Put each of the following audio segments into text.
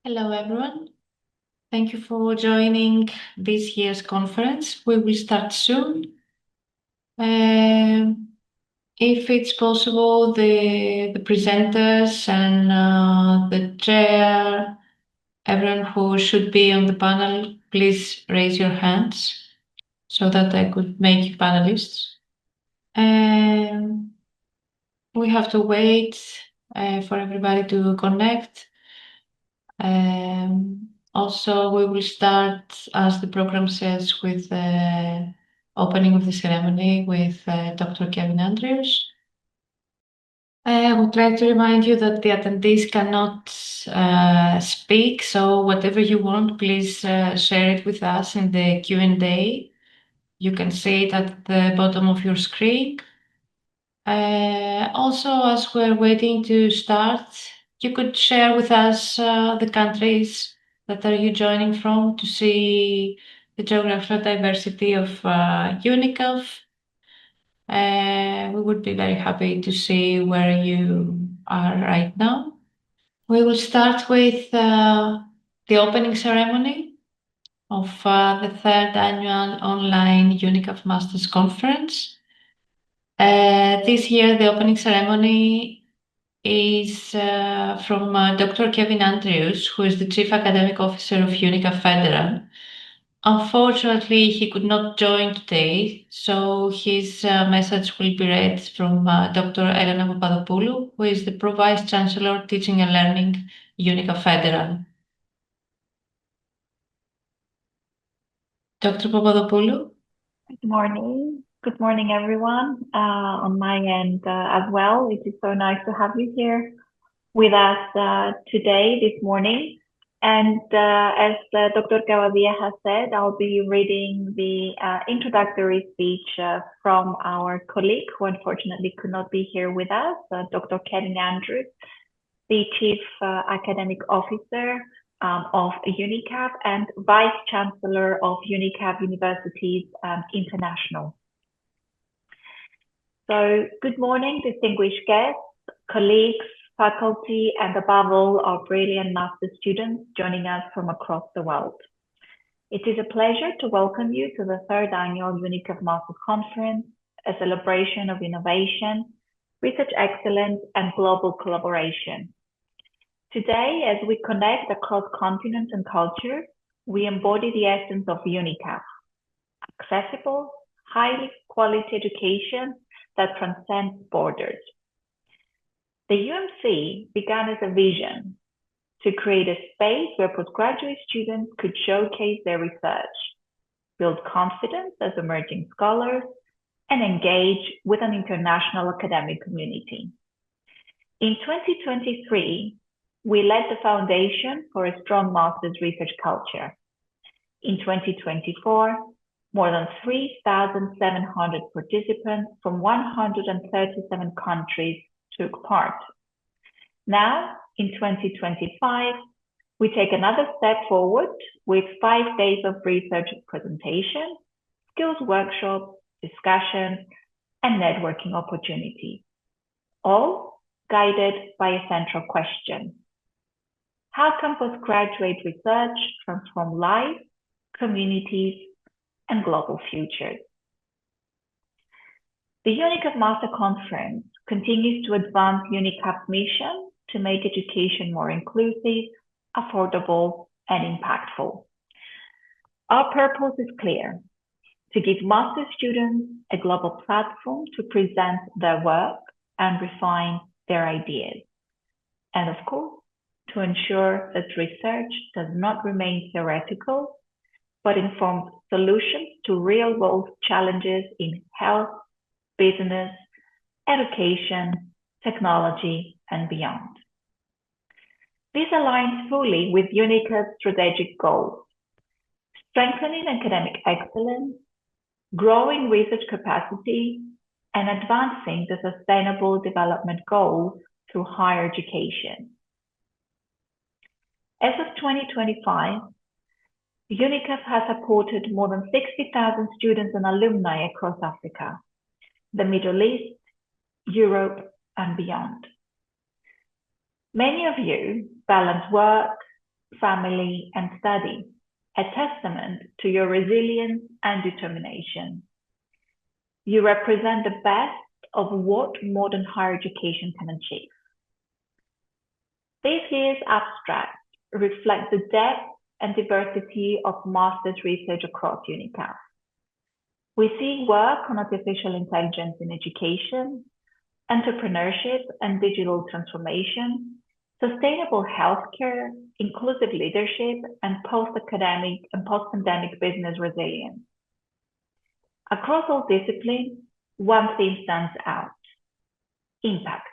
Hello, everyone. Thank you for joining this year's conference. We will start soon. If it's possible, the presenters and the chair, everyone who should be on the panel, please raise your hands so that I could make you panelists. We have to wait for everybody to connect. Also, we will start, as the program says, with the opening of the ceremony with Dr. Kevin Andrews. I would like to remind you that the attendees cannot speak, so whatever you want, please share it with us in the Q&A. You can see it at the bottom of your screen. Also, as we're waiting to start, you could share with us the countries that are you joining from to see the geographical diversity of Unicaf. We would be very happy to see where you are right now. We will start with the opening ceremony of the third annual online Unicaf Masters Conference. This year, the opening ceremony is from Dr. Kevin Andrews, who is the Chief Academic Officer of Unicaf Federal. Unfortunately, he could not join today, so his message will be read from Dr. Elena Papadopoulou, who is the Pro-Vice Chancellor Teaching and Learning, Unicaf Federal. Dr. Papadopoulou? Good morning. Good morning, everyone. On my end as well, it is so nice to have you here with us today, this morning. And as Dr. Cavadia has said, I'll be reading the introductory speech from our colleague who unfortunately could not be here with us, Dr. Kevin Andrews, the Chief Academic Officer of Unicaf and Vice Chancellor of Unicaf Universities International. So good morning, distinguished guests, colleagues, faculty, and above all, our brilliant master students joining us from across the world. It is a pleasure to welcome you to the third annual Unicaf Masters Conference, a celebration of innovation, research excellence, and global collaboration. Today, as we connect across continents and cultures, we embody the essence of Unicaf: accessible, high quality education that transcends borders. The UMC began as a vision to create a space where postgraduate students could showcase their research, build confidence as emerging scholars, and engage with an international academic community. In 2023, we laid the foundation for a strong master's research culture. In 2024, more than 3,700 participants from 137 countries took part. Now, in 2025, we take another step forward with 5 days of research presentation, skills workshops, discussions, and networking opportunities, all guided by a central question: how can postgraduate research transform lives, communities, and global futures? The Unicaf Master Conference continues to advance Unicaf's mission to make education more inclusive, affordable, and impactful. Our purpose is clear: to give master students a global platform to present their work and refine their ideas. And of course, to ensure that research does not remain theoretical, but informs solutions to real-world challenges in health, business, education, technology, and beyond. This aligns fully with Unicaf's strategic goals: strengthening academic excellence, growing research capacity, and advancing the Sustainable Development Goals through higher education. As of 2025, Unicaf has supported more than 60,000 students and alumni across Africa, the Middle East, Europe, and beyond. Many of you balance work, family, and study, a testament to your resilience and determination. You represent the best of what modern higher education can achieve. This year's abstract reflects the depth and diversity of master's research across Unicaf. We see work on artificial intelligence in education, entrepreneurship and digital transformation, sustainable healthcare, inclusive leadership, and post-academic and post-pandemic business resilience. Across all disciplines, one theme stands out: impact.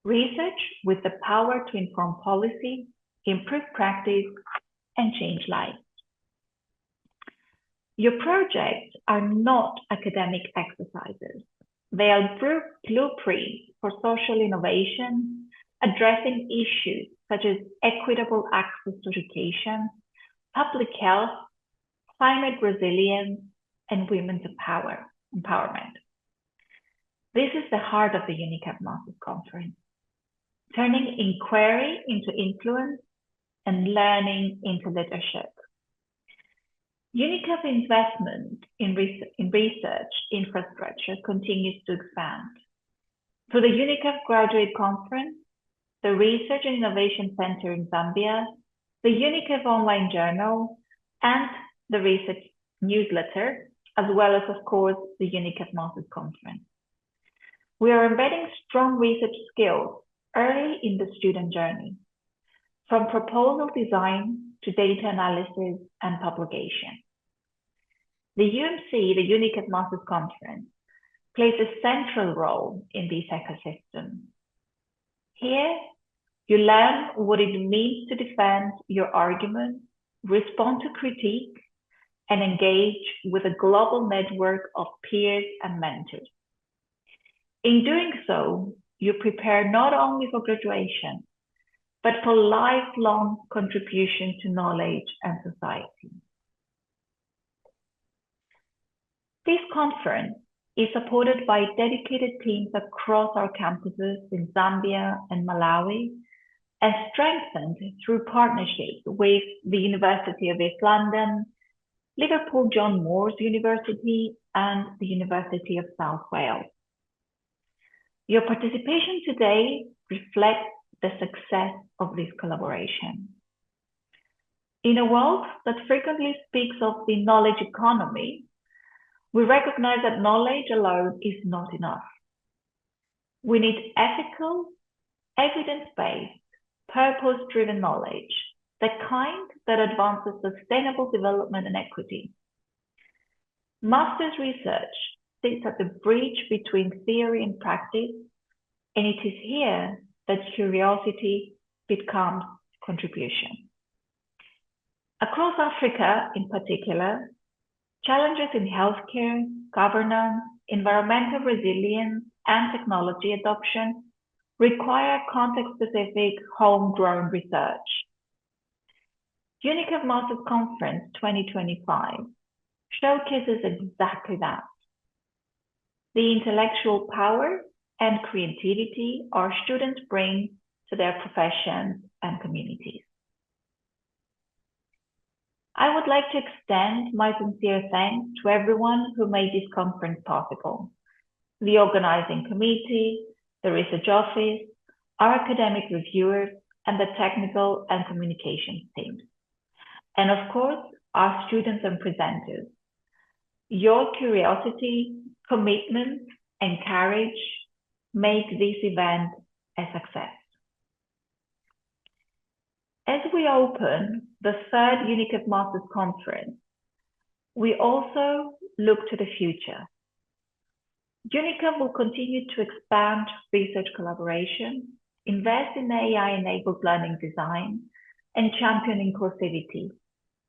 Research with the power to inform policy, improve practice, and change lives. Your projects are not academic exercises. They are blueprints for social innovation, addressing issues such as equitable access to education, public health, climate resilience, and women's empowerment. This is the heart of the Unicaf Masters Conference, turning inquiry into influence and learning into leadership. Unicaf investment in research infrastructure continues to expand. Through the Unicaf Graduate Conference, the Research and Innovation Center in Zambia, the Unicaf Online Journal, and the Research Newsletter, as well as, of course, the Unicaf Masters Conference. We are embedding strong research skills early in the student journey, from proposal design to data analysis and publication. The UMC, the Unicaf Masters Conference, plays a central role in this ecosystem. Here, you learn what it means to defend your argument, respond to critique, and engage with a global network of peers and mentors. In doing so, you prepare not only for graduation, but for lifelong contribution to knowledge and society. This conference is supported by dedicated teams across our campuses in Zambia and Malawi, and strengthened through partnerships with the University of East London, Liverpool John Moores University, and the University of South Wales. Your participation today reflects the success of this collaboration. In a world that frequently speaks of the knowledge economy, we recognize that knowledge alone is not enough. We need ethical, evidence-based, purpose-driven knowledge, the kind that advances sustainable development and equity. Master's research sits at the bridge between theory and practice, and it is here that curiosity becomes contribution. Across Africa, in particular, challenges in healthcare, governance, environmental resilience, and technology adoption require context-specific, homegrown research. Unicaf Masters Conference 2025 showcases exactly that. The intellectual power and creativity our students bring to their professions and communities. I would like to extend my sincere thanks to everyone who made this conference possible: the organizing committee, the research office, our academic reviewers, and the technical and communications teams. And of course, our students and presenters. Your curiosity, commitment, and courage make this event a success. As we open the third Unicaf Masters Conference, we also look to the future. Unicaf will continue to expand research collaboration, invest in AI-enabled learning design, and champion inclusivity,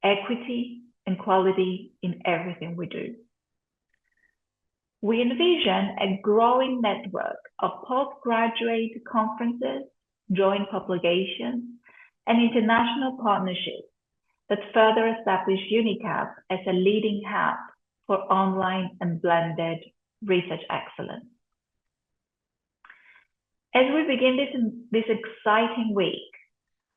equity, and quality in everything we do. We envision a growing network of postgraduate conferences, joint publications, and international partnerships that further establish Unicaf as a leading hub for online and blended research excellence. As we begin this exciting week,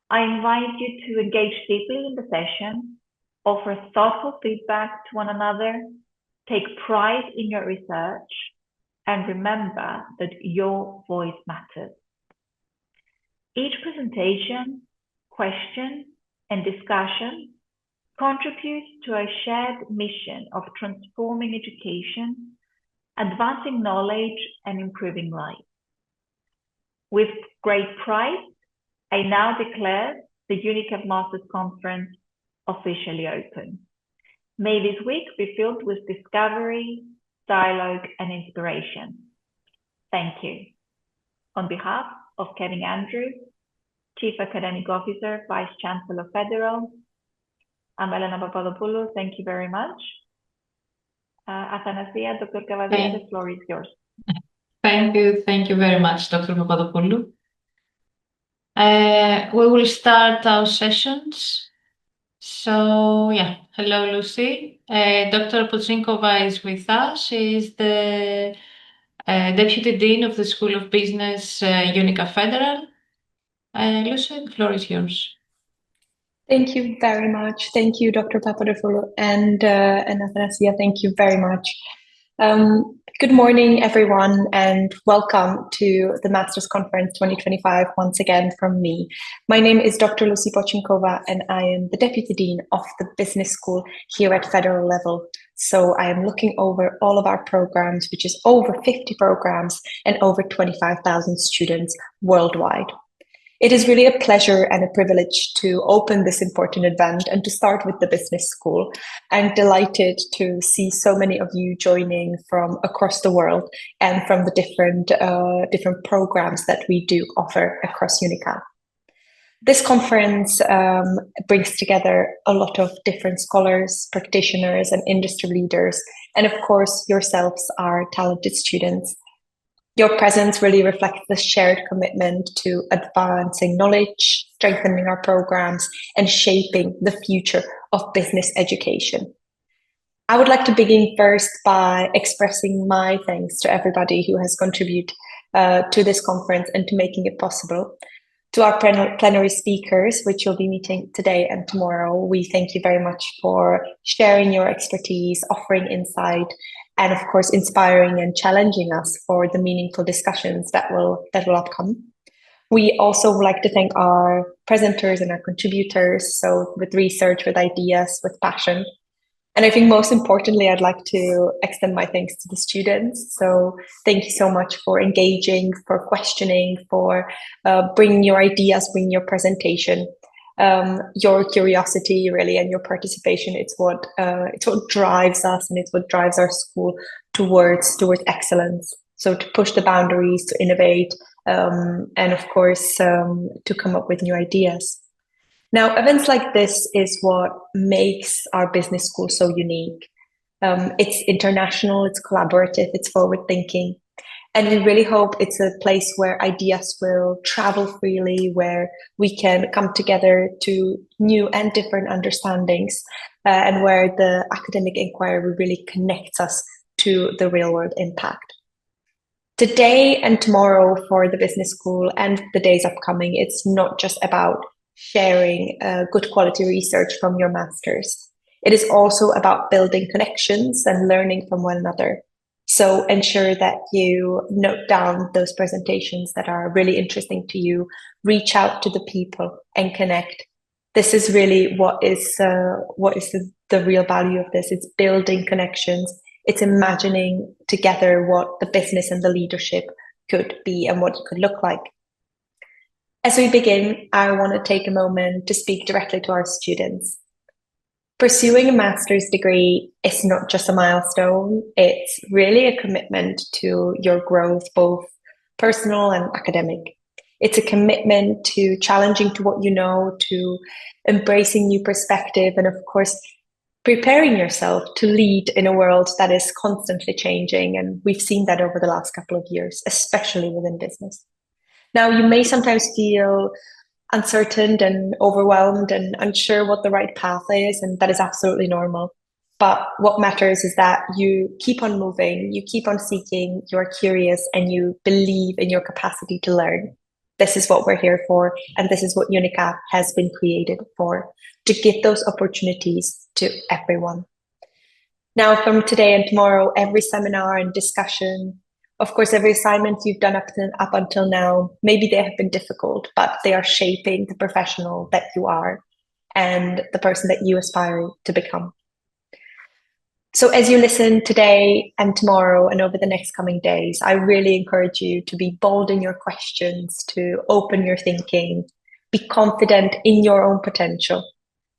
I invite you to engage deeply in the session, offer thoughtful feedback to one another, take pride in your research, and remember that your voice matters. Each presentation, question, and discussion contributes to our shared mission of transforming education, advancing knowledge, and improving life. With great pride, I now declare the Unicaf Masters Conference officially open. May this week be filled with discovery, dialogue, and inspiration. Thank you. On behalf of Kevin Andrews, Chief Academic Officer, Vice Chancellor Federal, I'm Elena Papadopoulou. Thank you very much. Athanasia, Dr. Cavadia, the floor is yours. Thank you very much, Dr. Papadopoulou. We will start our sessions. So, hello, Lucy. Dr. Podzinkova is with us. She is the Deputy Dean of the School of Business, Unicaf Federal. Lucy, the floor is yours. Thank you very much. Thank you, Dr. Papadopoulou and Athanasia. Thank you very much. Good morning, everyone, and welcome to the Masters Conference 2025 once again from me. My name is Dr. Lucy Podzinkova, and I am the Deputy Dean of the Business School here at federal level. So I am looking over all of our programs, which is over 50 programs and over 25,000 students worldwide. It is really a pleasure and a privilege to open this important event and to start with the business school. I'm delighted to see so many of you joining from across the world and from the different programs that we do offer across Unicaf. This conference brings together a lot of different scholars, practitioners, and industry leaders, and of course, yourselves, our talented students. Your presence really reflects the shared commitment to advancing knowledge, strengthening our programs, and shaping the future of business education. I would like to begin first by expressing my thanks to everybody who has contributed to this conference and to making it possible. To our plenary speakers, which you'll be meeting today and tomorrow, we thank you very much for sharing your expertise, offering insight, and of course, inspiring and challenging us for the meaningful discussions that will upcome. We also would like to thank our presenters and our contributors, so with research, with ideas, with passion. And I think most importantly, I'd like to extend my thanks to the students. So thank you so much for engaging, for questioning, for bringing your ideas, bringing your presentation. Your curiosity really and your participation, it's what drives us, and it's what drives our school towards excellence. So to push the boundaries, to innovate, and of course to come up with new ideas. Now, events like this is what makes our business school so unique. It's international, it's collaborative, it's forward-thinking. And we really hope it's a place where ideas will travel freely, where we can come together to new and different understandings, and where the academic inquiry really connects us to the real-world impact. Today and tomorrow for the business school and the days upcoming, it's not just about sharing good quality research from your masters. It is also about building connections and learning from one another. So ensure that you note down those presentations that are really interesting to you, reach out to the people and connect. This is really what is the real value of this. It's building connections. It's imagining together what the business and the leadership could be and what it could look like. As we begin, I want to take a moment to speak directly to our students. Pursuing a master's degree is not just a milestone, it's really a commitment to your growth, both personal and academic. It's a commitment to challenging to what you know, to embracing new perspective, and of course, preparing yourself to lead in a world that is constantly changing. And we've seen that over the last couple of years, especially within business. Now, you may sometimes feel uncertain and overwhelmed and unsure what the right path is, and that is absolutely normal. But what matters is that you keep on moving, you keep on seeking, you're curious, and you believe in your capacity to learn. This is what we're here for, and this is what Unicaf has been created for, to give those opportunities to everyone. Now, from today and tomorrow, every seminar and discussion, of course, every assignment you've done up until now, maybe they have been difficult, but they are shaping the professional that you are and the person that you aspire to become. So as you listen today and tomorrow and over the next coming days, I really encourage you to be bold in your questions, to open your thinking, be confident in your own potential.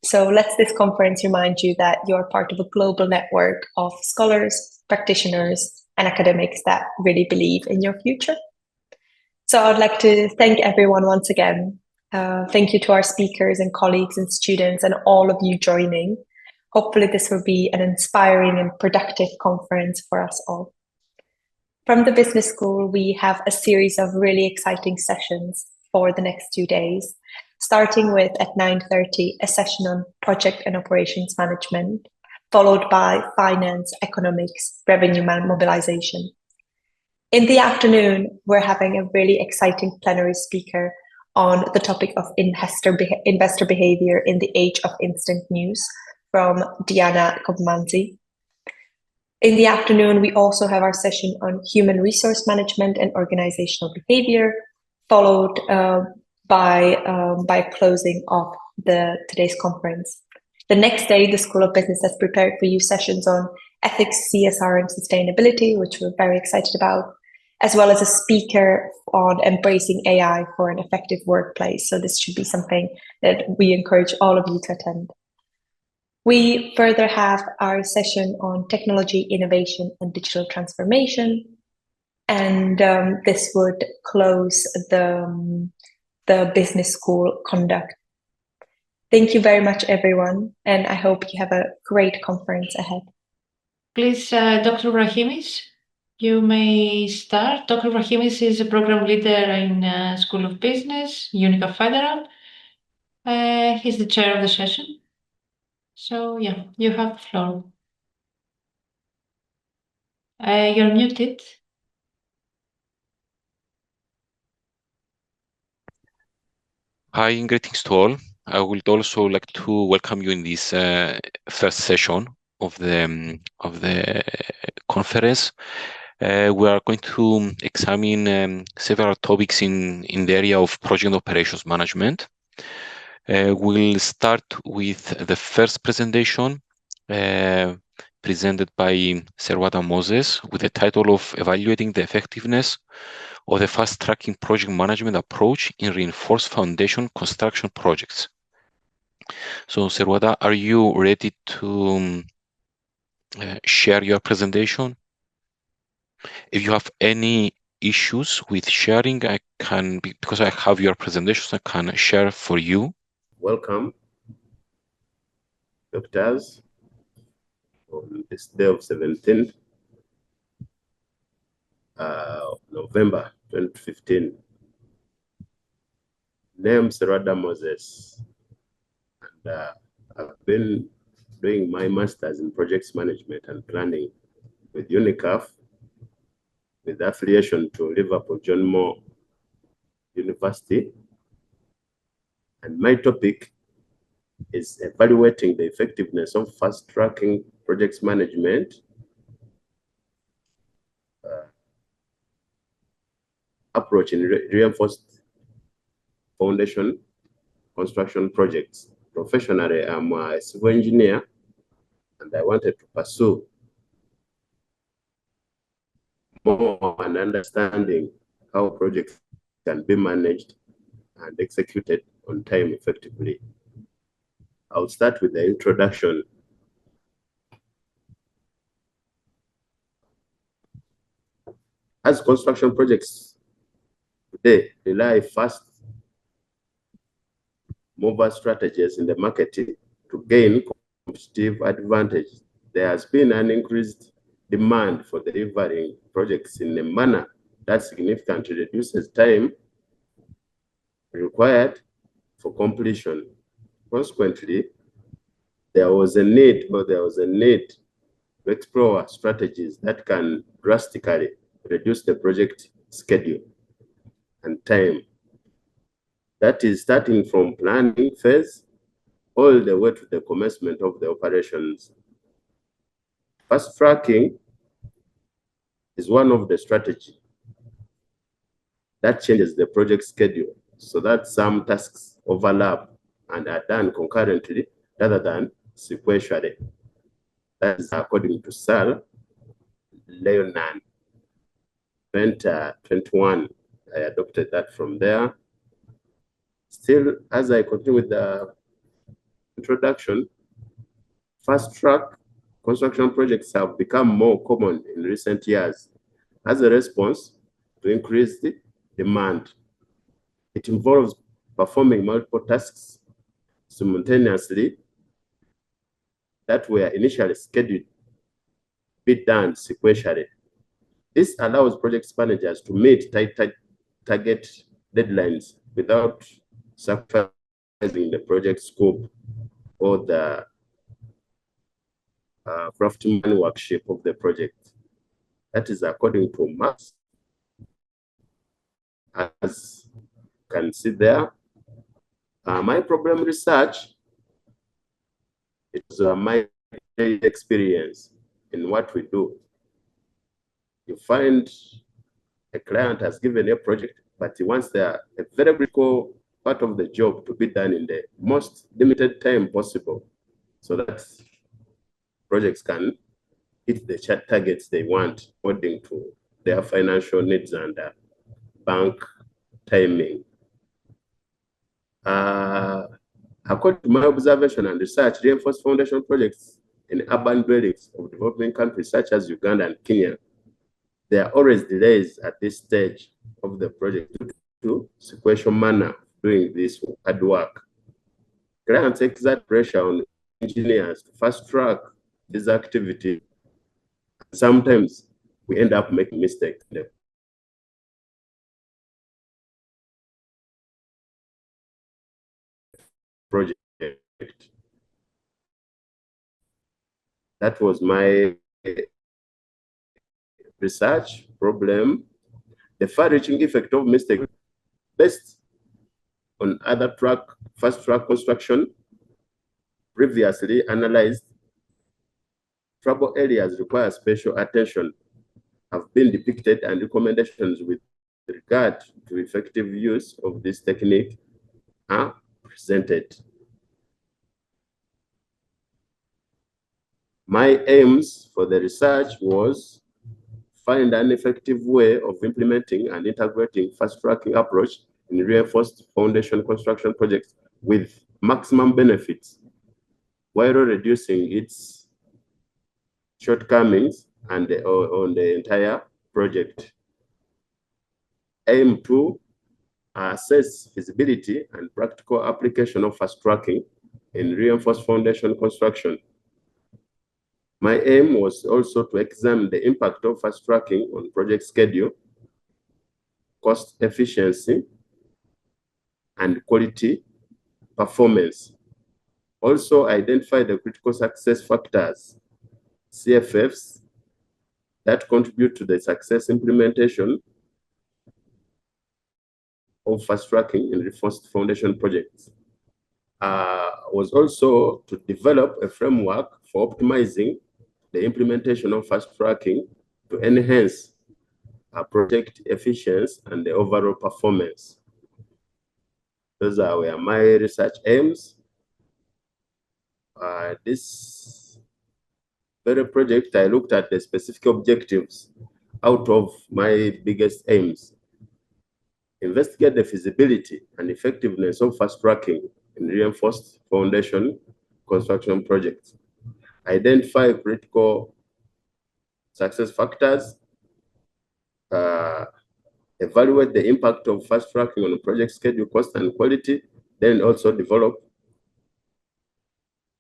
So let this conference remind you that you're part of a global network of scholars, practitioners, and academics that really believe in your future. So I'd like to thank everyone once again. Thank you to our speakers and colleagues and students and all of you joining. Hopefully this will be an inspiring and productive conference for us all. From the business school, we have a series of really exciting sessions for the next 2 days, starting with at 9:30 a session on project and operations management, followed by finance, economics, revenue mobilization. In the afternoon, we're having a really exciting plenary speaker on the topic of investor behavior in the age of instant news from Diana Kopmanzi. In the afternoon, we also have our session on human resource management and organizational behavior, followed by closing of today's conference. The next day, the School of Business has prepared for you sessions on ethics, CSR, and sustainability, which we're very excited about, as well as a speaker on embracing AI for an effective workplace. So this should be something that we encourage all of you to attend. We further have our session on technology, innovation, and digital transformation. And this would close the business school conduct. Thank you very much, everyone. And I hope you have a great conference ahead. Please, Dr. Rahimis, you may start. Dr. Rahimis is a program leader in School of Business, Unicaf Federal. He's the chair of the session. So yeah, you have the floor. You're muted. Hi, and greetings to all. I would also like to welcome you in this first session of the conference. We are going to examine several topics in the area of project operations management. We'll start with the first presentation presented by Serwada Moses with the title of Evaluating the Effectiveness of the Fast-Tracking Project Management Approach in Reinforced Foundation Construction Projects. So Serwada, are you ready to share your presentation? If you have any issues with sharing, I can, because I have your presentation, I can share for you. Welcome, doctors, on this day of 17th November 2015. Name Serwada Moses, and I've been doing my master's in projects management and planning with Unicaf, with affiliation to Liverpool John Moore University. And my topic is evaluating the effectiveness of fast-tracking projects management approach in reinforced foundation construction projects. Professionally, I'm a civil engineer, and I wanted to pursue more an understanding how projects can be managed and executed on time effectively. I'll start with the introduction. As construction projects today rely fast mover strategies in the market to gain competitive advantage, there has been an increased demand for delivering projects in a manner that significantly reduces time required for completion. Consequently, there was a need to explore strategies that can drastically reduce the project schedule and time That is starting from planning phase all the way to the commencement of the operations. Fast tracking is one of the strategies that changes the project schedule so that some tasks overlap and are done concurrently rather than sequentially. That is according to Sal Leonan, 2021. I adopted that from there. Still, as I continue with the introduction, fast track construction projects have become more common in recent years as a response to increased demand. It involves performing multiple tasks simultaneously that were initially scheduled to be done sequentially. This allows project managers to meet tight target deadlines without sacrificing the project scope or the craftsman workshop of the project. That is according to Max. As you can see there, my problem research is my experience in what we do. You find a client has given a project, but he wants a very critical part of the job to be done in the most limited time possible so that projects can hit the targets they want according to their financial needs and bank timing. According to my observation and research, reinforced foundation projects in urban dwellings of developing countries such as Uganda and Kenya, there are always delays at this stage of the project due to sequential manner doing this hard work. Clients exert pressure on engineers to fast track this activity. Sometimes we end up making mistakes in the project. That was my research problem. The far-reaching effect of mistake based on other fast track construction previously analyzed, trouble areas require special attention have been depicted and recommendations with regard to effective use of this technique are presented. My aims for the research was find an effective way of implementing and integrating fast tracking approach in reinforced foundation construction projects with maximum benefits while reducing its shortcomings and on the entire project. Aim to assess feasibility and practical application of fast tracking in reinforced foundation construction. My aim was also to examine the impact of fast tracking on project schedule, cost efficiency, and quality performance. Also identify the critical success factors, CFFs, that contribute to the success implementation of fast tracking in reinforced foundation projects. Was also to develop a framework for optimizing the implementation of fast tracking to enhance project efficiency and the overall performance. Those were my research aims. This very project, I looked at the specific objectives out of my biggest aims. Investigate the feasibility and effectiveness of fast tracking in reinforced foundation construction projects. Identify critical success factors, evaluate the impact of fast tracking on project schedule, cost, and quality, then also develop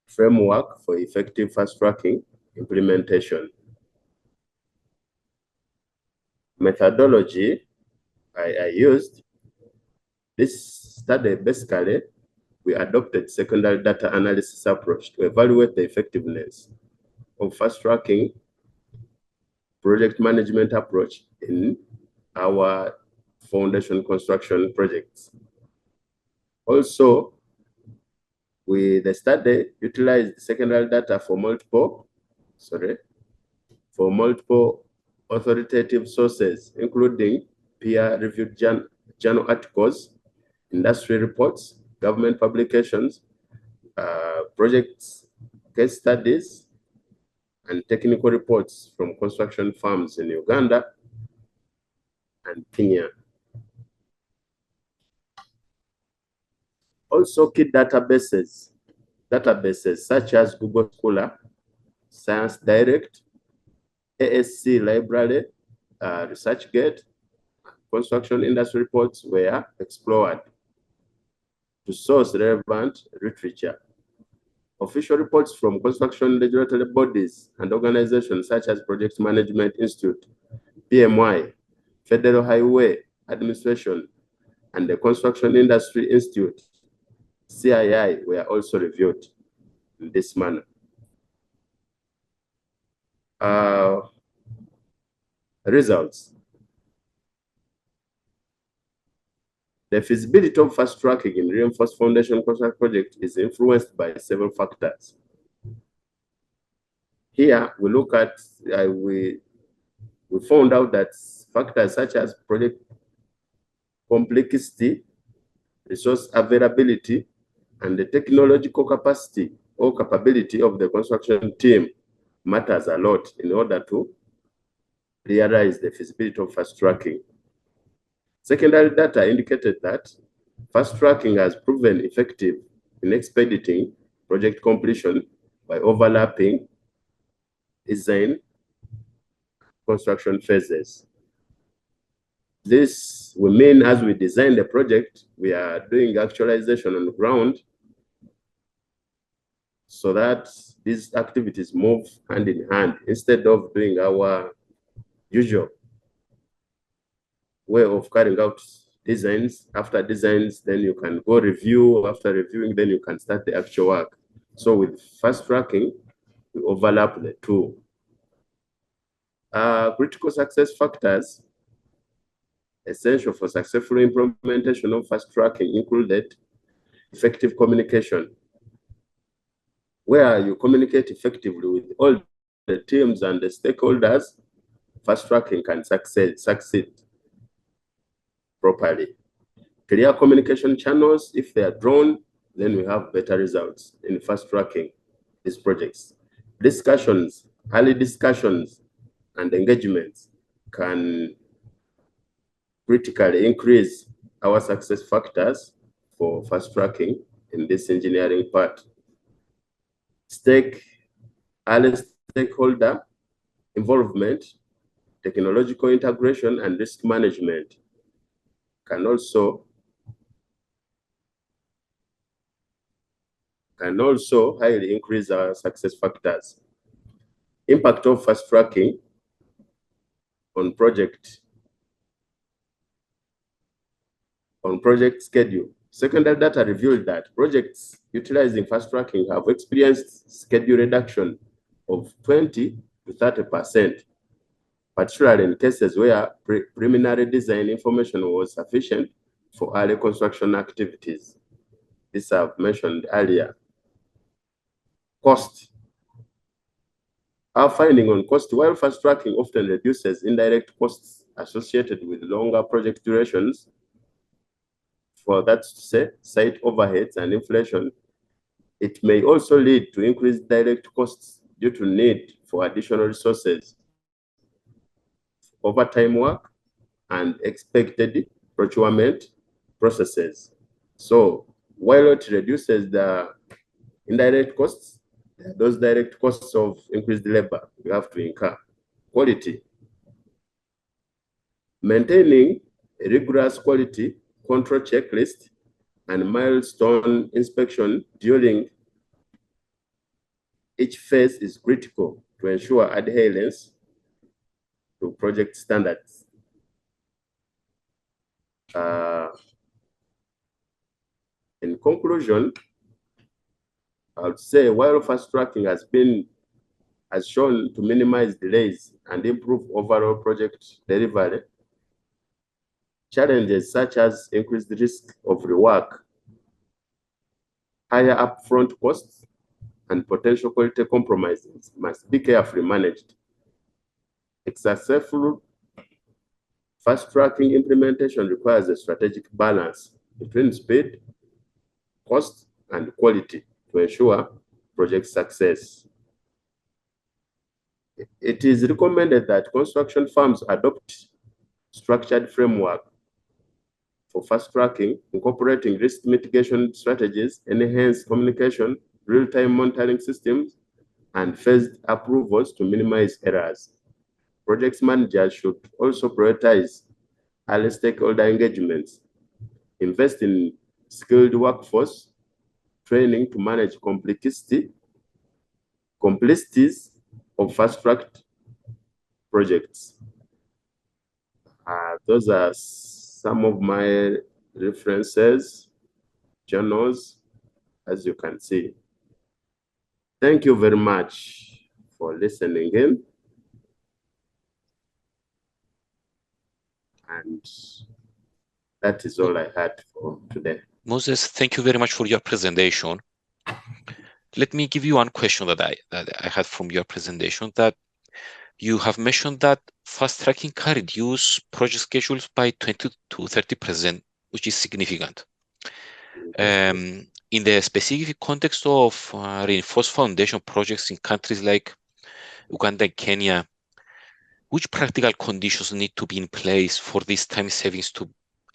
framework for effective fast tracking implementation. Methodology I used, this study basically, we adopted secondary data analysis approach to evaluate the effectiveness of fast tracking project management approach in our foundation construction projects. Also, the study utilized secondary data for multiple authoritative sources, including peer-reviewed journal articles, industry reports, government publications, projects, case studies, and technical reports from construction firms in Uganda and Kenya. Also, key databases such as Google Scholar, Science Direct, ASC Library, ResearchGate, construction industry reports were explored to source relevant literature. Official reports from construction regulatory bodies and organizations such as Project Management Institute, PMI, Federal Highway Administration, and the Construction Industry Institute, CII, were also reviewed in this manner. Results. The feasibility of fast tracking in reinforced foundation construction project is influenced by several factors. Here we look at, we found out that factors such as project complexity, resource availability, and the technological capacity or capability of the construction team matters a lot in order to realize the feasibility of fast tracking. Secondary data indicated that fast tracking has proven effective in expediting project completion by overlapping design construction phases. This will mean as we design the project, we are doing actualization on the ground so that these activities move hand in hand instead of doing our usual way of carrying out designs. After designs, then you can go review. After reviewing, then you can start the actual work. So with fast tracking, we overlap the two. Critical success factors essential for successful implementation of fast tracking included effective communication, where you communicate effectively with all the teams and the stakeholders. Fast tracking can succeed properly. Clear communication channels, if they are drawn, then we have better results in fast tracking these projects. Discussions, early discussions and engagements can critically increase our success factors for fast tracking in this engineering part. Early stakeholder involvement, technological integration, and risk management can also highly increase our success factors. Impact of fast tracking on project schedule. Secondary data revealed that projects utilizing fast tracking have experienced schedule reduction of 20 to 30%, particularly in cases where preliminary design information was sufficient for early construction activities. This I've mentioned earlier. Cost. Our finding on cost, while fast tracking often reduces indirect costs associated with longer project durations, for that to say, site overheads and inflation, it may also lead to increased direct costs due to need for additional resources, overtime work, and expected procurement processes. So while it reduces the indirect costs, those direct costs of increased labor we have to incur. Quality. Maintaining a rigorous quality control checklist and milestone inspection during each phase is critical to ensure adherence to project standards. In conclusion, I would say while fast tracking has shown to minimize delays and improve overall project delivery, challenges such as increased risk of rework, higher upfront costs and potential quality compromises must be carefully managed. A successful fast-tracking implementation requires a strategic balance between speed, cost, and quality to ensure project success. It is recommended that construction firms adopt structured framework for fast-tracking, incorporating risk mitigation strategies, enhanced communication, real-time monitoring systems, and phased approvals to minimize errors. Project managers should also prioritize early stakeholder engagements, invest in skilled workforce training to manage complexities of fast-tracked projects. Those are some of my references, journals, as you can see. Thank you very much for listening in. And that is all I had for today. Moses, thank you very much for your presentation. Let me give you one question that I had from your presentation, that you have mentioned that fast tracking can reduce project schedules by 20 to 30%, which is significant. In the specific context of reinforced foundation projects in countries like Uganda and Kenya, which practical conditions need to be in place for these time savings to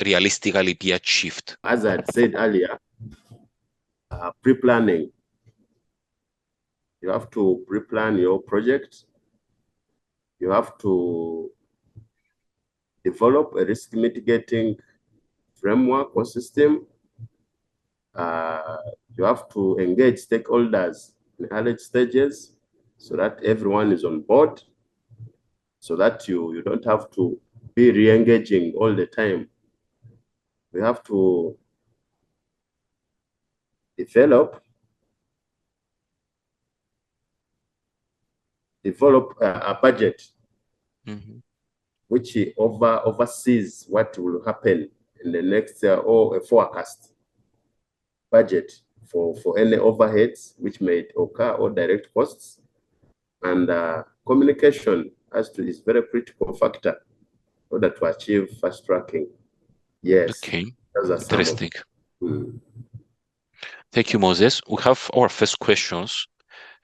realistically be achieved? As I had said earlier, pre-planning. You have to pre-plan your project. You have to develop a risk mitigating framework or system. You have to engage stakeholders in early stages so that everyone is on board, so that you don't have to be re-engaging all the time. We have to develop a budget which oversees what will happen in the next or a forecast budget for any overheads which may occur or direct costs. And communication is very critical factor in order to achieve fast tracking. Yes. Okay. Those are interesting. Thank you, Moses. We have our first questions.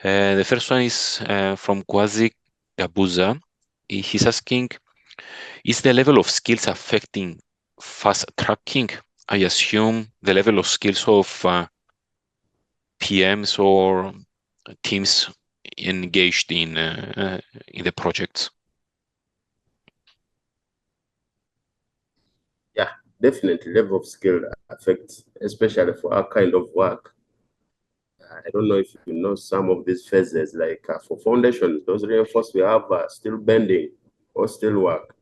The first one is from Gwazi Gabuza. He's asking, is the level of skills affecting fast tracking? I assume the level of skills of PMs or teams engaged in the projects. Yeah, definitely level of skill affects, especially for our kind of work. I don't know if you know some of these phases, like for foundations, those reinforced, we have steel bending or steel work.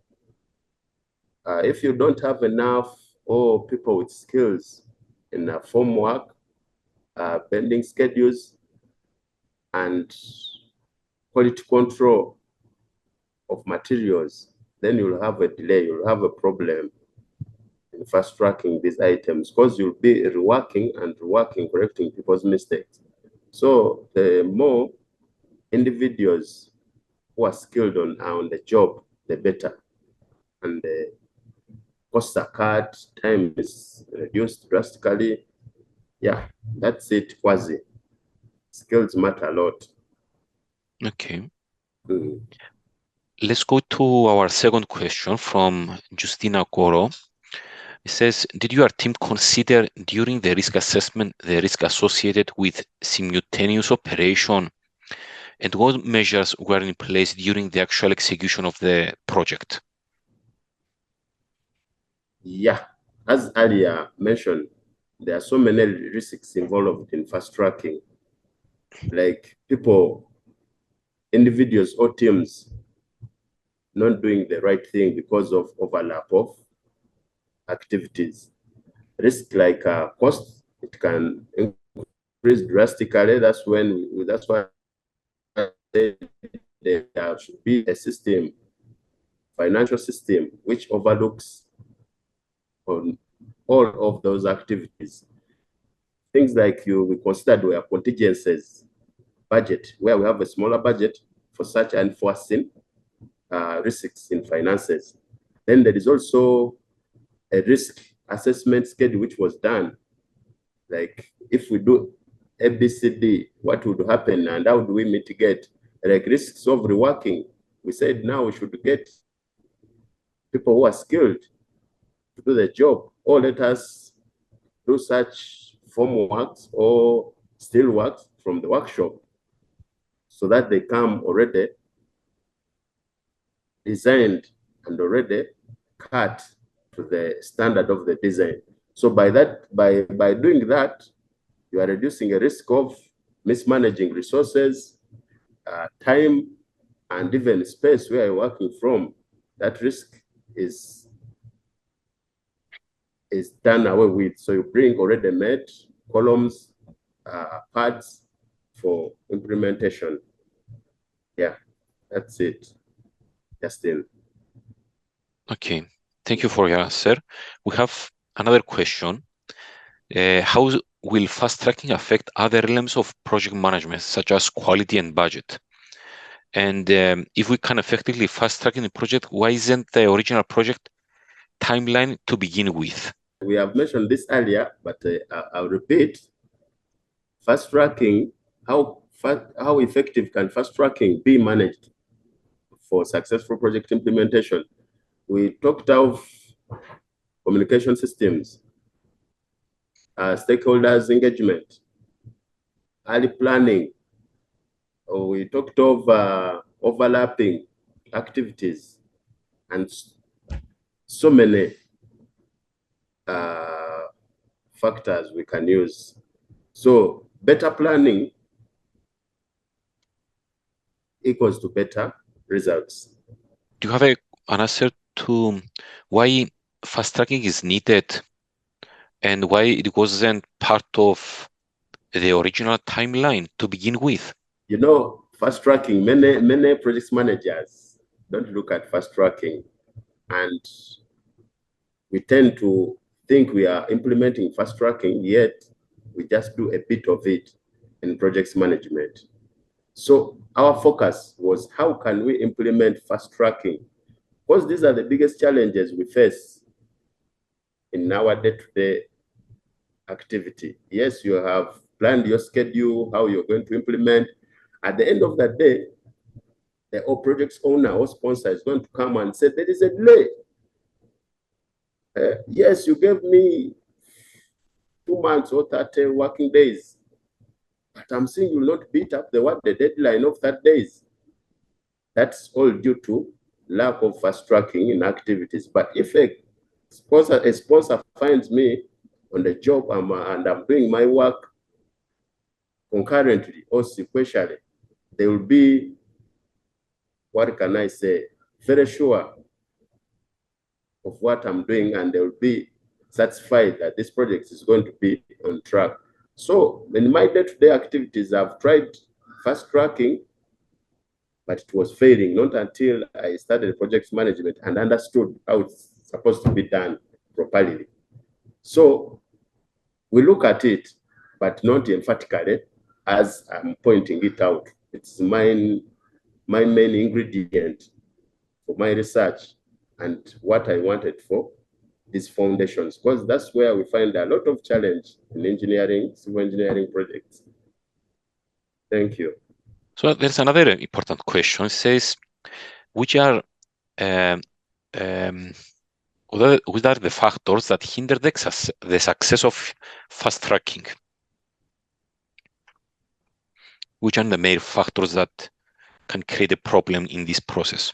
If you don't have enough or people with skills in form work, bending schedules, and quality control of materials, then you'll have a delay, you'll have a problem in fast tracking these items, because you'll be reworking, correcting people's mistakes. So the more individuals who are skilled on the job, the better. And the costs are cut, time is reduced drastically. Yeah, that's it, Quasi. Skills matter a lot. Okay. Let's go to our second question from Justina Coro. It says, did your team consider during the risk assessment the risk associated with simultaneous operation, and what measures were in place during the actual execution of the project? Yeah, as earlier mentioned, there are so many risks involved in fast tracking, like people, individuals or teams not doing the right thing because of overlap of activities. Risk like cost, it can increase drastically. That's why there should be a system, financial system, which overlooks on all of those activities. things like we considered were contingencies, budget, where we have a smaller budget for such unforeseen risks in finances. Then there is also a risk assessment schedule which was done. Like if we do ABCD, what would happen and how do we mitigate? Like risks of reworking. We said now we should get people who are skilled to do the job, or let us do such form works or still works from the workshop so that they come already designed and already cut to the standard of the design. So by doing that, you are reducing a risk of mismanaging resources, time, and even space where you're working from. That risk is done away with. So you bring already made columns, pads for implementation. Yeah, that's it, Justin. Okay, thank you for your answer. We have another question. How will fast tracking affect other elements of project management, such as quality and budget? And if we can effectively fast track the project, why isn't the original project timeline to begin with? We have mentioned this earlier, but I'll repeat. Fast tracking, how effective can fast tracking be managed for successful project implementation? We talked of communication systems, stakeholders engagement, early planning. We talked of overlapping activities, and so many factors we can use. So better planning equals to better results. Do you have an answer to why fast tracking is needed and why it wasn't part of the original timeline to begin with? You know, fast tracking, many project managers don't look at fast tracking, and we tend to think we are implementing fast tracking, yet we just do a bit of it in projects management. So our focus was how can we implement fast tracking? Because these are the biggest challenges we face in our day-to-day activity. Yes, you have planned your schedule, how you're going to implement. At the end of the day, the project's owner or sponsor is going to come and say, there is a delay. Yes, you gave me 2 months or 30 working days, but I'm seeing you will not beat up the deadline of 30 days. That's all due to lack of fast tracking in activities. But if a sponsor finds me on the job and I'm doing my work concurrently or sequentially, they will be, what can I say, very sure of what I'm doing, and they will be satisfied that this project is going to be on track. So in my day-to-day activities, I've tried fast tracking, but it was failing, not until I started project management and understood how it's supposed to be done properly. So we look at it, but not emphatically as I'm pointing it out. It's my main ingredient for my research and what I wanted for these foundations, because that's where we find a lot of challenge in engineering, civil engineering projects. Thank you. So there's another important question. It says, which are the factors that hinder the success of fast tracking? Which are the main factors that can create a problem in this process?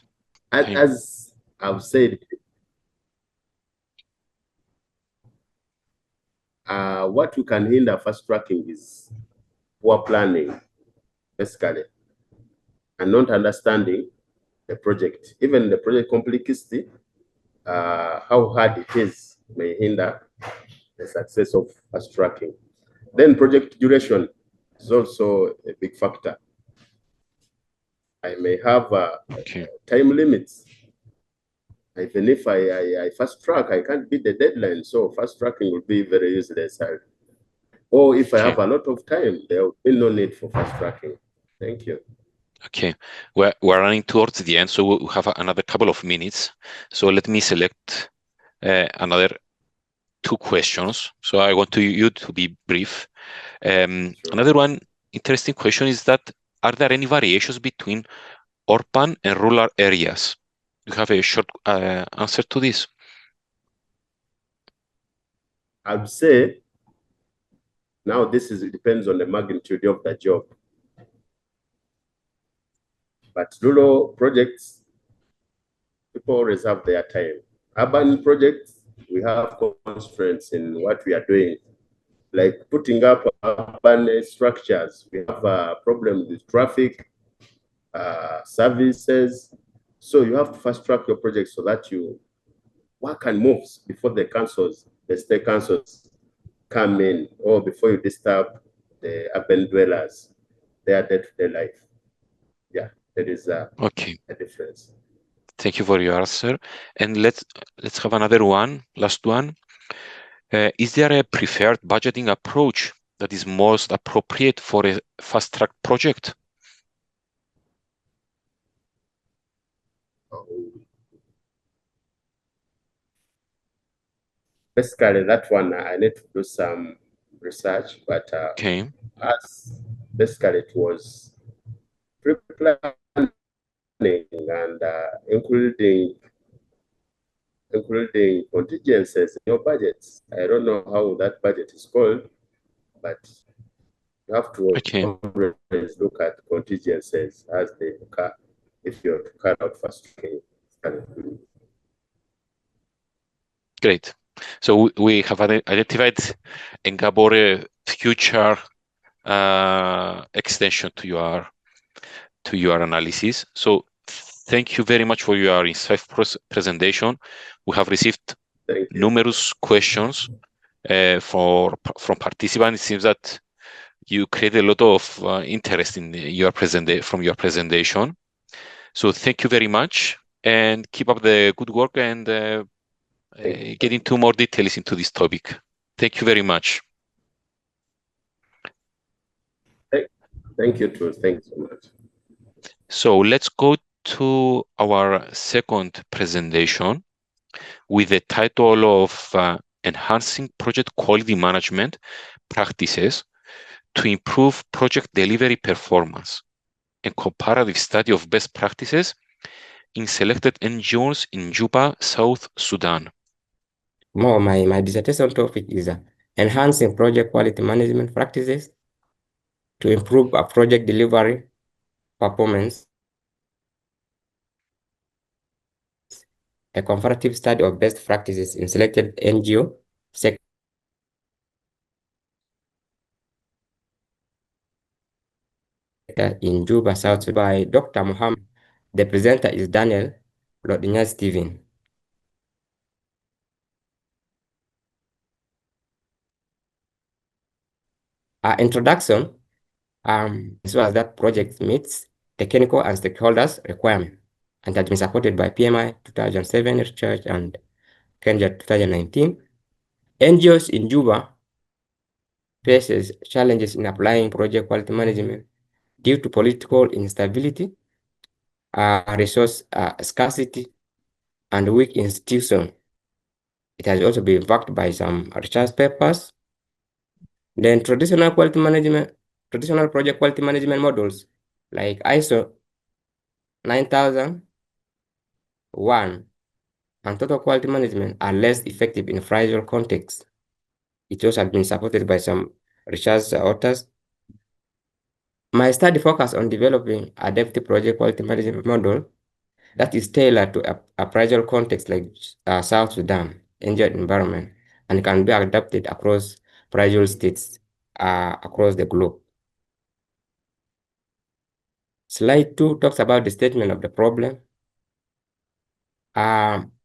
As I've said, what we can hinder fast tracking is poor planning, basically, and not understanding the project. Even the project complexity, how hard it is, may hinder the success of fast tracking. Then project duration is also a big factor. I may have time limits. Even if I fast track, I can't beat the deadline. So fast tracking will be very useless. Or if I Okay. have a lot of time, there will be no need for fast tracking. Thank you. Okay, we're running towards the end, so we have another couple of minutes. So let me select another 2 questions. So I want you to be brief. Sure. Another one interesting question is that, are there any variations between urban and rural areas? You have a short answer to this? I'd say now it depends on the magnitude of the job. But rural projects, people always have their time. Urban projects, we have constraints in what we are doing, like putting up urban structures. We have a problem with traffic, services. So you have to fast track your project so that you work and moves before the state councils come in, or before you disturb the urban dwellers, their day-to-day life. Yeah, there is a difference. Thank you for your answer. And let's have another one, last one. Is there a preferred budgeting approach that is most appropriate for a fast-track project? Basically, that one I need to do some research, but as basically it was pre-planning and including contingencies in your budgets. I don't know how that budget is called, but you have to always look at contingencies as they occur if you're to carry out fast tracking. Great. So we have identified and Gabor future extension to your analysis. So thank you very much for your insightful presentation. We have received numerous questions from participants. It seems that you create a lot of interest in from your presentation. So thank you very much, and keep up the good work and get into more details into this topic. Thank you very much. Thank you too. Thanks so much. So let's go to our second presentation with the title of Enhancing Project Quality Management Practices to Improve Project Delivery Performance, a comparative study of best practices in selected NGOs in Juba, South Sudan. My dissertation topic is enhancing project quality management practices to improve a project delivery performance, a comparative study of best practices in selected NGO sector in Juba, South Sudan by Dr. Muhammad. The presenter is Daniel Lodinya Steven. Introduction, as well as that project meets technical and stakeholders requirement and has been supported by PMI 2007 research and Kenya 2019. NGOs in Juba faces challenges in applying project quality management due to political instability, resource scarcity, and weak institution. It has also been backed by some research papers. Then traditional project quality management models like ISO 9001 and total quality management are less effective in fragile contexts. It also has been supported by some research authors. My study focused on developing adaptive project quality management model that is tailored to a fragile context like South Sudan, injured environment, and can be adapted across fragile states across the globe. Slide 2 talks about the statement of the problem.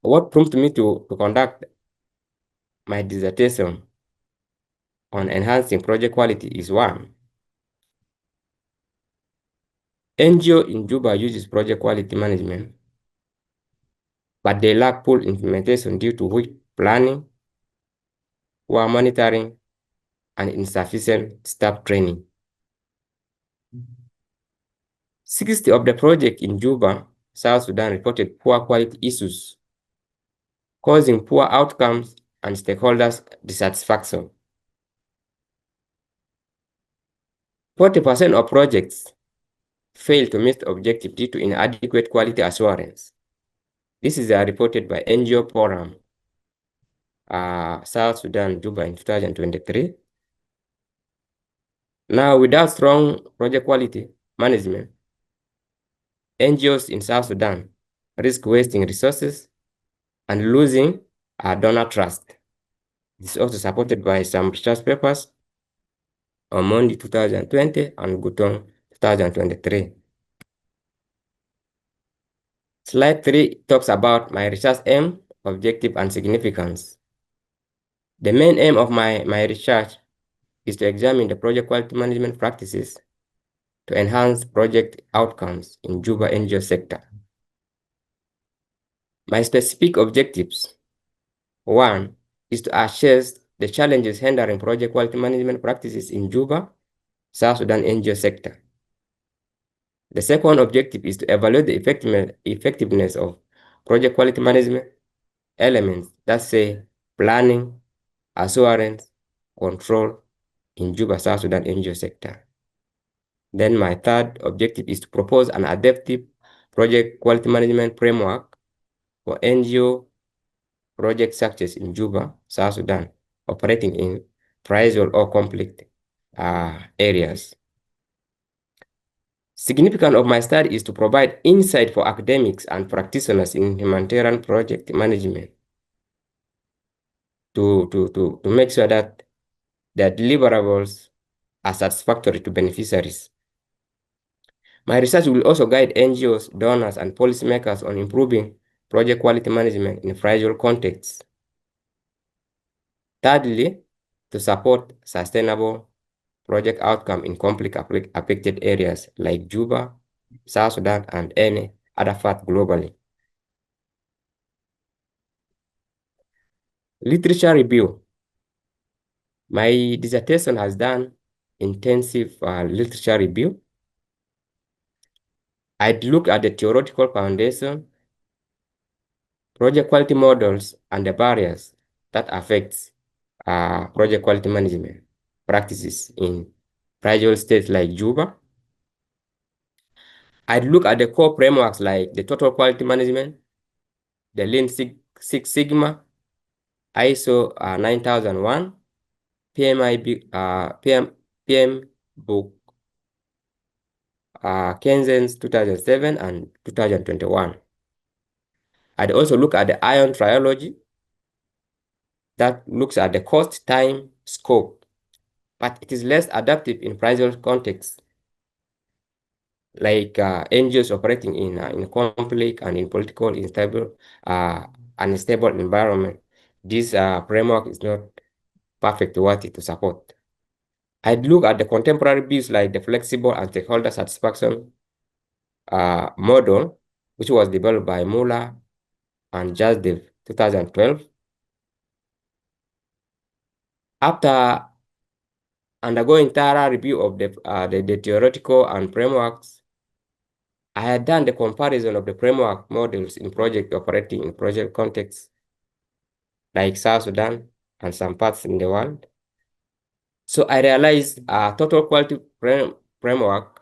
What prompted me to conduct my dissertation on enhancing project quality is one, NGO in Juba uses project quality management, but they lack full implementation due to weak planning, poor monitoring, and insufficient staff training. 60 of the projects in Juba, South Sudan reported poor quality issues, causing poor outcomes and stakeholders' dissatisfaction. 40% of projects fail to meet the objective due to inadequate quality assurance. This is reported by NGO Forum, South Sudan, Juba in 2023. Now, without strong project quality management, NGOs in South Sudan risk wasting resources and losing donor trust. This is also supported by some research papers on Mondi 2020 and Gutong 2023. Slide 3 talks about my research aim, objective, and significance. The main aim of my research is to examine the project quality management practices to enhance project outcomes in Juba NGO sector. My specific objectives: 1 is to assess the challenges hindering project quality management practices in Juba, South Sudan NGO sector. The second objective is to evaluate the effectiveness of project quality management elements that say planning, assurance, control in Juba, South Sudan NGO sector. Then my third objective is to propose an adaptive project quality management framework for NGO project success in Juba, South Sudan, operating in fragile or conflict areas. Significance of my study is to provide insight for academics and practitioners in humanitarian project management to make sure that their deliverables are satisfactory to beneficiaries. My research will also guide NGOs, donors, and policymakers on improving project quality management in fragile contexts. Thirdly, to support sustainable project outcome in conflict affected areas like Juba, South Sudan, and any other part globally. Literature review. My dissertation has done intensive literature review. I'd look at the theoretical foundation, project quality models, and the barriers that affect project quality management practices in fragile states like Juba. I'd look at the core frameworks like the total quality management, the Lean Six Sigma, ISO 9001, PM book Kenzen's 2007 and 2021. I'd also look at the ION trilogy that looks at the cost, time, scope, but it is less adaptive in fragile contexts like NGOs operating in conflict and in political unstable environment. This framework is not perfect worthy to support. I'd look at the contemporary views like the flexible and stakeholder satisfaction model, which was developed by Muller and Jasdev 2012. After undergoing thorough review of the theoretical and frameworks, I had done the comparison of the framework models in project operating in project contexts like South Sudan and some parts in the world. So I realized total quality framework,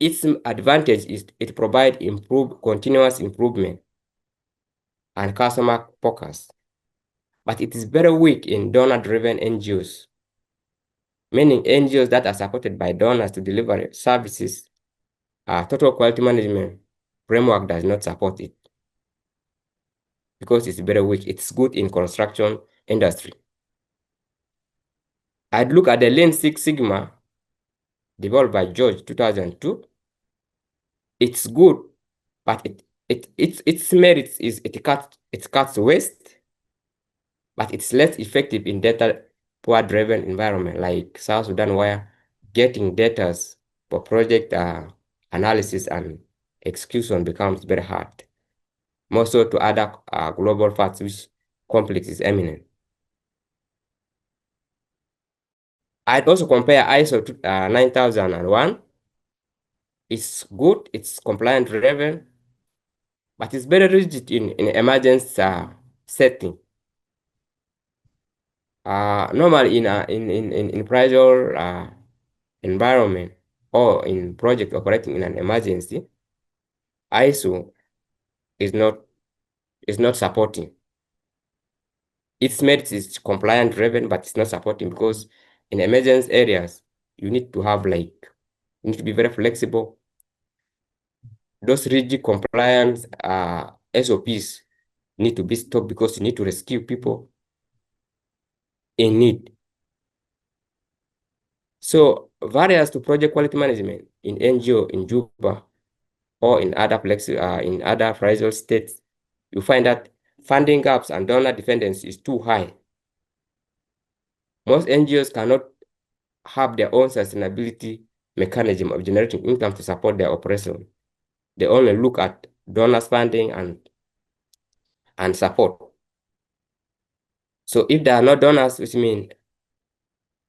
its advantage is it provides continuous improvement and customer focus, but it is very weak in donor-driven NGOs, meaning NGOs that are supported by donors to deliver services. Total quality management framework does not support it because it's very weak. It's good in construction industry. I'd look at the Lean Six Sigma developed by George 2002. It's good, but its merits is it cuts waste, but it's less effective in data poor-driven environment like South Sudan, where getting data for project analysis and execution becomes very hard. More so to other global parts which conflict is imminent. I'd also compare ISO 9001. It's good, it's compliant driven, but it's very rigid in emergency setting. Normally in pressure environment or in project operating in an emergency, ISO is not supporting. Its merits is compliant driven, but it's not supporting because in emergency areas, you need to have you need to be very flexible. Those rigid compliance SOPs need to be stopped because you need to rescue people in need. So barriers to project quality management in NGO, in Juba, or in other fragile states, you find that funding gaps and donor dependence is too high. Most NGOs cannot have their own sustainability mechanism of generating income to support their operation. They only look at donors funding and support. So if there are no donors, which means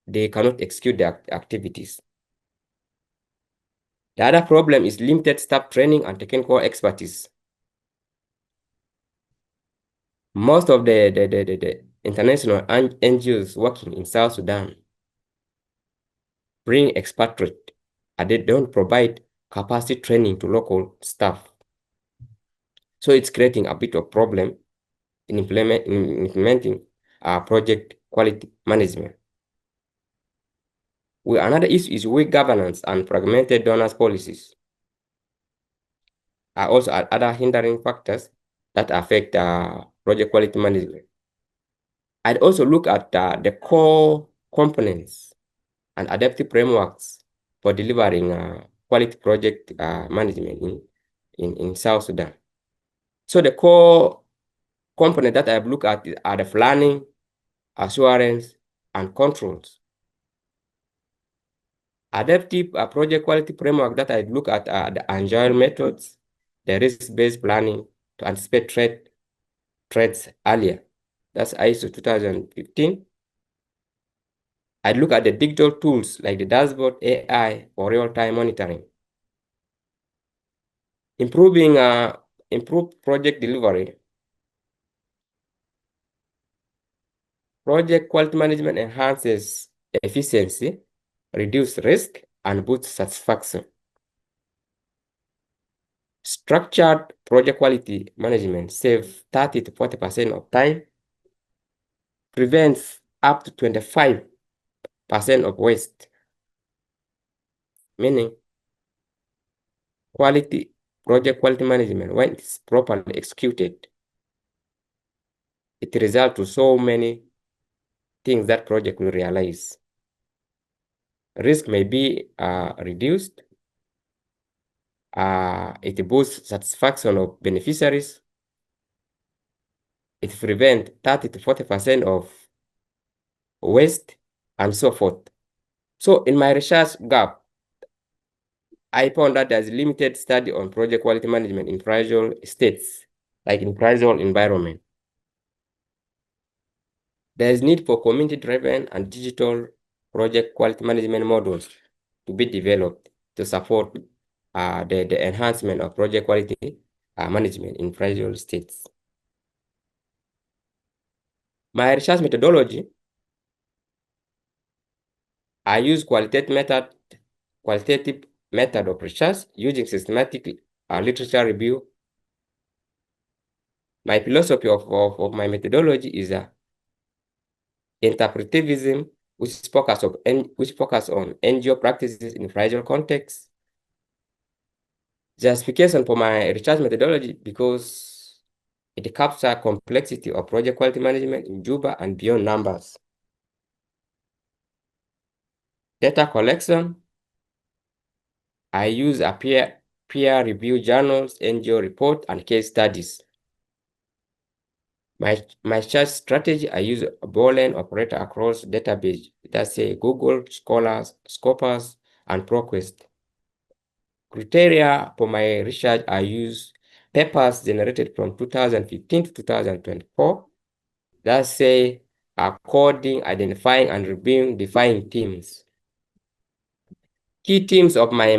they cannot execute their activities. The other problem is limited staff training and technical expertise. Most of the international NGOs working in South Sudan bring expatriate, and they don't provide capacity training to local staff. So it's creating a bit of problem in implementing project quality management. Another issue is weak governance and fragmented donors policies. Are also other hindering factors that affect project quality management. I'd also look at the core components and adaptive frameworks for delivering quality project management in South Sudan. So the core component that I've looked at are the planning, assurance, and controls. Adaptive project quality framework that I'd look at are the agile methods, the risk-based planning to anticipate threats earlier. That's ISO 2015. I'd look at the digital tools like the dashboard AI for real-time monitoring. Improve project delivery. Project quality management enhances efficiency, reduce risk, and boosts satisfaction. Structured project quality management saves 30 to 40% of time, prevents up to 25% of waste, meaning project quality management, when it's properly executed, it results to so many things that project will realize. Risk may be reduced. It boosts satisfaction of beneficiaries. It prevents 30 to 40% of waste and so forth. So in my research gap, I found that there's limited study on project quality management in fragile states, like in fragile environment. There is need for community-driven and digital project quality management models to be developed to support the enhancement of project quality management in fragile states. My research methodology, I use qualitative method of research using systematic literature review. My philosophy of my methodology is interpretivism, which focus on NGO practices in fragile contexts. Justification for my research methodology because it captures complexity of project quality management in Juba and beyond numbers. Data collection, I use a peer review journals, NGO report, and case studies. My search strategy, I use a Boolean operator across database. That's Google, Scholars, Scopus, and ProQuest. Criteria for my research, I use papers generated from 2015 to 2024. That's coding, identifying, and reviewing defined themes. Key themes of my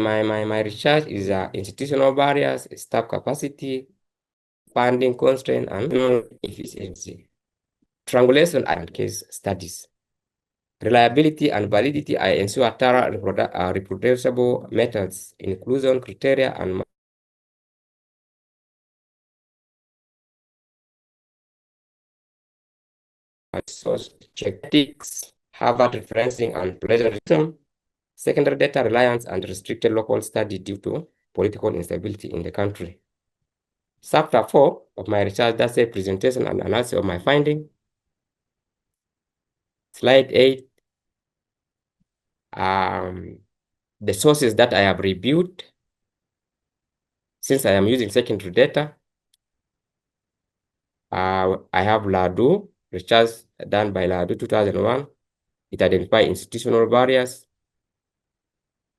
research is institutional barriers, staff capacity, funding constraint, and efficiency. Triangulation and case studies. Reliability and validity, I ensure thorough reproducible methods, inclusion criteria, and source check ethics, Harvard referencing, and plagiarism. Secondary data reliance and restricted local study due to political instability in the country. Chapter 4 of my research, that's a presentation and analysis of my finding. Slide 8, the sources that I have reviewed since I am using secondary data. I have LADU, research done by LADU 2001. It identified institutional barriers.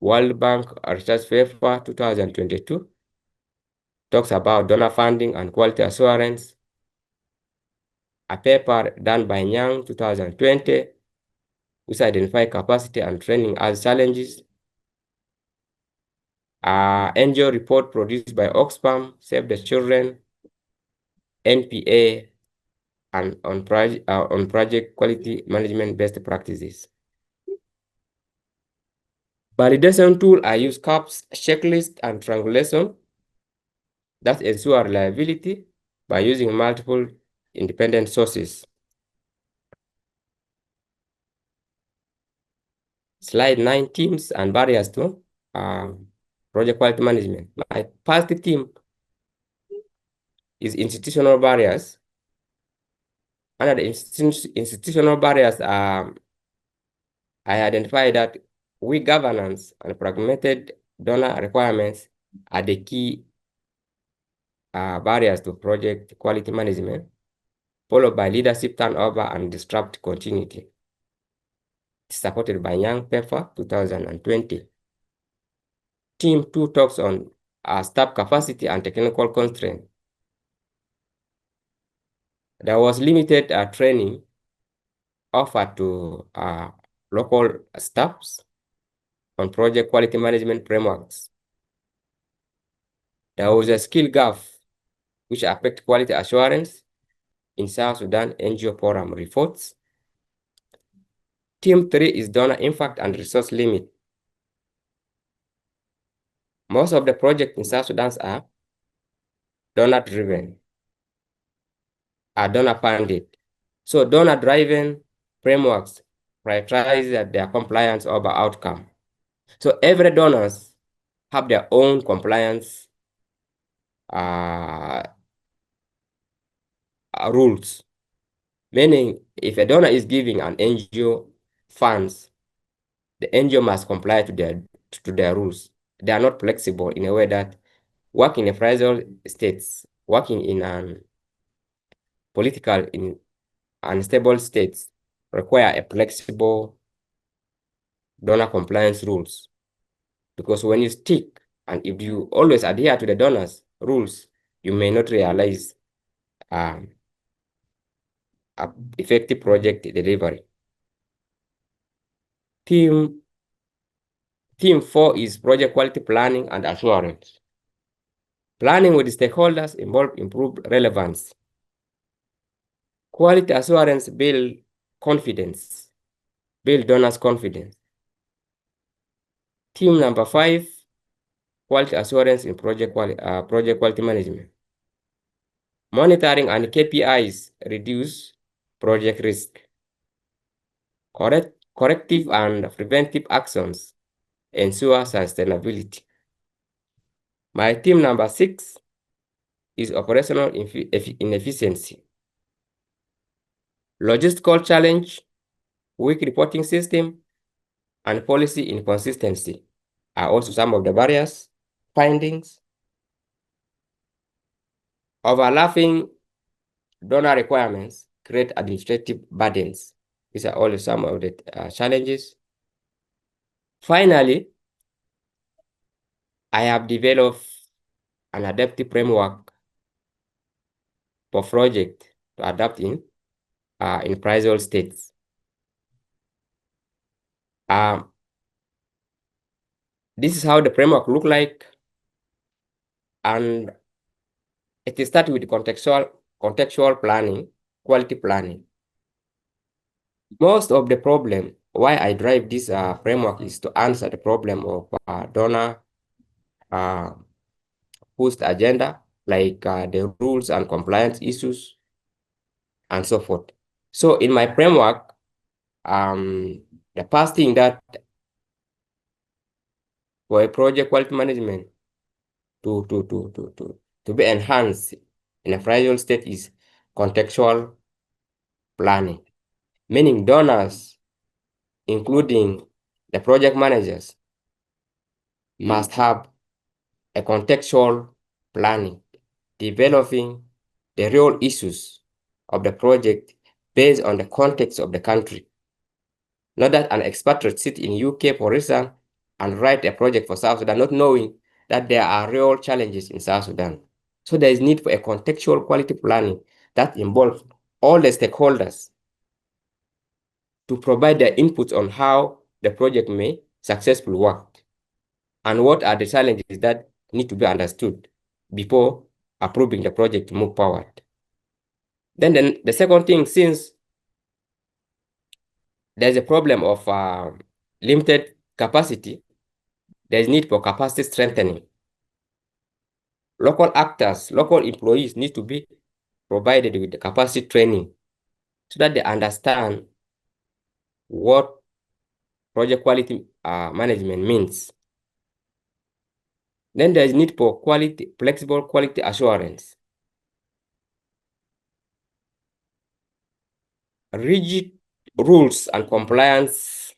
World Bank research paper 2022 talks about donor funding and quality assurance. A paper done by Nyang 2020, which identified capacity and training as challenges. NGO report produced by Oxfam, Save the Children, NPA, and on project quality management best practices. Validation tool, I use CAPS, checklist, and triangulation that ensure reliability by using multiple independent sources. Slide 9, teams and barriers to project quality management. My first theme is institutional barriers. Under the institutional barriers, I identify that weak governance and fragmented donor requirements are the key barriers to project quality management, followed by leadership turnover and disrupt continuity. Supported by Young paper 2020. Team 2 talks on staff capacity and technical constraint. There was limited training offered to local staffs on project quality management frameworks. There was a skill gap which affected quality assurance in South Sudan NGO forum reports. Team 3 is donor impact and resource limit. Most of the projects in South Sudan are donor-driven, are donor-funded. So donor-driven frameworks prioritize their compliance over outcome. So every donors have their own compliance rules. Meaning, if a donor is giving an NGO funds, the NGO must comply to their rules. They are not flexible in a way that working in fragile states, working in political in unstable states require a flexible donor compliance rules. Because when you stick and if you always adhere to the donors rules, you may not realize effective project delivery. Theme 4 is project quality planning and assurance. Planning with stakeholders improve relevance. Quality assurance build confidence, build donors' confidence. Theme number 5, quality assurance in project quality management. Monitoring and KPIs reduce project risk. Corrective and preventive actions ensure sustainability. My theme number 6 is operational inefficiency. Logistical challenge, weak reporting system, and policy inconsistency are also some of the barriers. Findings: overlapping donor requirements create administrative burdens. These are all some of the challenges. Finally, I have developed an adaptive framework for project to adapt in in prior states. This is how the framework look like, and it starts with contextual planning, quality planning. Most of the problem why I drive this framework is to answer the problem of donor post agenda, like the rules and compliance issues, and so forth. So in my framework, the first thing that for a project quality management to be enhanced in a fragile state is contextual planning, meaning donors, including the project managers, must have a contextual planning, developing the real issues of the project based on the context of the country. Not that an expatriate sit in UK, for instance, and write a project for South Sudan, not knowing that there are real challenges in South Sudan. So there is need for a contextual quality planning that involves all the stakeholders to provide their inputs on how the project may successfully work and what are the challenges that need to be understood before approving the project to move forward. Then the second thing, since there's a problem of limited capacity, there's need for capacity strengthening. Local actors, local employees need to be provided with the capacity training so that they understand what project quality management means. Then there is need for flexible quality assurance. Rigid rules and compliance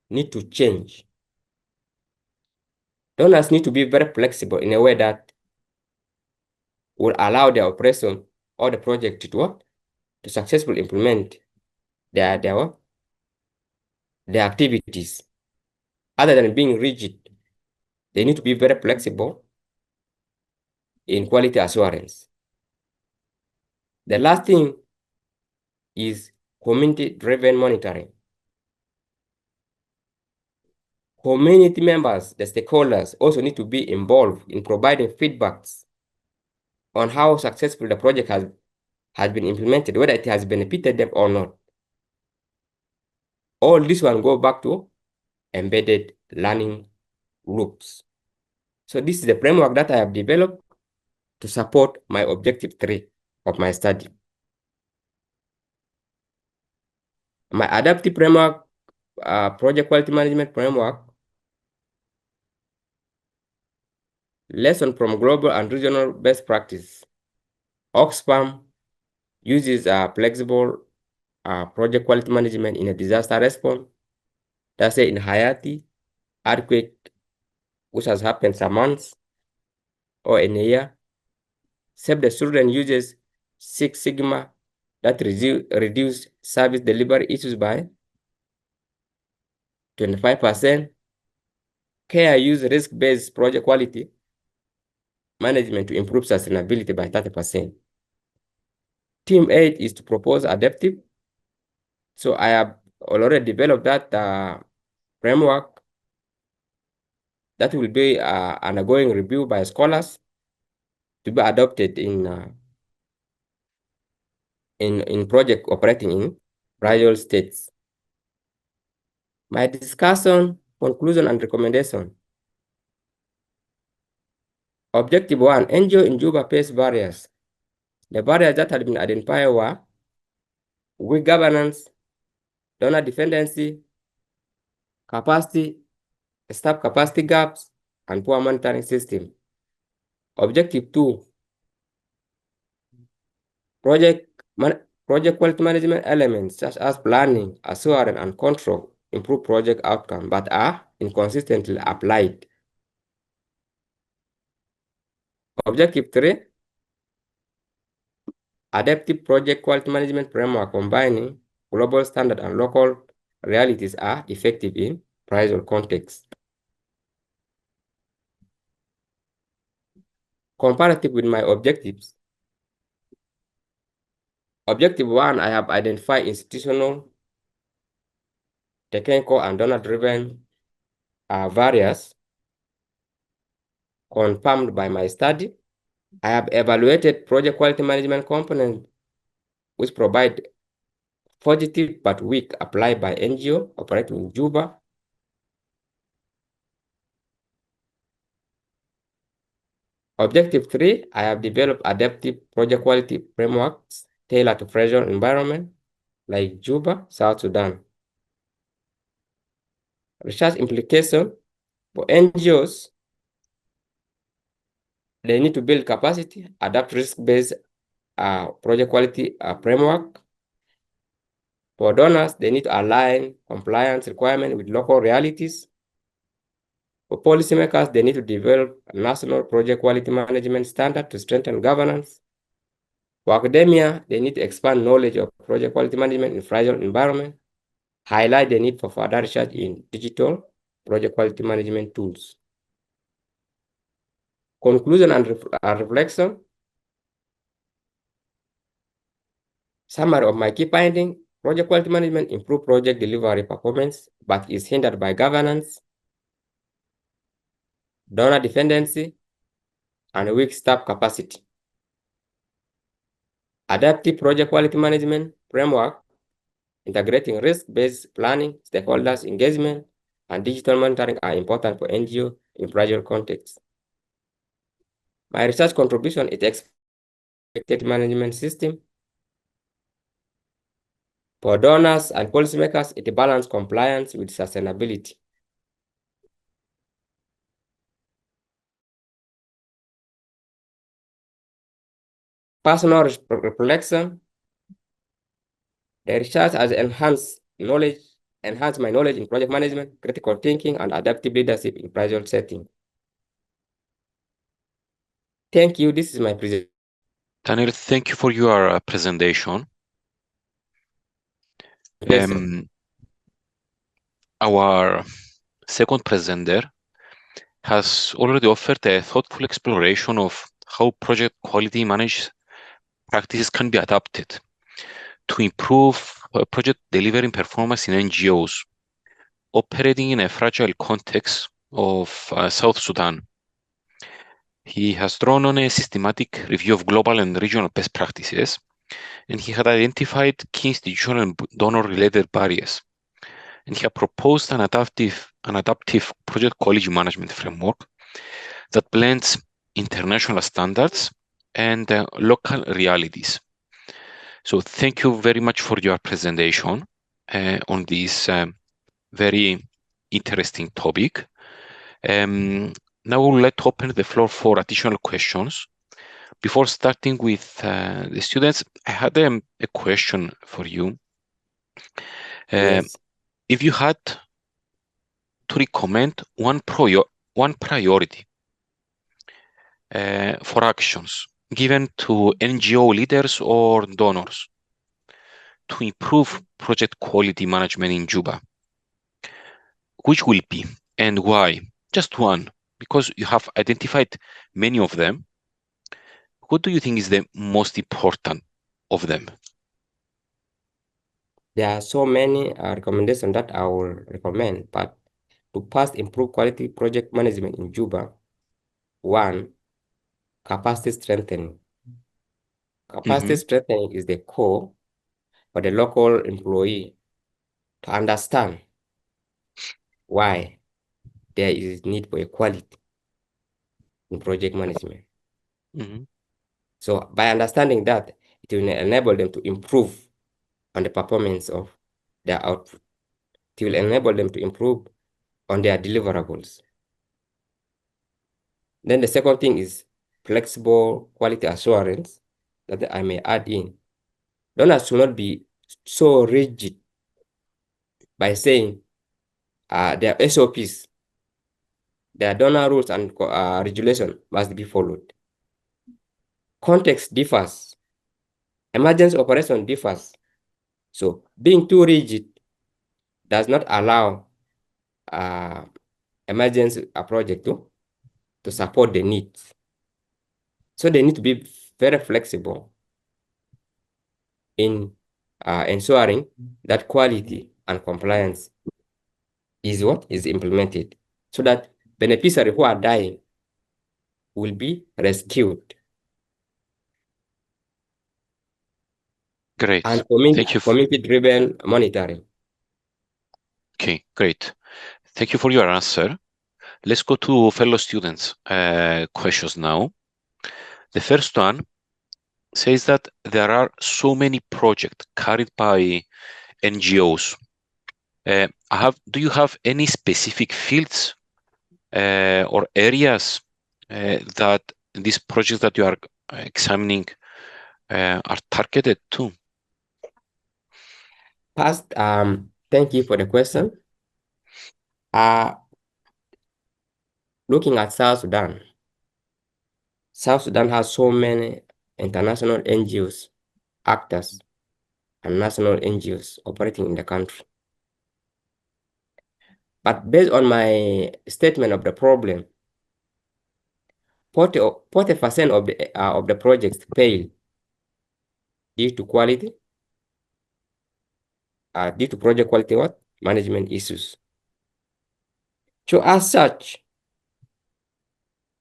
need to change. Donors need to be very flexible in a way that will allow the operation or the project to successfully implement their activities. Other than being rigid, they need to be very flexible in quality assurance. The last thing is community-driven monitoring. Community members, the stakeholders, also need to be involved in providing feedbacks on how successful the project has been implemented, whether it has benefited them or not. All this one go back to embedded learning loops. So this is the framework that I have developed to support my objective 3 of my study. My adaptive framework, project quality management framework, lesson from global and regional best practice. Oxfam uses flexible project quality management in a disaster response. That's in Haiti, earthquake, which has happened some months or in a year. Save the Children uses Six Sigma that reduce service delivery issues by 25%. CARE use risk-based project quality management to improve sustainability by 30%. Team 8 is to propose adaptive. So I have already developed that framework that will be undergoing review by scholars to be adopted in project operating in prior states. My discussion, conclusion, and recommendation. Objective 1, NGO in Juba face barriers. The barriers that had been identified were weak governance, donor dependency, capacity, staff capacity gaps, and poor monitoring system. Objective 2, project quality management elements such as planning, assurance, and control improve project outcome but are inconsistently applied. Objective 3, adaptive project quality management framework combining global standard and local realities are effective in prior context. Comparative with my objectives, Objective 1, I have identified institutional, technical, and donor-driven barriers confirmed by my study. I have evaluated project quality management components which provide positive but weak applied by NGO operating in Juba. Objective 3, I have developed adaptive project quality frameworks tailored to fragile environment like Juba, South Sudan. Research implication for NGOs, they need to build capacity, adapt risk-based project quality framework. For donors, they need to align compliance requirements with local realities. For policymakers, they need to develop a national project quality management standard to strengthen governance. For academia, they need to expand knowledge of project quality management in fragile environment, highlight the need for further research in digital project quality management tools. Conclusion and reflection. Summary of my key finding: project quality management improve project delivery performance, but is hindered by governance, donor dependency, and weak staff capacity. Adaptive project quality management framework, integrating risk-based planning, stakeholders engagement, and digital monitoring are important for NGO in fragile contexts. My research contribution is expected management system. For donors and policymakers, it balances compliance with sustainability. Personal reflection. The research has enhanced my knowledge in project management, critical thinking, and adaptive leadership in fragile settings. Thank you. This is my presentation. Daniel, thank you for your presentation. Our second presenter has already offered a thoughtful exploration of how project quality management practices can be adapted to improve project delivery performance in NGOs operating in a fragile context of South Sudan. He has drawn on a systematic review of global and regional best practices, and he had identified key institutional and donor-related barriers. And he had proposed an adaptive project quality management framework that blends international standards and local realities. So thank you very much for your presentation on this very interesting topic. Now I would like to open the floor for additional questions. Before starting with the students, I had a question for you. Yes. If you had to recommend one priority for actions given to NGO leaders or donors to improve project quality management in Juba, which will be and why? Just one, because you have identified many of them. What do you think is the most important of them? There are so many recommendations that I will recommend, but to first improve quality project management in Juba, one, capacity strengthening. Capacity strengthening is the core for the local employee to understand why there is need for equality in project management. So by understanding that, it will enable them to improve on the performance of their output. It will enable them to improve on their deliverables. Then the second thing is flexible quality assurance that I may add in. Donors should not be so rigid by saying their SOPs, their donor rules and regulation must be followed. Context differs. Emergency operation differs. So being too rigid does not allow emergency project to support the needs. So they need to be very flexible. in ensuring that quality and compliance is what is implemented, so that beneficiaries who are dying will be rescued. Great. And Thank you. community-driven monitoring. Okay, great. Thank you for your answer. Let's go to fellow students' questions now. The first one says that there are so many projects carried by NGOs. Do you have any specific fields or areas that these projects that you are examining are targeted to? First, thank you for the question. Looking at South Sudan has so many international NGOs, actors, and national NGOs operating in the country. But based on my statement of the problem, 40% of the projects fail due to quality, due to project quality management issues. So as such,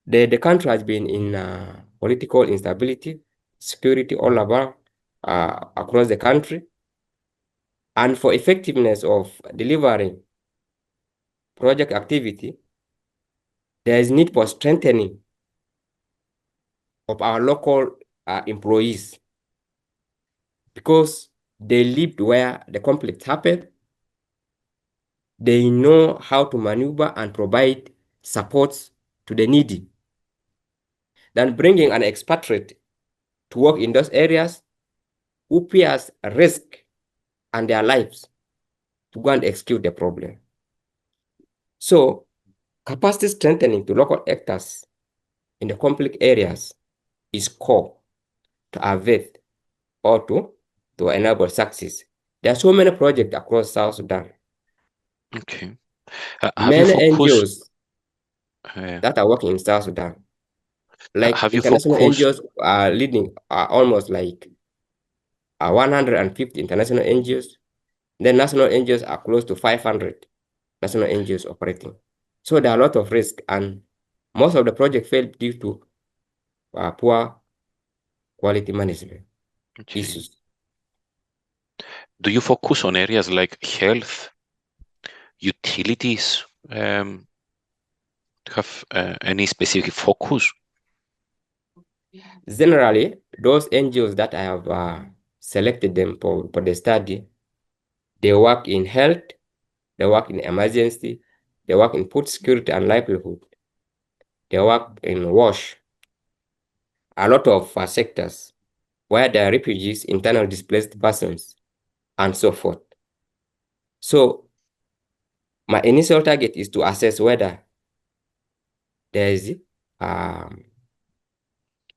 the country has been in political instability, security all about across the country. And for effectiveness of delivering project activity, there is need for strengthening of our local employees, because they lived where the conflict happened. They know how to maneuver and provide supports to the needy. Than bringing an expatriate to work in those areas who bears a risk and their lives to go and execute the problem. So capacity strengthening to local actors in the conflict areas is core to avoid or to enable success. There are so many projects across South Sudan. Okay. Many NGOs that are working in South Sudan, like international NGOs are leading almost like 150 international NGOs. Then national NGOs are close to 500 national NGOs operating. So there are a lot of risk, and most of the projects fail due to poor quality management issues. Do you focus on areas like health, utilities? Do you have any specific focus? Generally, those NGOs that I have selected them for the study, they work in health, they work in emergency, they work in food security and livelihood, they work in WASH, a lot of sectors where there are refugees, internal displaced persons, and so forth. So my initial target is to assess whether there is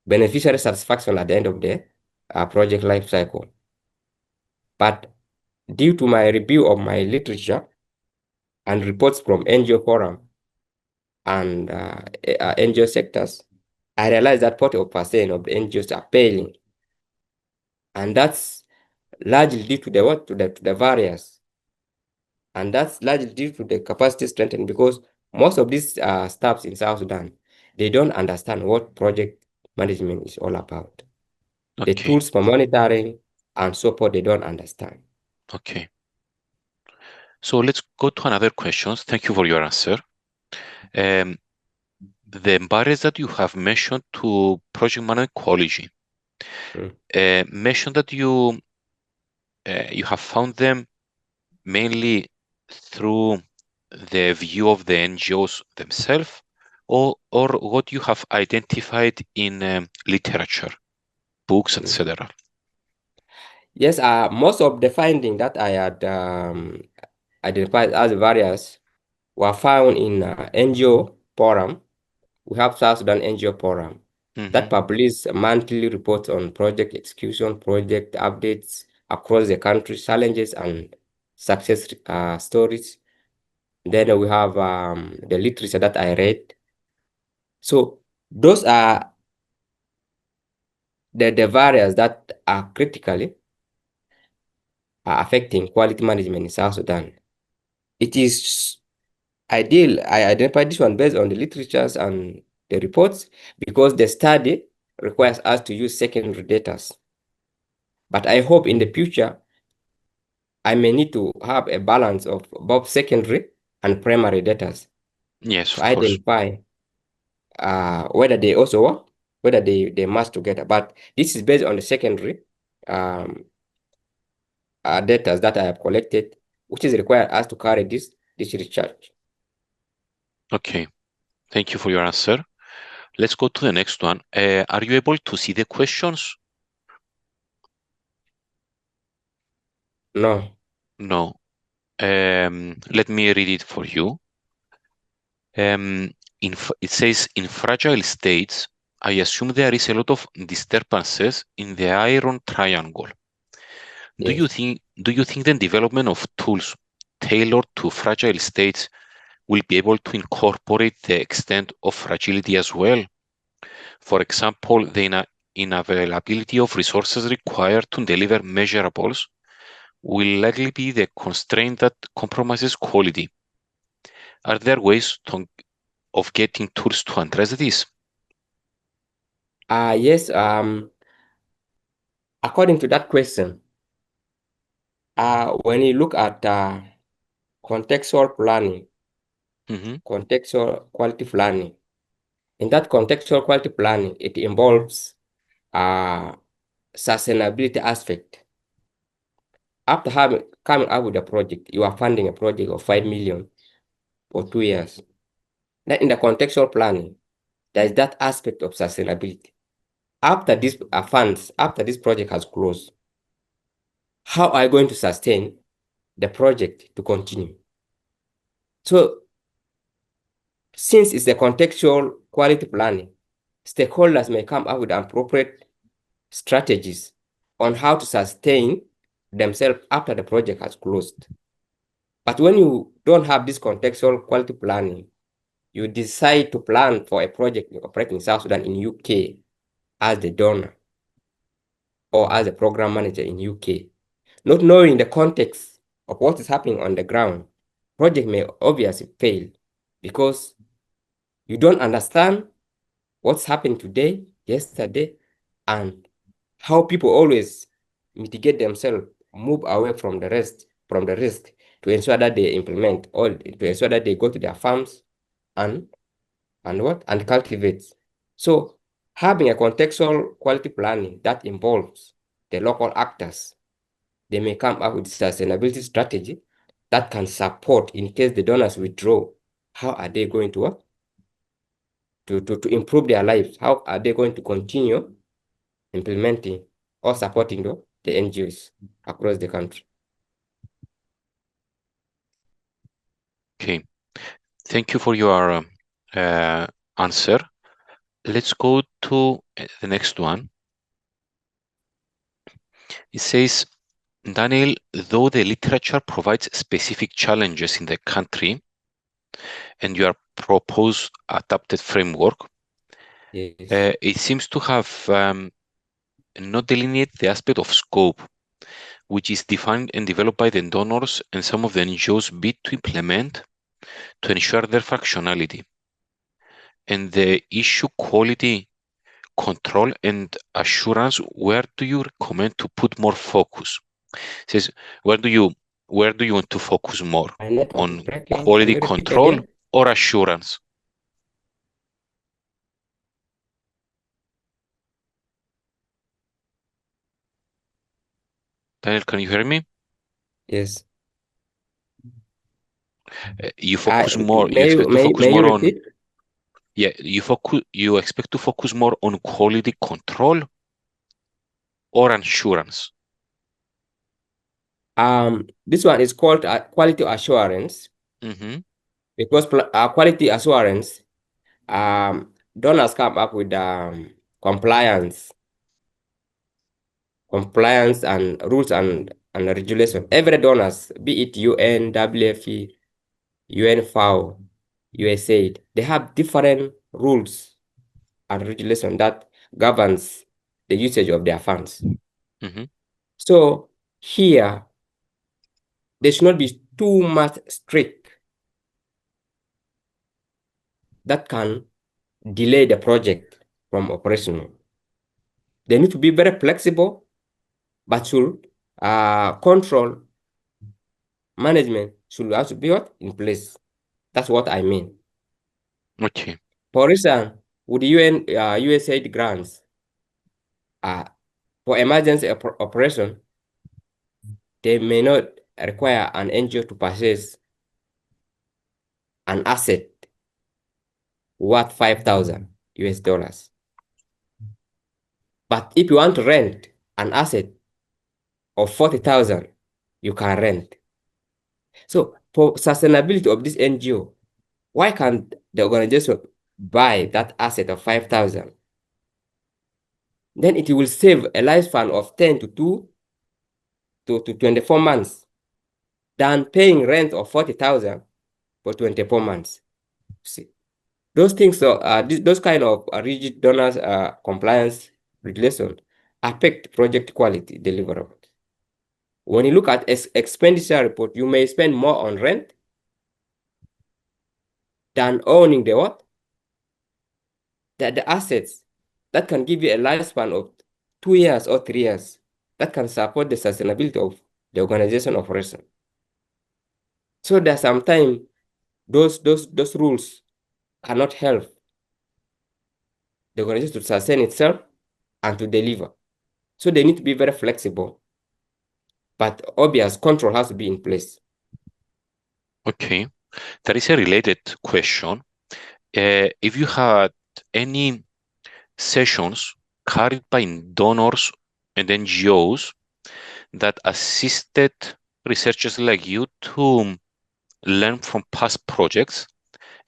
beneficiary satisfaction at the end of the project life cycle. But due to my review of my literature and reports from NGO forum and NGO sectors, I realized that 40% of the NGOs are failing, and that's largely due to the various, and that's largely due to the capacity strengthening, because most of these staffs in South Sudan, they don't understand what project management is all about. The tools for monitoring and support, they don't understand. Okay. So let's go to another question. Thank you for your answer. The barriers that you have mentioned to project management quality, mentioned that you have found them mainly through the view of the NGOs themselves, or what you have identified in literature, books, etc. Yes, most of the findings that I had identified as barriers were found in NGO forum. We have South Sudan NGO forum that publishes monthly reports on project execution, project updates across the country, challenges and success stories. Then we have the literature that I read. So those are the barriers that are critically are affecting quality management in South Sudan. It is ideal. I identified this one based on the literatures and the reports because the study requires us to use secondary data. But I hope in the future, I may need to have a balance of both secondary and primary data Yes, to of course. identify whether they also work, whether they match together. But this is based on the secondary data that I have collected, which is required us to carry this research. Okay, thank you for your answer. Let's go to the next one. Are you able to see the questions? No. No. Let me read it for you. It says, in fragile states, I assume there is a lot of disturbances in the iron triangle. Yes. Do you think the development of tools tailored to fragile states will be able to incorporate the extent of fragility as well? For example, the unavailability of resources required to deliver measurables will likely be the constraint that compromises quality. Are there ways of getting tools to address this? Yes. According to that question, when you look at contextual planning, contextual quality planning, in that contextual quality planning, it involves sustainability aspect. After coming up with a project, you are funding a project of 5 million for 2 years. Then in the contextual planning, there is that aspect of sustainability. After this funds, after this project has closed, how are you going to sustain the project to continue? So since it's the contextual quality planning, stakeholders may come up with appropriate strategies on how to sustain themselves after the project has closed. But when you don't have this contextual quality planning, you decide to plan for a project operating in South Sudan in UK as the donor or as a program manager in UK, not knowing the context of what is happening on the ground, project may obviously fail because you don't understand what's happened today, yesterday, and how people always mitigate themselves, move away from the risk to ensure that they implement or to ensure that they go to their farms and cultivate. So having a contextual quality planning that involves the local actors, they may come up with sustainability strategy that can support in case the donors withdraw. How are they going to work? To improve their lives? How are they going to continue implementing or supporting the NGOs across the country? Okay, thank you for your answer. Let's go to the next one. It says, Daniel, though the literature provides specific challenges in the country and your proposed adapted framework, Yes. it seems to have not delineate the aspect of scope, which is defined and developed by the donors and some of the NGOs bid to implement to ensure their functionality. And the issue quality control and assurance, where do you recommend to put more focus? It says, where do you want to focus more? My network is On breaking. Can quality you repeat control again? or assurance? Daniel, can you hear me? Yes. You focus more. You May expect to focus you more on. repeat? Yeah, you expect to focus more on quality control or assurance? This one is called quality assurance because quality assurance, donors come up with compliance and rules and regulation. Every donors, be it UN, WFP, UNFAO, USAID, they have different rules and regulation that governs the usage of their funds. So here, they should not be too much strict that can delay the project from operational. They need to be very flexible, but should control management should also be in place. That's what I mean. Okay. For instance, with the USAID grants, for emergency operation, they may not require an NGO to purchase an asset worth 5,000 US dollars. But if you want to rent an asset of 40,000, you can rent. So for sustainability of this NGO, why can't the organization buy that asset of 5,000? Then it will save a lifespan of 10 to 24 months than paying rent of 40,000 for 24 months. See, those things, those kind of rigid donors compliance regulation affect project quality deliverables. When you look at expenditure report, you may spend more on rent than owning the what? The assets that can give you a lifespan of 2 years or 3 years that can support the sustainability of the organization operation. So that sometimes those rules cannot help the organization to sustain itself and to deliver. So they need to be very flexible, but obvious control has to be in place. Okay. There is a related question. If you had any sessions carried by donors and NGOs that assisted researchers like you to learn from past projects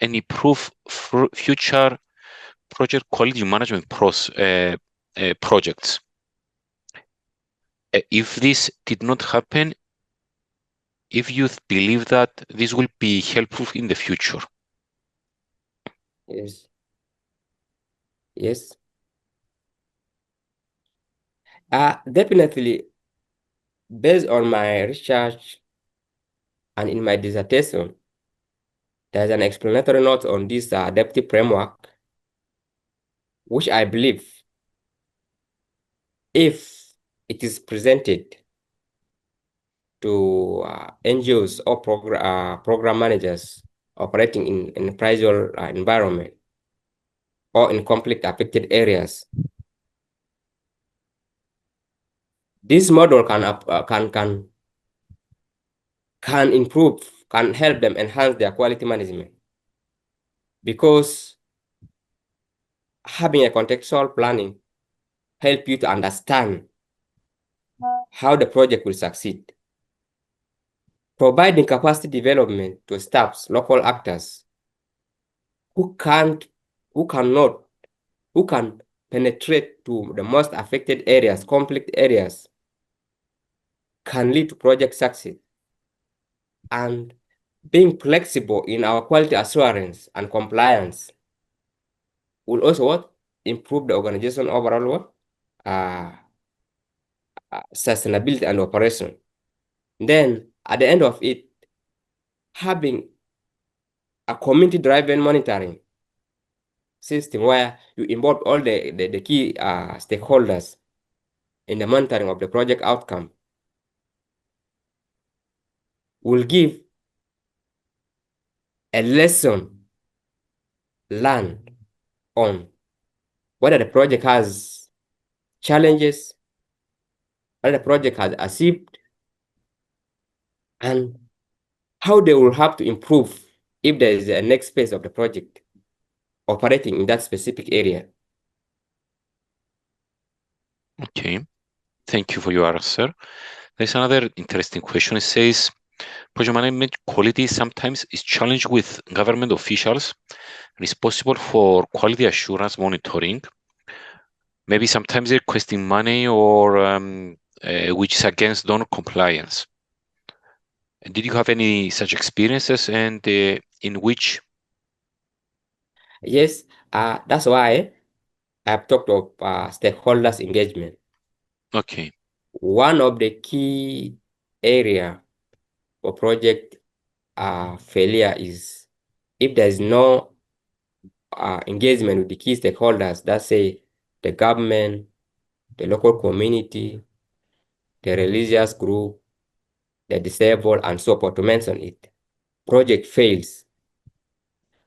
and improve future project quality management projects. If this did not happen, if you believe that this will be helpful in the future. Yes. Yes. Definitely, based on my research and in my dissertation, there's an explanatory note on this adaptive framework, which I believe, if it is presented to NGOs or program managers operating in a pressure environment or in conflict-affected areas, this model can improve, can help them enhance their quality management, because having a contextual planning help you to understand how the project will succeed. Providing capacity development to staffs, local actors who can penetrate to the most affected areas, conflict areas, can lead to project success. And being flexible in our quality assurance and compliance will also improve the organization overall sustainability and operation. Then at the end of it, having a community-driven monitoring system where you involve all the key stakeholders in the monitoring of the project outcome will give a lesson learned on whether the project has challenges, whether the project has achieved, and how they will have to improve if there is a next phase of the project operating in that specific area. Okay, thank you for your answer. There's another interesting question. It says, project management quality sometimes is challenged with government officials responsible for quality assurance monitoring, maybe sometimes requesting money or which is against donor compliance. Did you have any such experiences, and in which? Yes, that's why I've talked of stakeholders engagement. Okay. One of the key area for project failure is if there is no engagement with the key stakeholders, that's say the government, the local community, the religious group, the disabled, and so forth, to mention it, project fails.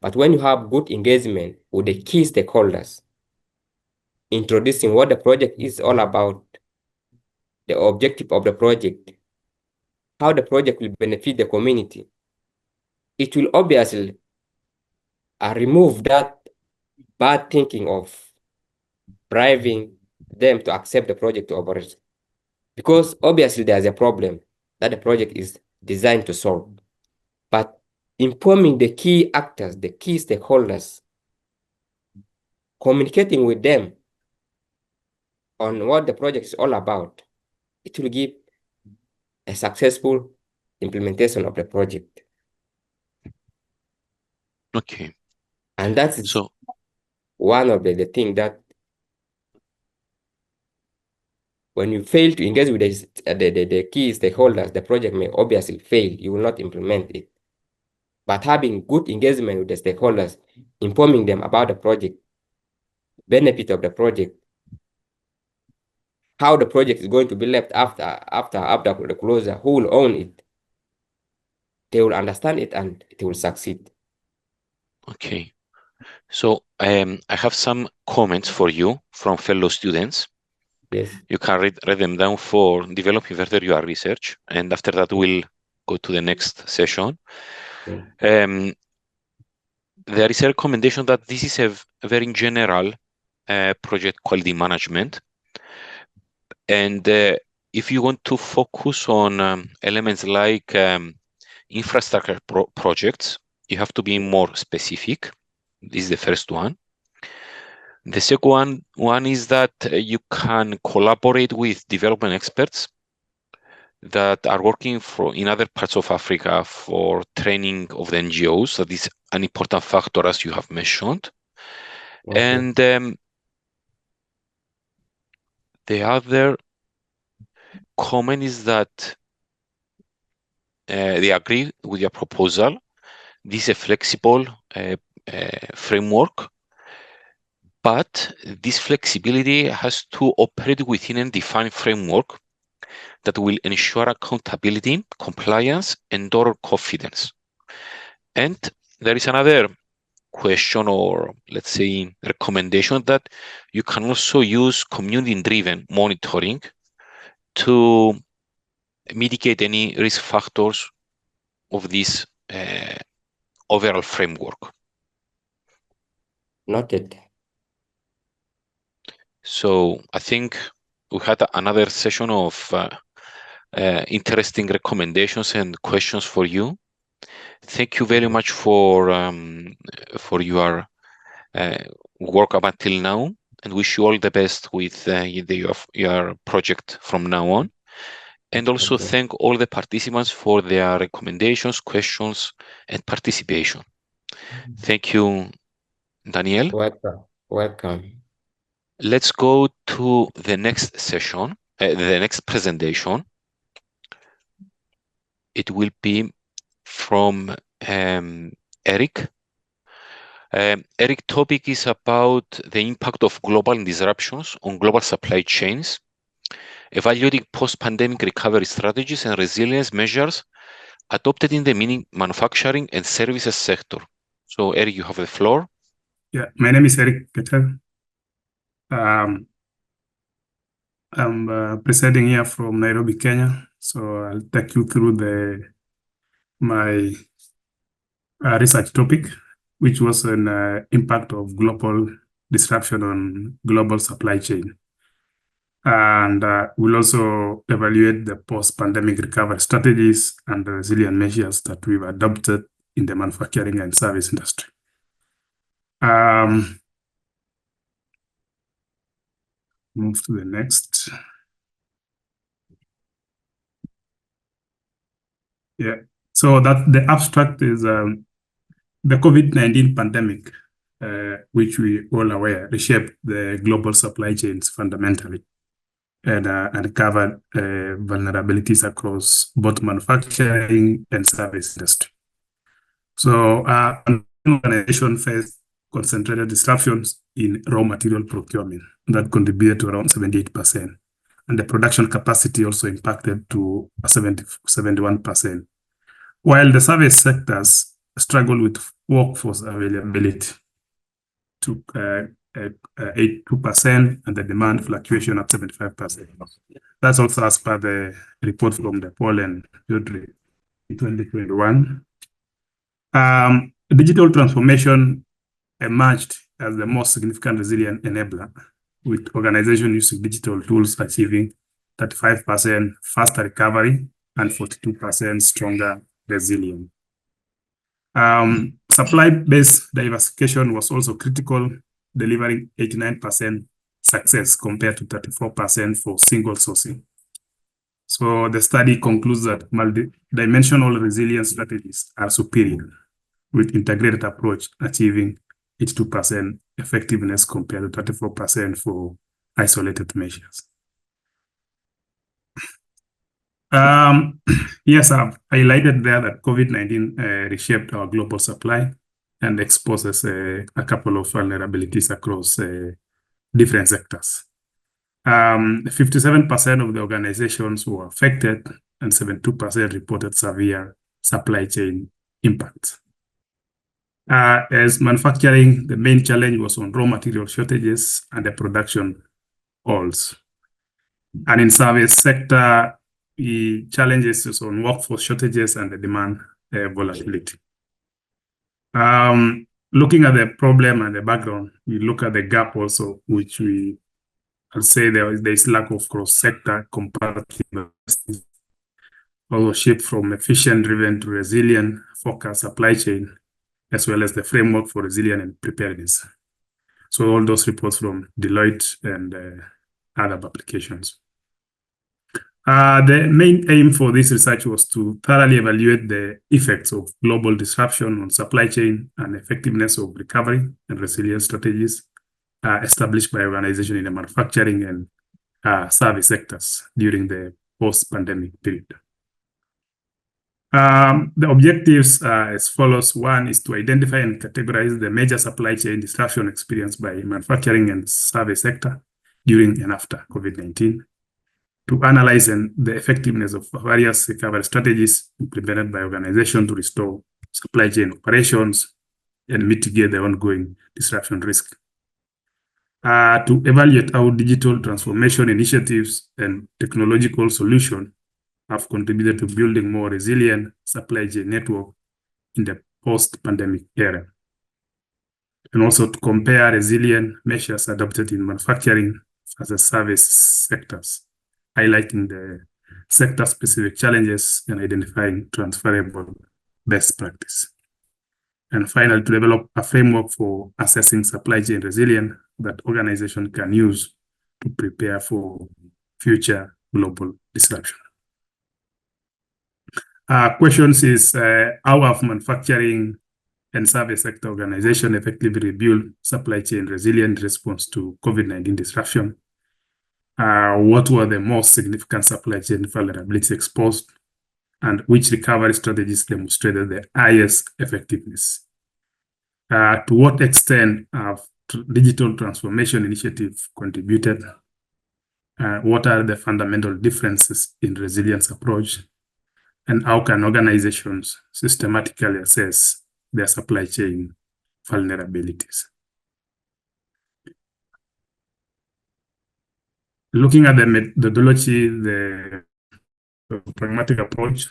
But when you have good engagement with the key stakeholders, introducing what the project is all about, the objective of the project, how the project will benefit the community, it will obviously remove that bad thinking of driving them to accept the project to operate. Because obviously there's a problem that the project is designed to solve. But informing the key actors, the key stakeholders, communicating with them on what the project is all about, it will give a successful implementation of the project. Okay. And that is one of the things that when you fail to engage with the key stakeholders, the project may obviously fail. You will not implement it. But having good engagement with the stakeholders, informing them about the project, benefit of the project, how the project is going to be left after the closure, who will own it, they will understand it and it will succeed. Okay. So I have some comments for you from fellow students. Yes. You can read them down for developing further your research, and after that we'll go to the next session. There is a recommendation that this is a very general project quality management, and if you want to focus on elements like infrastructure projects, you have to be more specific. This is the first one. The second one is that you can collaborate with development experts that are working in other parts of Africa for training of the NGOs. That is an important factor, as you have mentioned. Okay. And the other comment is that they agree with your proposal. This is a flexible framework, but this flexibility has to operate within a defined framework that will ensure accountability, compliance, and or confidence. And there is another question, or let's say recommendation, that you can also use community-driven monitoring to mitigate any risk factors of this overall framework. Noted. So I think we had another session of interesting recommendations and questions for you. Thank you very much for your work up until now, and wish you all the best with your project from now on. And also thank all the participants for their recommendations, questions, and participation. Thank you, Daniel. Welcome. Let's go to the next session, the next presentation. It will be from Eric. Eric's topic is about the impact of global disruptions on global supply chains, evaluating post-pandemic recovery strategies and resilience measures adopted in the manufacturing and services sector. So, Eric, you have the floor. Yeah, my name is Eric Peter. I'm presenting here from Nairobi, Kenya. So I'll take you through my research topic, which was an impact of global disruption on global supply chain. And we'll also evaluate the post-pandemic recovery strategies and the resilient measures that we've adopted in the manufacturing and service industry. Move to the next. Yeah, so that the abstract is the COVID-19 pandemic, which we all aware reshaped the global supply chains fundamentally. and covered vulnerabilities across both manufacturing and service industry. So organization faced concentrated disruptions in raw material procurement that contributed to around 78%. And the production capacity also impacted to 71%. While the service sectors struggle with workforce availability to 82% and the demand fluctuation at 75%. That's also as per the report from the Paul and Jodrey in 2021. Digital transformation emerged as the most significant resilient enabler, with organizations using digital tools achieving 35% faster recovery and 42% stronger resilience. Supply-based diversification was also critical, delivering 89% success compared to 34% for single sourcing. So the study concludes that multi-dimensional resilience strategies are superior, with integrated approach achieving 82% effectiveness compared to 34% for isolated measures. Yes, I've highlighted there that COVID-19 reshaped our global supply and exposes a couple of vulnerabilities across different sectors. 57% of the organizations were affected and 72% reported severe supply chain impacts. As manufacturing, the main challenge was on raw material shortages and the production halts. And in service sector, the challenges is on workforce shortages and the demand volatility. Looking at the problem and the background, we look at the gap also, which I'll say there is lack of cross-sector comparative also shift from efficient-driven to resilient focused supply chain, as well as the framework for resilience and preparedness. So all those reports from Deloitte and other publications. The main aim for this research was to thoroughly evaluate the effects of global disruption on supply chain and effectiveness of recovery and resilience strategies established by organizations in the manufacturing and service sectors during the post-pandemic period. The objectives are as follows. One is to identify and categorize the major supply chain disruption experienced by manufacturing and service sector during and after COVID-19. To analyze the effectiveness of various recovery strategies implemented by organizations to restore supply chain operations and mitigate the ongoing disruption risk. To evaluate how digital transformation initiatives and technological solutions have contributed to building more resilient supply chain network in the post-pandemic era. And also to compare resilient measures adopted in manufacturing as a service sectors, highlighting the sector-specific challenges and identifying transferable best practice. And finally, to develop a framework for assessing supply chain resilience that organizations can use to prepare for future global disruption. Questions is how have manufacturing and service sector organizations effectively rebuild supply chain resilient response to COVID-19 disruption? What were the most significant supply chain vulnerabilities exposed, and which recovery strategies demonstrated the highest effectiveness? To what extent have digital transformation initiatives contributed? What are the fundamental differences in resilience approach? And how can organizations systematically assess their supply chain vulnerabilities? Looking at the methodology, the pragmatic approach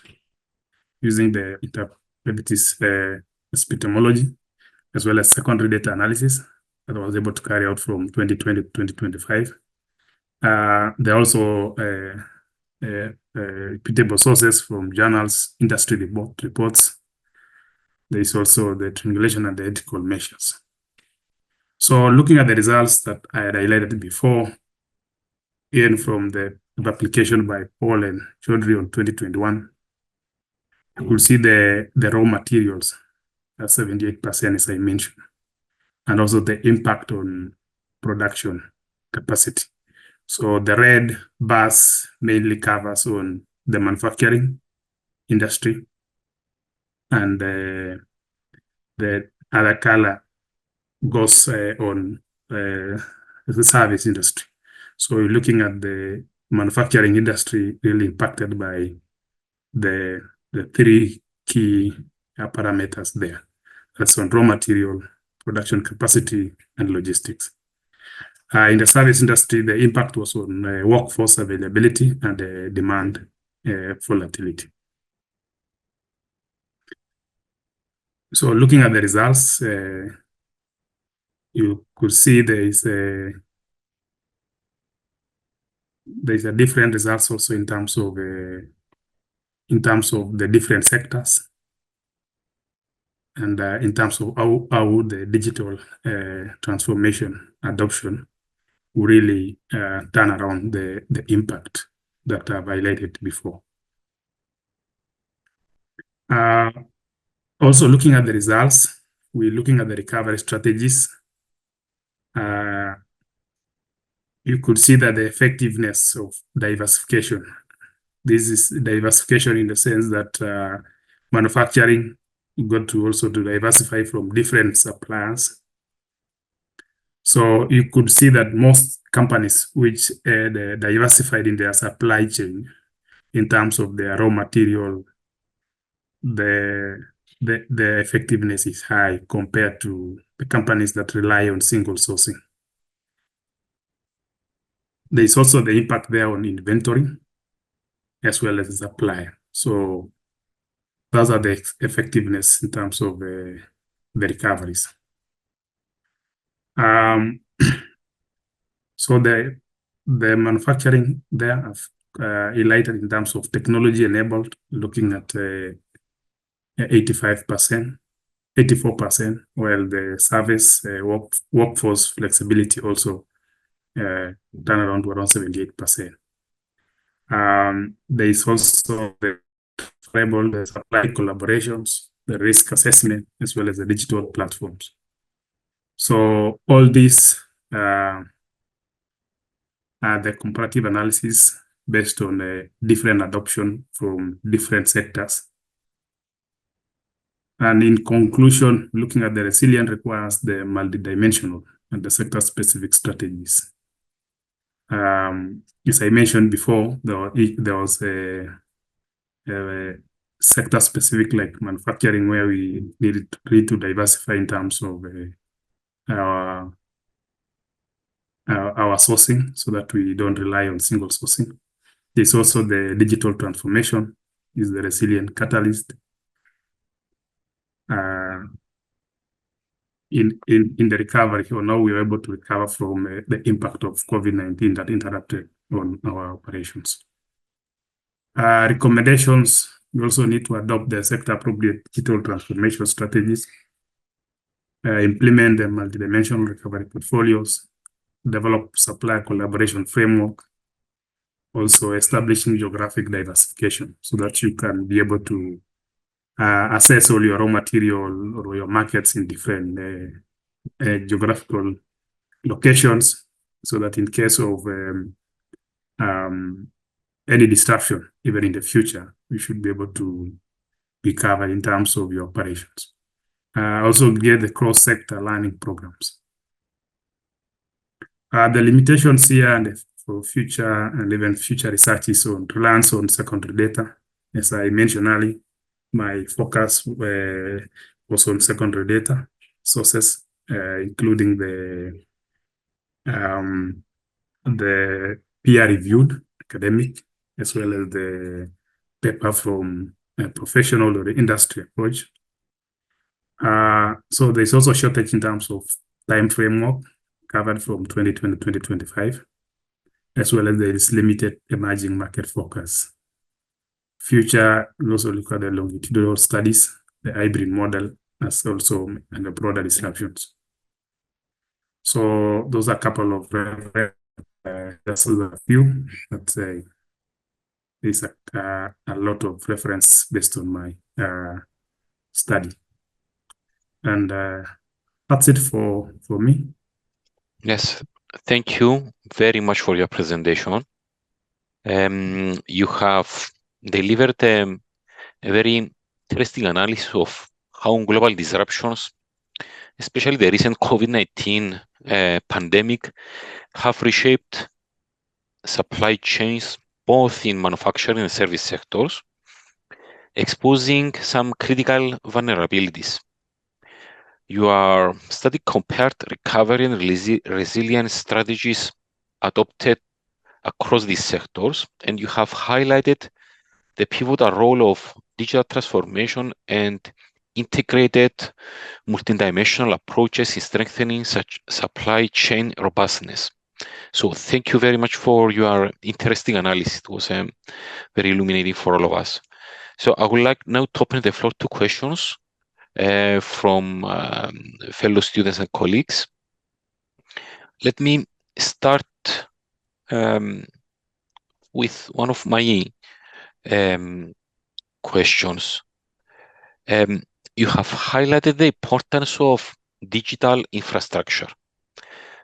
using the interpretive epistemology, as well as secondary data analysis that I was able to carry out from 2020 to 2025. There are also repeatable sources from journals, industry reports. There is also the triangulation and the ethical measures. So looking at the results that I had highlighted before, in from the publication by Paul and Chaudhry on 2021, you will see the raw materials at 78%, as I mentioned, and also the impact on production capacity, So the red bars mainly covers on the manufacturing industry, and the other color goes on the service industry. So we're looking at the manufacturing industry really impacted by the three key parameters there. That's on raw material, production capacity, and logistics. In the service industry, the impact was on workforce availability and demand volatility. So looking at the results, you could see there's a different results also in terms of the different sectors, and in terms of how the digital transformation adoption really turn around the impact that I've highlighted before. Also looking at the results, we're looking at the recovery strategies. You could see that the effectiveness of diversification. This is diversification in the sense that manufacturing got to also to diversify from different suppliers. So you could see that most companies which diversified in their supply chain in terms of their raw material, the effectiveness is high compared to the companies that rely on single sourcing. There is also the impact there on inventory as well as the supply. So those are the effectiveness in terms of the recoveries. So the manufacturing there have highlighted in terms of technology enabled, looking at 85%, 84%, while the service workforce flexibility also turn around to around 78%. There is also the supply collaborations, the risk assessment, as well as the digital platforms. So all these are the comparative analysis based on different adoption from different sectors. And in conclusion, looking at the resilient requires the multidimensional and the sector-specific strategies. As I mentioned before, there was a sector-specific like manufacturing where we needed to diversify in terms of our sourcing so that we don't rely on single sourcing. There's also the digital transformation is the resilient catalyst. In the recovery, or now we are able to recover from the impact of COVID-19 that interrupted on our operations. Recommendations, we also need to adopt the sector-appropriate digital transformation strategies, implement the multidimensional recovery portfolios, develop supply collaboration framework, also establishing geographic diversification so that you can be able to assess all your raw material or your markets in different geographical locations, so that in case of any disruption, even in the future, we should be able to recover in terms of your operations. Also get the cross-sector learning programs. The limitations here and for future and even future research is on reliance on secondary data. As I mentioned earlier, my focus was on secondary data sources, including the peer-reviewed academic, as well as the paper from a professional or the industry approach. So there's also a shortage in terms of time framework covered from 2020 to 2025, as well as there is limited emerging market focus. Future, we also look at the longitudinal studies, the hybrid model, as also and the broader disruptions. So those are a couple of just a few, but there's a lot of reference based on my study. And that's it for me. Yes, Thank you very much for your presentation. You have delivered a very interesting analysis of how global disruptions, especially the recent COVID-19 pandemic, have reshaped supply chains both in manufacturing and service sectors, exposing some critical vulnerabilities. Your study compared recovery and resilience strategies adopted across these sectors, and you have highlighted the pivotal role of digital transformation and integrated multidimensional approaches in strengthening such supply chain robustness. So thank you very much for your interesting analysis. It was very illuminating for all of us. So I would like now to open the floor to questions from fellow students and colleagues. Let me start with one of my questions. You have highlighted the importance of digital infrastructure,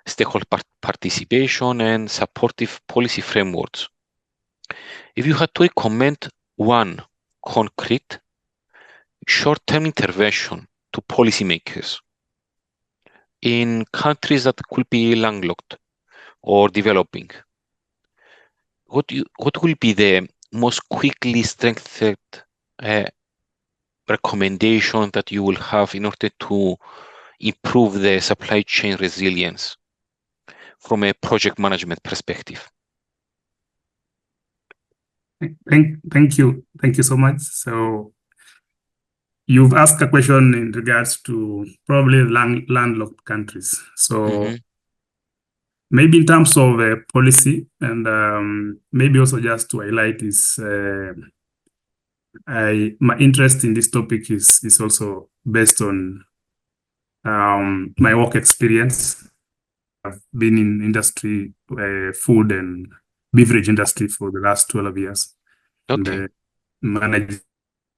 stakeholder participation, and supportive policy frameworks. If you had to recommend one concrete short-term intervention to policymakers in countries that could be landlocked or developing, what will be the most quickly strengthened recommendation that you will have in order to improve the supply chain resilience from a project management perspective? Thank you so much. So you've asked a question in regards to probably landlocked countries. So maybe in terms of policy, and maybe also just to highlight is my interest in this topic is also based on my work experience. I've been in industry, food and beverage industry for the last 12 years. Okay. And manage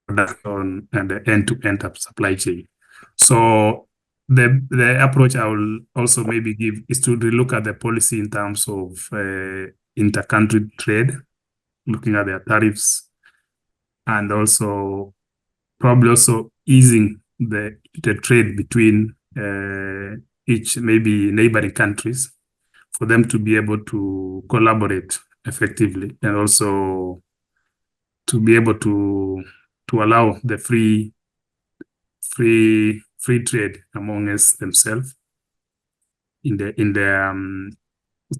production and the end-to-end supply chain. So the approach I will also maybe give is to look at the policy in terms of inter-country trade, looking at their tariffs, and also probably also easing the trade between each maybe neighboring countries for them to be able to collaborate effectively, and also to be able to allow the free trade among us themselves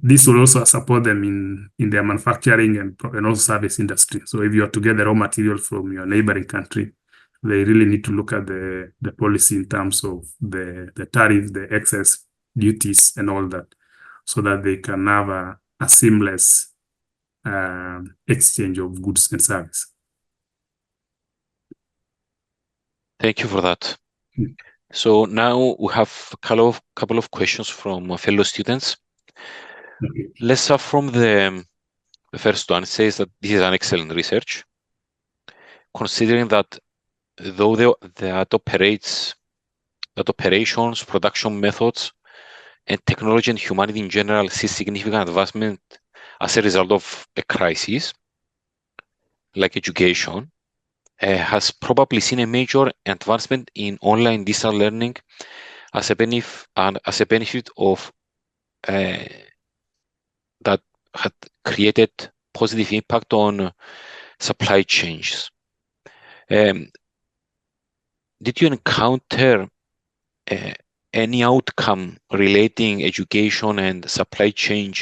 this will also support them in their manufacturing and also service industry. So if you are to get the raw material from your neighboring country, they really need to look at the policy in terms of the tariff, the excess duties and all that, so that they can have a seamless exchange of goods and service. Thank you for that. So now we have a couple of questions from fellow students. Okay. Let's start from the first one. It says that this is an excellent research, considering that though that operations, production methods, and technology and humanity in general see significant advancement as a result of a crisis like education, has probably seen a major advancement in online digital learning as a benefit of that had created positive impact on supply chains. Did you encounter any outcome relating education and supply chain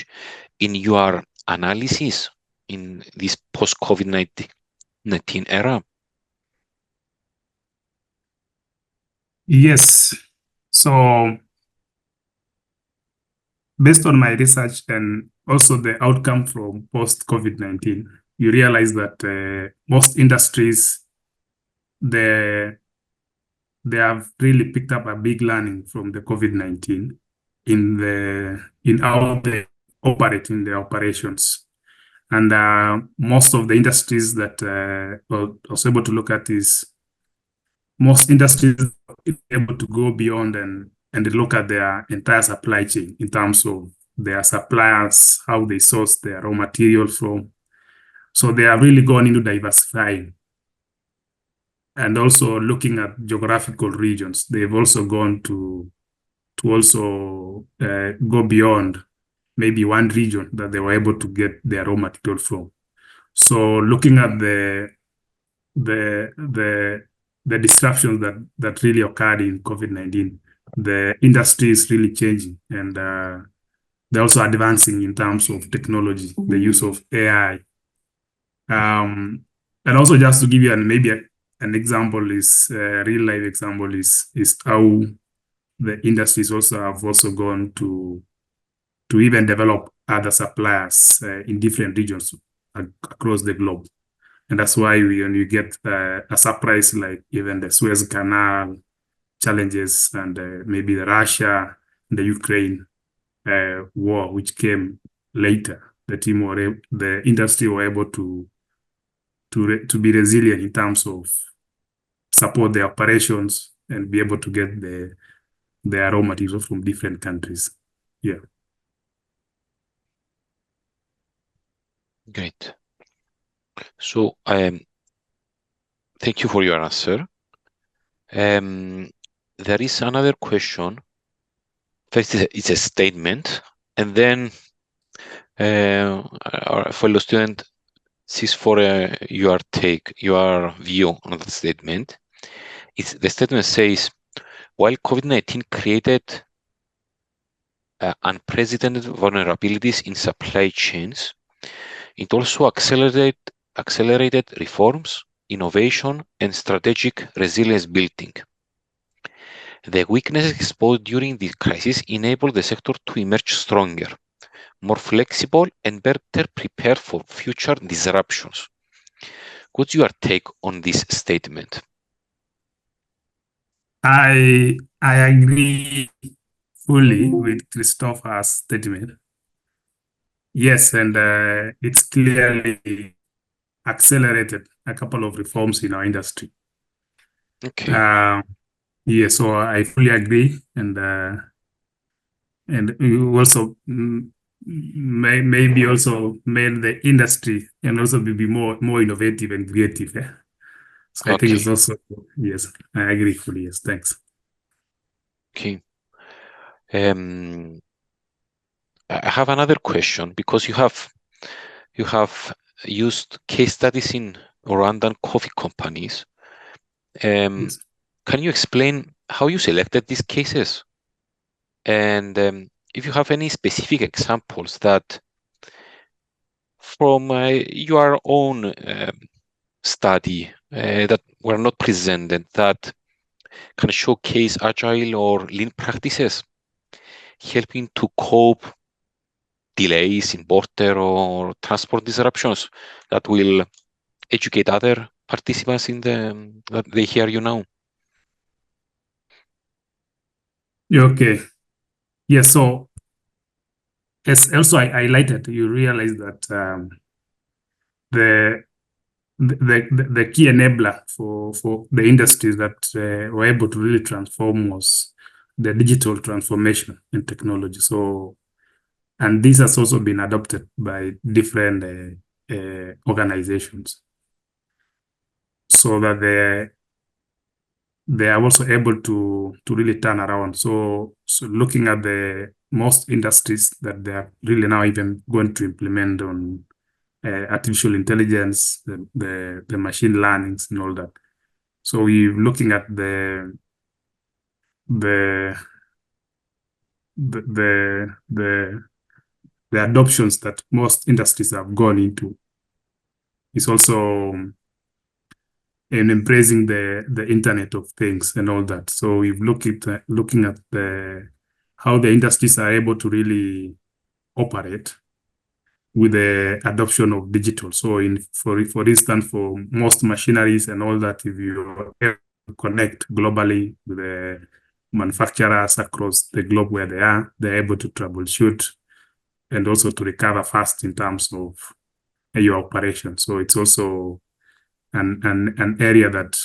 in your analysis in this post-COVID-19 era? Yes. So based on my research and also the outcome from post-COVID-19, you realize that most industries, they have really picked up a big learning from the COVID-19 in how they operate in their operations. And most of the industries that I was able to look at is most industries are able to go beyond and look at their entire supply chain in terms of their suppliers, how they source their raw materials from. So they have really gone into diversifying and also looking at geographical regions. They've also gone to also go beyond maybe one region that they were able to get their raw material from. So looking at the disruptions that really occurred in COVID-19, the industry is really changing, and they're also advancing in terms of technology, the use of AI. And also, just to give you an example, is a real life example is how the industries have also gone to even develop other suppliers in different regions across the globe. And that's why when you get a surprise like even the Suez Canal challenges and maybe the Russia and the Ukraine war, which came later, the industry were able to be resilient in terms of support their operations and be able to get their raw materials from different countries. Yeah. Great. So thank you for your answer. There is another question. First, it's a statement, and then our fellow student sees for your take, your view on the statement. The statement says, while COVID-19 created unprecedented vulnerabilities in supply chains, it also accelerated reforms, innovation, and strategic resilience building. The weaknesses exposed during this crisis enabled the sector to emerge stronger, more flexible, and better prepared for future disruptions. What's your take on this statement? I agree fully with Christopher's statement. Yes, and it's clearly accelerated a couple of reforms in our industry. Okay. Yeah, so I fully agree, and you also maybe also made the industry and also be more innovative and creative. Yeah? So I think it's also, yes, I agree fully. Yes, thanks. Okay. I have another question, because you have used case studies in Rwandan coffee companies. Yes. Can you explain how you selected these cases? And if you have any specific examples that from your own study that were not presented, that can showcase agile or lean practices, helping to cope delays in border or transport disruptions, that will educate other participants in that they hear you now. Okay. Yes. So as also I highlighted, you realize that the key enabler for the industries that were able to really transform was the digital transformation in technology. So, and this has also been adopted by different organizations, so that they are also able to really turn around. So looking at the most industries that they are really now even going to implement on artificial intelligence, the machine learnings and all that. So we're looking at the adoptions that most industries have gone into. It's also in embracing the Internet of Things and all that. So we've looking at how the industries are able to really operate with the adoption of digital. So for instance, for most machineries and all that, if you connect globally with the manufacturers across the globe where they're able to troubleshoot and also to recover fast in terms of your operation. So it's also an area that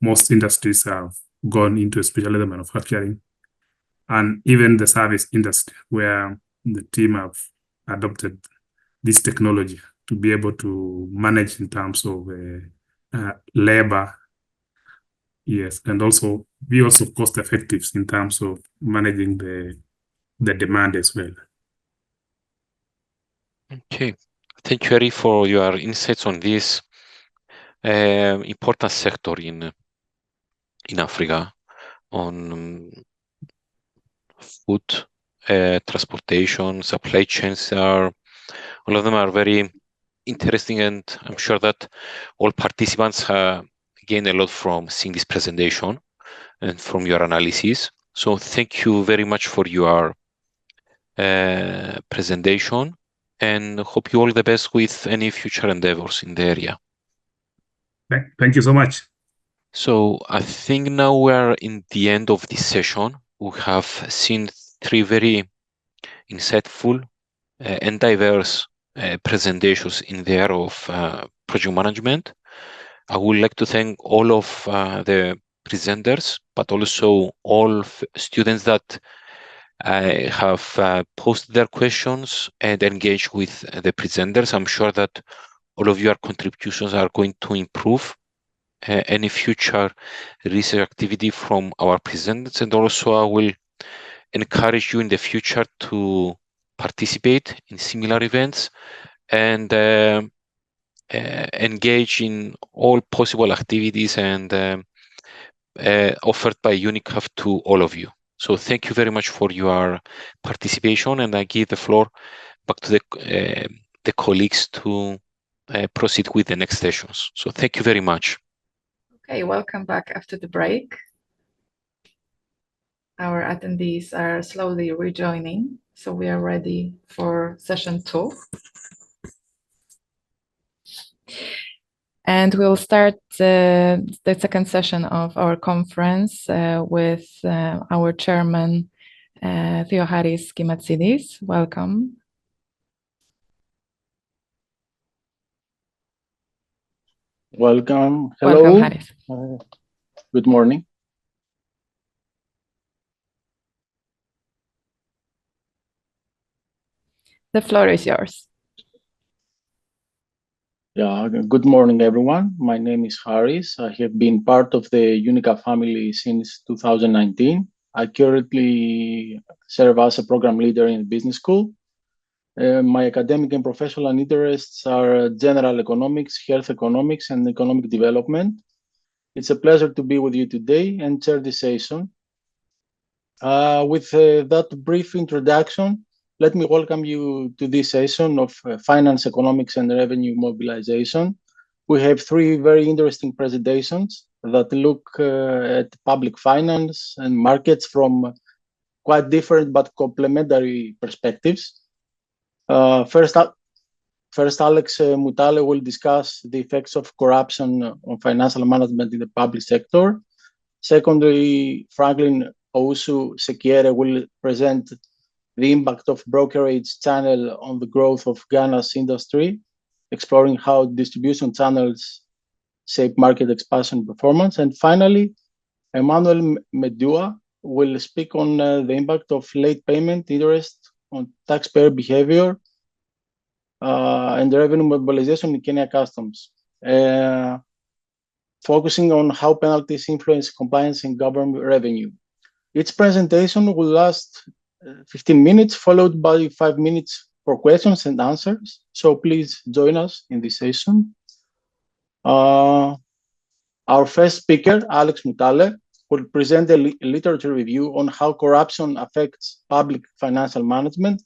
most industries have gone into, especially the manufacturing and even the service industry, where the team have adopted this technology to be able to manage in terms of labor. Yes, and also be also cost effective in terms of managing the demand as well. Okay, thank you, Ari, for your insights on this important sector in Africa on food, transportation, supply chains. All of them are very interesting, and I'm sure that all participants gain a lot from seeing this presentation and from your analysis. So thank you very much for your presentation, and hope you all the best with any future endeavors in the area. Thank you so much. So I think now we're in the end of this session. We have seen 3 very insightful and diverse presentations in the area of project management. I would like to thank all of the presenters, but also all students that have posted their questions and engaged with the presenters. I'm sure that all of your contributions are going to improve any future research activity from our presenters, and also I will encourage you in the future to participate in similar events and engage in all possible activities and offered by Unicaf to all of you. So thank you very much for your participation, and I give the floor back to the colleagues to proceed with the next sessions. So thank you very much. Okay, welcome back after the break. Our attendees are slowly rejoining, so we are ready for session 2. And we'll start the second session of our conference with our chairman, Theoharis Kimatsidis. Welcome. Welcome. Hello. Welcome, Haris. Good morning. The floor is yours. Yeah, good morning, everyone. My name is Haris. I have been part of the Unicaf family since 2019. I currently serve as a program leader in business school. My academic and professional interests are general economics, health economics, and economic development. It's a pleasure to be with you today and share this session. With that brief introduction, let me welcome you to this session of finance, economics, and revenue mobilization. We have 3 very interesting presentations that look at public finance and markets from quite different but complementary perspectives. First, Alex Mutale will discuss the effects of corruption on financial management in the public sector. Secondly, Franklin Ousu Sekiere will present the impact of brokerage channel on the growth of Ghana's industry, exploring how distribution channels shape market expansion performance. And finally, Emmanuel Medua will speak on the impact of late payment interest on taxpayer behavior and revenue mobilization in Kenya Customs, focusing on how penalties influence compliance and government revenue. Each presentation will last 15 minutes, followed by 5 minutes for questions and answers. So please join us in this session. Our first speaker, Alex Mutale, will present a literature review on how corruption affects public financial management,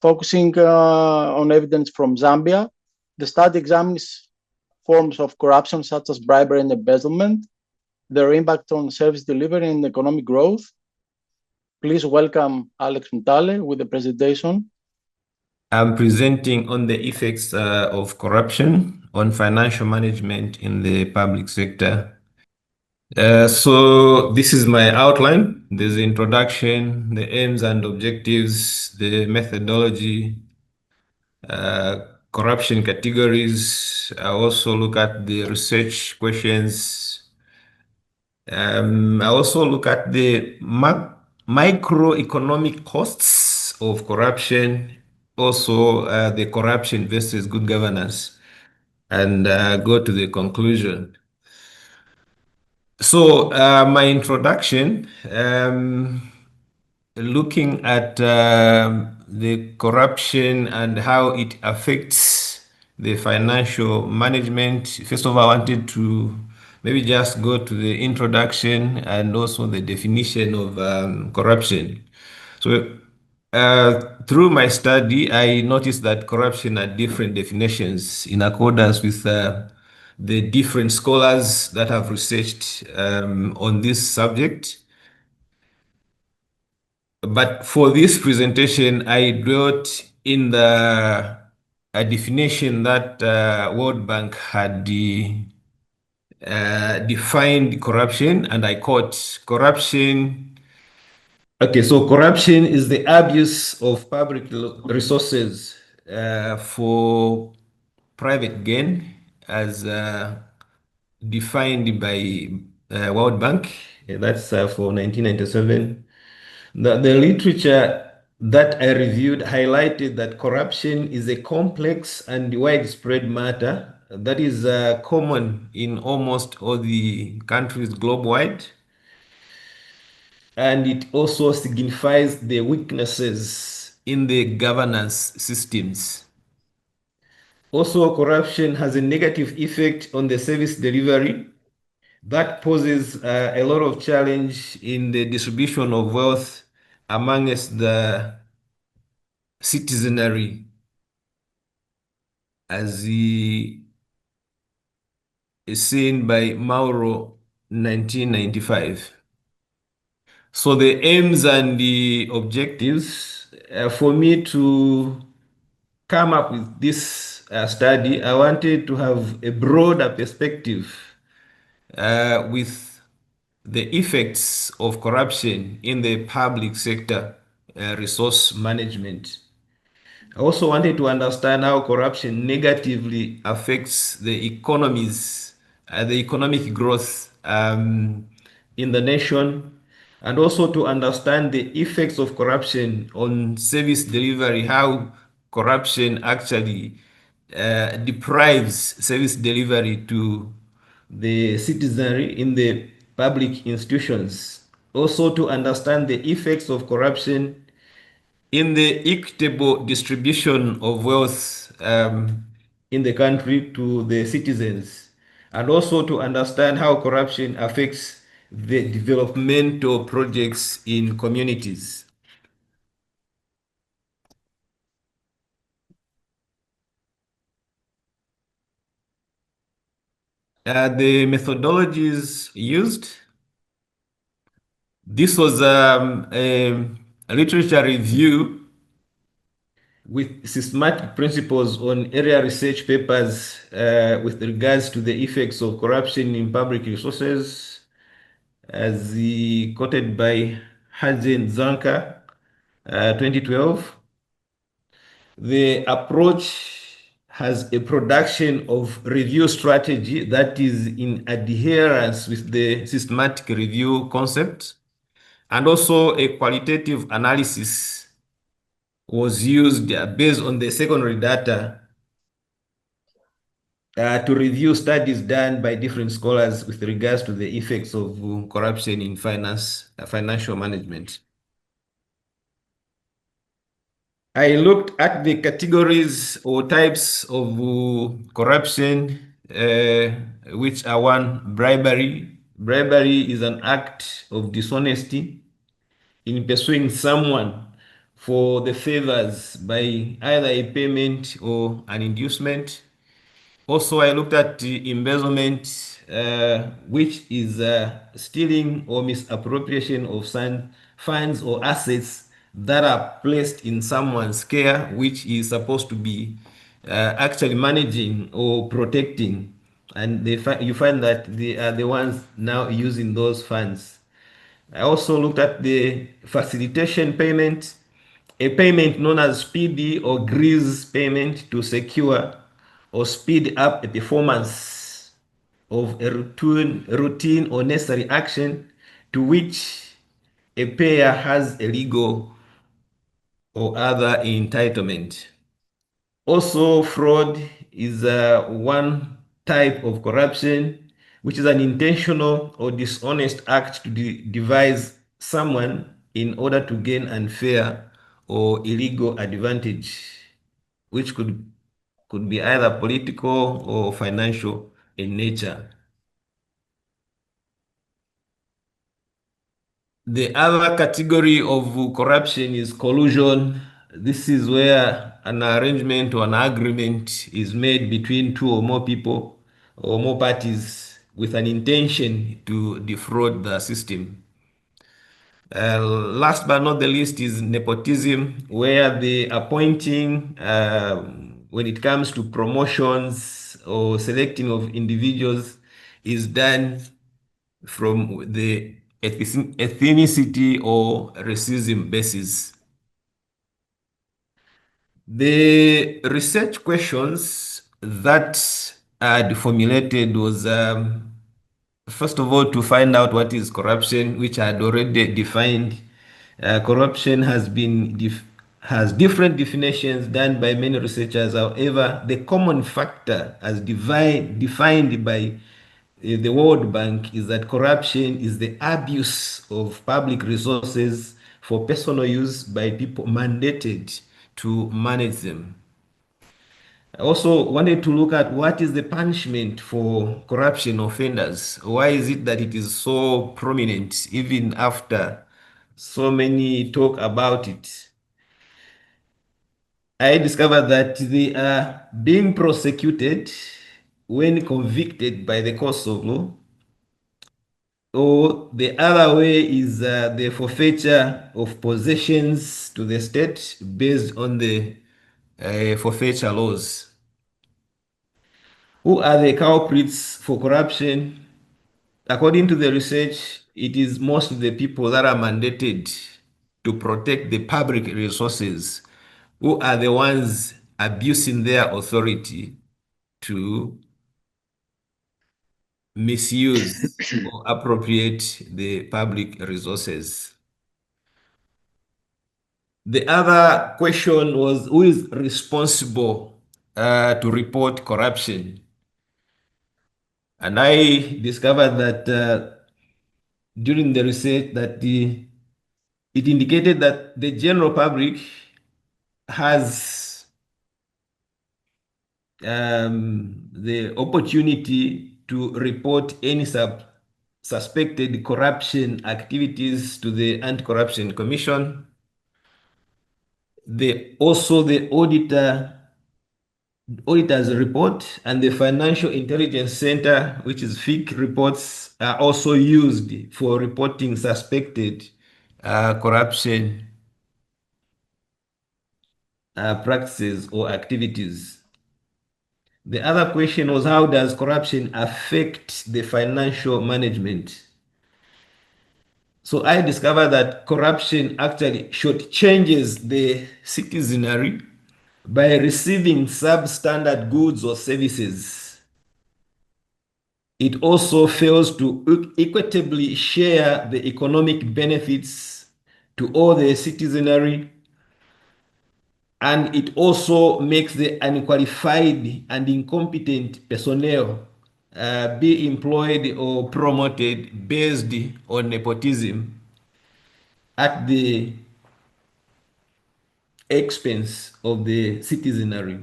focusing on evidence from Zambia. The study examines forms of corruption such as bribery and embezzlement, their impact on service delivery and economic growth. Please welcome Alex Mutale with the presentation. I'm presenting on the effects of corruption on financial management in the public sector. So this is my outline. There's the introduction, the aims and objectives, the methodology, corruption categories. I also look at the research questions. I also look at the microeconomic costs of corruption, also the corruption versus good governance, and go to the conclusion. So my introduction, looking at the corruption and how it affects the financial management. First of all, I wanted to maybe just go to the introduction and also the definition of corruption. So through my study, I noticed that corruption had different definitions in accordance with the different scholars that have researched on this subject. But for this presentation, I dwelt in the a definition that World Bank had defined corruption, and I quote, corruption. Okay, so corruption is the abuse of public resources for private gain, as defined by World Bank. That's for 1997. The literature that I reviewed highlighted that corruption is a complex and widespread matter that is common in almost all the countries globe-wide. And it also signifies the weaknesses in the governance systems. Also, corruption has a negative effect on the service delivery that poses a lot of challenge in the distribution of wealth amongst the citizenry, as is seen by Mauro 1995. So the aims and the objectives for me to come up with this study, I wanted to have a broader perspective with the effects of corruption in the public sector resource management. I also wanted to understand how corruption negatively affects the economies, the economic growth in the nation, and also to understand the effects of corruption on service delivery, how corruption actually deprives service delivery to the citizenry in the public institutions. Also to understand the effects of corruption in the equitable distribution of wealth in the country to the citizens, and also to understand how corruption affects the developmental projects in communities. The methodologies used. This was a literature review with systematic principles on area research papers with regards to the effects of corruption in public resources, as quoted by Hazen Zanka, 2012. The approach has a production of review strategy that is in adherence with the systematic review concept, and also a qualitative analysis was used based on the secondary data to review studies done by different scholars with regards to the effects of corruption in financial management. I looked at the categories or types of corruption, which are one, bribery. Bribery is an act of dishonesty in pursuing someone for the favors by either a payment or an inducement. Also, I looked at the embezzlement, which is stealing or misappropriation of funds or assets that are placed in someone's care, which is supposed to be actually managing or protecting. And you find that they are the ones now using those funds. I also looked at the facilitation payment, a payment known as speedy or grease payment to secure or speed up a performance of a routine or necessary action to which a payer has a legal or other entitlement. Also, fraud is one type of corruption, which is an intentional or dishonest act to devise someone in order to gain unfair or illegal advantage, which could be either political or financial in nature. The other category of corruption is collusion. This is where an arrangement or an agreement is made between two or more people or more parties with an intention to defraud the system. Last but not the least is nepotism, where the appointing, when it comes to promotions or selecting of individuals, is done from the ethnicity or racism basis. The research questions that I had formulated was first of all to find out what is corruption, which I had already defined. Corruption has different definitions done by many researchers. However, the common factor as defined by the World Bank is that corruption is the abuse of public resources for personal use by people mandated to manage them. I also wanted to look at what is the punishment for corruption offenders. Why is it that it is so prominent even after so many talk about it? I discovered that they are being prosecuted when convicted by the courts of law. Or the other way is the forfeiture of possessions to the state based on the forfeiture laws. Who are the culprits for corruption? According to the research, it is mostly the people that are mandated to protect the public resources who are the ones abusing their authority to misuse or appropriate the public resources. The other question was who is responsible to report corruption? And I discovered that during the research that it indicated that the general public has the opportunity to report any suspected corruption activities to the Anti-Corruption Commission. Also the auditor's report and the Financial Intelligence Center, which is FIC reports, are also used for reporting suspected corruption practices or activities. The other question was how does corruption affect the financial management? So I discovered that corruption actually shortchanges the citizenry by receiving substandard goods or services. It also fails to equitably share the economic benefits to all the citizenry, and it also makes the unqualified and incompetent personnel be employed or promoted based on nepotism at the expense of the citizenry.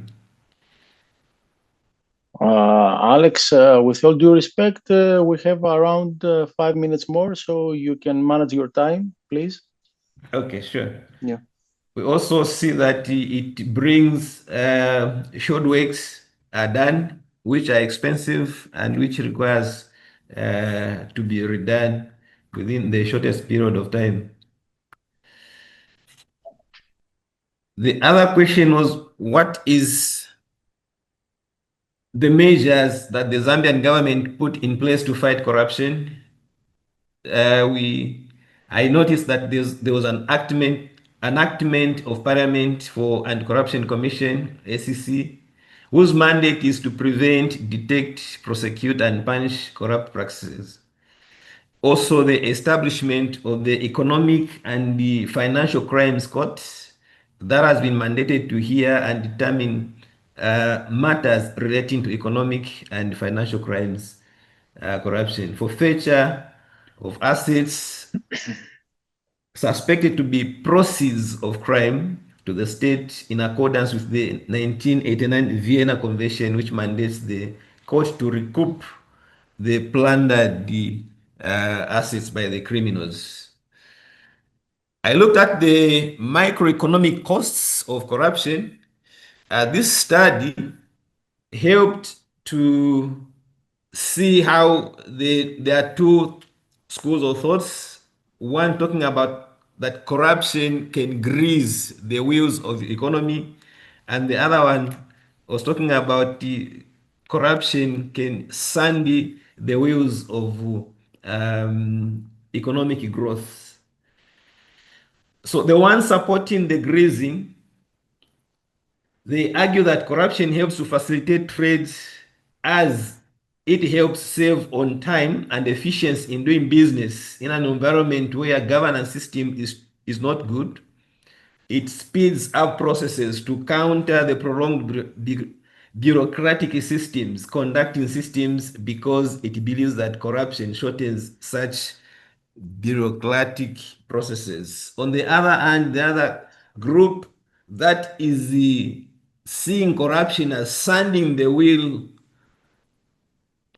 Alex, with all due respect, we have around 5 minutes more, so you can manage your time, please. Okay, sure. Yeah. We also see that it brings short works are done, which are expensive and which requires to be redone within the shortest period of time. The other question was, what is the measures that the Zambian government put in place to fight corruption? I noticed that there was an enactment of Parliament for Anti-Corruption Commission, ACC, whose mandate is to prevent, detect, prosecute, and punish corrupt practices. Also, the establishment of the Economic and the Financial Crimes Court that has been mandated to hear and determine matters relating to economic and financial crimes, corruption, forfeiture of assets suspected to be proceeds of crime to the state in accordance with the 1989 Vienna Convention, which mandates the court to recoup the plundered assets by the criminals. I looked at the microeconomic costs of corruption. This study helped to see how there are two schools of thoughts. One talking about that corruption can grease the wheels of the economy, and the other one was talking about the corruption can sandy the wheels of economic growth. So the one supporting the greasing, they argue that corruption helps to facilitate trade as it helps save on time and efficiency in doing business in an environment where governance system is not good. It speeds up processes to counter the prolonged bureaucratic systems, conducting systems, because it believes that corruption shortens such bureaucratic processes. On the other hand, the other group that is seeing corruption as sanding the wheel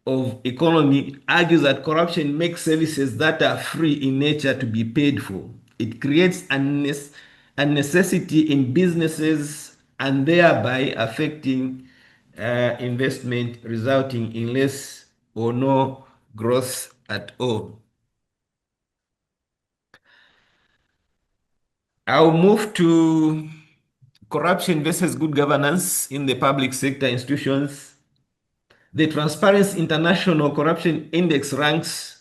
of economy argues that corruption makes services that are free in nature to be paid for. It creates a necessity in businesses and thereby affecting investment, resulting in less or no growth at all. I'll move to corruption versus good governance in the public sector institutions. The Transparency International Corruption Index ranks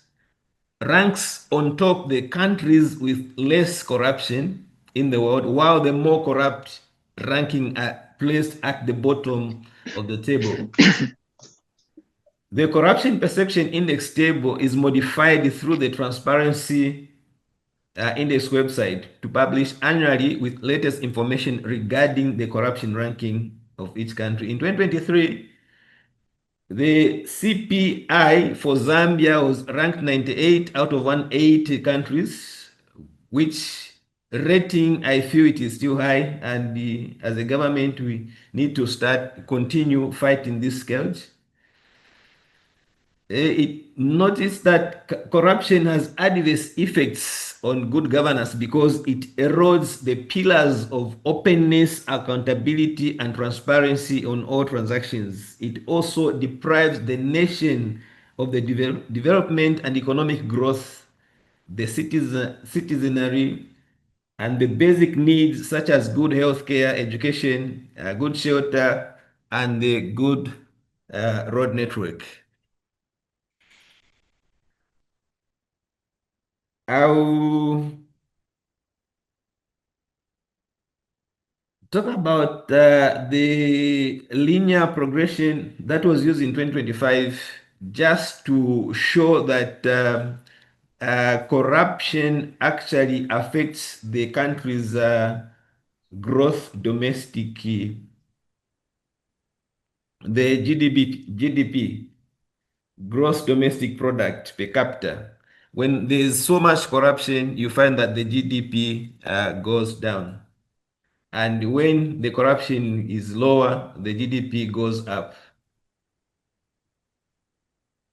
on top the countries with less corruption in the world, while the more corrupt ranking are placed at the bottom of the table. The Corruption Perception Index table is modified through the Transparency Index website to publish annually with latest information regarding the corruption ranking of each country. In 2023, the CPI for Zambia was ranked 98 out of 180 countries, which rating I feel it is still high, and as a government we need to continue fighting this scourge. It noticed that corruption has adverse effects on good governance because it erodes the pillars of openness, accountability, and transparency on all transactions. It also deprives the nation of the development and economic growth, the citizenry, and the basic needs such as good healthcare, education, good shelter, and the good road network. I'll talk about the linear progression that was used in 2025 just to show that corruption actually affects the country's growth domestic, the GDP, gross domestic product per capita. When there's so much corruption, you find that the GDP goes down. And when the corruption is lower, the GDP goes up.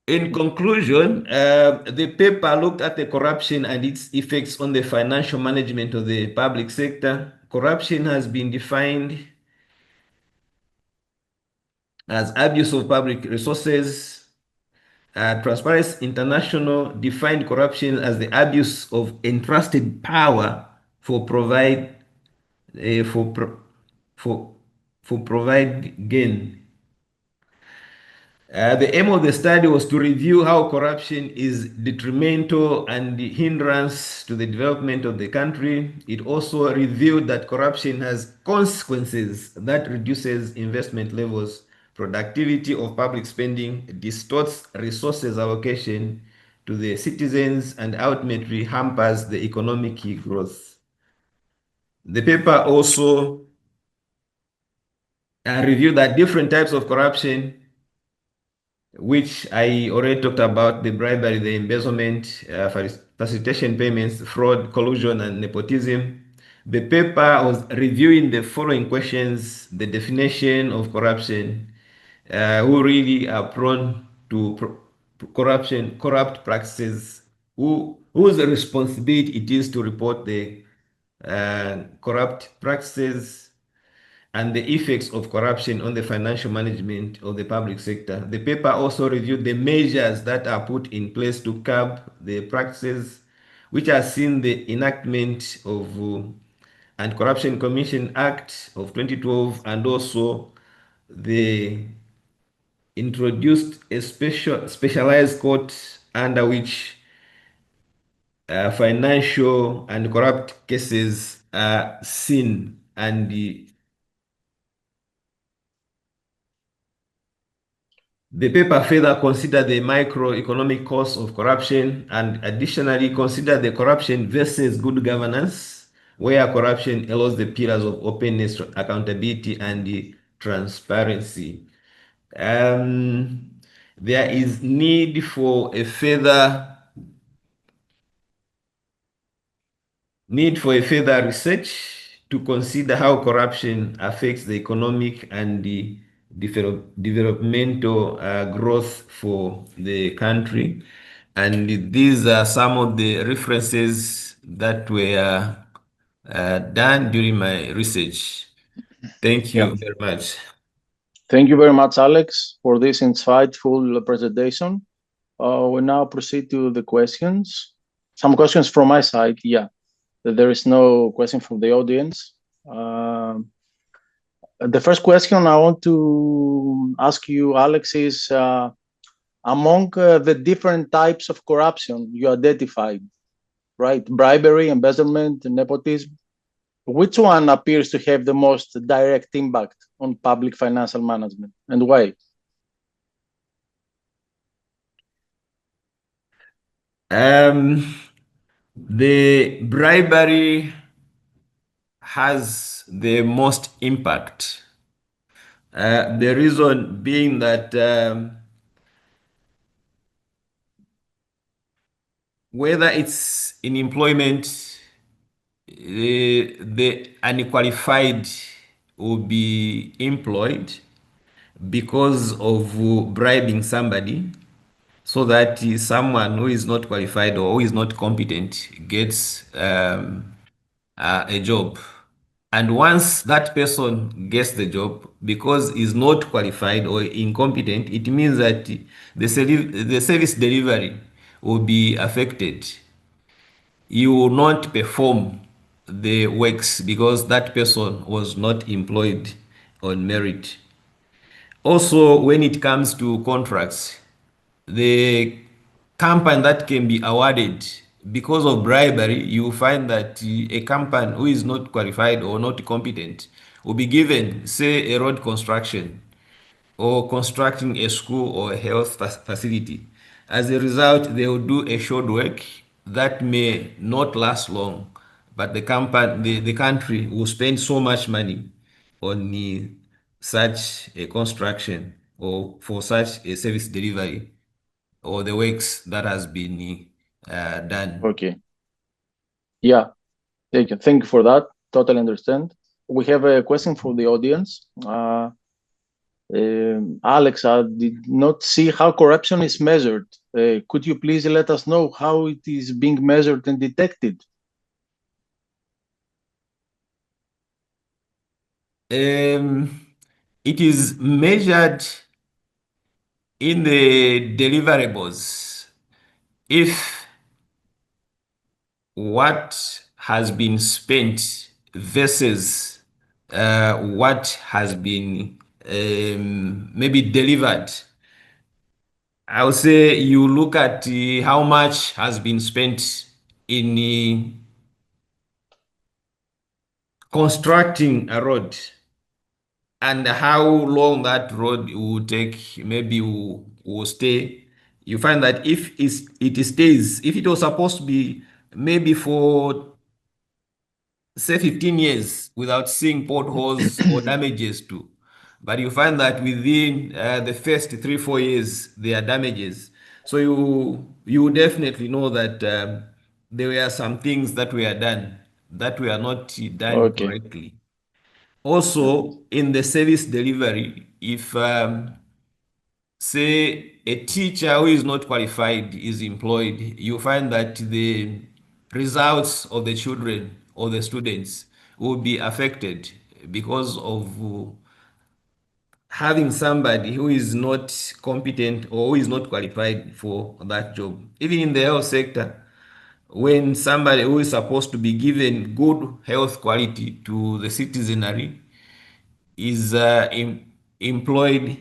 In conclusion, the paper looked at the corruption and its effects on the financial management of the public sector. Corruption has been defined as abuse of public resources. Transparency International defined corruption as the abuse of entrusted power for provide gain. The aim of the study was to review how corruption is detrimental and the hindrance to the development of the country. It also revealed that corruption has consequences that reduces investment levels, productivity of public spending, distorts resources allocation to the citizens, and ultimately hampers the economic growth. The paper also reviewed that different types of corruption, which I already talked about: the bribery, the embezzlement, facilitation payments, fraud, collusion, and nepotism. The paper was reviewing the following questions: the definition of corruption, who really are prone to corruption, corrupt practices, whose responsibility it is to report the corrupt practices, and the effects of corruption on the financial management of the public sector. The paper also reviewed the measures that are put in place to curb the practices, which has seen the enactment of Anti-Corruption Commission Act of 2012, and also the introduced a specialized court under which financial and corrupt cases are seen, and the paper further considered the microeconomic costs of corruption, and additionally considered the corruption versus good governance, where corruption allows the pillars of openness, accountability, and transparency. There is need for a further research to consider how corruption affects the economic and the developmental growth for the country. And these are some of the references that were done during my research. Thank you very much. Thank you very much, Alex, for this insightful presentation. We now proceed to the questions. Some questions from my side. Yeah, there is no question from the audience. The first question I want to ask you, Alex, is among the different types of corruption you identified, right? Bribery, embezzlement, nepotism. Which one appears to have the most direct impact on public financial management, and why? The bribery has the most impact. The reason being that whether it's in employment, the unqualified will be employed because of bribing somebody, so that someone who is not qualified or who is not competent gets a job. And once that person gets the job, because he's not qualified or incompetent, it means that the service delivery will be affected. You will not perform the works because that person was not employed on merit. Also, when it comes to contracts, the company that can be awarded because of bribery, you find that a company who is not qualified or not competent will be given, say, a road construction or constructing a school or a health facility. As a result, they will do a short work that may not last long, but the company, the country will spend so much money on such a construction or for such a service delivery or the works that has been done. Okay. Yeah, thank you. Thank you for that. Totally understand. We have a question from the audience. Alex, I did not see how corruption is measured. Could you please let us know how it is being measured and detected? It is measured in the deliverables. If what has been spent versus what has been maybe delivered, I would say you look at how much has been spent in constructing a road and how long that road will take, maybe will stay. You find that if it stays, if it was supposed to be maybe for say 15 years without seeing potholes or damages too. But you find that within the first 3-4 years, there are damages. So you definitely know that there were some things that were done that were not done Okay. correctly. Also, in the service delivery, if say a teacher who is not qualified is employed, you find that the results of the children or the students will be affected because of having somebody who is not competent or who is not qualified for that job. Even in the health sector, when somebody who is supposed to be given good health quality to the citizenry is employed,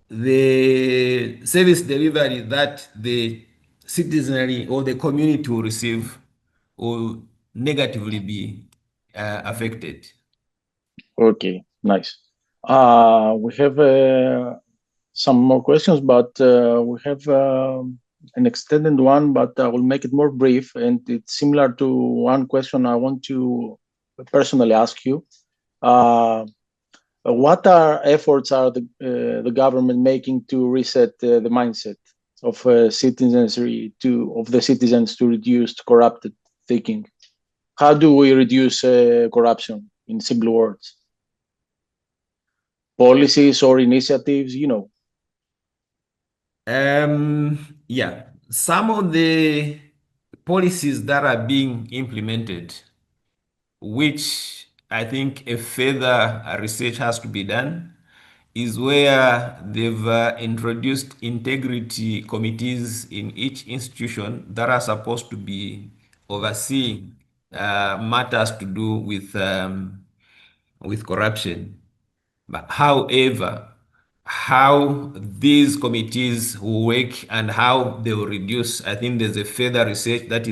the service delivery that the citizenry or the community will receive will negatively be affected. Okay, nice. We have some more questions, but we have an extended one, but I will make it more brief. And it's similar to one question I want to personally ask you. What efforts are the government making to reset the mindset of of the citizens to reduce corrupted thinking? How do we reduce corruption in simple words? Policies or initiatives, Yeah, some of the policies that are being implemented, which I think a further research has to be done, is where they've introduced integrity committees in each institution that are supposed to be overseeing matters to do with corruption. But however, how these committees will work and how they will reduce, I think there's a further research that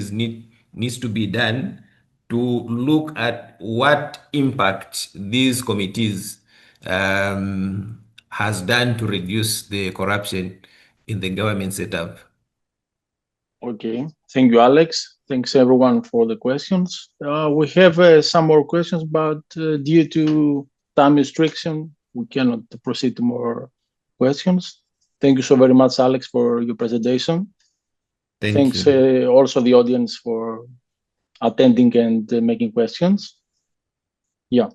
needs to be done to look at what impact these committees has done to reduce the corruption in the government setup. Okay, thank you, Alex. Thanks everyone for the questions. We have some more questions, but due to time restriction, we cannot proceed to more questions. Thank you so very much, Alex, for your presentation. Thanks also the audience for attending and making questions. Yeah.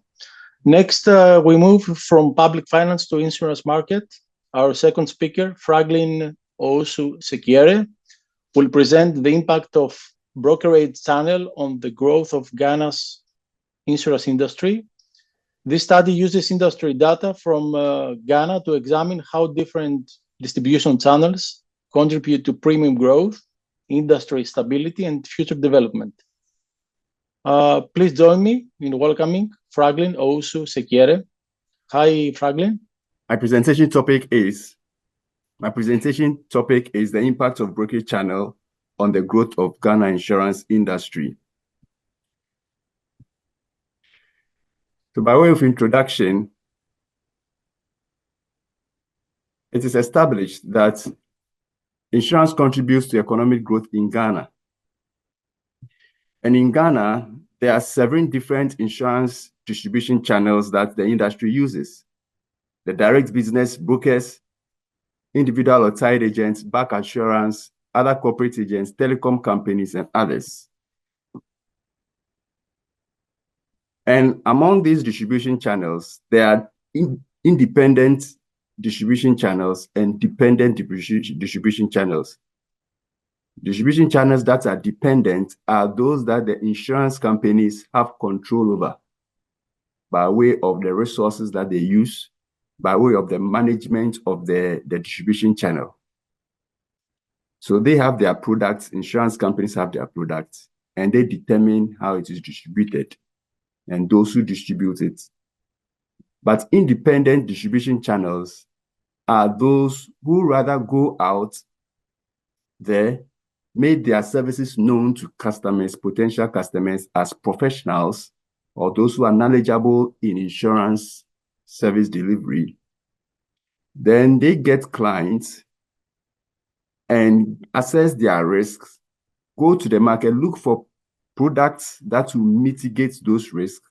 Next, we move from public finance to insurance market. Our second speaker, Franklin Ousu-Sekiere, will present the impact of brokerage channel on the growth of Ghana's insurance industry. This study uses industry data from Ghana to examine how different distribution channels contribute to premium growth, industry stability, and future development. Please join me in welcoming Franklin Ousu-Sekiere. Hi, Franklin. My presentation topic is the impact of brokerage channel on the growth of Ghana insurance industry. So by way of introduction, it is established that insurance contributes to economic growth in Ghana. And in Ghana, there are 7 different insurance distribution channels that the industry uses: the direct business, brokers, individual or tied agents, bank assurance, other corporate agents, telecom companies, and others. And among these distribution channels, there are independent distribution channels and dependent distribution channels. Distribution channels that are dependent are those that the insurance companies have control over by way of the resources that they use, by way of the management of the distribution channel. So they have their products, insurance companies have their products, and they determine how it is distributed and those who distribute it. But independent distribution channels are those who rather go out there, make their services known to customers, potential customers, as professionals or those who are knowledgeable in insurance service delivery. Then they get clients and assess their risks, go to the market, look for products that will mitigate those risks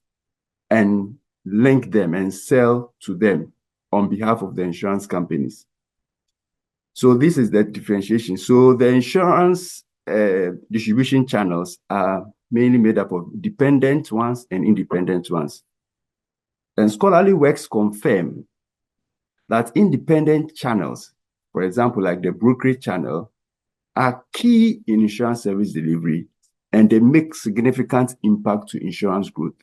and link them and sell to them on behalf of the insurance companies. So this is the differentiation. So the insurance distribution channels are mainly made up of dependent ones and independent ones. And scholarly works confirm that independent channels, for example, like the brokerage channel, are key in insurance service delivery, and they make significant impact to insurance growth.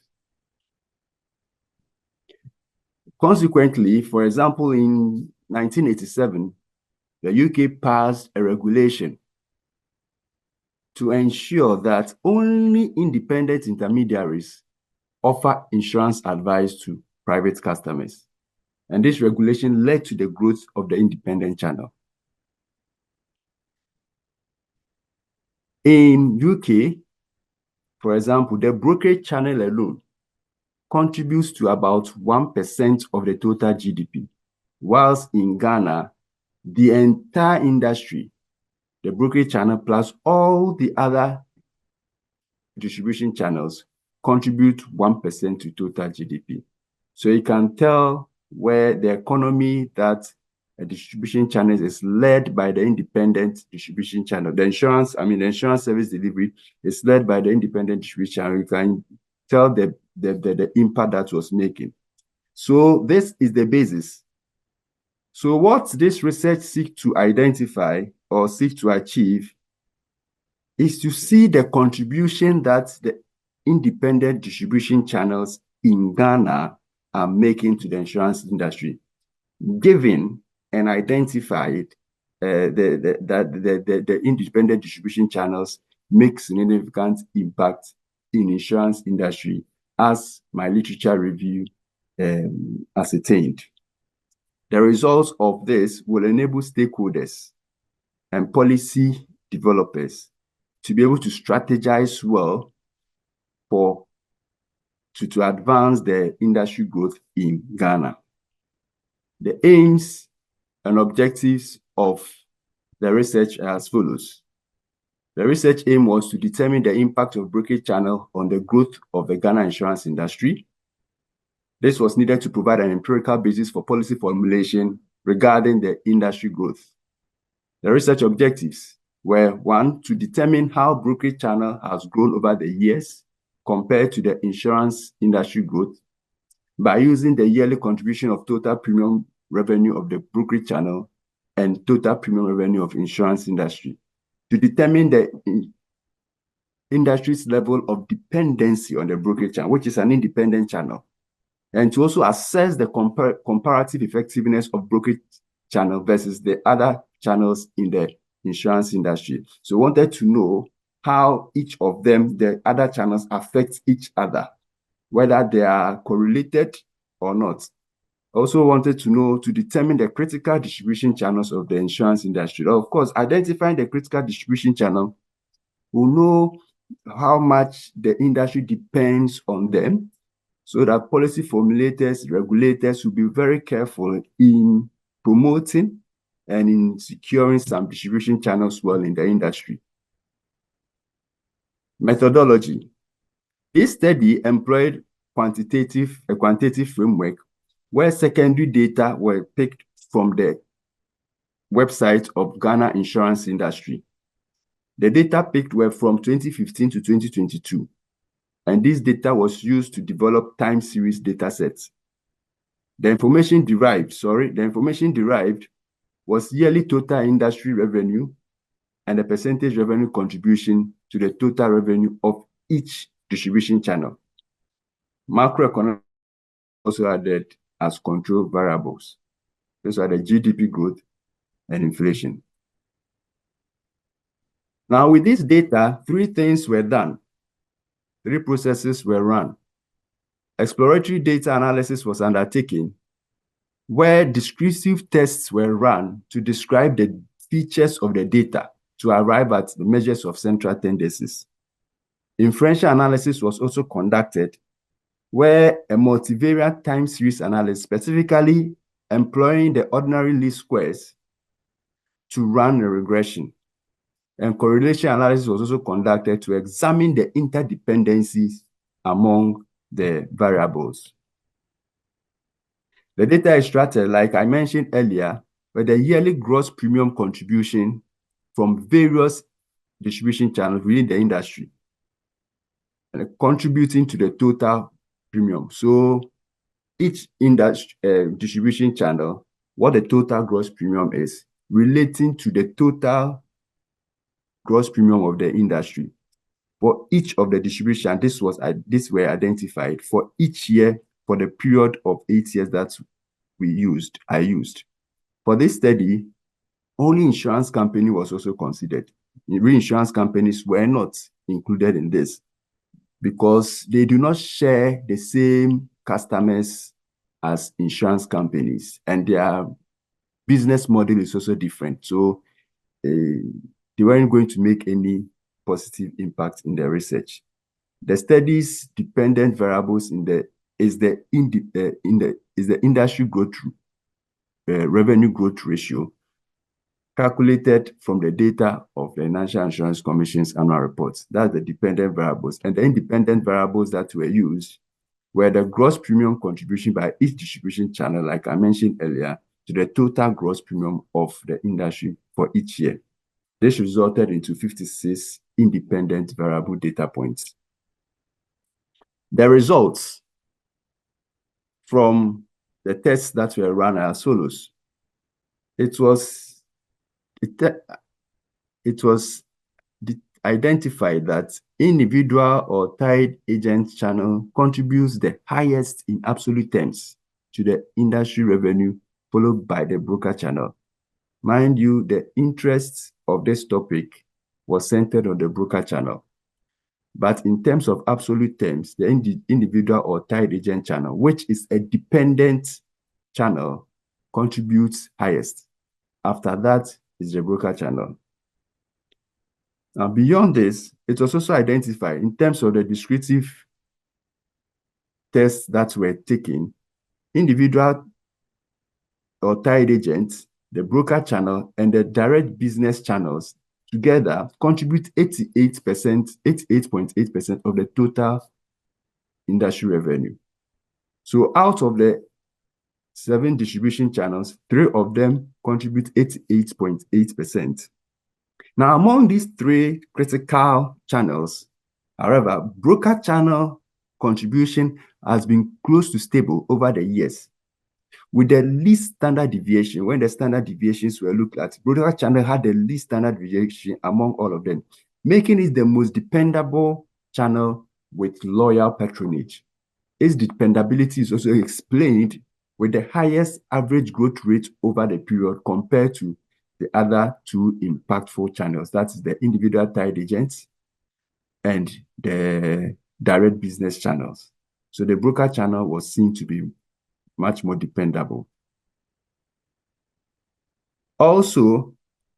Consequently, for example, in 1987, the UK passed a regulation to ensure that only independent intermediaries offer insurance advice to private customers. And this regulation led to the growth of the independent channel. In UK, for example, the brokerage channel alone contributes to about 1% of the total GDP, whilst in Ghana, the entire industry, the brokerage channel plus all the other distribution channels, contribute 1% to total GDP. So you can tell where the economy that a distribution channel is led by the independent distribution channel. The insurance service delivery is led by the independent distribution channel. You can tell the impact that was making. So this is the basis. So what this research seeks to identify or seek to achieve is to see the contribution that the independent distribution channels in Ghana are making to the insurance industry, given and identified that the independent distribution channels make significant impact in insurance industry, as my literature review ascertained. The results of this will enable stakeholders and policy developers to be able to strategize well to advance the industry growth in Ghana. The aims and objectives of the research are as follows. The research aim was to determine the impact of brokerage channel on the growth of the Ghana insurance industry. This was needed to provide an empirical basis for policy formulation regarding the industry growth. The research objectives were, one, to determine how brokerage channel has grown over the years compared to the insurance industry growth by using the yearly contribution of total premium revenue of the brokerage channel and total premium revenue of insurance industry. To determine the industry's level of dependency on the brokerage channel, which is an independent channel, and to also assess the comparative effectiveness of brokerage channel versus the other channels in the insurance industry. So we wanted to know how each of them, the other channels, affect each other, whether they are correlated or not. Also wanted to know, to determine the critical distribution channels of the insurance industry. Of course, identifying the critical distribution channel will know how much the industry depends on them, so that policy formulators, regulators will be very careful in promoting and in securing some distribution channels well in the industry. Methodology. This study employed a quantitative framework where secondary data were picked from the website of Ghana insurance industry. The data picked were from 2015 to 2022, and this data was used to develop time series data sets. The information derived was yearly total industry revenue and the percentage revenue contribution to the total revenue of each distribution channel. Macroeconomic also added as control variables. Those are the GDP growth and inflation. Now, with this data, three things were done. Three processes were run. Exploratory data analysis was undertaken, where descriptive tests were run to describe the features of the data to arrive at the measures of central tendencies. Inferential analysis was also conducted, where a multivariate time series analysis, specifically employing the ordinary least squares, to run a regression. And correlation analysis was also conducted to examine the interdependencies among the variables. The data extracted, like I mentioned earlier, were the yearly gross premium contribution from various distribution channels within the industry, and contributing to the total premium. So each industry distribution channel, what the total gross premium is, relating to the total gross premium of the industry. For each of the distribution, this were identified for each year for the period of 8 years that I used. For this study, only insurance company was also considered. Reinsurance companies were not included in this because they do not share the same customers as insurance companies, and their business model is also different. So they weren't going to make any positive impact in their research. The study's dependent variables is the industry growth revenue growth ratio, calculated from the data of the National Insurance Commission's annual reports. That's the dependent variables. And the independent variables that were used were the gross premium contribution by each distribution channel, like I mentioned earlier, to the total gross premium of the industry for each year. This resulted into 56 independent variable data points. The results from the tests that were run are as follows. It was identified that individual or tied agent channel contributes the highest in absolute terms to the industry revenue, followed by the broker channel. Mind you, the interest of this topic was centered on the broker channel. But in terms of absolute terms, the individual or tied agent channel, which is a dependent channel, contributes highest. After that is the broker channel. Now, beyond this, it was also identified in terms of the descriptive tests that were taken, individual or tied agents, the broker channel, and the direct business channels together contribute 88.8% of the total industry revenue. So out of the 7 distribution channels, 3 of them contribute 88.8%. Now, among these 3 critical channels, however, broker channel contribution has been close to stable over the years, with the least standard deviation. When the standard deviations were looked at, broker channel had the least standard deviation among all of them, making it the most dependable channel with loyal patronage. Its dependability is also explained with the highest average growth rate over the period compared to the other 2 impactful channels. That is the individual tied agents and the direct business channels. So the broker channel was seen to be much more dependable. Also,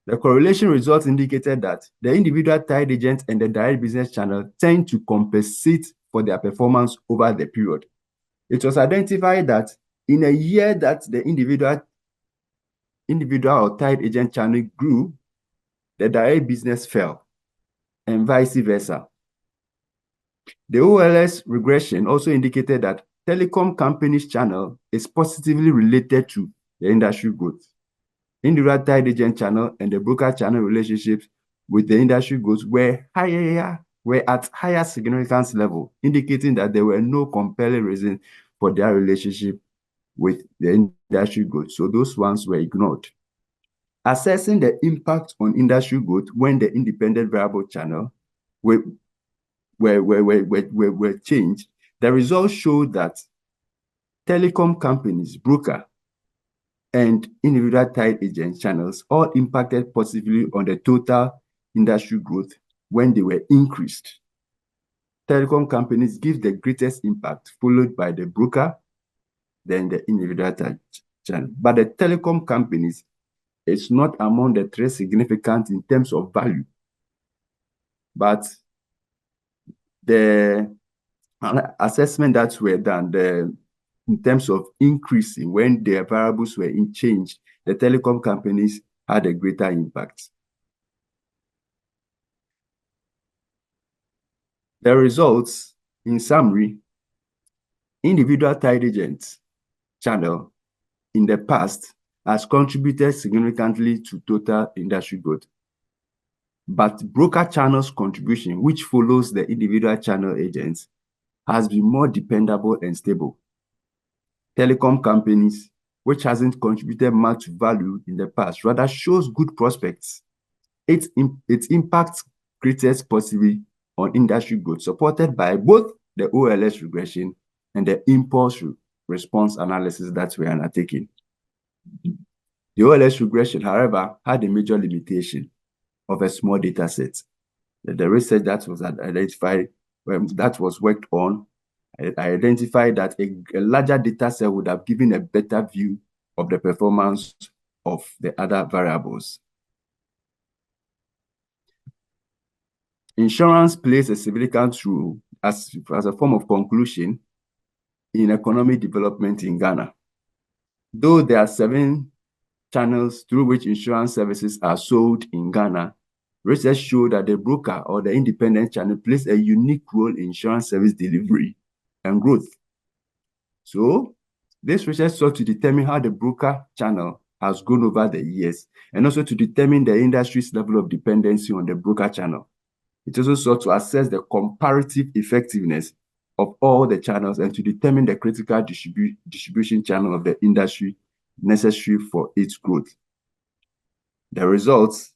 the correlation results indicated that the individual tied agents and the direct business channel tend to compensate for their performance over the period. It was identified that in a year that the individual or tied agent channel grew, the direct business fell, and vice versa. The OLS regression also indicated that telecom companies' channel is positively related to the industry growth. Individual tied agent channel and the broker channel relationships with the industry growth were at higher significance level, indicating that there were no compelling reason for their relationship with the industry growth. So those ones were ignored. Assessing the impact on industry growth when the independent variable channel were changed, the results showed that telecom companies, broker, and individual tied agent channels all impacted positively on the total industry growth when they were increased. Telecom companies give the greatest impact, followed by the broker, then the individual tied channel. But the telecom companies is not among the 3 significant in terms of value. But the assessment that were done, in terms of increasing when their variables were changed, the telecom companies had a greater impact. The results, in summary, individual tied agents channel in the past has contributed significantly to total industry growth. But broker channel's contribution, which follows the individual channel agents, has been more dependable and stable. Telecom companies, which hasn't contributed much value in the past, rather shows good prospects. Its impact greatest possibly on industry growth, supported by both the OLS regression and the impulse response analysis that we are undertaking. The OLS regression, however, had a major limitation of a small data set. The research that was identified, that was worked on, I identified that a larger data set would have given a better view of the performance of the other variables. Insurance plays a significant role as a form of conclusion in economic development in Ghana. Though there are 7 channels through which insurance services are sold in Ghana, research showed that the broker or the independent channel plays a unique role in insurance service delivery and growth. So, this research sought to determine how the broker channel has grown over the years, and also to determine the industry's level of dependency on the broker channel. It also sought to assess the comparative effectiveness of all the channels and to determine the critical distribution channel of the industry necessary for its growth. The results,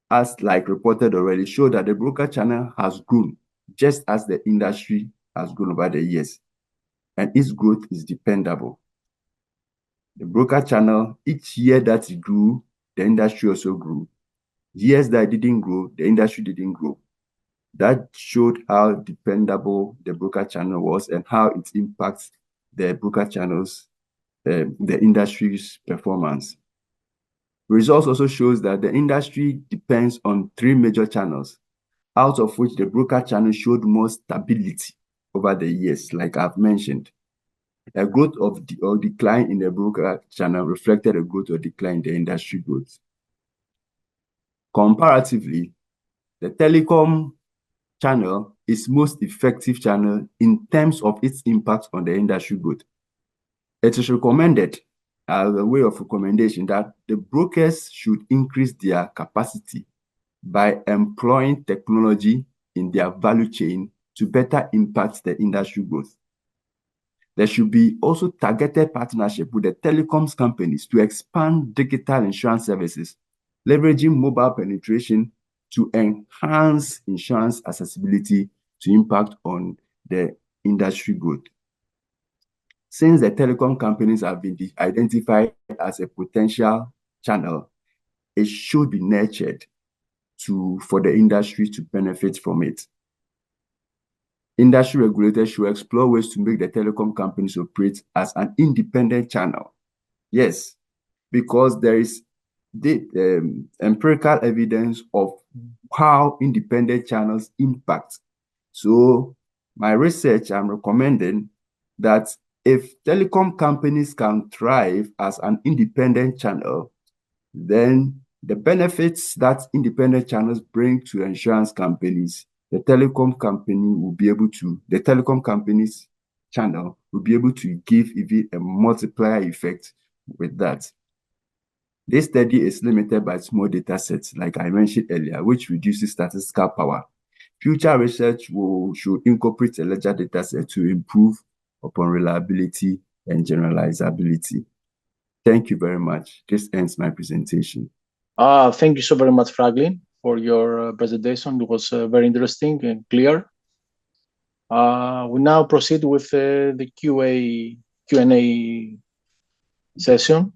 as like reported already, show that the broker channel has grown just as the industry has grown over the years, and its growth is dependable. The broker channel, each year that it grew, the industry also grew. Years that it didn't grow, the industry didn't grow. That showed how dependable the broker channel was and how it impacts the broker channels, the industry's performance. Results also shows that the industry depends on 3 major channels, out of which the broker channel showed more stability over the years, like I've mentioned. A growth or decline in the broker channel reflected a growth or decline in the industry growth. Comparatively, the telecom channel is most effective channel in terms of its impact on the industry growth. It is recommended as a way of recommendation that the brokers should increase their capacity by employing technology in their value chain to better impact the industry growth. There should be also targeted partnership with the telecoms companies to expand digital insurance services, leveraging mobile penetration to enhance insurance accessibility to impact on the industry growth. Since the telecom companies have been identified as a potential channel, it should be nurtured for the industry to benefit from it. Industry regulators should explore ways to make the telecom companies operate as an independent channel. Yes, because there is the empirical evidence of how independent channels impact. So my research, I'm recommending that if telecom companies can thrive as an independent channel, then the benefits that independent channels bring to insurance companies, the telecom company's channel will be able to give even a multiplier effect with that. This study is limited by small data sets, like I mentioned earlier, which reduces statistical power. Future research should incorporate a larger data set to improve upon reliability and generalizability. Thank you very much. This ends my presentation. Thank you so very much, Franklin, for your presentation. It was very interesting and clear. We now proceed with the Q&A session.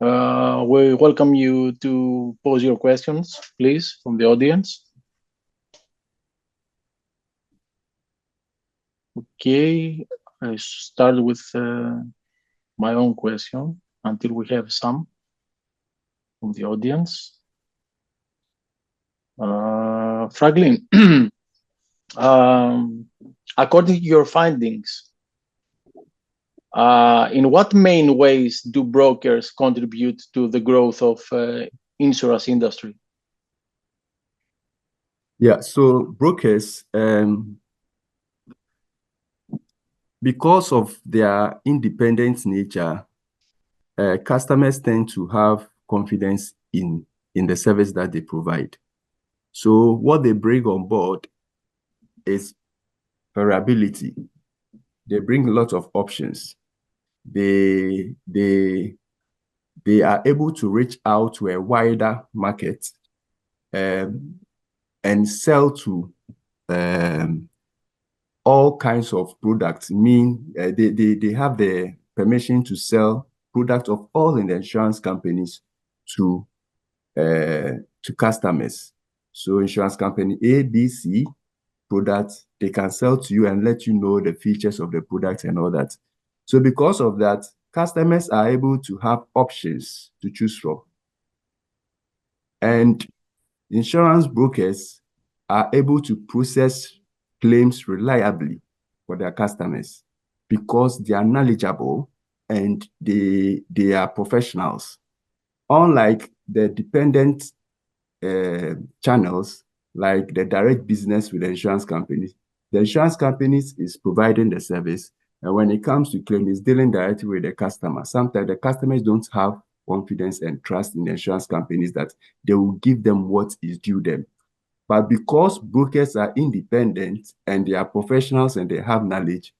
We welcome you to pose your questions, please, from the audience. Okay, I start with my own question until we have some from the audience. Franklin, according to your findings, in what main ways do brokers contribute to the growth of insurance industry? Yeah, so brokers because of their independent nature, customers tend to have confidence in the service that they provide. So what they bring on board is variability. They bring a lot of options. They are able to reach out to a wider market and sell to all kinds of products. They have the permission to sell products of all in the insurance companies to customers. So insurance company A, B, C products, they can sell to you and let you know the features of the product and all that. So because of that, customers are able to have options to choose from. And insurance brokers are able to process claims reliably for their customers because they are knowledgeable and they are professionals. Unlike the dependent channels, like the direct business with the insurance companies, the insurance companies is providing the service, and when it comes to claim, it's dealing directly with the customer. Sometimes the customers don't have confidence and trust in the insurance companies that they will give them what is due them. But because brokers are independent and they are professionals and they have knowledge,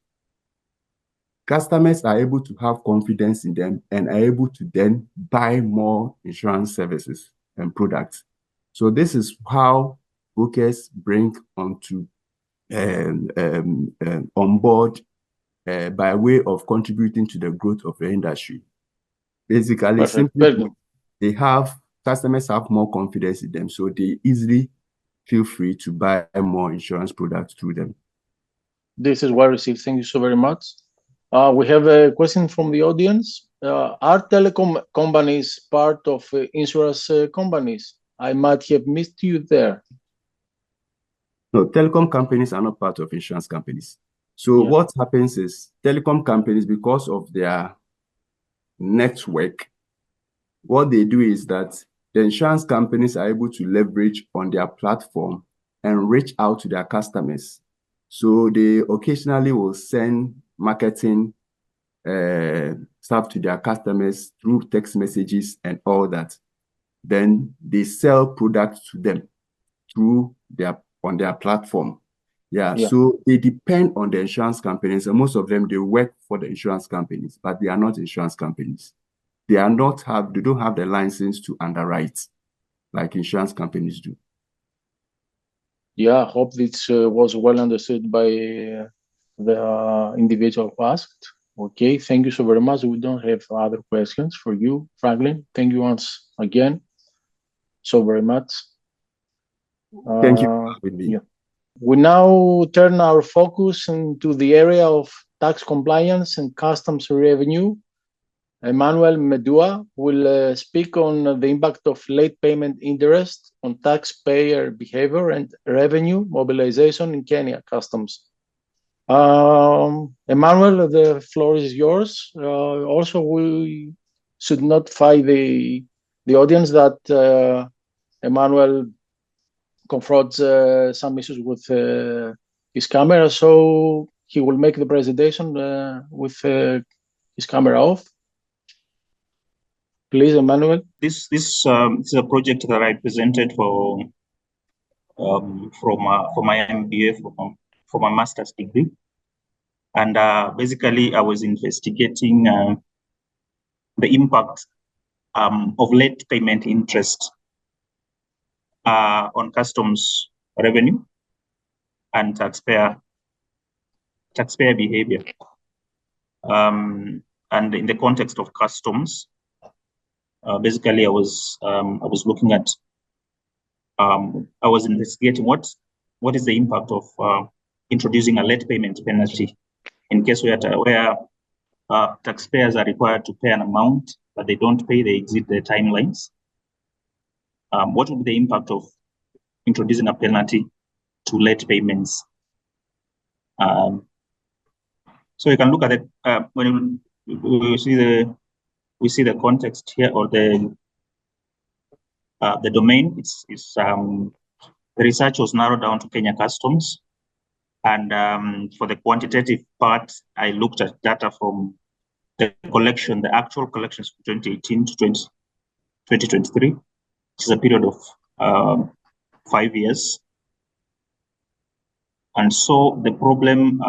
customers are able to have confidence in them and are able to then buy more insurance services and products. So this is how brokers bring onto on board by way of contributing to the growth of the industry. Basically, simply, customers have more confidence in them, so they easily feel free to buy more insurance products through them. This is well received. Thank you so very much. We have a question from the audience. Are telecom companies part of insurance companies? I might have missed you there. No, telecom companies are not part of insurance companies. So what happens is telecom companies, because of their network, what they do is that the insurance companies are able to leverage on their platform and reach out to their customers. So they occasionally will send marketing stuff to their customers through text messages and all that. Then they sell products to them on their platform. So they depend on the insurance companies, and most of them, they work for the insurance companies, but they are not insurance companies. They don't have the license to underwrite like insurance companies do. Yeah, I hope this was well understood by the individual who asked. Okay, thank you so very much. We don't have other questions for you, Franklin. Thank you once again so very much. Thank you for having me. Yeah. We now turn our focus into the area of tax compliance and customs revenue. Emmanuel Medua will speak on the impact of late payment interest on taxpayer behavior and revenue mobilization in Kenya customs. Emmanuel, the floor is yours. Also, we should notify the audience that Emmanuel confronts some issues with his camera, so he will make the presentation with his camera off. Please, Emmanuel. This is a project that I presented for my MBA for my master's degree, and basically I was investigating the impact of late payment interest on customs revenue and taxpayer behavior. And in the context of customs, basically I was looking at I was investigating what is the impact of introducing a late payment penalty in case where taxpayers are required to pay an amount but they don't pay, they exceed their timelines. What would be the impact of introducing a penalty to late payments? So you can look at it when we see the context here, or the domain. The research was narrowed down to Kenya Customs, And for the quantitative part, I looked at data from the collection, the actual collections from 2018 to 2023, which is a period of 5 years. And so the problem,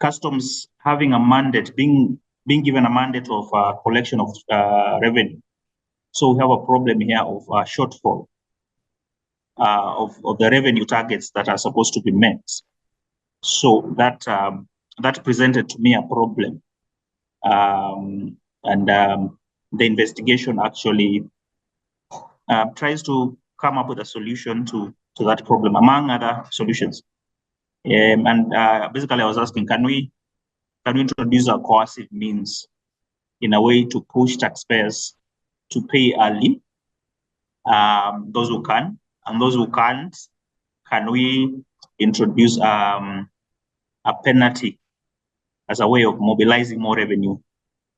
customs having a mandate, being given a mandate of collection of revenue. So we have a problem here of a shortfall of the revenue targets that are supposed to be met. So that that presented to me a problem. The investigation actually tries to come up with a solution to that problem, among other solutions. Basically, I was asking, can we introduce a coercive means in a way to push taxpayers to pay early, those who can, and those who can't, can we introduce a penalty as a way of mobilizing more revenue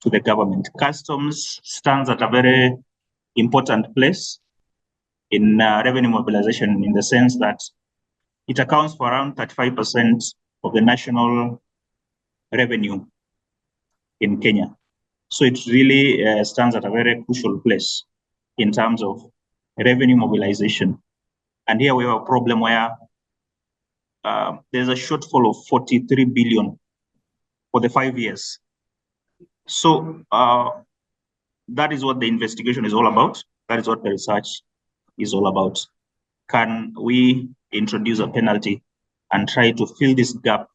to the government? Customs stands at a very important place in revenue mobilization, in the sense that it accounts for around 35% of the national revenue in Kenya. So it really stands at a very crucial place in terms of revenue mobilization. And here we have a problem where there's a shortfall of 43 billion for the 5 years. So that is what the investigation is all about. That is what the research is all about. Can we introduce a penalty and try to fill this gap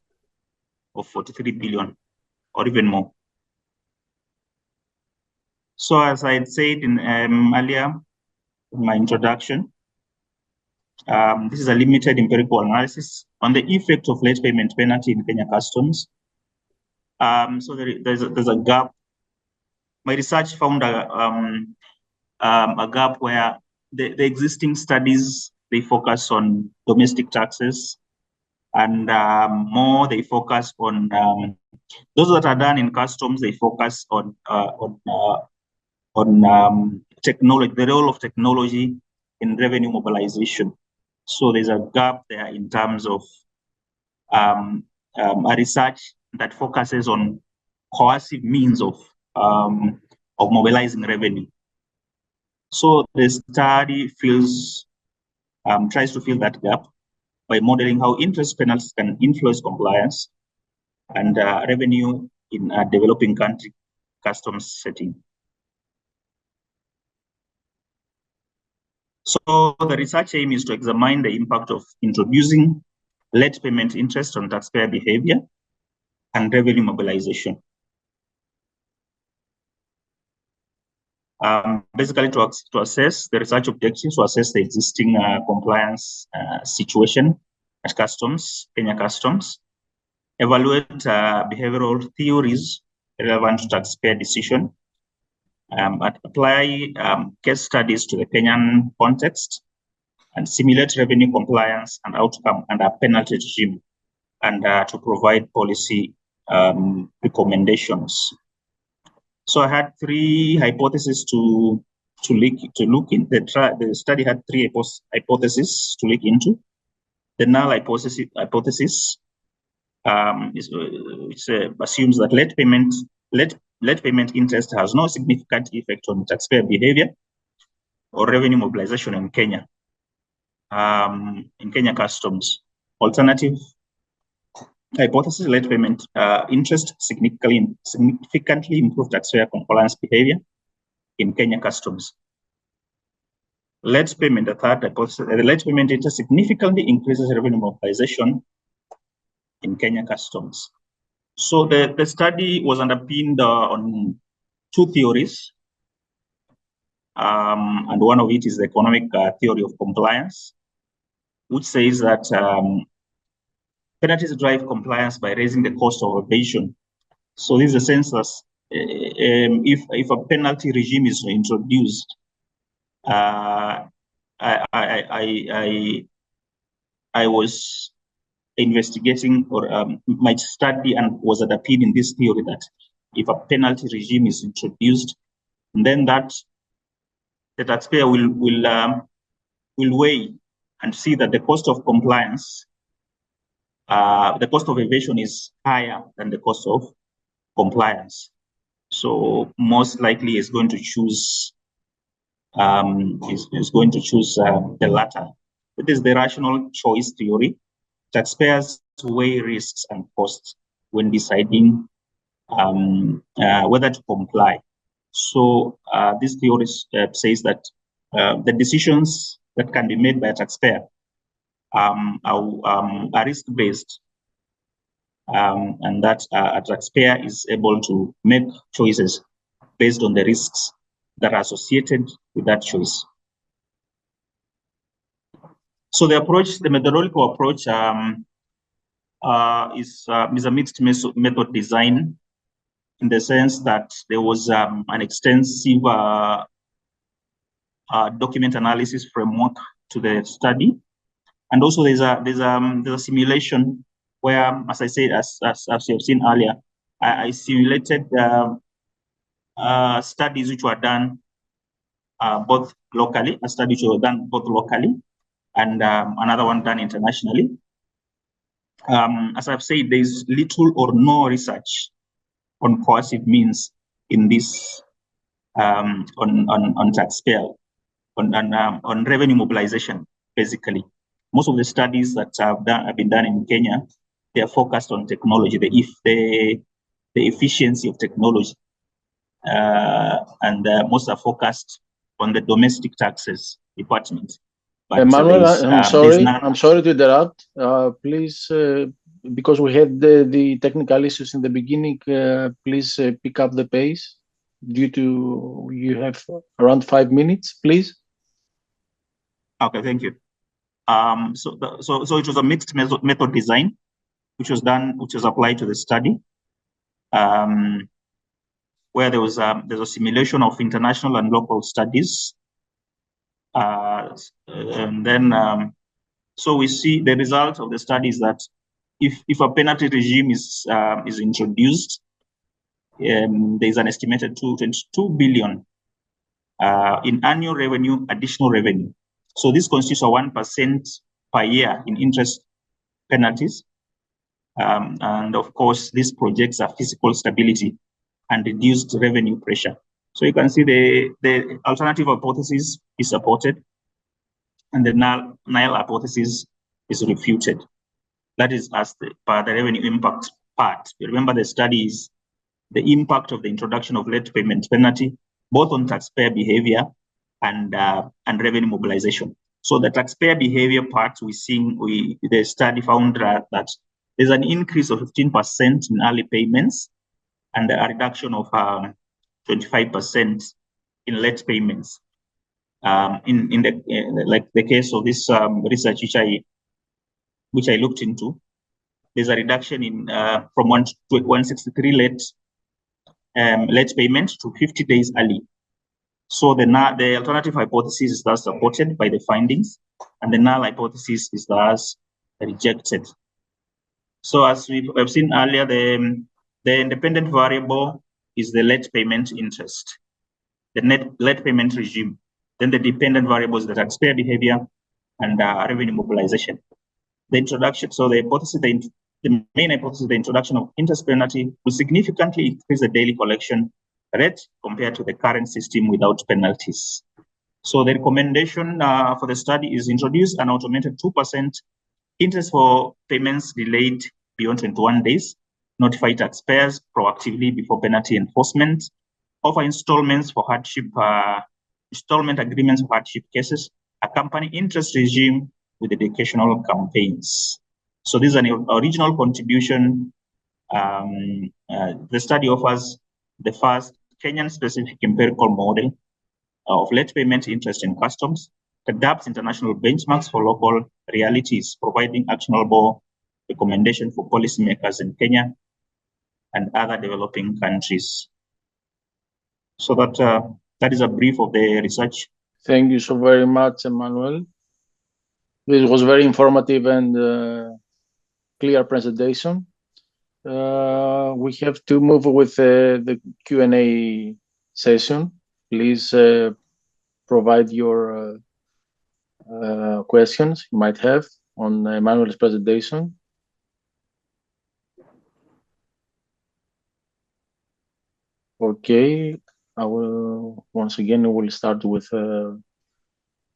of 43 billion or even more? So as I had said in earlier in my introduction, this is a limited empirical analysis on the effect of late payment penalty in Kenya Customs. So there's a gap. My research found a gap where the existing studies, they focus on domestic taxes, and more they focus on those that are done in customs. They focus on technology, the role of technology in revenue mobilization. So there's a gap there in terms of a research that focuses on coercive means of mobilizing revenue. So the study tries to fill that gap by modeling how interest penalties can influence compliance and revenue in a developing country customs setting. So the research aim is to examine the impact of introducing late payment interest on taxpayer behavior and revenue mobilization. Basically, to assess the research objectives, to assess the existing compliance situation at customs, Kenya Customs, evaluate behavioral theories relevant to taxpayer decision, apply case studies to the Kenyan context, and simulate revenue compliance and outcome and a penalty regime, and to provide policy recommendations. So I had 3 hypotheses to look in. The study had 3 hypotheses to look into. The null hypothesis assumes that late payment interest has no significant effect on taxpayer behavior or revenue mobilization in Kenya. In Kenya Customs. Alternative hypothesis: late payment interest significantly improved taxpayer compliance behavior in Kenya Customs. Late payment, the third hypothesis, the late payment interest significantly increases revenue mobilization in Kenya Customs. So the study was underpinned on 2 theories, and one of it is the economic theory of compliance, which says that penalties drive compliance by raising the cost of evasion. So this is a sense that if a penalty regime is introduced, I was investigating, or my study and was underpinned in this theory that if a penalty regime is introduced, then that the taxpayer will weigh and see that the cost of compliance the cost of evasion is higher than the cost of compliance. So most likely is going to choose the latter. It is the rational choice theory. Taxpayers weigh risks and costs when deciding whether to comply. So this theory says that the decisions that can be made by a taxpayer are risk-based, and that a taxpayer is able to make choices based on the risks that are associated with that choice. So the approach, the methodological approach is a mixed method design, in the sense that there was an extensive document analysis framework to the study, and also there's a simulation where, as I said, as you have seen earlier, I simulated studies which were done both locally, a study which were done both locally, and another one done internationally. As I've said, there's little or no research on coercive means in this on taxpayer, on revenue mobilization. Basically, most of the studies that have been done in Kenya, they are focused on technology, the efficiency of technology, and most are focused on the domestic taxes department. But Emmanuel, I'm sorry to interrupt. Please, because we had the technical issues in the beginning, please pick up the pace. Due to you have around 5 minutes, please. Okay, thank you. So it was a mixed method design, which was applied to the study, where there's a simulation of international and local studies, and then so we see the result of the study is that if a penalty regime is introduced, there's an estimated 22 billion in annual revenue, additional revenue. So this constitutes a 1% per year in interest penalties. And of course, this projects a fiscal stability and reduced revenue pressure. So you can see the alternative hypothesis is supported, and the null hypothesis is refuted. That is as per the revenue impact part. You remember the study is the impact of the introduction of late payment penalty, both on taxpayer behavior and revenue mobilization. So the taxpayer behavior part, the study found that there's an increase of 15% in early payments and a reduction of 25% in late payments. In the case of this research which I looked into, there's a reduction in from 163 late payment to 50 days early. So the alternative hypothesis is thus supported by the findings, and the null hypothesis is thus rejected. So as we have seen earlier, the independent variable is the late payment interest, the net late payment regime. Then the dependent variables, the taxpayer behavior and revenue mobilization. The introduction, so the hypothesis, the main hypothesis, the introduction of interest penalty will significantly increase the daily collection rate compared to the current system without penalties. So the recommendation for the study is introduce an automated 2% interest for payments delayed beyond 21 days, notify taxpayers proactively before penalty enforcement, offer installments for hardship, installment agreements for hardship cases, accompany interest regime with educational campaigns. So this is an original contribution. The study offers the first Kenyan-specific empirical model of late payment interest in customs, adapts international benchmarks for local realities, providing actionable recommendation for policymakers in Kenya and other developing countries. So that is a brief of the research. Thank you so very much, Emmanuel. This was very informative and clear presentation. We have to move with the Q&A session. Please provide your questions you might have on Emmanuel's presentation. Okay, I will once again. We'll start with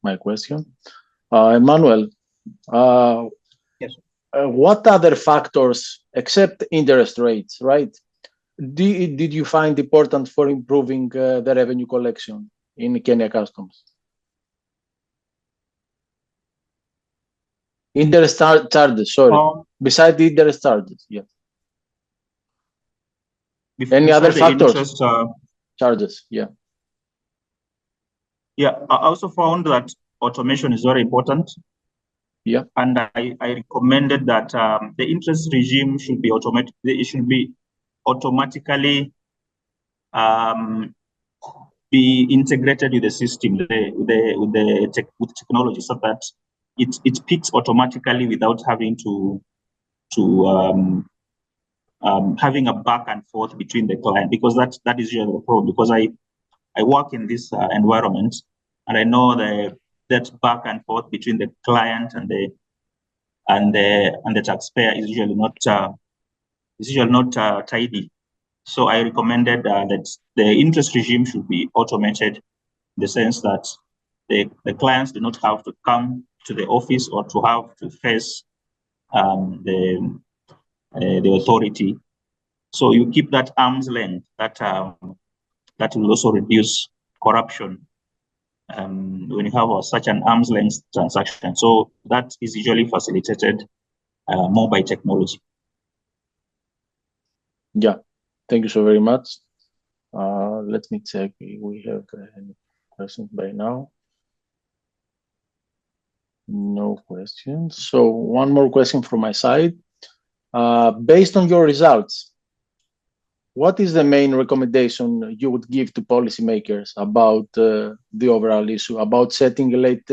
my question. Emmanuel, Yes. what other factors except interest rates, right? Did you find important for improving the revenue collection in Kenya Customs? Interest charges, sorry. Besides the interest charges, yeah. Any other factors? Interest, charges, yeah. Yeah, I also found that automation is very important. Yeah. And I recommended that the interest regime should be automatic. It should be automatically be integrated with the system, with technology, so that it picks automatically without having to having a back and forth between the client, because that is usually the problem. Because I work in this environment, and I know that back and forth between the client and the taxpayer is usually not tidy. So I recommended that the interest regime should be automated, in the sense that the clients do not have to come to the office or to have to face the authority. So you keep that arm's length. That will also reduce corruption when you have such an arm's length transaction. So that is usually facilitated more by technology. Yeah, thank you so very much. Let me check if we have any questions by now. No questions. So one more question from my side. Based on your results, what is the main recommendation you would give to policymakers about the overall issue, about setting late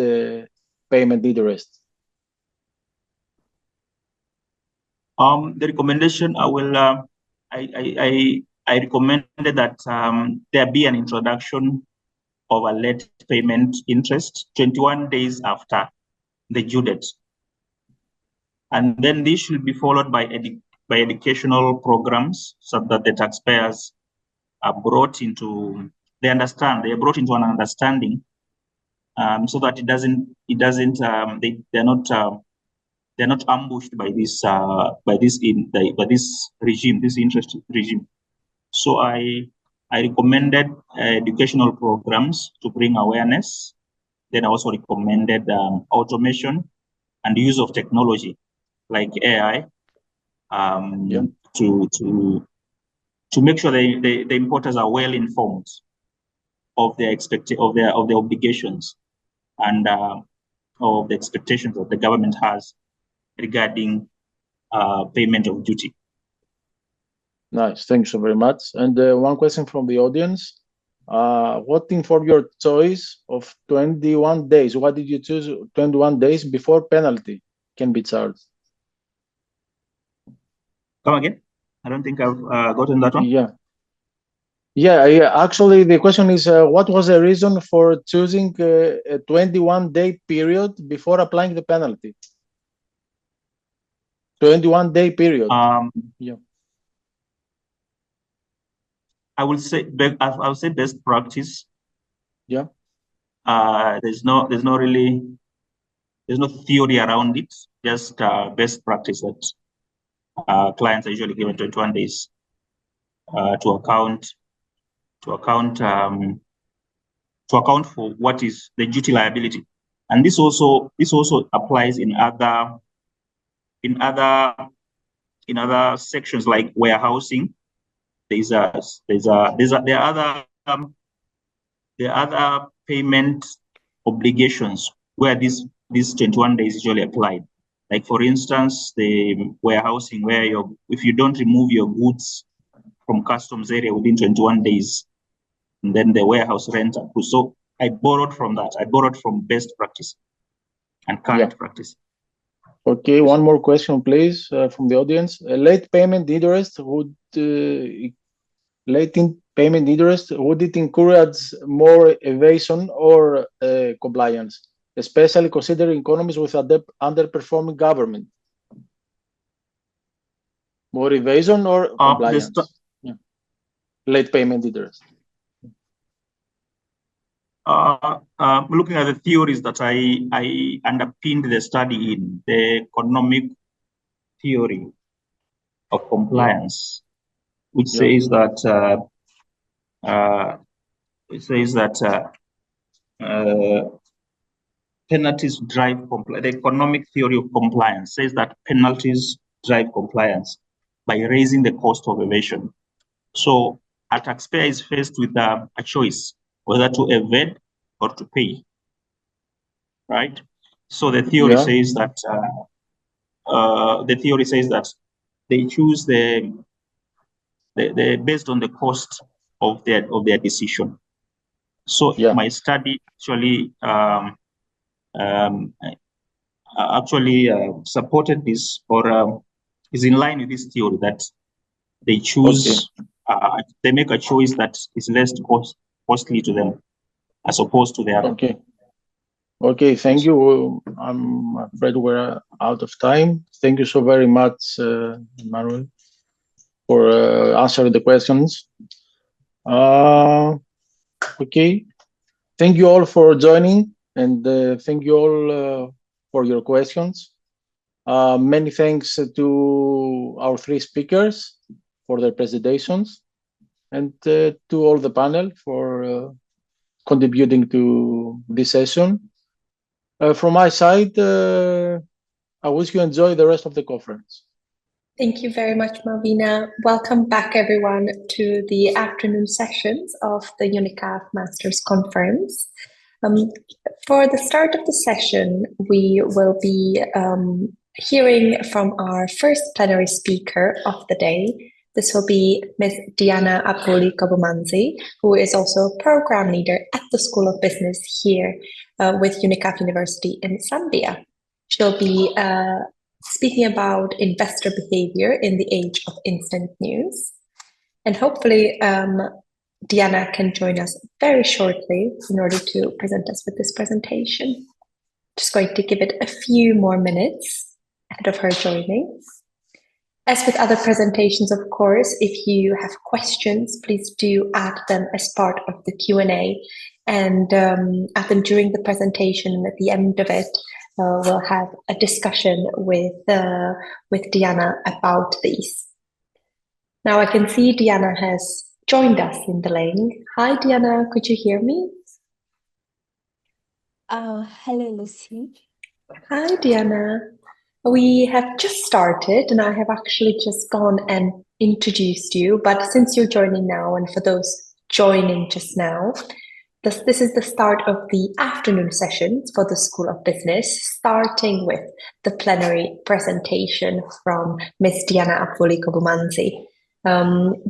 payment interest? The recommendation I will, I recommended that there be an introduction of a late payment interest 21 days after the due date. And then this should be followed by educational programs, so that the taxpayers are brought into, they're brought into an understanding, so that they're not ambushed by this regime, this interest regime. So I recommended educational programs to bring awareness. Then I also recommended automation and use of technology like AI to make sure the importers are well informed of their obligations and of the expectations that the government has regarding payment of duty. Nice, thank you so very much. And one question from the audience. What informed your choice of 21 days? Why did you choose 21 days before penalty can be charged? Come again? I don't think I've gotten that one. Yeah. Actually, the question is, what was the reason for choosing a 21-day period before applying the penalty? 21-day period. Yeah. I would say best practice. Yeah. There's no theory around it. Just best practice that clients are usually given 21 days to account for what is the duty liability. And this also applies in other sections like warehousing. There are other payment obligations where these 21 days usually applied. Like for instance, the warehousing, where if you don't remove your goods from customs area within 21 days, and then the warehouse rent. So I borrowed from that. I borrowed from best practice and current practice. Okay, one more question, please, from the audience. Late payment interest would it encourage more evasion or compliance, especially considering economies with underperforming government? More evasion or compliance? late payment interest? Looking at the theories that I underpinned the study in, the economic theory of compliance, which says that penalties drive compliance. The economic theory of compliance says that penalties drive compliance by raising the cost of evasion. So a taxpayer is faced with a choice whether to evade or to pay, right? So the theory says that they choose the based on the cost of their decision. So my study actually supported this, or is in line with this theory, that they choose, they make a choice that is less costly to them as opposed to the other. Okay, thank you. I'm afraid we're out of time. Thank you so very much, Manuel, for answering the questions. Okay, thank you all for joining, and thank you all for your questions. Many thanks to our three speakers for their presentations, and to all the panel for contributing to this session. From my side, I wish you enjoy the rest of the conference. Thank you very much, Malvina. Welcome back, everyone, to the afternoon sessions of the Unicaf Masters Conference. For the start of the session, we will be hearing from our first plenary speaker of the day. This will be Ms. Diana Apoli Kabumanzi, who is also a program leader at the School of Business here with Unicaf University in Zambia. She'll be speaking about investor behavior in the age of instant news. And hopefully, Diana can join us very shortly in order to present us with this presentation. Just going to give it a few more minutes ahead of her joining. As with other presentations, of course, if you have questions, please do add them as part of the Q&A, and add them during the presentation, and at the end of it, we'll have a discussion with Diana about these. Now I can see Diana has joined us in the link. Hi, Diana, could you hear me? Hello, Lucy. Hi, Diana. We have just started, and I have actually just gone and introduced you, but since you're joining now, and for those joining just now, this is the start of the afternoon sessions for the School of Business, starting with the plenary presentation from Ms. Diana Apoli Kabumanzi.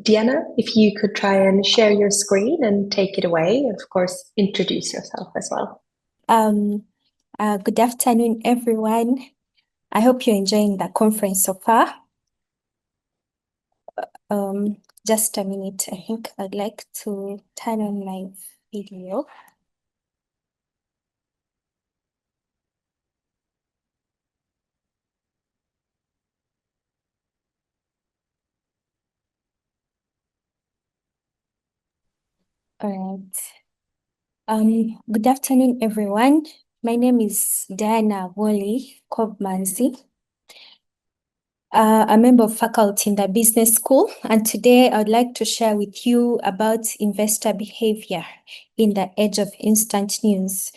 Diana, if you could try and share your screen and take it away, and of course, introduce yourself as well. Good afternoon, everyone. I hope you're enjoying the conference so far. Just a minute, I think I'd like to turn on my video. All right. Good afternoon, everyone. My name is Diana Apoli Kabumanzi. A member of faculty in the business school, and today I would like to share with you about investor behavior in the age of instant news.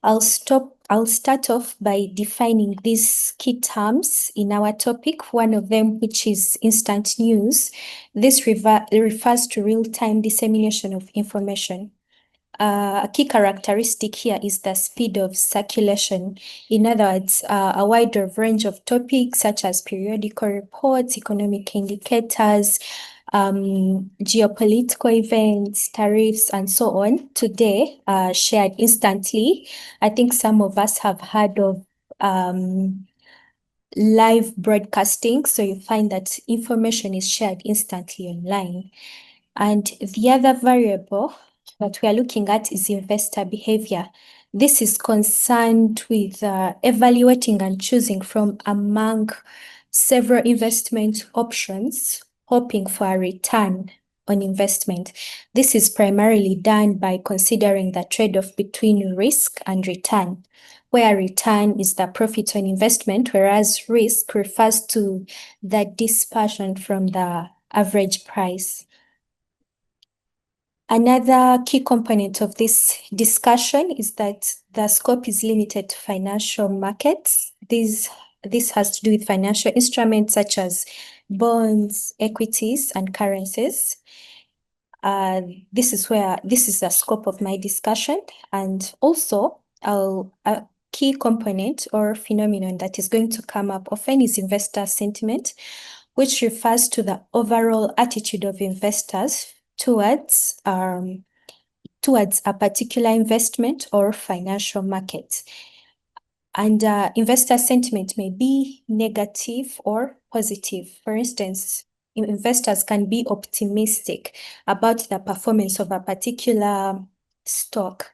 I'll start off by defining these key terms in our topic, one of them which is instant news. This refers to real-time dissemination of information. A key characteristic here is the speed of circulation. In other words, a wide range of topics such as periodical reports, economic indicators, geopolitical events, tariffs, and so on, today shared instantly. I think some of us have heard of live broadcasting, so you find that information is shared instantly online. And the other variable that we are looking at is investor behavior. This is concerned with evaluating and choosing from among several investment options, hoping for a return on investment. This is primarily done by considering the trade-off between risk and return, where return is the profit on investment, whereas risk refers to the dispersion from the average price. Another key component of this discussion is that the scope is limited to financial markets. This has to do with financial instruments such as bonds, equities, and currencies. This is the scope of my discussion, and also a key component or phenomenon that is going to come up often is investor sentiment, which refers to the overall attitude of investors towards a particular investment or financial market. And investor sentiment may be negative or positive. For instance, investors can be optimistic about the performance of a particular stock.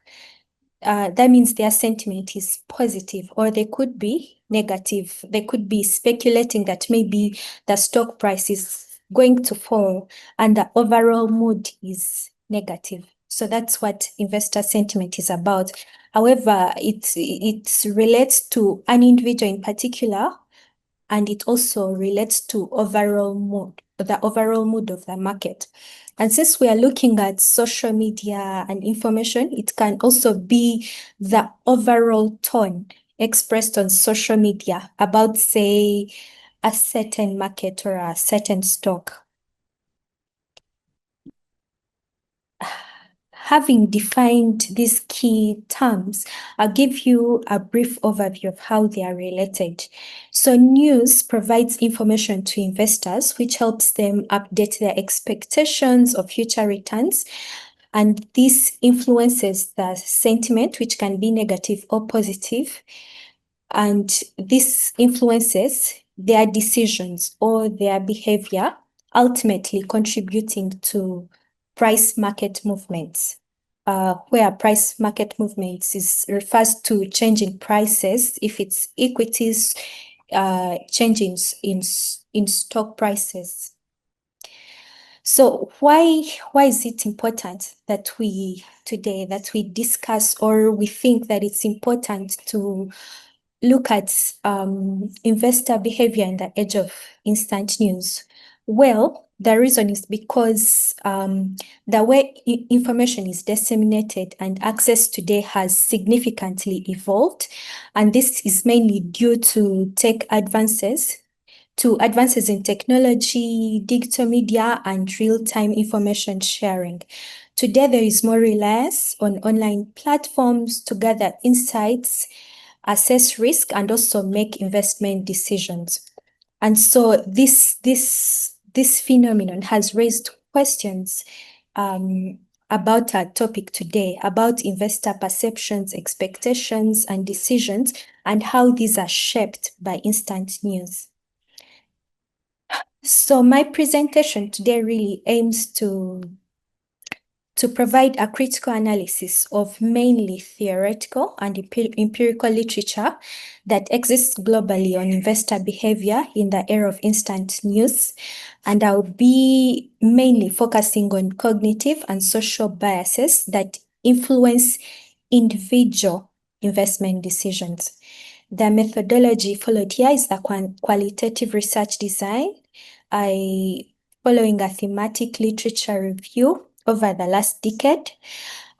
That means their sentiment is positive, or they could be negative. They could be speculating that maybe the stock price is going to fall and the overall mood is negative. So that's what investor sentiment is about. However, it relates to an individual in particular, and it also relates to the overall mood of the market. And since we are looking at social media and information, it can also be the overall tone expressed on social media about, say, a certain market or a certain stock. Having defined these key terms, I'll give you a brief overview of how they are related. So news provides information to investors, which helps them update their expectations of future returns. And this influences the sentiment, which can be negative or positive. And this influences their decisions or their behavior, ultimately contributing to price market movements, where price market movements refers to changing prices. If it's equities, changes in stock prices. So why is it important that we discuss, or we think that it's important to look at investor behavior in the age of instant news? Well, the reason is because the way information is disseminated and access today has significantly evolved. And this is mainly due to advances in technology, digital media, and real-time information sharing. Today, there is more reliance on online platforms to gather insights, assess risk, and also make investment decisions. And so this phenomenon has raised questions about our topic today, about investor perceptions, expectations, and decisions, and how these are shaped by instant news. So my presentation today really aims to provide a critical analysis of mainly theoretical and empirical literature that exists globally on investor behavior in the era of instant news. And I'll be mainly focusing on cognitive and social biases that influence individual investment decisions. The methodology followed here is the qualitative research design, following a thematic literature review over the last decade.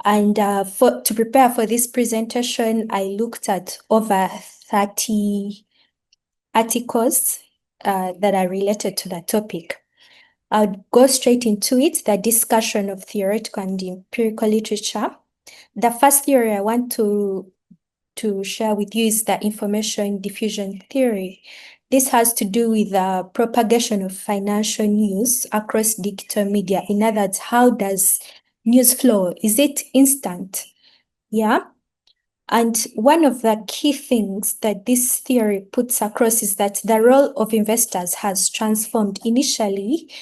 And to prepare for this presentation, I looked at over 30 articles that are related to the topic. I'll go straight into it, the discussion of theoretical and empirical literature. The first theory I want to share with you is the information diffusion theory. This has to do with the propagation of financial news across digital media. In other words, how does news flow? Is it instant? Yeah. And one of the key things that this theory puts across is that the role of investors has transformed. Initially,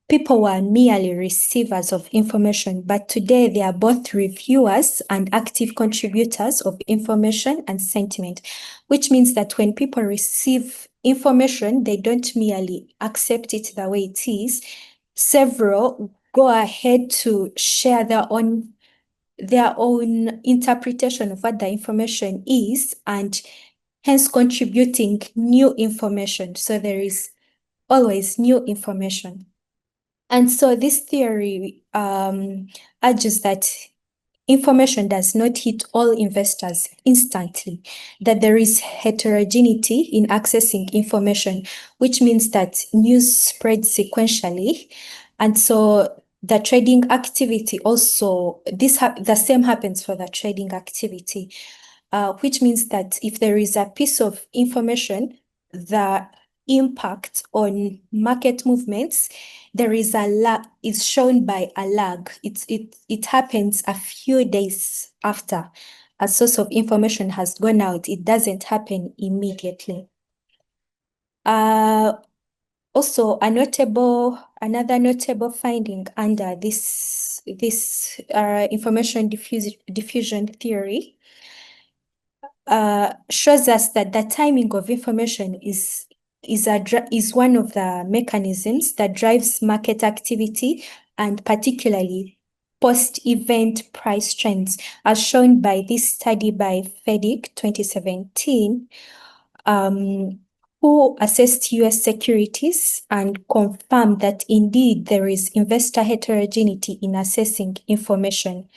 people were merely receivers of information, but today they are both reviewers and active contributors of information and sentiment, which means that when people receive information, they don't merely accept it the way it is. Several go ahead to share their own interpretation of what the information is, and hence contributing new information. So there is always new information. And so this theory urges that information does not hit all investors instantly, that there is heterogeneity in accessing information, which means that news spreads sequentially. And so the trading activity also, the same happens for the trading activity, which means that if there is a piece of information, the impact on market movements, there is a lag, it's shown by a lag. It happens a few days after a source of information has gone out. It doesn't happen immediately. Also, another notable finding under this information diffusion theory shows us that the timing of information is one of the mechanisms that drives market activity, and particularly post-event price trends, as shown by this study by FEDIC 2017, who assessed US securities and confirmed that indeed there is investor heterogeneity in assessing information.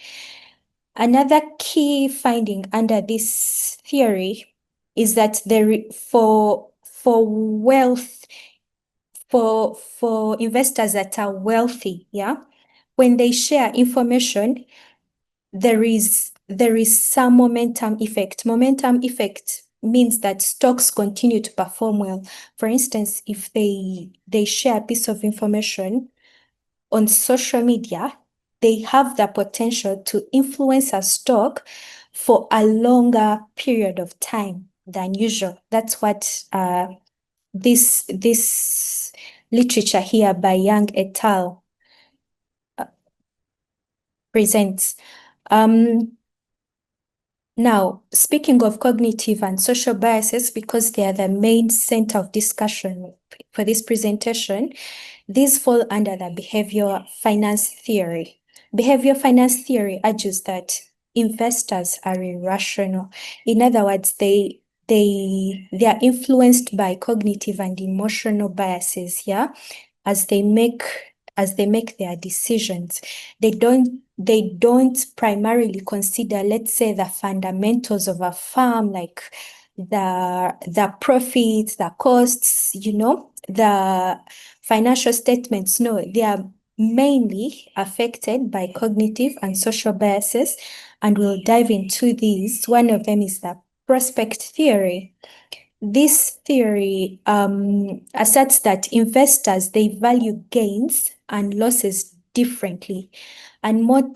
Another key finding under this theory is that for investors that are wealthy, when they share information, there is some momentum effect. Momentum effect means that stocks continue to perform well. For instance, if they share a piece of information on social media, they have the potential to influence a stock for a longer period of time than usual. That's what this literature here by Young et al. Presents. Now, speaking of cognitive and social biases, because they are the main center of discussion for this presentation, these fall under the behavior finance theory. Behavior finance theory argues that investors are irrational. In other words, they are influenced by cognitive and emotional biases, as they make their decisions. They don't primarily consider, let's say, the fundamentals of a firm, like the profits, the costs, the financial statements. No, they are mainly affected by cognitive and social biases, and we'll dive into these. One of them is the prospect theory. This theory asserts that investors, they value gains and losses differently, and more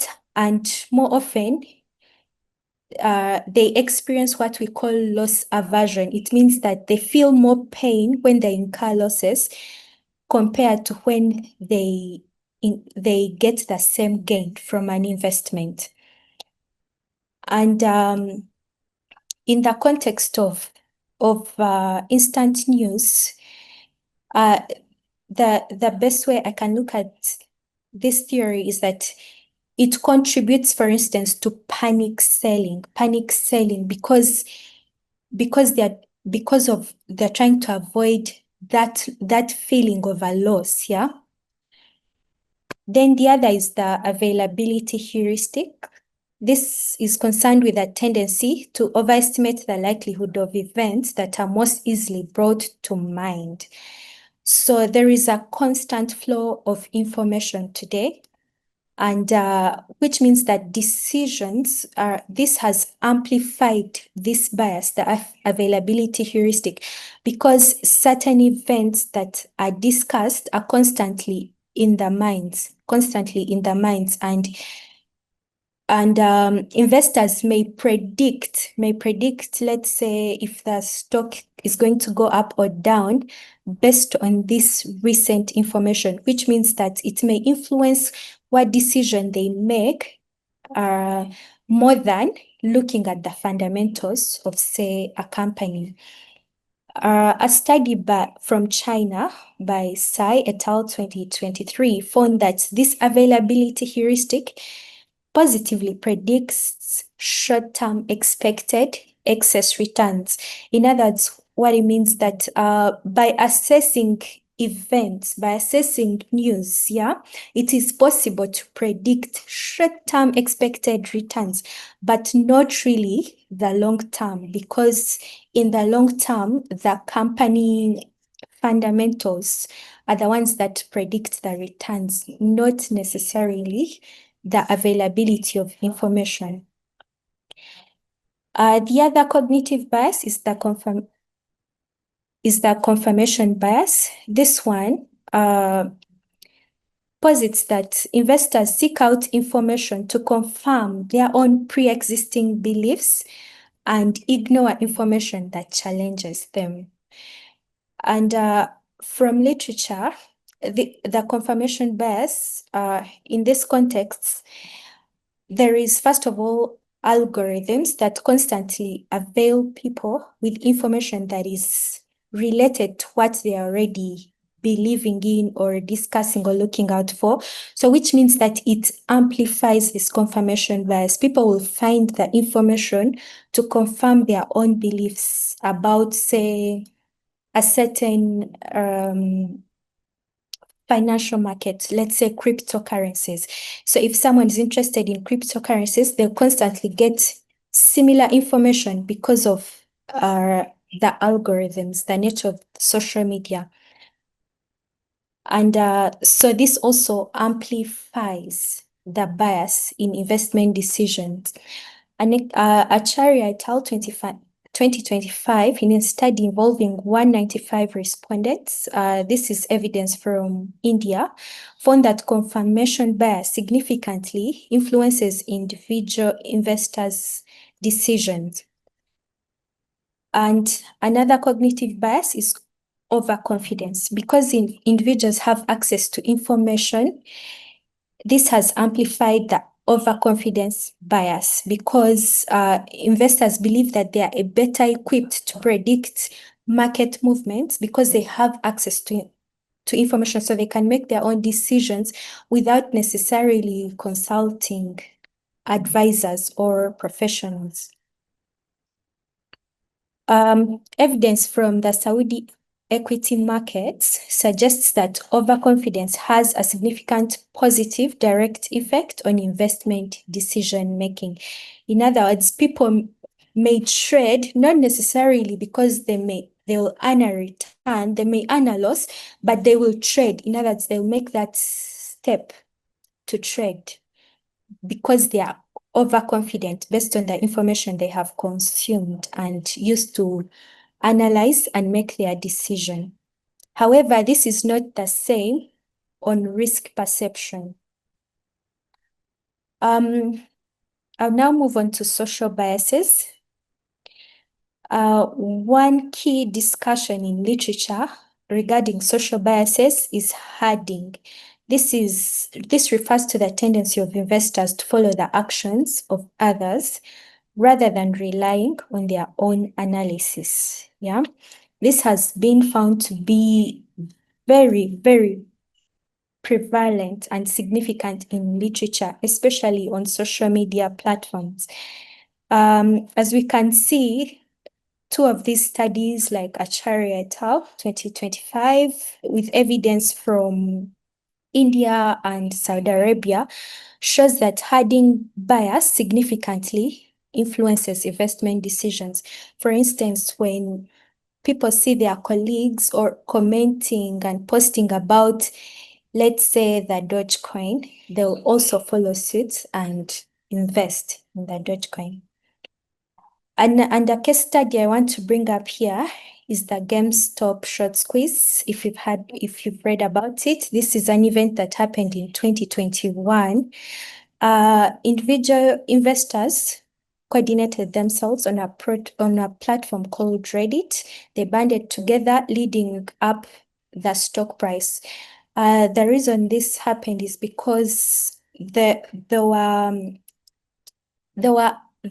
often they experience what we call loss aversion. It means that they feel more pain when they incur losses compared to when they get the same gain from an investment. And in the context of instant news, the best way I can look at this theory is that it contributes, for instance, to panic selling because they're trying to avoid that feeling of a loss, Then the other is the availability heuristic. This is concerned with a tendency to overestimate the likelihood of events that are most easily brought to mind. So there is a constant flow of information today, and which means that this has amplified this bias, the availability heuristic, because certain events that are discussed are constantly in the minds, and investors may predict, let's say, if the stock is going to go up or down based on this recent information, which means that it may influence what decision they make more than looking at the fundamentals of, say, a company. A study from China by Tsai et al. 2023 found that this availability heuristic positively predicts short-term expected excess returns. In other words, what it means that by assessing events, by assessing news, it is possible to predict short-term expected returns, but not really the long term, because in the long term, the company fundamentals are the ones that predict the returns, not necessarily the availability of information. The other cognitive bias is the confirmation bias. This one posits that investors seek out information to confirm their own pre-existing beliefs and ignore information that challenges them. And from literature, the confirmation bias, in this context, there is, first of all, algorithms that constantly avail people with information that is related to what they are already believing in or discussing or looking out for. So which means that it amplifies this confirmation bias. People will find the information to confirm their own beliefs about, say, a certain financial market, let's say cryptocurrencies. So if someone is interested in cryptocurrencies, they'll constantly get similar information because of the algorithms, the nature of social media. And so this also amplifies the bias in investment decisions. And Acharya et al. 2025, in a study involving 195 respondents, this is evidence from India, found that confirmation bias significantly influences individual investors' decisions. And another cognitive bias is overconfidence. Because individuals have access to information, this has amplified the overconfidence bias, because investors believe that they are better equipped to predict market movements because they have access to information, so they can make their own decisions without necessarily consulting advisors or professionals. Evidence from the Saudi equity markets suggests that overconfidence has a significant positive direct effect on investment decision making. In other words, people may trade not necessarily because they will earn a return, they may earn a loss, but they will trade. In other words, they'll make that step to trade because they are overconfident based on the information they have consumed and used to analyze and make their decision. However, this is not the same on risk perception. I'll now move on to social biases. One key discussion in literature regarding social biases is herding. This refers to the tendency of investors to follow the actions of others rather than relying on their own analysis. This has been found to be very, very prevalent and significant in literature, especially on social media platforms. As we can see, two of these studies, like Acharya et al. 2025, with evidence from India and Saudi Arabia, shows that herding bias significantly influences investment decisions. For instance, when people see their colleagues or commenting and posting about, let's say, the Dogecoin, they'll also follow suit and invest in the Dogecoin. And a case study I want to bring up here is the GameStop short squeeze. If you've read about it, this is an event that happened in 2021. Individual investors coordinated themselves on a platform called Reddit. They banded together, leading up the stock price. The reason this happened is because there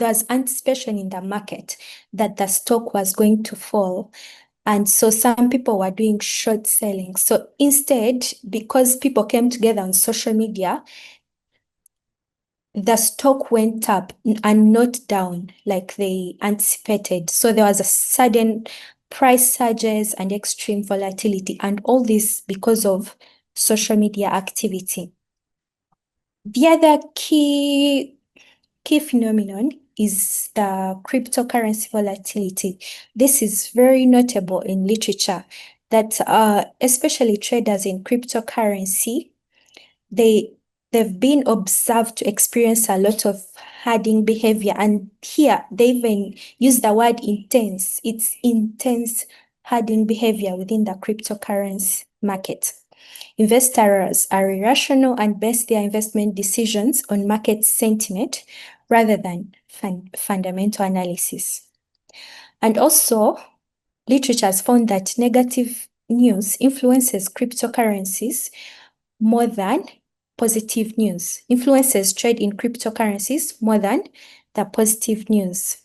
was anticipation in the market that the stock was going to fall. And so some people were doing short selling. So instead, because people came together on social media, the stock went up and not down like they anticipated. So there was a sudden price surges and extreme volatility, and all this because of social media activity. The other key phenomenon is the cryptocurrency volatility. This is very notable in literature that especially traders in cryptocurrency, they've been observed to experience a lot of hoarding behavior. And here they even use the word intense. It's intense hoarding behavior within the cryptocurrency market. Investors are irrational and base their investment decisions on market sentiment rather than fundamental analysis. And also, literature has found that negative news influences cryptocurrencies more than positive news, influences trade in cryptocurrencies more than the positive news.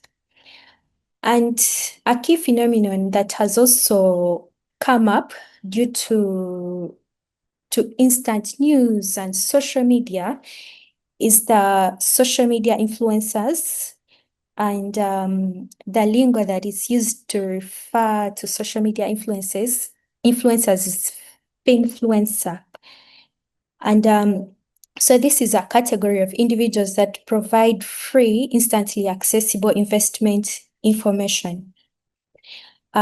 And a key phenomenon that has also come up due to instant news and social media is the social media influencers, and the lingo that is used to refer to social media influencers is influencer. And so this is a category of individuals that provide free, instantly accessible investment information. They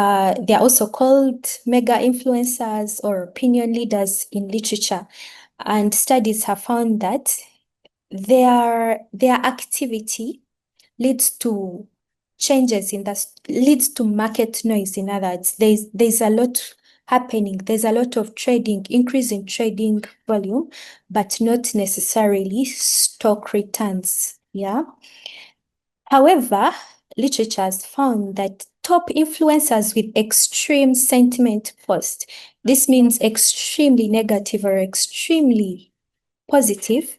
are also called mega influencers or opinion leaders in literature. And studies have found that their activity leads to changes leads to market noise. In other words, there's a lot happening. There's a lot of trading, increase in trading volume, but not necessarily stock returns. Yeah. However, literature has found that top influencers with extreme sentiment post, this means extremely negative or extremely positive,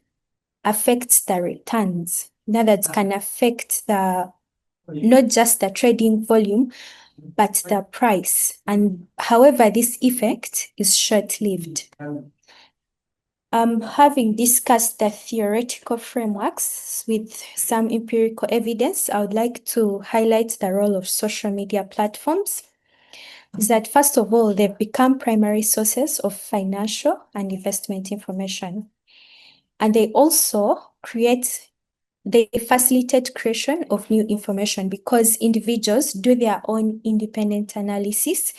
affects the returns. In other words, can affect not just the trading volume, but the price. And however, this effect is short-lived. Having discussed the theoretical frameworks with some empirical evidence, I would like to highlight the role of social media platforms. Is that first of all, they've become primary sources of financial and investment information. And they also they facilitate creation of new information because individuals do their own independent analysis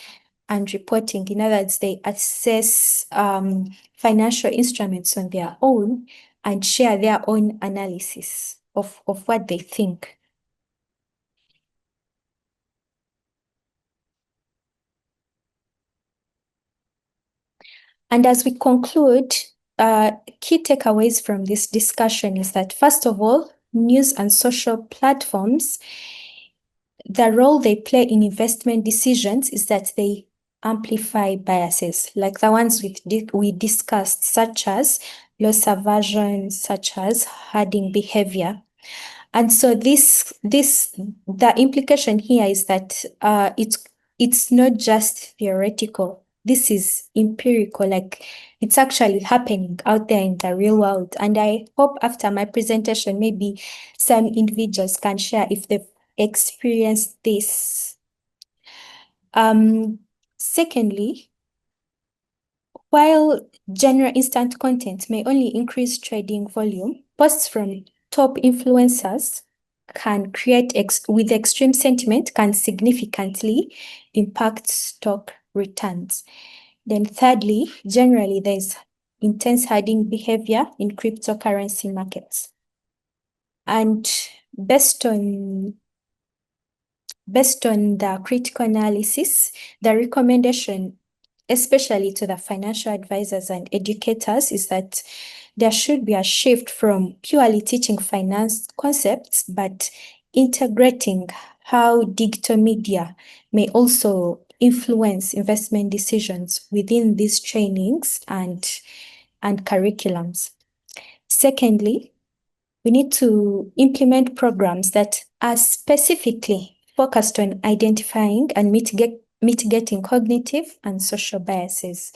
and reporting. In other words, they assess financial instruments on their own and share their own analysis of what they think. And as we conclude, key takeaways from this discussion is that, first of all, news and social platforms, the role they play in investment decisions is that they amplify biases, like the ones we discussed, such as loss aversion, such as hoarding behavior. And so the implication here is that it's not just theoretical. This is empirical, like it's actually happening out there in the real world. And I hope after my presentation, maybe some individuals can share if they've experienced this. Secondly, while general instant content may only increase trading volume, posts from top influencers can create with extreme sentiment can significantly impact stock returns. Then thirdly, generally there's intense hoarding behavior in cryptocurrency markets. And based on the critical analysis, the recommendation, especially to the financial advisors and educators, is that there should be a shift from purely teaching finance concepts, but integrating how digital media may also influence investment decisions within these trainings and curriculums. Secondly, we need to implement programs that are specifically focused on identifying and mitigating cognitive and social biases.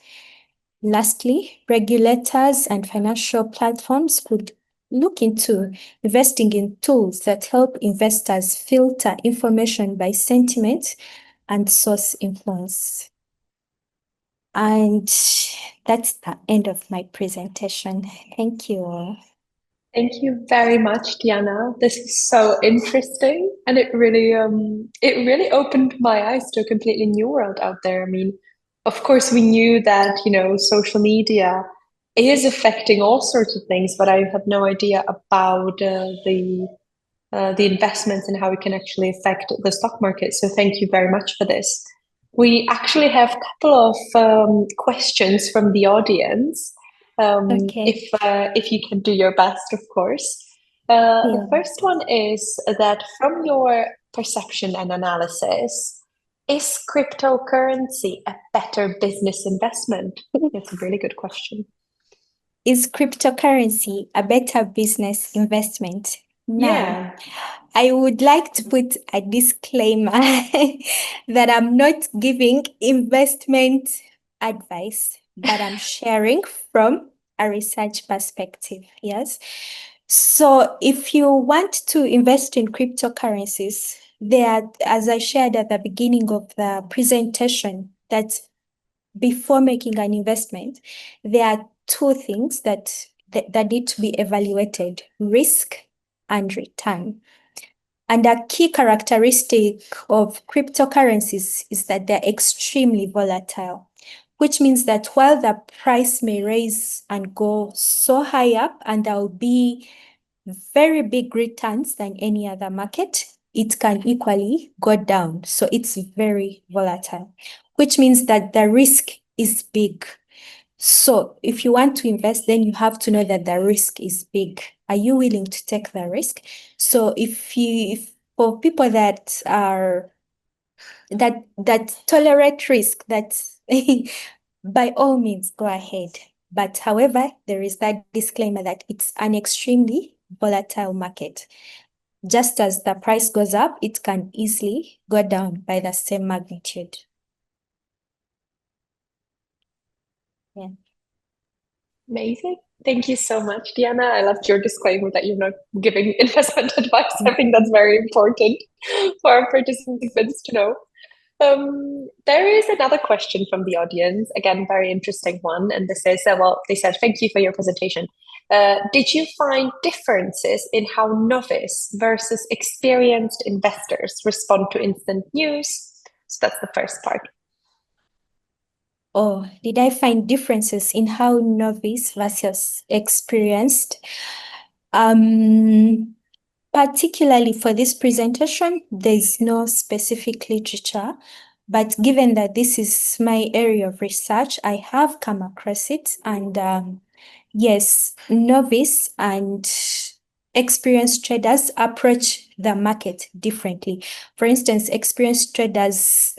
Lastly, regulators and financial platforms could look into investing in tools that help investors filter information by sentiment and source influence. And that's the end of my presentation. Thank you. Thank you very much, Diana. This is so interesting, and it really opened my eyes to a completely new world out there. I mean, of course, we knew that, you know, social media is affecting all sorts of things, but I had no idea about the investments and how it can actually affect the stock market. So thank you very much for this. We actually have a couple of questions from the audience. Okay. If you can do your best, of course. The first one is that from your perception and analysis, is cryptocurrency a better business investment? That's a really good question. Is cryptocurrency a better business investment? Now, Yeah. I would like to put a disclaimer that I'm not giving investment advice, but I'm sharing from a research perspective. Yes. So if you want to invest in cryptocurrencies, there, as I shared at the beginning of the presentation, that before making an investment, there are two things that need to be evaluated: risk and return. And a key characteristic of cryptocurrencies is that they're extremely volatile, which means that while the price may rise and go so high up, and there will be very big returns than any other market, it can equally go down. So it's very volatile, which means that the risk is big. So if you want to invest, then you have to know that the risk is big. Are you willing to take the risk? So if for people that are that tolerate risk, that by all means go ahead. But however, there is that disclaimer that it's an extremely volatile market. Just as the price goes up, it can easily go down by the same magnitude. Yeah. Amazing. Thank you so much, Diana. I loved your disclaimer that you're not giving investment advice. I think that's very important for our participants to know. There is another question from the audience, again, very interesting one. And this is, they said, thank you for your presentation. Did you find differences in how novice versus experienced investors respond to instant news? So that's the first part. Oh, did I find differences in how novice versus experienced? Particularly for this presentation, there's no specific literature, but given that this is my area of research, I have come across it. And yes, novice and experienced traders approach the market differently. For instance, experienced traders,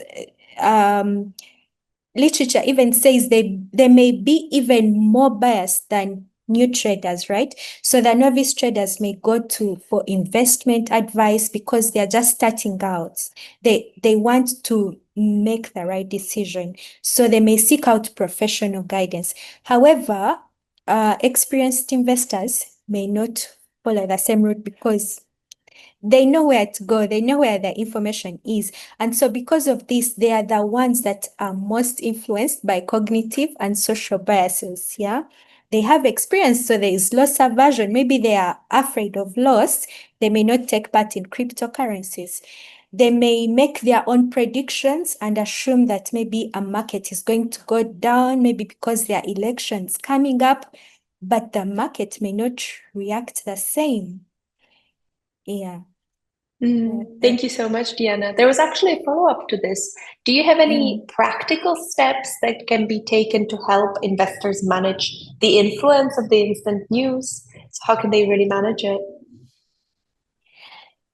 literature even says they may be even more biased than new traders, right? So the novice traders may go for investment advice because they're just starting out. They want to make the right decision. So they may seek out professional guidance. However, experienced investors may not follow the same route because they know where to go. They know where the information is. And so because of this, they are the ones that are most influenced by cognitive and social biases, yeah? They have experience, so there is loss aversion. Maybe they are afraid of loss. They may not take part in cryptocurrencies. They may make their own predictions and assume that maybe a market is going to go down, maybe because there are elections coming up, but the market may not react the same. Yeah. Thank you so much, Diana. There was actually a follow-up to this. Do you have any practical steps that can be taken to help investors manage the influence of the instant news? So how can they really manage it?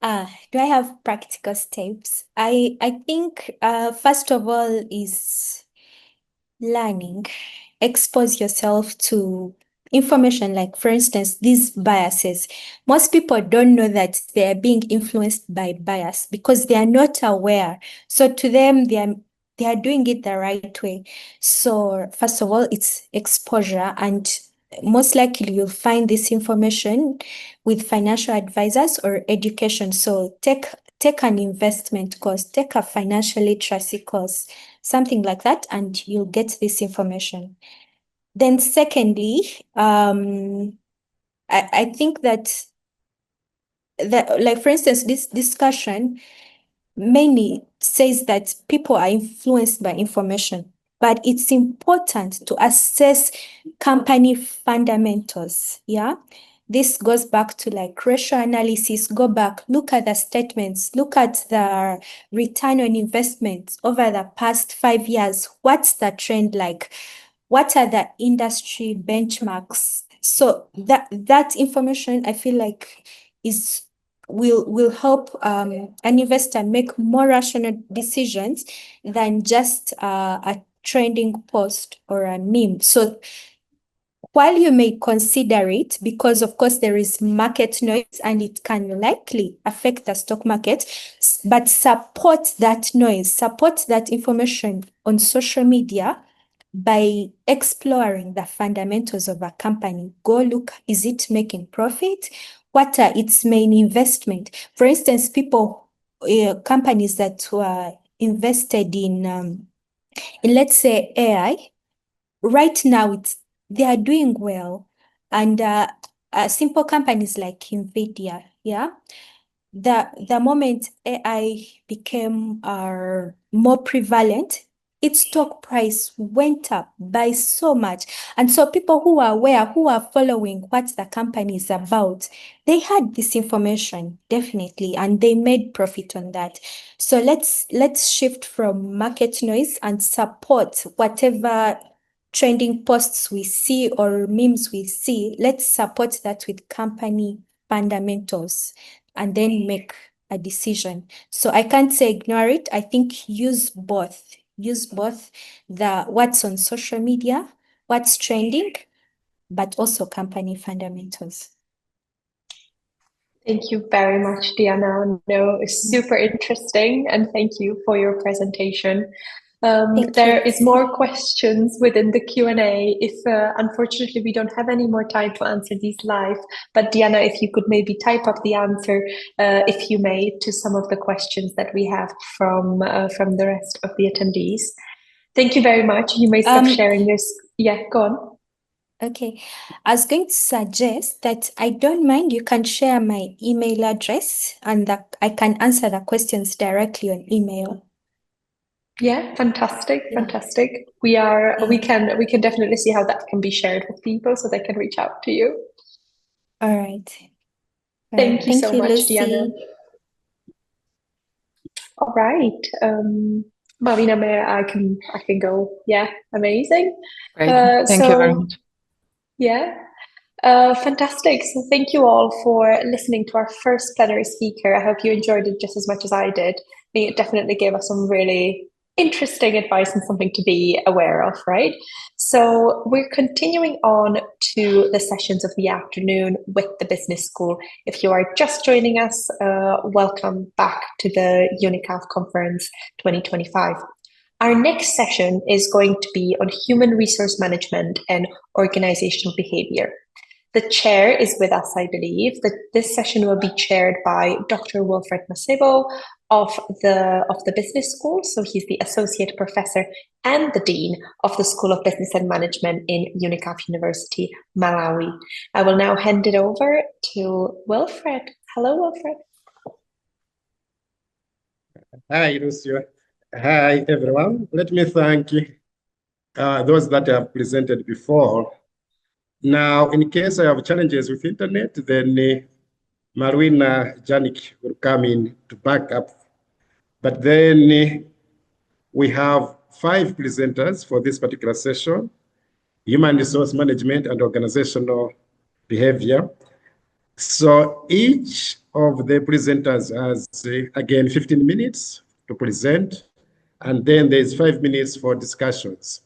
Do I have practical steps? I think first of all is learning. Expose yourself to information, like for instance, these biases. Most people don't know that they are being influenced by bias because they are not aware. So to them, they are doing it the right way. So first of all, it's exposure, and most likely you'll find this information with financial advisors or education. So take an investment course, take a financial literacy course, something like that, and you'll get this information. Then secondly, I think that like, for instance, this discussion mainly says that people are influenced by information, but it's important to assess company fundamentals. Yeah. This goes back to like ratio analysis, go back, look at the statements, look at the return on investment over the past 5 years. What's the trend like? What are the industry benchmarks? So that information, I feel like, will help an investor make more rational decisions than just a trending post or a meme. So while you may consider it, because of course there is market noise and it can likely affect the stock market, but support that noise, support that information on social media by exploring the fundamentals of a company. Go look, is it making profit? What are its main investment? For instance, companies that were invested in let's say AI, right now they are doing well. And simple companies like NVIDIA, yeah, the moment AI became more prevalent, its stock price went up by so much. And so people who are aware, who are following what the company is about, they had this information, definitely, and they made profit on that. So let's shift from market noise and support whatever trending posts we see or memes we see. Let's support that with company fundamentals and then make a decision. So I can't say ignore it. I think use both. Use both what's on social media, what's trending, but also company fundamentals. Thank you very much, Diana. No, it's super interesting, and thank you for your presentation. There is more questions within the Q&A. If unfortunately we don't have any more time to answer these live, but Diana, if you could maybe type up the answer, if you may, to some of the questions that we have from the rest of the attendees. Thank you very much. You may stop sharing this. Yeah, go on. Okay, I was going to suggest that I don't mind, you can share my email address and that I can answer the questions directly on email. Yeah, fantastic, fantastic. We can definitely see how that can be shared with people so they can reach out to you. All right. Thank you so much, Lucy. Diana. All right. Marina, I can go. Yeah, amazing. Great. Thank you very much. Yeah. Fantastic. So thank you all for listening to our first plenary speaker. I hope you enjoyed it just as much as I did. I think it definitely gave us some really interesting advice and something to be aware of, right? So we're continuing on to the sessions of the afternoon with the business school. If you are just joining us, welcome back to the Unicaf Conference 2025. Our next session is going to be on human resource management and organizational behavior. The chair is with us, I believe. This session will be chaired by Dr. Wilfred Masebo of the Business School. So he's the Associate Professor and the Dean of the School of Business and Management in Unicaf University, Malawi. I will now hand it over to Wilfred. Hello, Wilfred. Hi, Lucio. Hi, everyone. Let me thank those that have presented before. Now, in case I have challenges with internet, then Marina Janik will come in to back up. But then we have 5 presenters for this particular session: human resource management and organizational behavior. So each of the presenters has, again, 15 minutes to present, and then there's 5 minutes for discussions.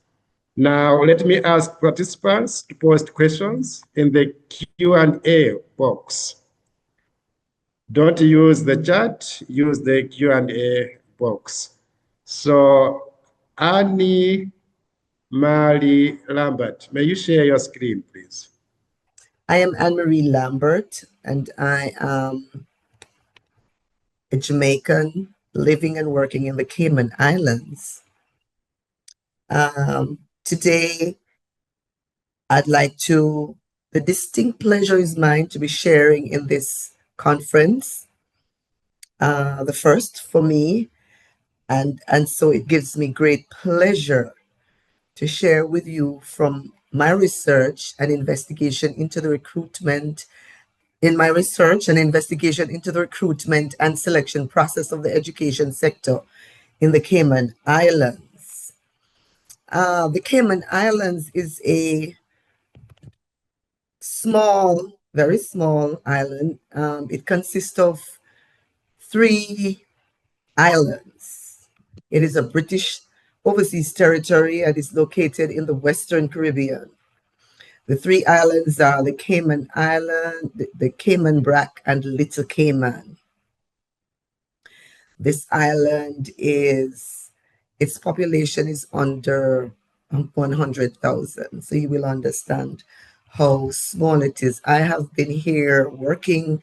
Now, let me ask participants to post questions in the Q&A box. Don't use the chat, use the Q&A box. So Annie Marie Lambert. May you share your screen, please? I am Anne-Marie Lambert, and I am a Jamaican living and working in the Cayman Islands. Today, the distinct pleasure is mine to be sharing in this conference, the first for me, and so it gives me great pleasure to share with you from my research and investigation into the recruitment and selection process of the education sector in the Cayman Islands. The Cayman Islands is a small, very small island. It consists of 3 islands. It is a British overseas territory and is located in the Western Caribbean. The 3 islands are the Cayman Island, the Cayman Brac, and Little Cayman. This island its population is under 100,000. So you will understand how small it is. I have been here working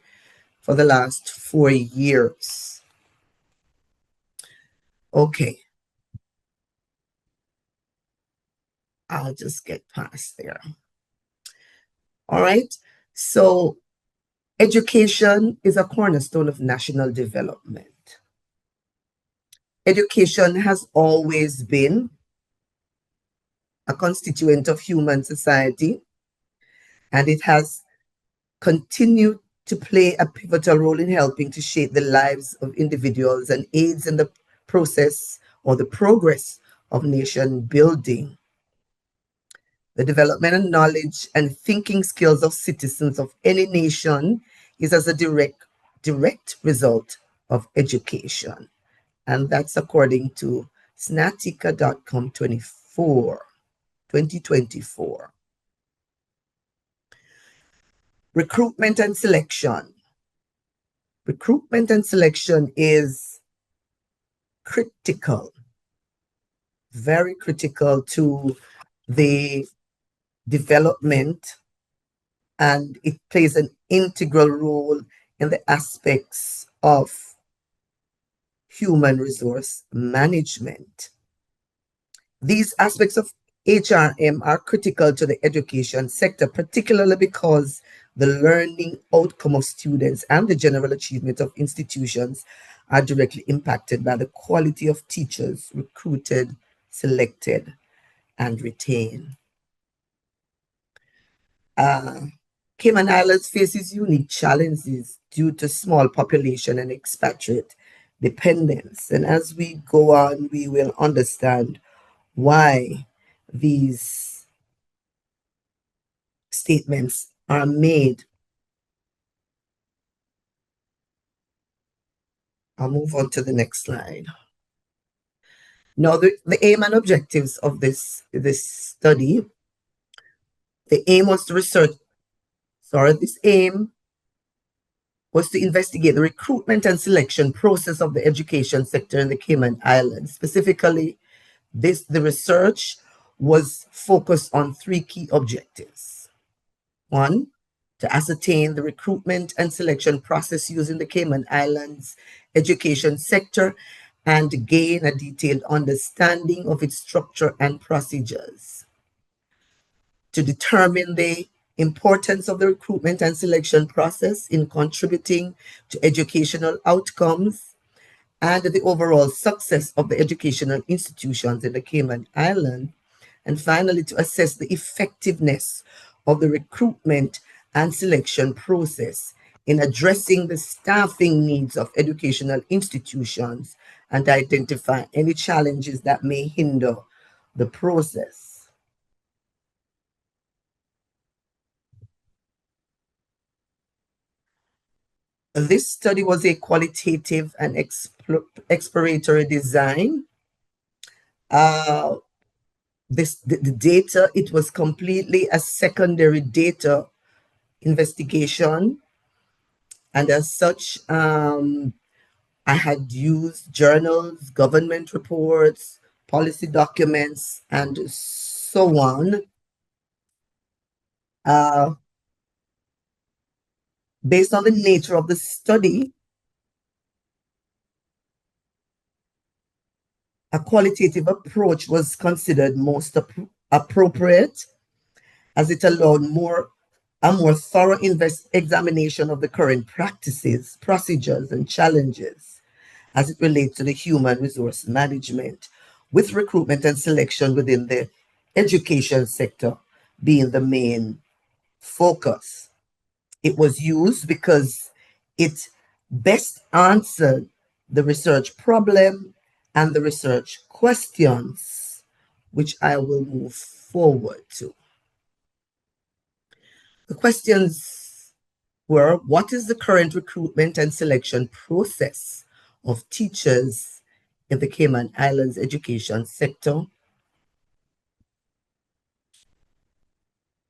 for the last 4 years. Okay. I'll just get past there. All right. So education is a cornerstone of national development. Education has always been a constituent of human society, and it has continued to play a pivotal role in helping to shape the lives of individuals and aids in the process or the progress of nation building. The development of knowledge and thinking skills of citizens of any nation is as a direct result of education. And that's according to snatica.com 2024. Recruitment and selection. Recruitment and selection is critical, very critical to the development, and it plays an integral role in the aspects of human resource management. These aspects of HRM are critical to the education sector, particularly because the learning outcome of students and the general achievement of institutions are directly impacted by the quality of teachers recruited, selected, and retained. Cayman Islands faces unique challenges due to small population and expatriate dependence. And as we go on, we will understand why these statements are made. I'll move on to the next slide. Now, the aim and objectives of this study, the aim was to investigate the recruitment and selection process of the education sector in the Cayman Islands. Specifically, the research was focused on 3 key objectives. 1, to ascertain the recruitment and selection process used in the Cayman Islands education sector and gain a detailed understanding of its structure and procedures. To determine the importance of the recruitment and selection process in contributing to educational outcomes and the overall success of the educational institutions in the Cayman Islands. And finally, to assess the effectiveness of the recruitment and selection process in addressing the staffing needs of educational institutions and identify any challenges that may hinder the process. This study was a qualitative and exploratory design. The data, it was completely a secondary data investigation. And as such, I had used journals, government reports, policy documents, and so on. Based on the nature of the study, a qualitative approach was considered most appropriate, as it allowed a more thorough examination of the current practices, procedures, and challenges as it relates to the human resource management, with recruitment and selection within the education sector being the main focus. It was used because it best answered the research problem and the research questions, which I will move forward to. The questions were, what is the current recruitment and selection process of teachers in the Cayman Islands education sector?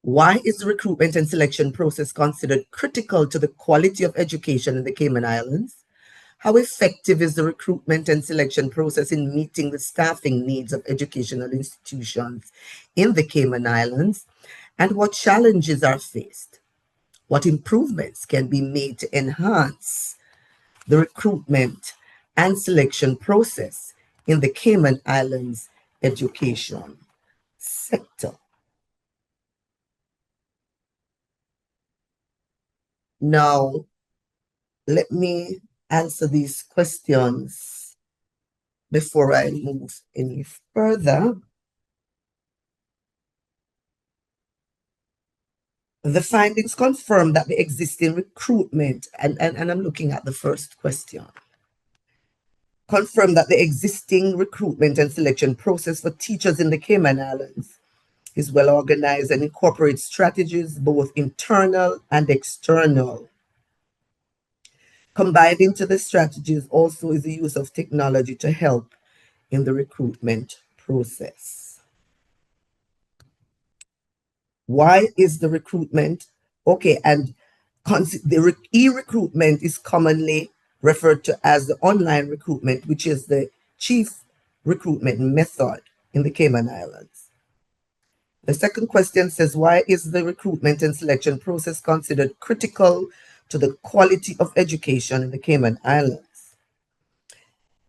Why is the recruitment and selection process considered critical to the quality of education in the Cayman Islands? How effective is the recruitment and selection process in meeting the staffing needs of educational institutions in the Cayman Islands? And what challenges are faced? What improvements can be made to enhance the recruitment and selection process in the Cayman Islands education sector? Now, let me answer these questions before I move any further. The findings confirm that the existing recruitment, and I'm looking at the first question, confirm that the existing recruitment and selection process for teachers in the Cayman Islands is well organized and incorporates strategies both internal and external. Combined into the strategies also is the use of technology to help in the recruitment process. Why is the recruitment? Okay, and the e-recruitment is commonly referred to as the online recruitment, which is the chief recruitment method in the Cayman Islands. The second question says, why is the recruitment and selection process considered critical to the quality of education in the Cayman Islands?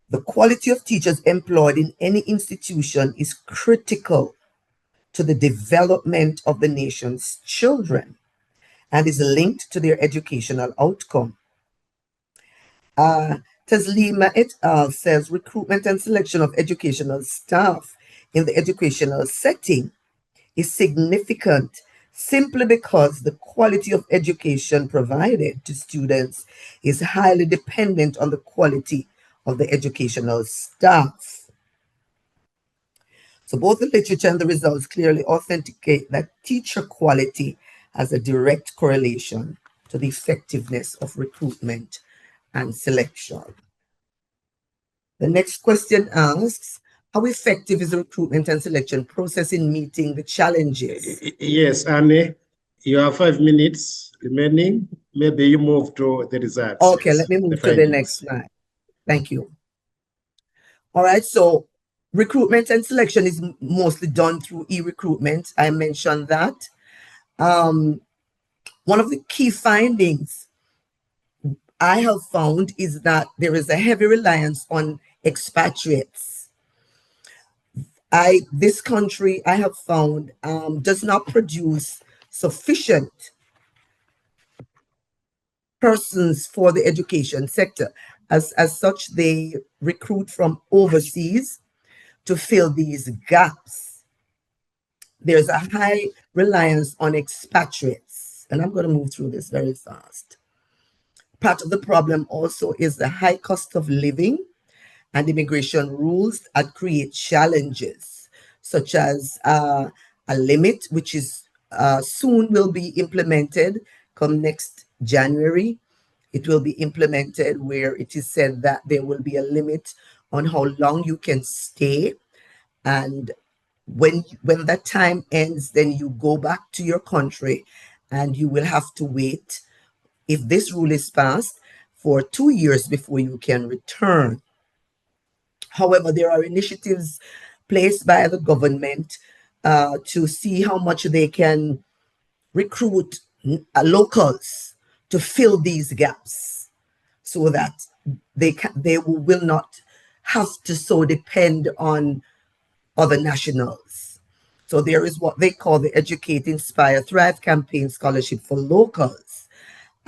The quality of teachers employed in any institution is critical to the development of the nation's children and is linked to their educational outcome. Taslima et al. Says recruitment and selection of educational staff in the educational setting is significant simply because the quality of education provided to students is highly dependent on the quality of the educational staff. So both the literature and the results clearly authenticate that teacher quality has a direct correlation to the effectiveness of recruitment and selection. The next question asks, how effective is the recruitment and selection process in meeting the challenges? Yes, Annie, you have 5 minutes remaining. Maybe you move to the results. Okay, let me move to the next slide. Thank you. All right, so recruitment and selection is mostly done through e-recruitment. I mentioned that. One of the key findings I have found is that there is a heavy reliance on expatriates. This country, I have found, does not produce sufficient persons for the education sector. As such, they recruit from overseas to fill these gaps. There's a high reliance on expatriates, and I'm going to move through this very fast. Part of the problem also is the high cost of living and immigration rules that create challenges, such as a limit, which is soon will be implemented come next January. It will be implemented where it is said that there will be a limit on how long you can stay. And when that time ends, then you go back to your country and you will have to wait, if this rule is passed, for 2 years before you can return. However, there are initiatives placed by the government to see how much they can recruit locals to fill these gaps so that they will not have to so depend on other nationals. So there is what they call the Educate, Inspire, Thrive campaign scholarship for locals.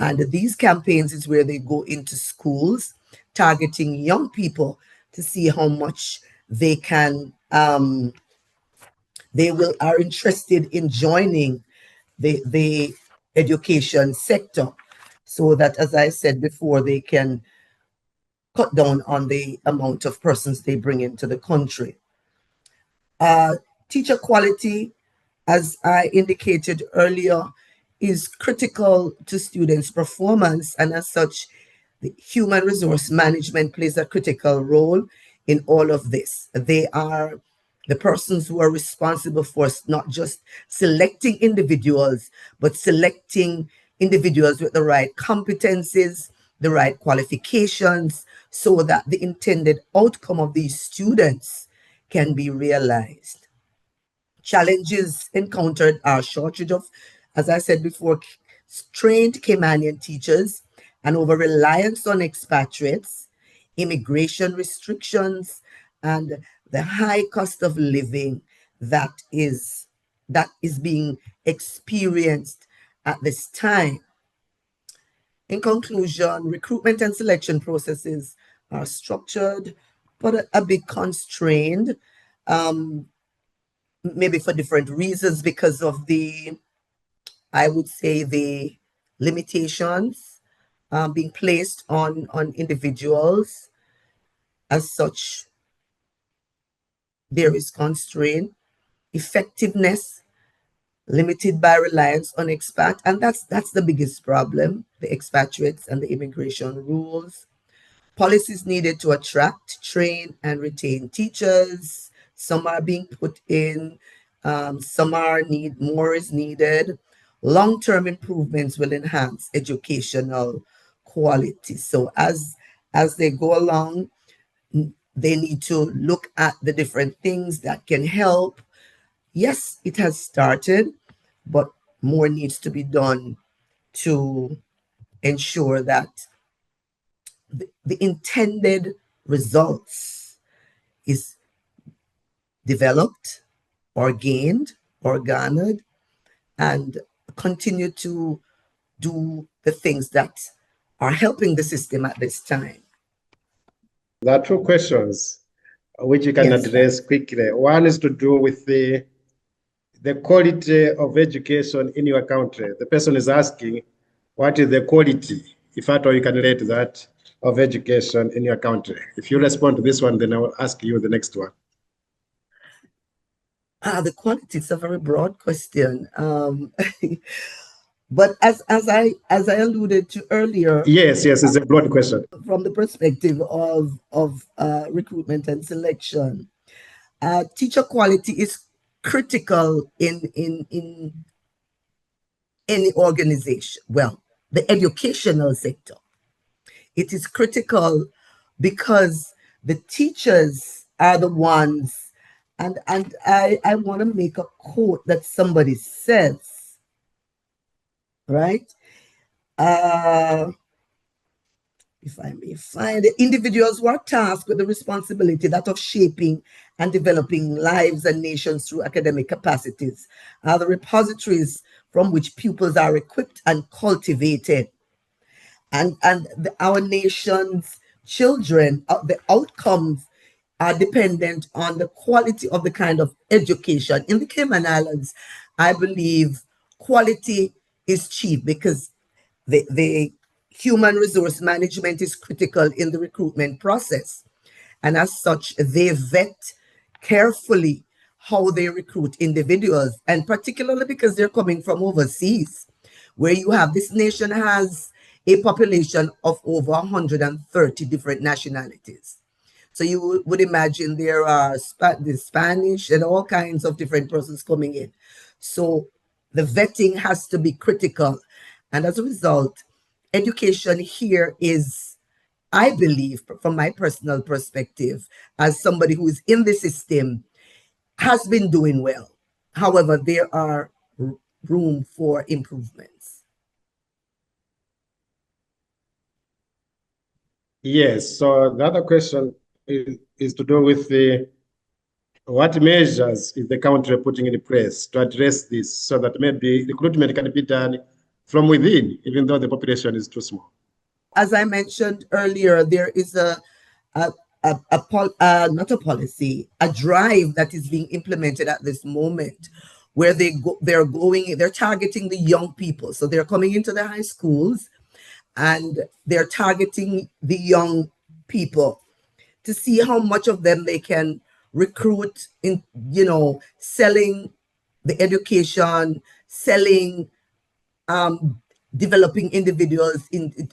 And these campaigns is where they go into schools targeting young people to see how much they can, are interested in joining the education sector, so that, as I said before, they can cut down on the amount of persons they bring into the country. Teacher quality, as I indicated earlier, is critical to students' performance, and as such, the human resource management plays a critical role in all of this. They are the persons who are responsible for not just selecting individuals, but selecting individuals with the right competencies, the right qualifications, so that the intended outcome of these students can be realized. Challenges encountered are shortage of, as I said before, trained Caymanian teachers, and over-reliance on expatriates, immigration restrictions, and the high cost of living that is being experienced at this time. In conclusion, recruitment and selection processes are structured, but a bit constrained, maybe for different reasons, because of I would say, the limitations being placed on individuals. As such, there is constraint, effectiveness limited by reliance on expat, and that's the biggest problem, the expatriates and the immigration rules. Policies needed to attract, train, and retain teachers. Some are being put in, some are more is needed. Long-term improvements will enhance educational quality. So as they go along, they need to look at the different things that can help. Yes, it has started, but more needs to be done to ensure that the intended results is developed or gained or garnered, and continue to do the things that are helping the system at this time. There are two questions which you can address quickly. One is to do with the quality of education in your country. The person is asking, what is the quality, if at all you can relate that, of education in your country? If you respond to this one, then I will ask you the next one. The quality is a very broad question. But as I alluded to earlier, yes, it's a broad question. From the perspective of recruitment and selection, teacher quality is critical in any organization. Well, the educational sector, it is critical because the teachers are the ones, and I want to make a quote that somebody says, right? If I may find it, individuals who are tasked with the responsibility that of shaping and developing lives and nations through academic capacities are the repositories from which pupils are equipped and cultivated. And our nation's children, the outcomes are dependent on the quality of the kind of education. In the Cayman Islands, I believe quality is cheap because the human resource management is critical in the recruitment process. And as such, they vet carefully how they recruit individuals, and particularly because they're coming from overseas, where you have, this nation has a population of over 130 different nationalities. So you would imagine there are the Spanish and all kinds of different persons coming in. So the vetting has to be critical. And as a result, education here is, I believe, from my personal perspective, as somebody who is in the system, has been doing well. However, there are room for improvements. Yes, so the other question is to do with what measures is the country putting in place to address this so that maybe recruitment can be done from within, even though the population is too small? As I mentioned earlier, there is not a policy, a drive that is being implemented at this moment, where they're targeting the young people. So they're coming into the high schools and they're targeting the young people to see how much of them they can recruit in, selling the education, selling, developing individuals, in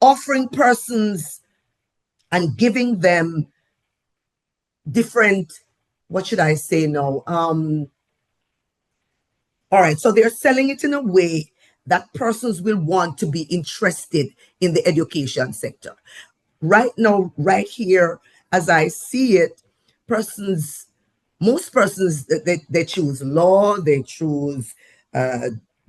offering persons and giving them different, what should I say now? All right, so they're selling it in a way that persons will want to be interested in the education sector. Right now, right here, as I see it, most persons, they choose law, they choose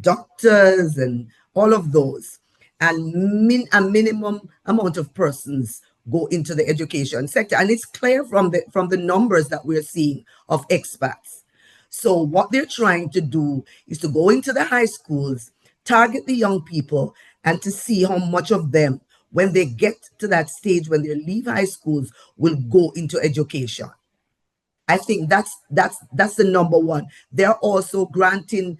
doctors and all of those. And a minimum amount of persons go into the education sector. And it's clear from the numbers that we're seeing of expats. So what they're trying to do is to go into the high schools, target the young people, and to see how much of them, when they get to that stage, when they leave high schools, will go into education. I think that's the number one. They're also granting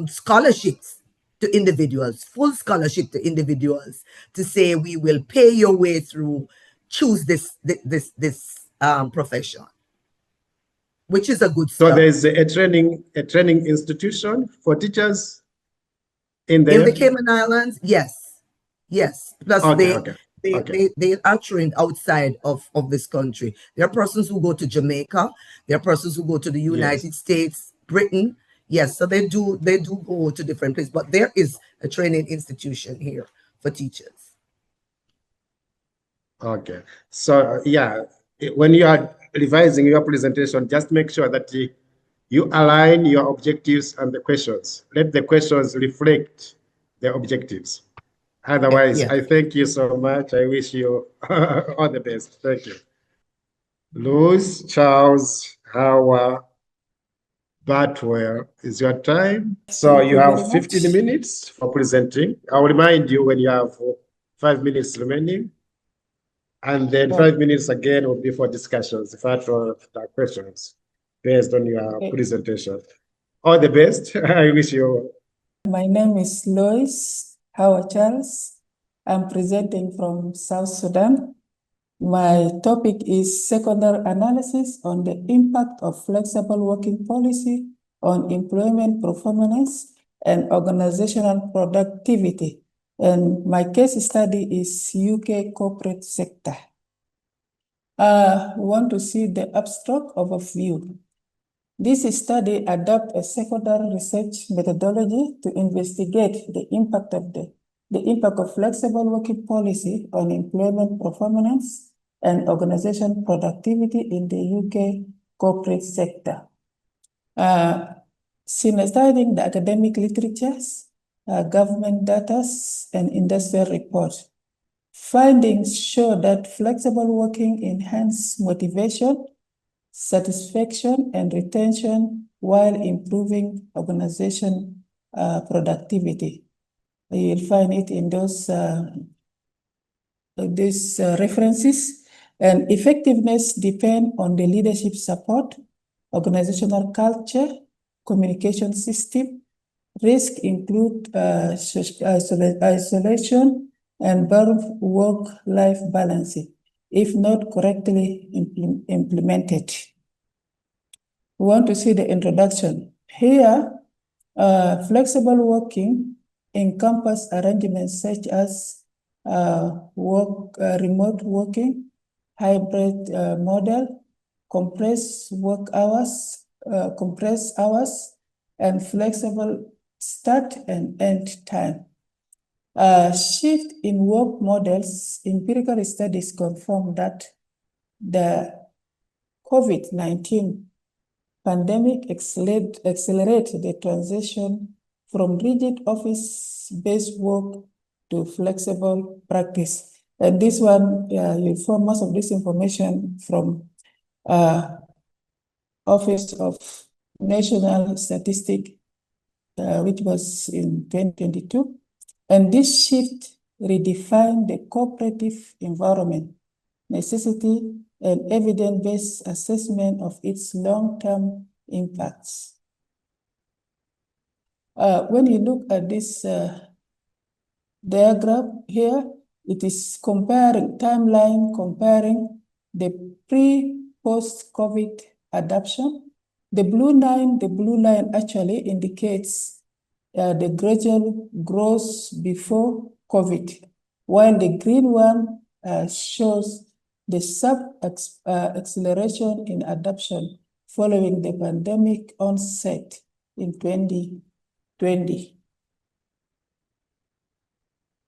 scholarships to individuals, full scholarship to individuals, to say we will pay your way through, choose this profession, which is a good start. So there's a training institution for teachers in the Cayman Islands. Yes. Plus they are trained outside of this country. There are persons who go to Jamaica. There are persons who go to the United States, Britain. Yes, so they do go to different places, but there is a training institution here for teachers. Okay, so yeah, when you are revising your presentation, just make sure that you align your objectives and the questions. Let the questions reflect the objectives. Otherwise, I thank you so much. I wish you all the best. Thank you. Luz, Charles, Hawa, Batwell, is your time. So you have 15 minutes for presenting. I'll remind you when you have 5 minutes remaining. And then 5 minutes again will be for discussions, for the questions based on your presentation. All the best. I wish you. My name is Lois Howard Charles. I'm presenting from South Sudan. My topic is secondary analysis on the impact of flexible working policy on employment performance and organizational productivity. And my case study is UK corporate sector. We want to see the abstract overview. This study adopts a secondary research methodology to investigate the impact of flexible working policy on employment performance and organization productivity in the UK corporate sector. Since studying the academic literatures, government data, and industrial reports, findings show that flexible working enhances motivation, satisfaction, and retention while improving organization productivity. You'll find it in these references. And effectiveness depends on the leadership support, organizational culture, communication system. Risk include isolation and work-life balance if not correctly implemented. We want to see the introduction. Here, flexible working encompasses arrangements such as remote working, hybrid model, compressed hours, and flexible start and end time. Shift in work models, empirical studies confirm that the COVID-19 pandemic accelerate the transition from rigid office-based work to flexible practice. And this one, you find most of this information from Office of National Statistics, which was in 2022. And this shift redefined the cooperative environment, necessity, and evidence-based assessment of its long-term impacts. When you look at this diagram here, it is comparing the pre-post-COVID adoption. The blue line actually indicates the gradual growth before COVID, while the green one shows the acceleration in adoption following the pandemic onset in 2020.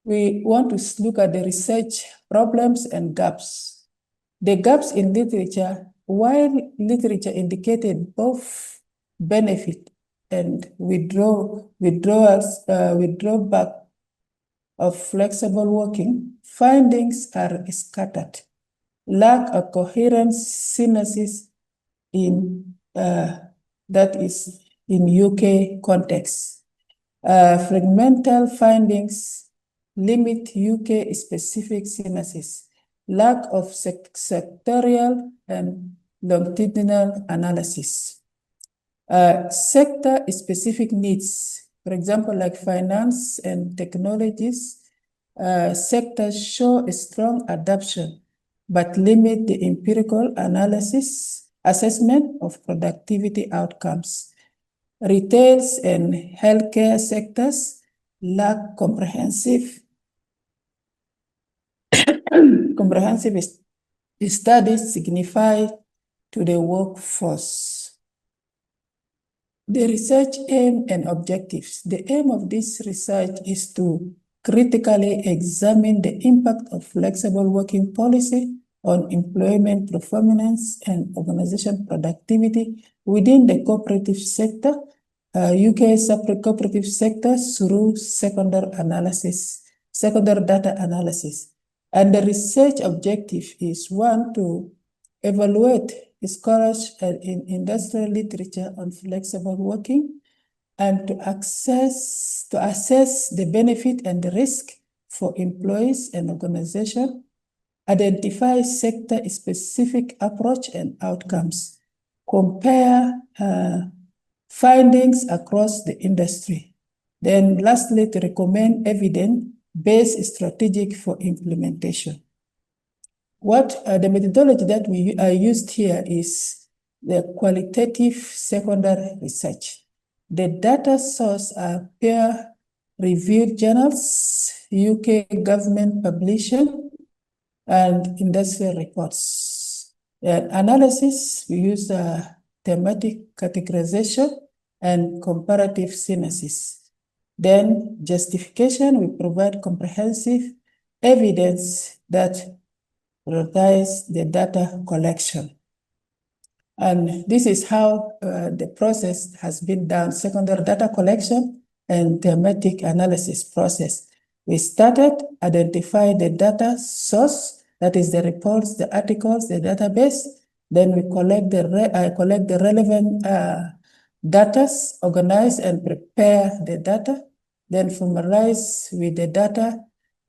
We want to look at the research problems and gaps. The gaps in literature, while literature indicated both benefit and withdrawback of flexible working, findings are scattered. Lack of coherent synthesis that is in UK context. Fragmental findings limit UK specific synthesis. Lack of sectorial and longitudinal analysis. Sector-specific needs, for example, like finance and technologies, sectors show a strong adoption, but limit the empirical assessment of productivity outcomes. Retails and healthcare sectors lack comprehensive studies signified to the workforce. The research aim and objectives. The aim of this research is to critically examine the impact of flexible working policy on employment performance and organization productivity within the cooperative sector, UK cooperative sector through secondary data analysis. And the research objective is one, to evaluate scholars in industrial literature on flexible working, and to assess the benefit and the risk for employees and organization, identify sector-specific approach and outcomes, compare findings across the industry. Then lastly, to recommend evidence-based strategic for implementation. What the methodology that we used here is the qualitative secondary research. The data source are peer-reviewed journals, UK government publication, and industrial reports. Analysis, we use thematic categorization and comparative synthesis. Then justification, we provide comprehensive evidence that prioritize the data collection. And this is how the process has been done: secondary data collection and thematic analysis process. We started, identify the data source, that is the reports, the articles, the database. Then we collect the relevant data, organize and prepare the data, then formalize with the data,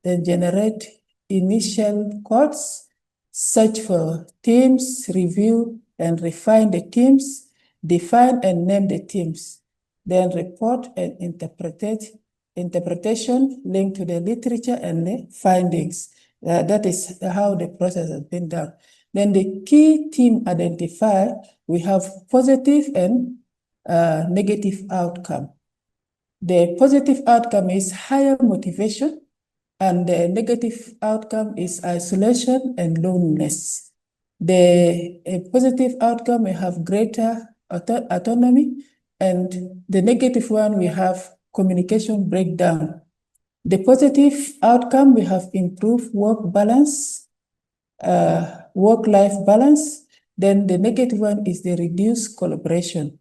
then generate initial codes, search for teams, review and refine the teams, define and name the teams, then report and interpretation linked to the literature and the findings. That is how the process has been done. Then the key team identified, we have positive and negative outcome. The positive outcome is higher motivation, and the negative outcome is isolation and loneliness. The positive outcome, we have greater autonomy, and the negative one, we have communication breakdown. The positive outcome, we have improved work balance, work-life balance. Then the negative one is the reduced collaboration.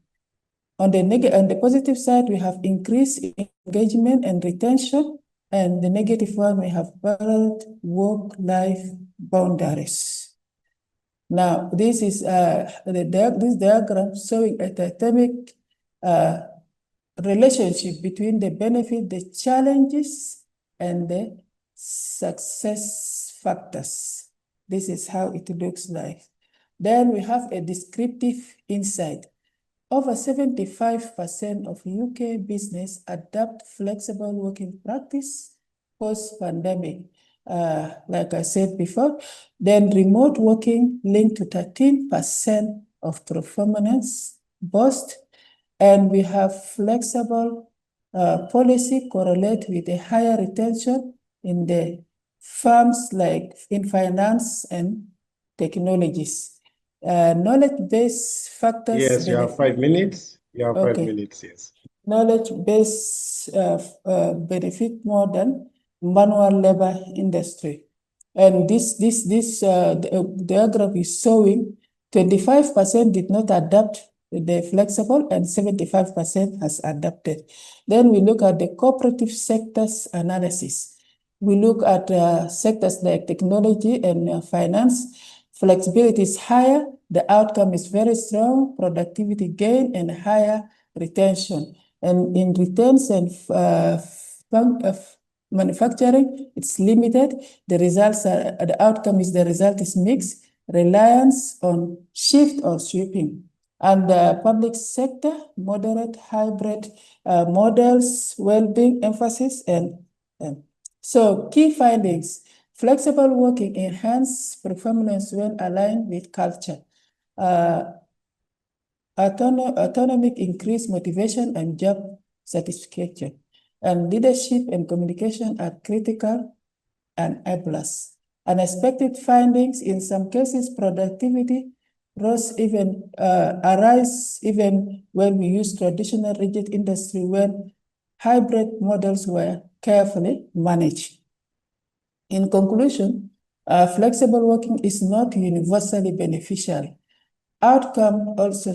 On the positive side, we have increased engagement and retention, and the negative one, we have blurred work-life boundaries. Now, this is this diagram showing a dynamic relationship between the benefit, the challenges, and the success factors. This is how it looks like. Then we have a descriptive insight. Over 75% of UK business adopt flexible working practice post-pandemic. Like I said before, then remote working linked to 13% of performance boost, and we have flexible policy correlate with a higher retention in the firms like in finance and technologies. Knowledge-based factors. Yes, you have 5 minutes. You have 5 minutes, yes. Knowledge-based benefit more than manual labor industry. And this diagram is showing 25% did not adapt the flexible and 75% has adapted. Then we look at the cooperative sectors analysis. We look at sectors like technology and finance. Flexibility is higher, the outcome is very strong, productivity gain and higher retention. And in returns and manufacturing, it's limited. The results are, the outcome is the result is mixed, reliance on shift or sweeping. And the public sector, moderate, hybrid models, well-being emphasis, and so key findings. Flexible working enhance performance when aligned with culture. Autonomic increase motivation and job satisfaction. And leadership and communication are critical enablers. Unexpected findings, in some cases, productivity arise even when we use traditional rigid industry when hybrid models were carefully managed. In conclusion, flexible working is not universally beneficial. Outcome also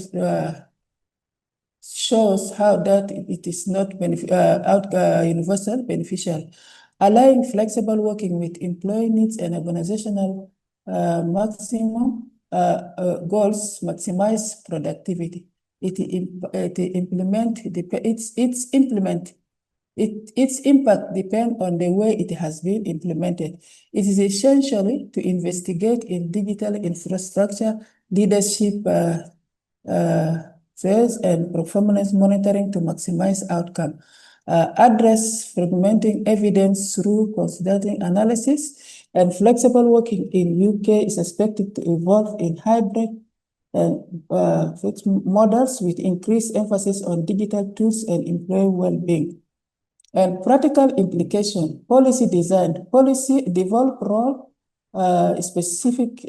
shows how that it is not universal beneficial. Allowing flexible working with employee needs and organizational maximum goals maximize productivity. Its impact depends on the way it has been implemented. It is essentially to investigate in digital infrastructure, leadership sales and performance monitoring to maximize outcome. Address fragmenting evidence through consulting analysis, and flexible working in UK is expected to evolve in hybrid models with increased emphasis on digital tools and employee well-being. And practical implication, policy design, policy develop role, specific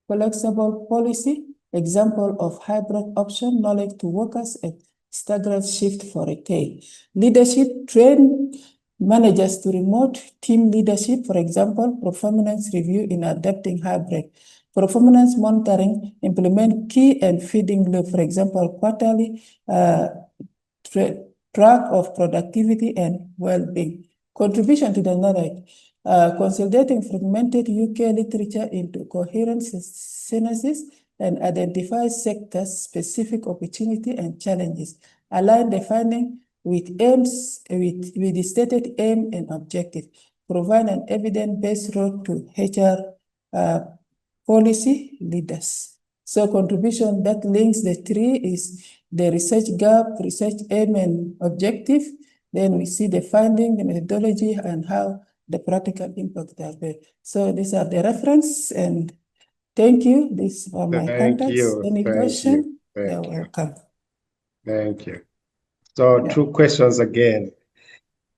flexible policy, example of hybrid option, knowledge to workers and staggered shift for retail. Leadership, train managers to remote team leadership, for example, performance review in adapting hybrid. Performance monitoring, implement key and feeding loop, for example, quarterly track of productivity and well-being. Contribution to the knowledge, consolidating fragmented UK literature into coherent synthesis and identify sector-specific opportunity and challenges. Align the finding with aims, with the stated aim and objective. Provide an evidence-based road to HR policy leaders. So contribution that links the three is the research gap, research aim and objective. Then we see the finding, the methodology, and how the practical impact are there. So these are the reference, and thank you. These are my contacts. Any question? You're welcome. Thank you. So two questions again.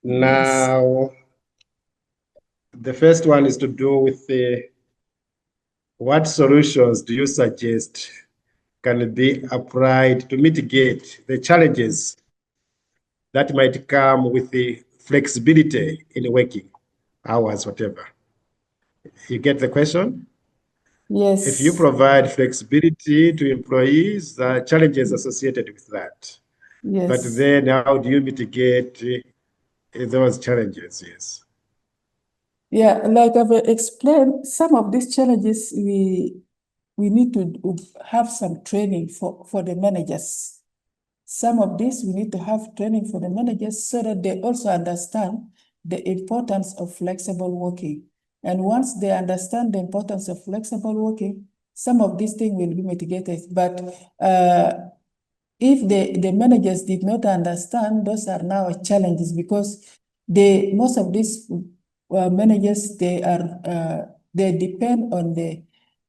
Now, the first one is to do with what solutions do you suggest can be applied to mitigate the challenges that might come with the flexibility in working hours, whatever? You get the question? Yes. If you provide flexibility to employees, there are challenges associated with that. Yes. But then how do you mitigate those challenges? Yes. Yeah, like I've explained, some of these challenges we need to have some training for the managers. Some of this we need to have training for the managers so that they also understand the importance of flexible working. And once they understand the importance of flexible working, some of these things will be mitigated. But if the managers did not understand, those are now challenges because most of these managers, they depend on the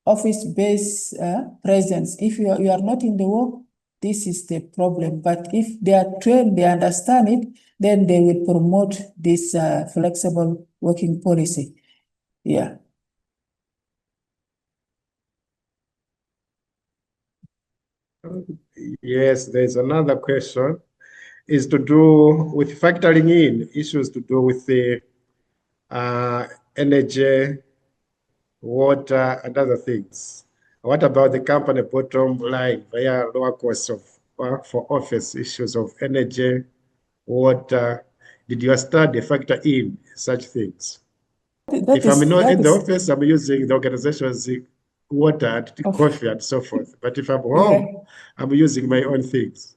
office-based presence. If you are not in the work, this is the problem. But if they are trained, they understand it, then they will promote this flexible working policy. Yeah. Yes, there's another question, is to do with factoring in issues to do with the energy, water, and other things. What about the company bottom line via lower costs of for office issues of energy, water? Did your study factor in such things? If I'm not in the office, I'm using the organization's water, coffee, and so forth. But if I'm home, I'm using my own things.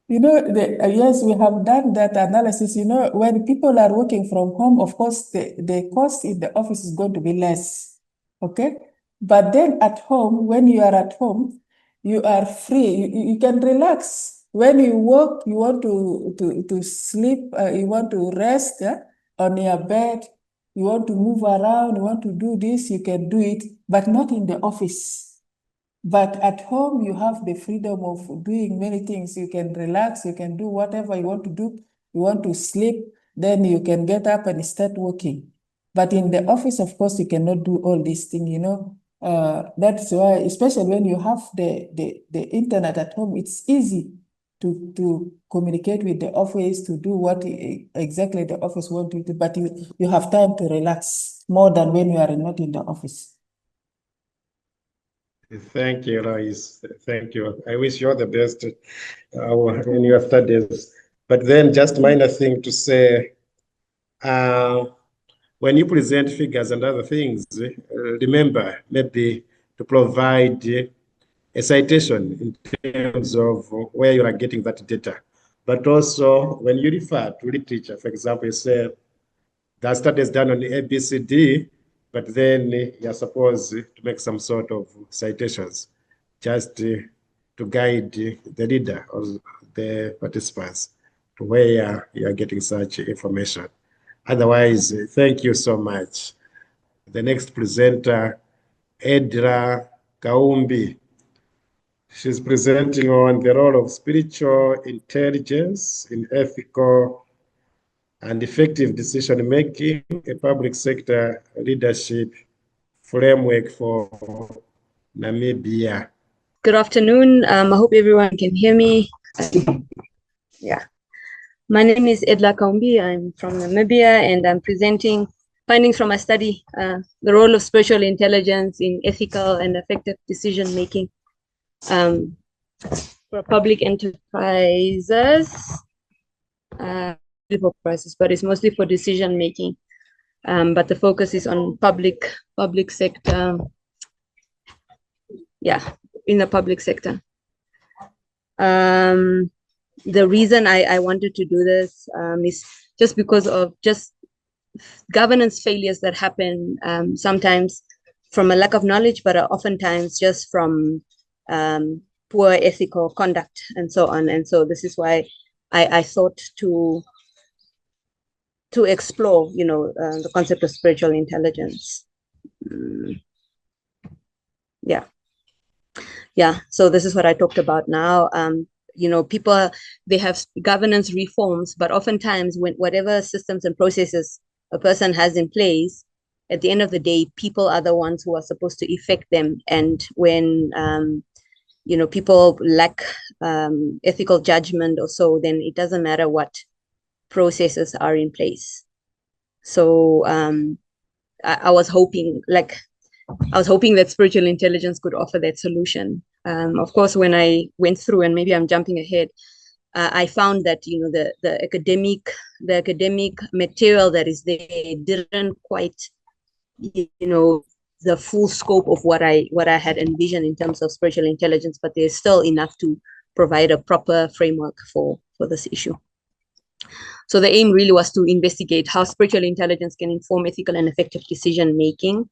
You know, yes, we have done that analysis. You know, when people are working from home, of course, the cost in the office is going to be less. Okay. But then at home, when you are at home, you are free. You can relax. When you work, you want to sleep, you want to rest on your bed, you want to move around, you want to do this, you can do it, but not in the office. But at home, you have the freedom of doing many things. You can relax, you can do whatever you want to do. You want to sleep, then you can get up and start working. But in the office, of course, you cannot do all these things, you know. That's why, especially when you have the internet at home, it's easy to communicate with the office, to do what exactly the office wants you to do, but you have time to relax more than when you are not in the office. Thank you, Lois. Thank you. I wish you all the best in your studies. But then just minor thing to say, when you present figures and other things, remember maybe to provide a citation in terms of where you are getting that data. But also when you refer to literature, for example, you say there are studies done on the ABCD, but then you're supposed to make some sort of citations just to guide the reader or the participants to where you are getting such information. Otherwise, thank you so much. The next presenter, Edra Kaumbi. She's presenting on the role of spiritual intelligence in ethical and effective decision-making, a public sector leadership framework for Namibia. Good afternoon. I hope everyone can hear me. Yeah. My name is Edla Kaumbi. I'm from Namibia, and I'm presenting findings from my study, the role of spiritual intelligence in ethical and effective decision-making for public enterprises, but it's mostly for decision-making. But the focus is on public sector. Yeah, in the public sector. The reason I wanted to do this is just because of governance failures that happen sometimes from a lack of knowledge, but oftentimes just from poor ethical conduct and so on. And so this is why I thought to explore, the concept of spiritual intelligence. Yeah, so this is what I talked about now. People, they have governance reforms, but oftentimes when whatever systems and processes a person has in place, at the end of the day, people are the ones who are supposed to effect them. And when, people lack ethical judgment or so, then it doesn't matter what processes are in place. So I was hoping, I was hoping that spiritual intelligence could offer that solution. Of course, when I went through, and maybe I'm jumping ahead, I found that the academic material that is there didn't quite the full scope of what I had envisioned in terms of spiritual intelligence, but there's still enough to provide a proper framework for this issue. So the aim really was to investigate how spiritual intelligence can inform ethical and effective decision making.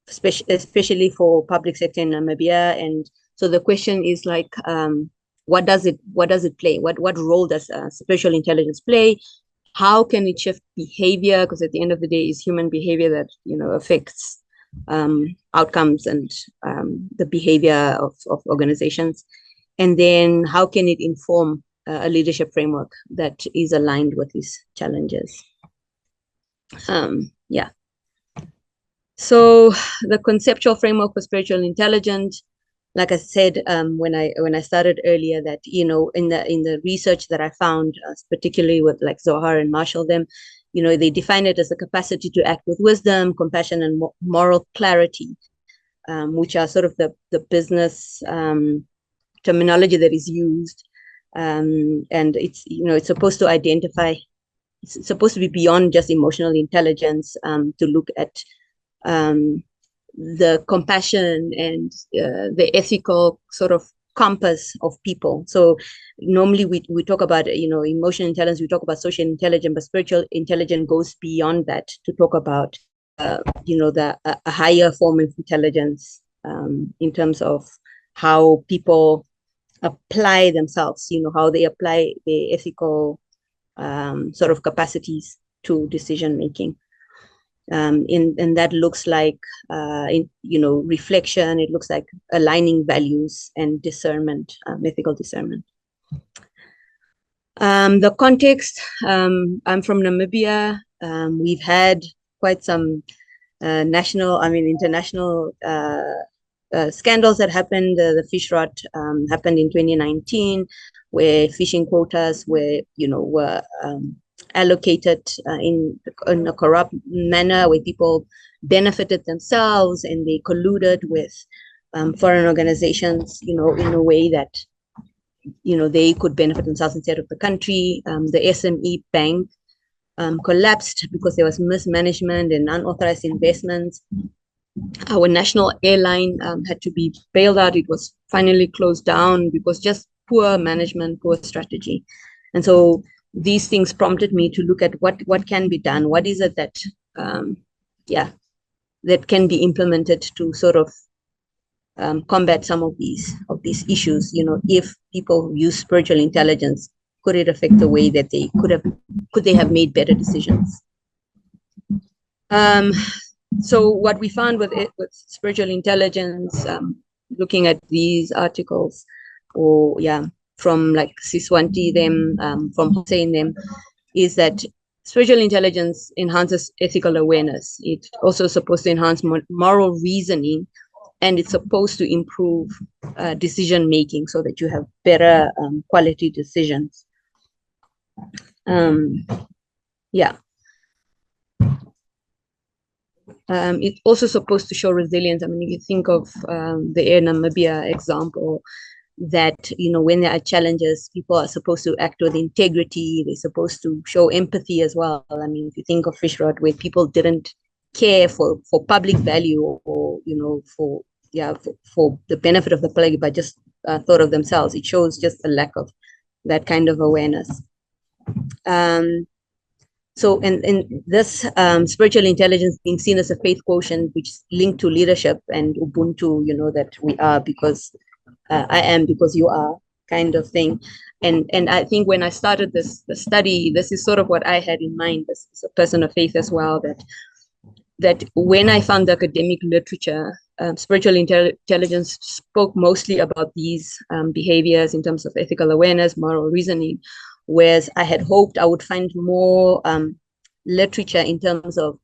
Especially for public sector in Namibia. And so the question is like, what does it play? What role does spiritual intelligence play? How can it shift behavior? Because at the end of the day, it's human behavior that affects outcomes and the behavior of organizations. And then how can it inform a leadership framework that is aligned with these challenges? So the conceptual framework for spiritual intelligence, like I said when I started earlier, that in the research that I found, particularly with like Zohar and Marshall, they define it as the capacity to act with wisdom, compassion, and moral clarity, which are sort of the business terminology that is used, and it's it's supposed to identify. It's supposed to be beyond just emotional intelligence, to look at the compassion and the ethical sort of compass of people. So normally we talk about emotional intelligence, we talk about social intelligence, but spiritual intelligence goes beyond that to talk about a higher form of intelligence, in terms of how people apply themselves, how they apply their ethical sort of capacities to decision making. And that looks like reflection. It looks like aligning values and discernment, ethical discernment. The context, I'm from Namibia. We've had quite some international scandals that happened. The fish rot happened in 2019, where fishing quotas were allocated in a corrupt manner, where people benefited themselves and they colluded with foreign organizations, in a way that they could benefit themselves instead of the country. The SME bank collapsed because there was mismanagement and unauthorized investments. Our national airline had to be bailed out. It was finally closed down because just poor management, poor strategy. And so these things prompted me to look at what can be done. What is it that that can be implemented to sort of combat some of these issues? If people use spiritual intelligence, could it affect the way that they could they have made better decisions? So what we found with spiritual intelligence, looking at these articles, from like Siswanti from Hussein is that spiritual intelligence enhances ethical awareness. It's also supposed to enhance moral reasoning, and it's supposed to improve decision making so that you have better quality decisions. It's also supposed to show resilience. I mean, if you think of the Air Namibia example, that when there are challenges, people are supposed to act with integrity. They're supposed to show empathy as well. I mean, if you think of fish rot, where people didn't care for public value, or for the benefit of the public, but just thought of themselves, it shows just a lack of that kind of awareness. So, and this spiritual intelligence being seen as a faith quotient, which is linked to leadership and Ubuntu, that we are because I am because you are, kind of thing. And I think when I started the study, this is sort of what I had in mind as a person of faith as well, that when I found the academic literature, spiritual intelligence spoke mostly about these behaviors in terms of ethical awareness, moral reasoning, whereas I had hoped I would find more literature in terms of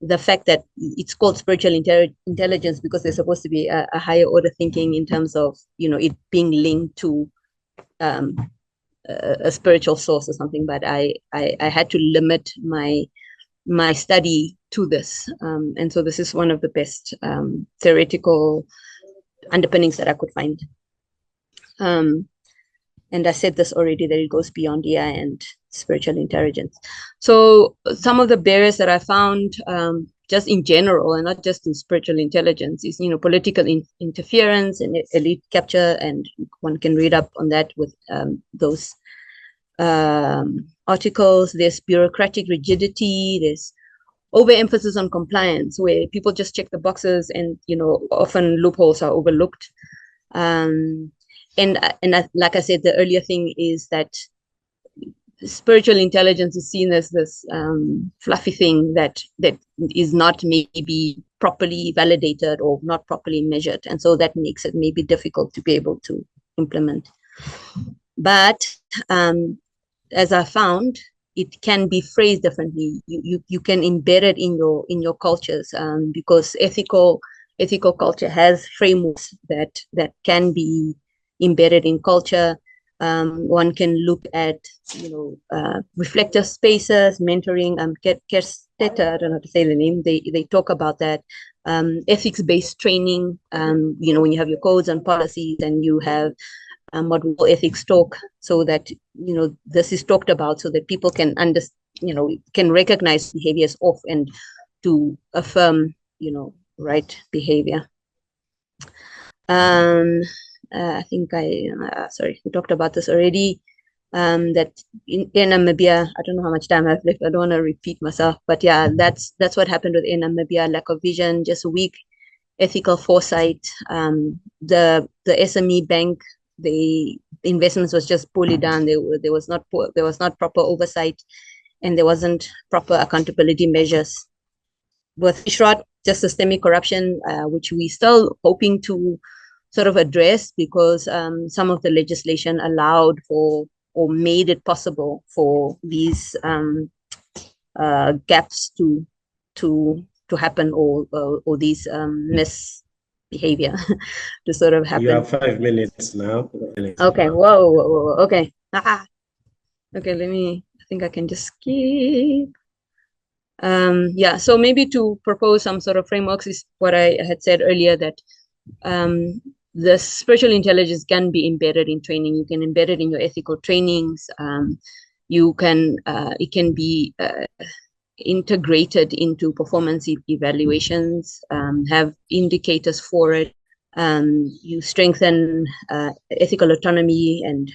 the fact that it's called spiritual intelligence because there's supposed to be a higher order thinking in terms of, it being linked to a spiritual source or something. But I had to limit my my study to this. And so this is one of the best theoretical underpinnings that I could find. And I said this already, that it goes beyond AI and spiritual intelligence. So some of the barriers that I found just in general, and not just in spiritual intelligence, is, political interference and elite capture. And one can read up on that with those articles. There's bureaucratic rigidity. There's overemphasis on compliance, where people just check the boxes, and often loopholes are overlooked. And like I said, the earlier thing is that spiritual intelligence is seen as this fluffy thing that is not maybe properly validated or not properly measured, and so that makes it maybe difficult to be able to implement. But as I found, it can be phrased differently. You can embed it in your cultures, because ethical culture has frameworks that can be embedded in culture. One can look at reflective spaces, mentoring. Kerstetter, I don't know how to say the name. They talk about that. Ethics-based training. When you have your codes and policies, and you have what we call ethics talk, so that this is talked about, so that people can can recognize behaviors off and to affirm right behavior. I think sorry, we talked about this already. That in Namibia, I don't know how much time I have left. I don't want to repeat myself, but yeah, that's what happened with Namibia. Lack of vision, just weak ethical foresight. The SME bank, the investments was just poorly done. There was not proper oversight, and there wasn't proper accountability measures. With Fishrot, just systemic corruption, which we still hoping to sort of address, because some of the legislation allowed for or made it possible for these gaps to happen, or these misbehavior to sort of happen. You have 5 minutes now. Okay. Whoa. Okay. Okay. I think I can just skip. Yeah. So maybe to propose some sort of frameworks is what I had said earlier, that the spiritual intelligence can be embedded in training. You can embed it in your ethical trainings. It can be integrated into performance evaluations, have indicators for it. You strengthen ethical autonomy, and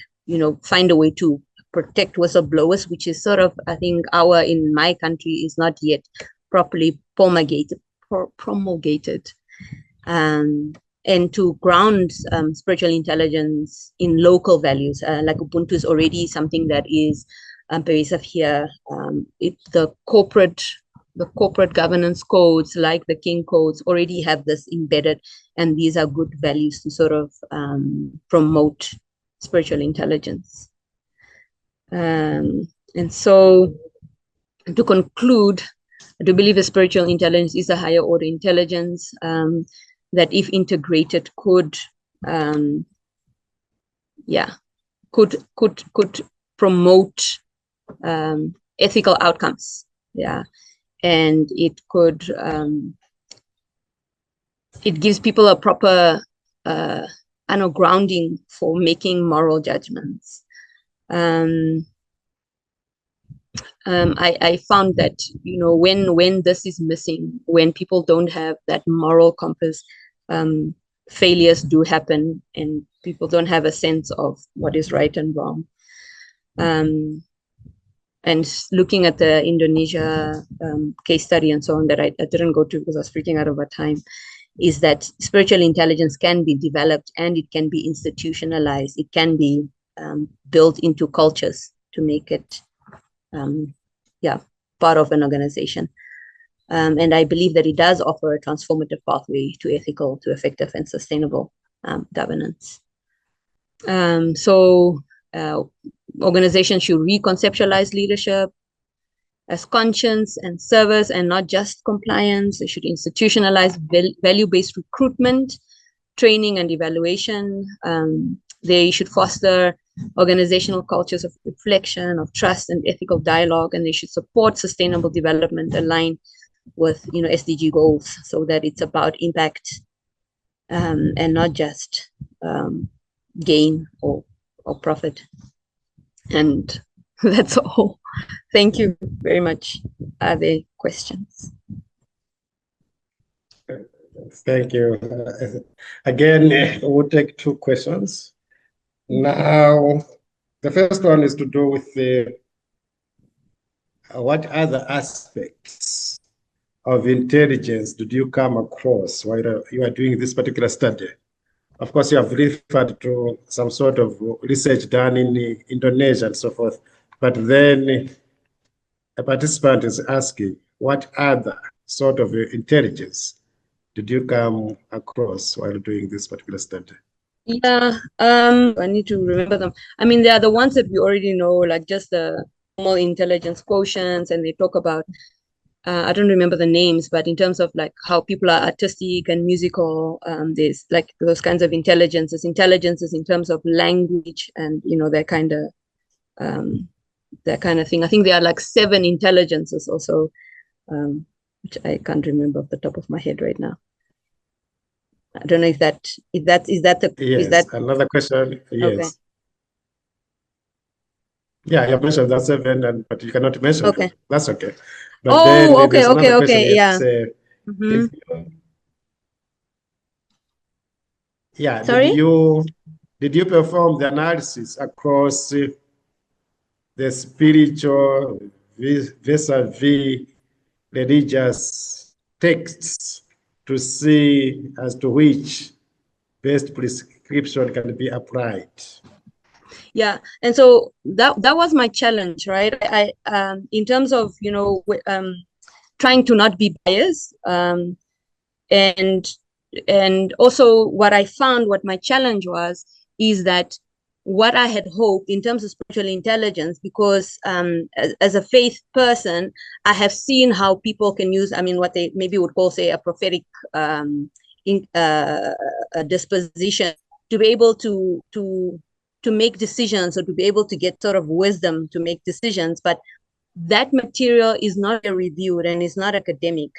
find a way to protect whistleblowers, which is sort of, I think, in my country is not yet properly promulgated. And to ground spiritual intelligence in local values, like Ubuntu is already something that is pervasive here. The corporate governance codes, like the King codes, already have this embedded, and these are good values to sort of promote spiritual intelligence. And so, to conclude, I do believe that spiritual intelligence is a higher order intelligence that, if integrated, could promote ethical outcomes. Yeah, and it could it gives people a proper grounding for making moral judgments. I found that when this is missing, when people don't have that moral compass, failures do happen, and people don't have a sense of what is right and wrong. And looking at the Indonesia case study and so on, that I didn't go to because I was freaking out over time, is that spiritual intelligence can be developed, and it can be institutionalized. It can be built into cultures to make it part of an organization. And I believe that it does offer a transformative pathway to ethical, to effective and sustainable governance. So organizations should reconceptualize leadership as conscience and service, and not just compliance. They should institutionalize value-based recruitment, training and evaluation. They should foster organizational cultures of reflection, of trust and ethical dialogue, and they should support sustainable development aligned with SDG goals, so that it's about impact and not just gain or profit. And that's all. Thank you very much. Are there questions? Thank you. Again, we'll take 2 questions. Now, the first one is to do with what other aspects of intelligence did you come across while you are doing this particular study? Of course, you have referred to some sort of research done in Indonesia and so forth, but then a participant is asking, what other sort of intelligence did you come across while doing this particular study? Yeah, I need to remember them. I mean, they are the ones that we already know, like just the normal intelligence quotients, and they talk about, I don't remember the names, but in terms of like how people are artistic and musical, there's like those kinds of intelligences in terms of language and, that kind of thing. I think there are like 7 intelligences also, which I can't remember off the top of my head right now. I don't know if that is that yes, another question. Yes. Okay. Yeah, you mentioned that 7, but you cannot mention them. That's okay. But okay, yeah. Yeah. Sorry? Did you perform the analysis across the spiritual vis-a-vis religious texts to see as to which best prescription can be applied? Yeah, and so that was my challenge, right? I in terms of trying to not be biased, and also what I found, what my challenge was, is that what I had hoped in terms of spiritual intelligence, because as a faith person, I have seen how people can use, what they maybe would call, say, a prophetic disposition to be able to make decisions, or to be able to get sort of wisdom to make decisions. But that material is not reviewed and is not academic.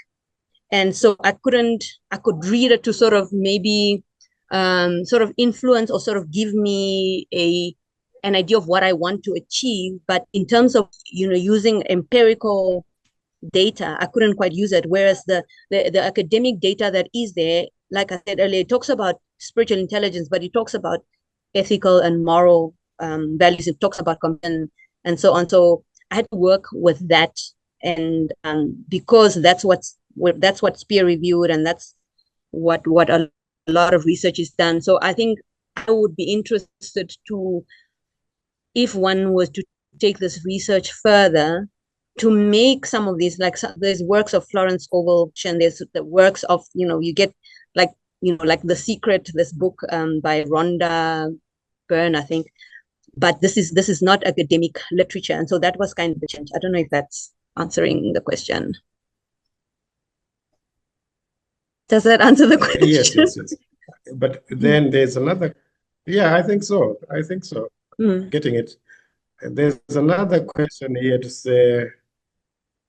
And so I could read it to sort of maybe sort of influence or sort of give me an idea of what I want to achieve. But in terms of, using empirical data, I couldn't quite use it. Whereas the academic data that is there, like I said earlier, it talks about spiritual intelligence, but it talks about ethical and moral values. It talks about compassion and so on. So I had to work with that, and because that's what's peer reviewed, and that's what a lot of research is done. So I think I would be interested to, if one was to take this research further, to make some of these, like there's works of Florence Scovel, and there's the works of, you get like The Secret, this book by Rhonda Byrne, I think. But this is not academic literature, and so that was kind of the change. I don't know if that's answering the question. Does that answer the question? Yes. But then there's another. Yeah, I think so. Getting it. There's another question here to say,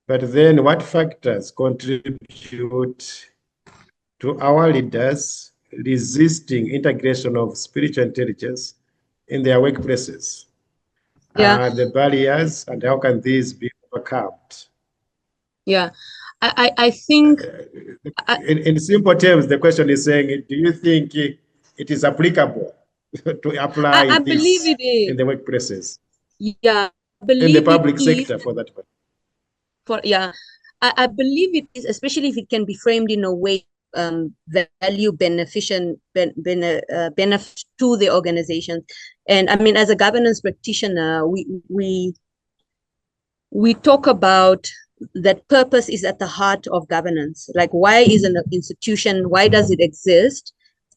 but then what factors contribute to our leaders resisting integration of spiritual intelligence in their workplaces? Yeah. The barriers, and how can these be overcome? Yeah, I think in simple terms, the question is saying, do you think it is applicable to apply I this believe it is. in the workplaces? Yeah, I believe in the public it is. sector, for that matter. I believe it is, especially if it can be framed in a way value benefit to the organization. And I mean, as a governance practitioner, we talk about that purpose is at the heart of governance. Like, why is an institution, why does it exist?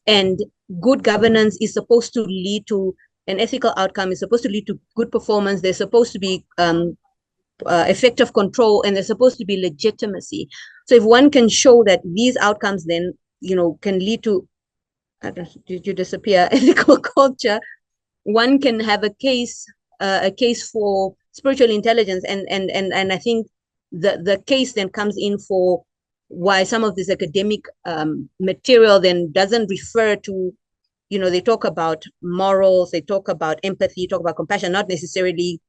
And good governance is supposed to lead to an ethical outcome, is supposed to lead to good performance. There's supposed to be effective control, and there's supposed to be legitimacy. So if one can show that these outcomes then, can lead to, did you disappear, ethical culture, one can have a case for spiritual intelligence, and I think the case then comes in for why some of this academic material then doesn't refer to, they talk about morals, they talk about empathy, talk about compassion, not necessarily,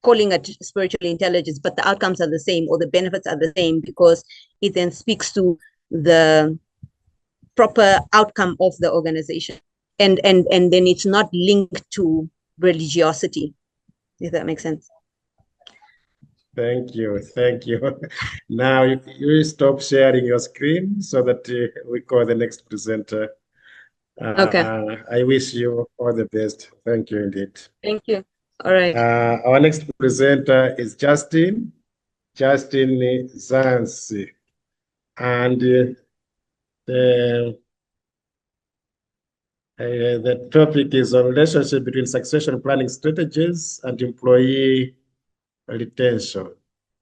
calling it spiritual intelligence, but the outcomes are the same, or the benefits are the same, because it then speaks to the proper outcome of the organization. And then it's not linked to religiosity, if that makes sense. Thank you. Now you stop sharing your screen so that we call the next presenter. Okay. I wish you all the best. Thank you indeed. Thank you. All right. Our next presenter is Justin Zansi. And the topic is on relationship between succession planning strategies and employee retention.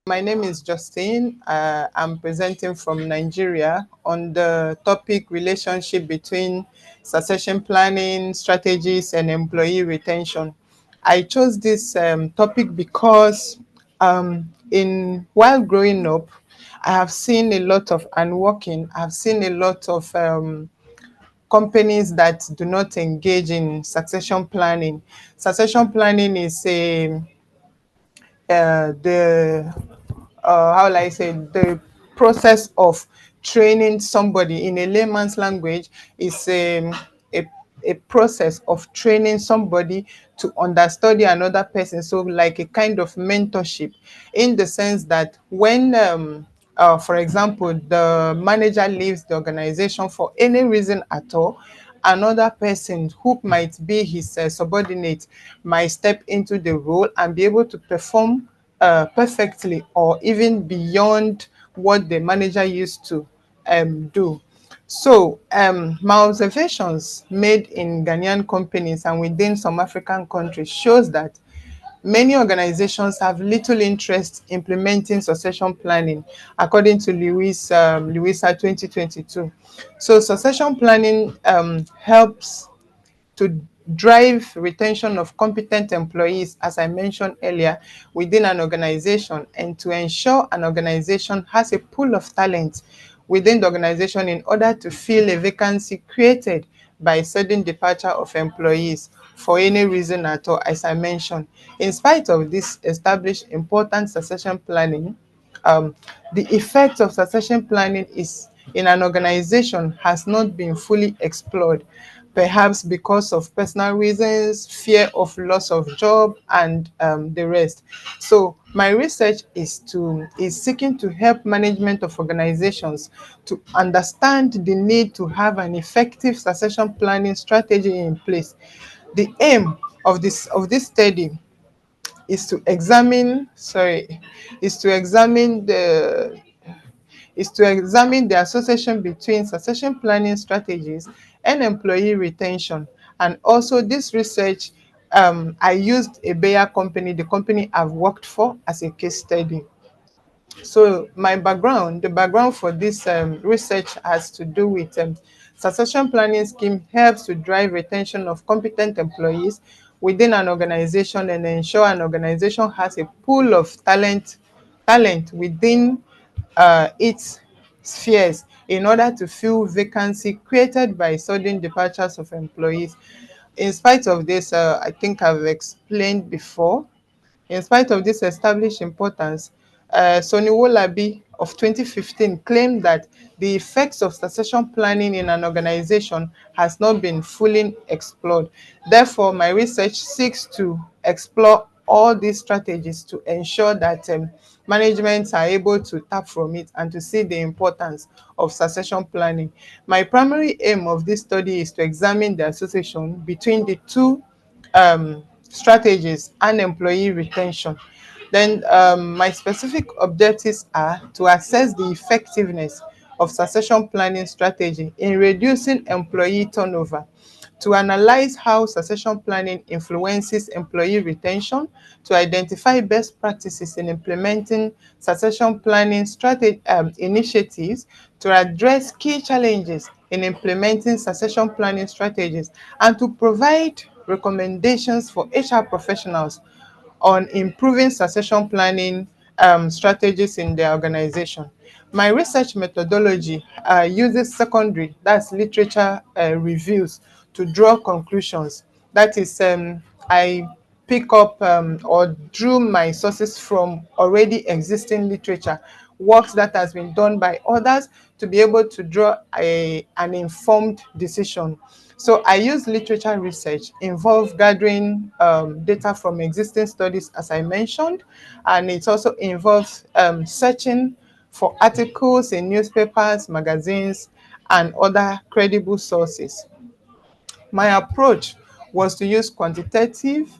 My name is Justine. I'm presenting from Nigeria on the topic relationship between succession planning strategies and employee retention. I chose this topic because while growing up, I have seen a lot of, and working, I've seen a lot of companies that do not engage in succession planning. Succession planning is how will I say, the process of training somebody. In a layman's language, is a process of training somebody to understudy another person. So like a kind of mentorship, in the sense that when for example, the manager leaves the organization for any reason at all, another person who might be his subordinate might step into the role and be able to perform perfectly, or even beyond what the manager used to do. So my observations made in Ghanaian companies and within some African countries shows that many organizations have little interest implementing succession planning, according to Louisa 2022. So succession planning helps to drive retention of competent employees, as I mentioned earlier, within an organization, and to ensure an organization has a pool of talent within the organization in order to fill a vacancy created by sudden departure of employees for any reason at all, as I mentioned. In spite of this established important succession planning, the effect of succession planning is in an organization has not been fully explored, perhaps because of personal reasons, fear of loss of job, and the rest. So my research is seeking to help management of organizations to understand the need to have an effective succession planning strategy in place. The aim of this study is to examine the association between succession planning strategies and employee retention. And also this research, I used a Bayer company, the company I've worked for, as a case study. So the background for this research has to do with succession planning scheme helps to drive retention of competent employees within an organization and ensure an organization has a pool of talent within its spheres in order to fill vacancy created by sudden departures of employees. In spite of this, I think I've explained before, in spite of this established importance, Sonny Wolabi of 2015 claimed that the effects of succession planning in an organization has not been fully explored. Therefore, my research seeks to explore all these strategies to ensure that managements are able to tap from it and to see the importance of succession planning. My primary aim of this study is to examine the association between the two strategies and employee retention. Then my specific objectives are to assess the effectiveness of succession planning strategy in reducing employee turnover, to analyze how succession planning influences employee retention, to identify best practices in implementing succession planning strategy initiatives, to address key challenges in implementing succession planning strategies, and to provide recommendations for HR professionals on improving succession planning strategies in their organization. My research methodology uses secondary, that's literature reviews, to draw conclusions. That is, I pick up or drew my sources from already existing literature, works that has been done by others, to be able to draw an informed decision. So I use literature research, involve gathering data from existing studies, as I mentioned, and it also involves searching for articles in newspapers, magazines, and other credible sources. My approach was to use quantitative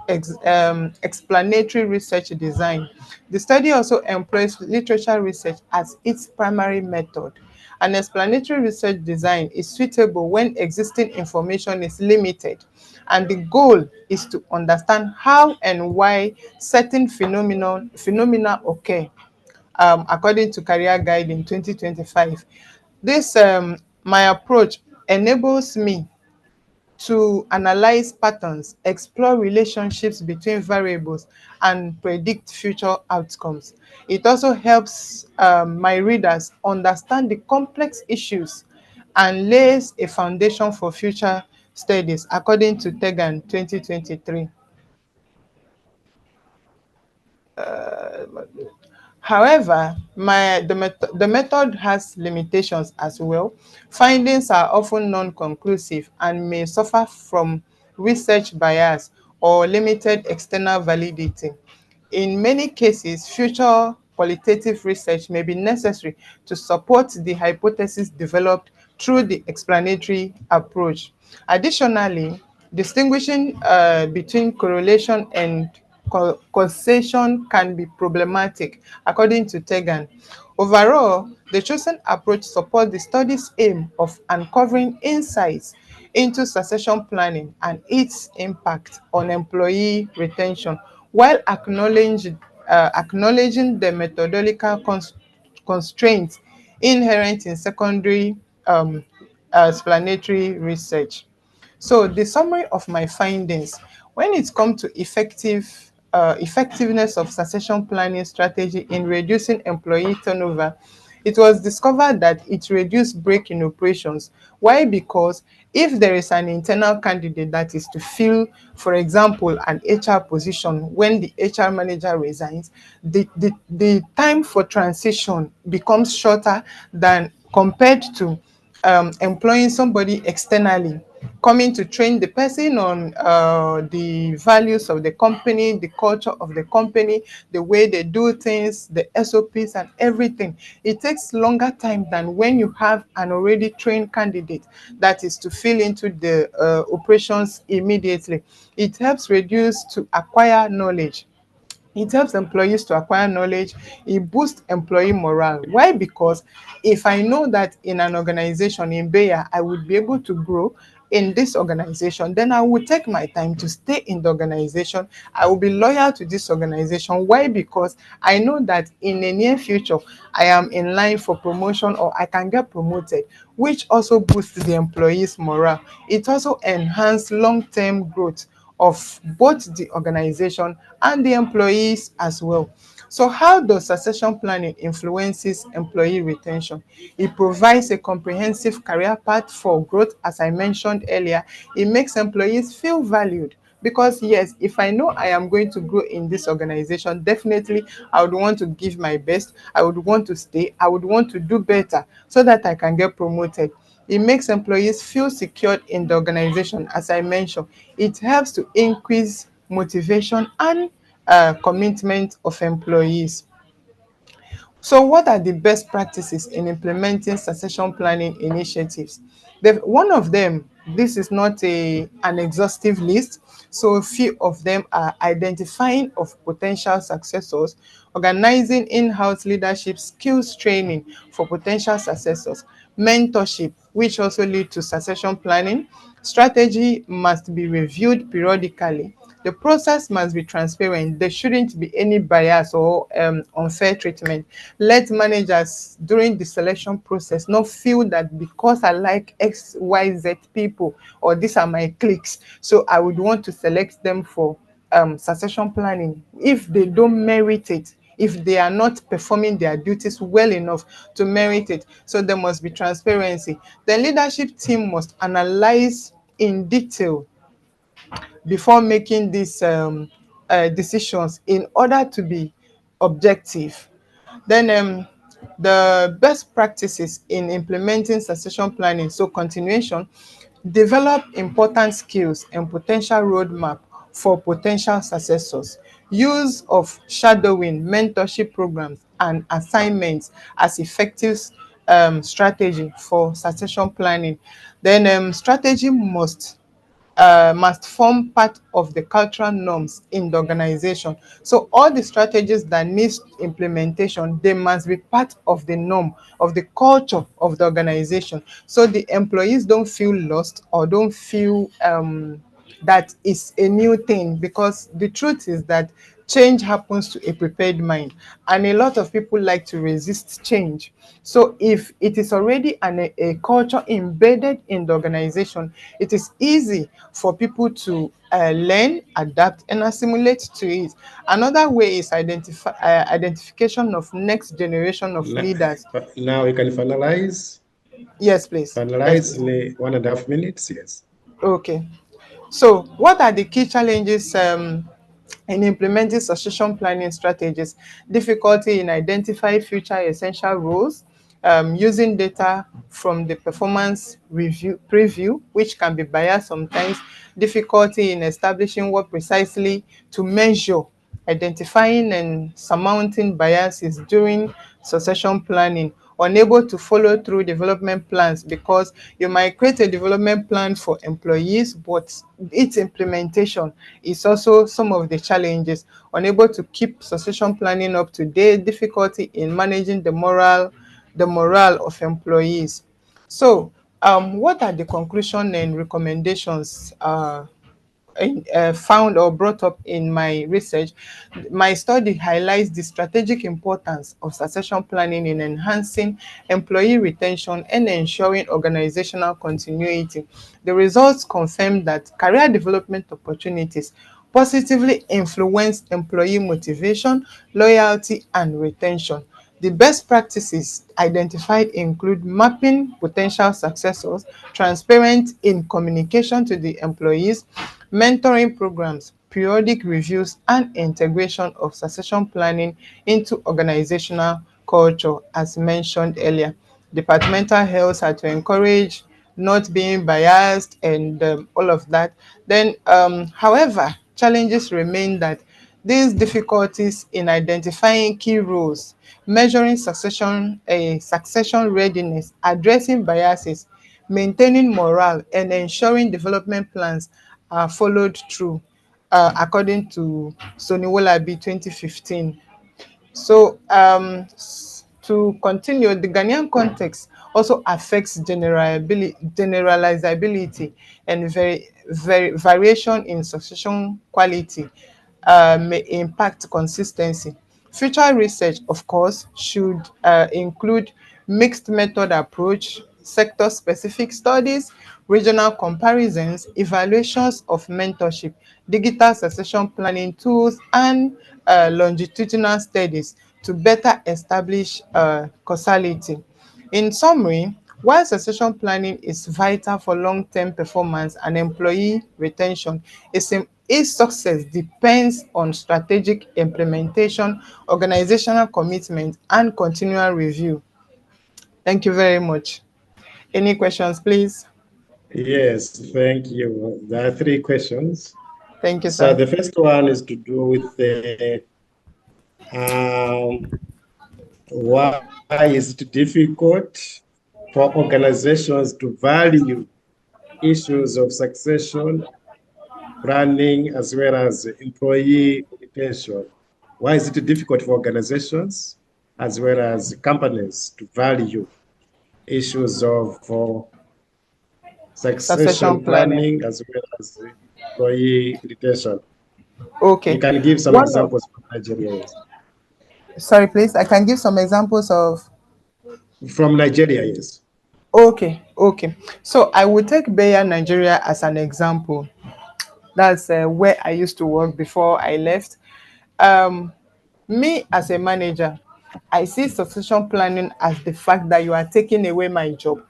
explanatory research design. The study also employs literature research as its primary method. An explanatory research design is suitable when existing information is limited, and the goal is to understand how and why certain phenomena occur, according to Career Guide in 2025. This, my approach enables me to analyze patterns, explore relationships between variables, and predict future outcomes. It also helps my readers understand the complex issues and lays a foundation for future studies, according to Tegan 2023. However, the method has limitations as well. Findings are often non-conclusive and may suffer from research bias or limited external validity. In many cases, future qualitative research may be necessary to support the hypothesis developed through the explanatory approach. Additionally, distinguishing between correlation and causation can be problematic, according to Tegan. Overall, the chosen approach supports the study's aim of uncovering insights into succession planning and its impact on employee retention, while acknowledging the methodological constraints inherent in secondary explanatory research. So the summary of my findings: when it comes to effectiveness of succession planning strategy in reducing employee turnover, it was discovered that it reduced break in operations. Why? Because if there is an internal candidate that is to fill, for example, an HR position, when the HR manager resigns, the time for transition becomes shorter than compared to employing somebody externally, coming to train the person on the values of the company, the culture of the company, the way they do things, the SOPs and everything. It takes longer time than when you have an already trained candidate that is to fill into the operations immediately. It helps reduce to acquire knowledge. It helps employees to acquire knowledge. It boosts employee morale. Why? Because if I know that in an organization in Bayer, I would be able to grow in this organization, then I will take my time to stay in the organization. I will be loyal to this organization. Why? Because I know that in the near future, I am in line for promotion or I can get promoted, which also boosts the employees' morale. It also enhances long-term growth of both the organization and the employees as well. So how does succession planning influences employee retention? It provides a comprehensive career path for growth, as I mentioned earlier. It makes employees feel valued. Because yes, if I know I am going to grow in this organization, definitely I would want to give my best. I would want to stay. I would want to do better so that I can get promoted. It makes employees feel secured in the organization, as I mentioned. It helps to increase motivation and commitment of employees. So what are the best practices in implementing succession planning initiatives? One of them, this is not an exhaustive list, so a few of them are identifying of potential successors, organizing in-house leadership skills training for potential successors, mentorship, which also lead to succession planning. Strategy must be reviewed periodically. The process must be transparent. There shouldn't be any bias or unfair treatment. Let managers during the selection process not feel that because I like X, Y, Z people, or these are my cliques, so I would want to select them for succession planning if they don't merit it, if they are not performing their duties well enough to merit it. So there must be transparency. The leadership team must analyze in detail before making these decisions in order to be objective. Then the best practices in implementing succession planning, so continuation, develop important skills and potential roadmap for potential successors. Use of shadowing, mentorship programs, and assignments as effective strategy for succession planning. Then strategy must form part of the cultural norms in the organization. So all the strategies that need implementation, they must be part of the norm, of the culture of the organization. So the employees don't feel lost or don't feel that it's a new thing, because the truth is that change happens to a prepared mind, and a lot of people like to resist change. So if it is already a culture embedded in the organization, it is easy for people to learn, adapt, and assimilate to it. Another way is identification of next generation of leaders. Now we can finalize. Yes, please. Finalize in 1.5 minutes, yes. Okay. So what are the key challenges in implementing succession planning strategies? Difficulty in identifying future essential roles, using data from the performance review preview, which can be biased sometimes, difficulty in establishing what precisely to measure, identifying and surmounting biases during succession planning, unable to follow through development plans, because you might create a development plan for employees, but its implementation is also some of the challenges, unable to keep succession planning up to date, difficulty in managing the morale of employees. So what are the conclusion and recommendations found or brought up in my research? My study highlights the strategic importance of succession planning in enhancing employee retention and ensuring organizational continuity. The results confirm that career development opportunities positively influence employee motivation, loyalty, and retention. The best practices identified include mapping potential successors, transparent in communication to the employees, mentoring programs, periodic reviews, and integration of succession planning into organizational culture, as mentioned earlier. Departmental health are to encourage not being biased and all of that. Then, however, challenges remain that these difficulties in identifying key roles, measuring succession readiness, addressing biases, maintaining morale, and ensuring development plans are followed through, according to Soniwolabi 2015. So to continue, the Ghanaian context also affects generalizability and variation in succession quality may impact consistency. Future research, of course, should include mixed method approach, sector-specific studies, regional comparisons, evaluations of mentorship, digital succession planning tools, and longitudinal studies to better establish causality. In summary, while succession planning is vital for long-term performance and employee retention, its success depends on strategic implementation, organizational commitment, and continual review. Thank you very much. Any questions, please? Yes, thank you. There are 3 questions. Thank you, So sir. the first one is to do with why is it difficult for organizations to value issues of succession planning as well as employee retention? Why is it difficult for organizations as well as companies to value issues of succession planning as well as employee retention. Okay. You can give some examples from Nigeria. Yes. Sorry, please. I can give some examples of. From Nigeria, yes. Okay, okay. So I will take Beya, Nigeria as an example. That's where I used to work before I left. Me as a manager, I see succession planning as the fact that you are taking away my job,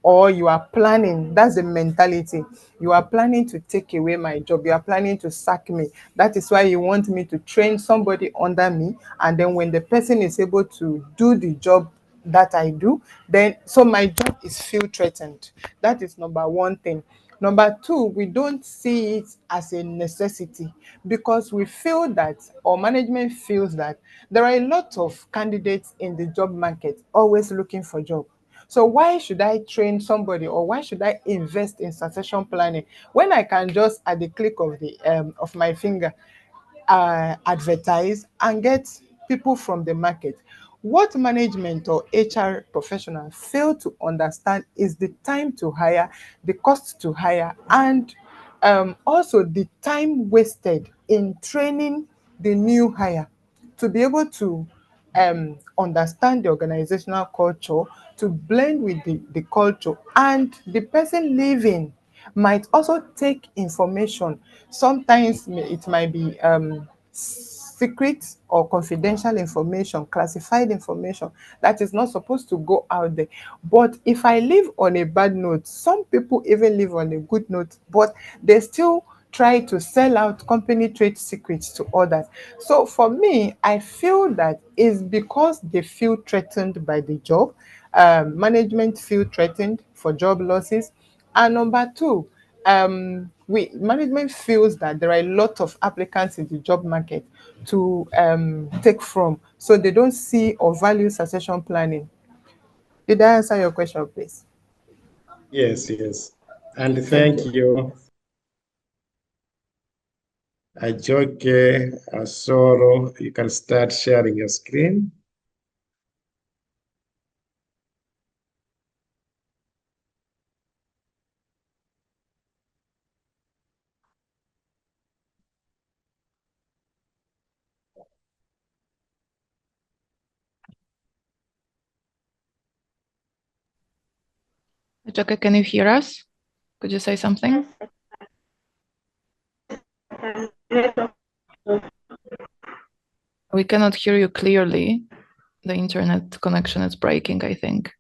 or you are planning. That's the mentality. You are planning to take away my job. You are planning to sack me. That is why you want me to train somebody under me, and then when the person is able to do the job that I do, then so my job is feel threatened. That is number one thing. Number two, we don't see it as a necessity because we feel that, or management feels that, there are a lot of candidates in the job market always looking for job. So why should I train somebody, or why should I invest in succession planning when I can just at the click of my finger advertise and get people from the market? What management or HR professionals fail to understand is the time to hire, the cost to hire, and also the time wasted in training the new hire to be able to understand the organizational culture, to blend with the culture, and the person leaving might also take information. Sometimes it might be secret or confidential information, classified information that is not supposed to go out there. But if I leave on a bad note, some people even leave on a good note, but they still try to sell out company trade secrets to others. So for me, I feel that it's because they feel threatened by the job. Management feel threatened for job losses. And number two, management feels that there are a lot of applicants in the job market to take from, so they don't see or value succession planning. Did I answer your question, please? Yes, yes. And thank you. Ajoke, Asoro, you can start sharing your screen. Ajoke, can you hear us? Could you say something? We cannot hear you clearly. The internet connection is breaking, I think.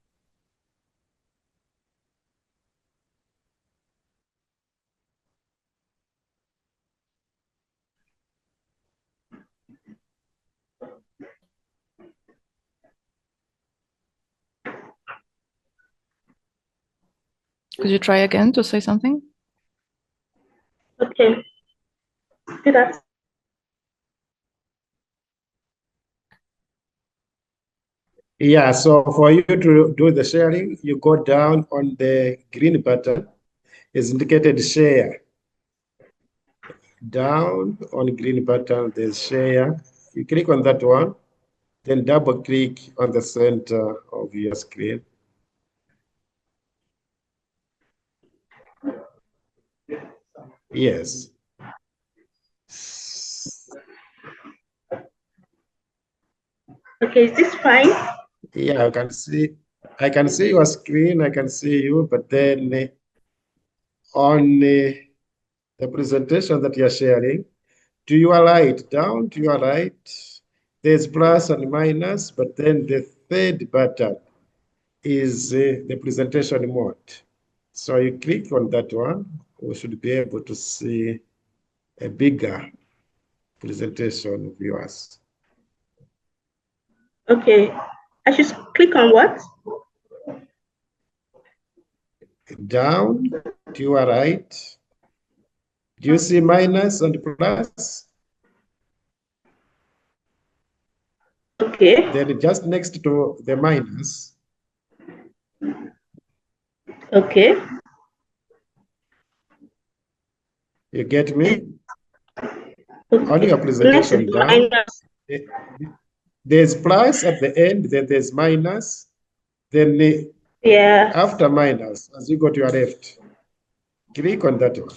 Could you try again to say something? Okay. Good afternoon. Yeah, so for you to do the sharing, you go down on the green button. It's indicated share. Down on green button, there's share. You click on that one, then double click on the center of your screen. Yes. Okay, is this fine? Yeah, I can see your screen, I can see you, but then on the presentation that you're sharing, to your right, down to your right, there's plus and minus, but then the third button is the presentation mode. So you click on that one, we should be able to see a bigger presentation of yours. Okay, I should click on what? Down to your right. Do you see minus and plus? Okay. Then just next to the minus. Okay. You get me? Okay. On your presentation down, there's plus at the end, then there's minus, then Yeah. After minus, as you go to your left, click on that one.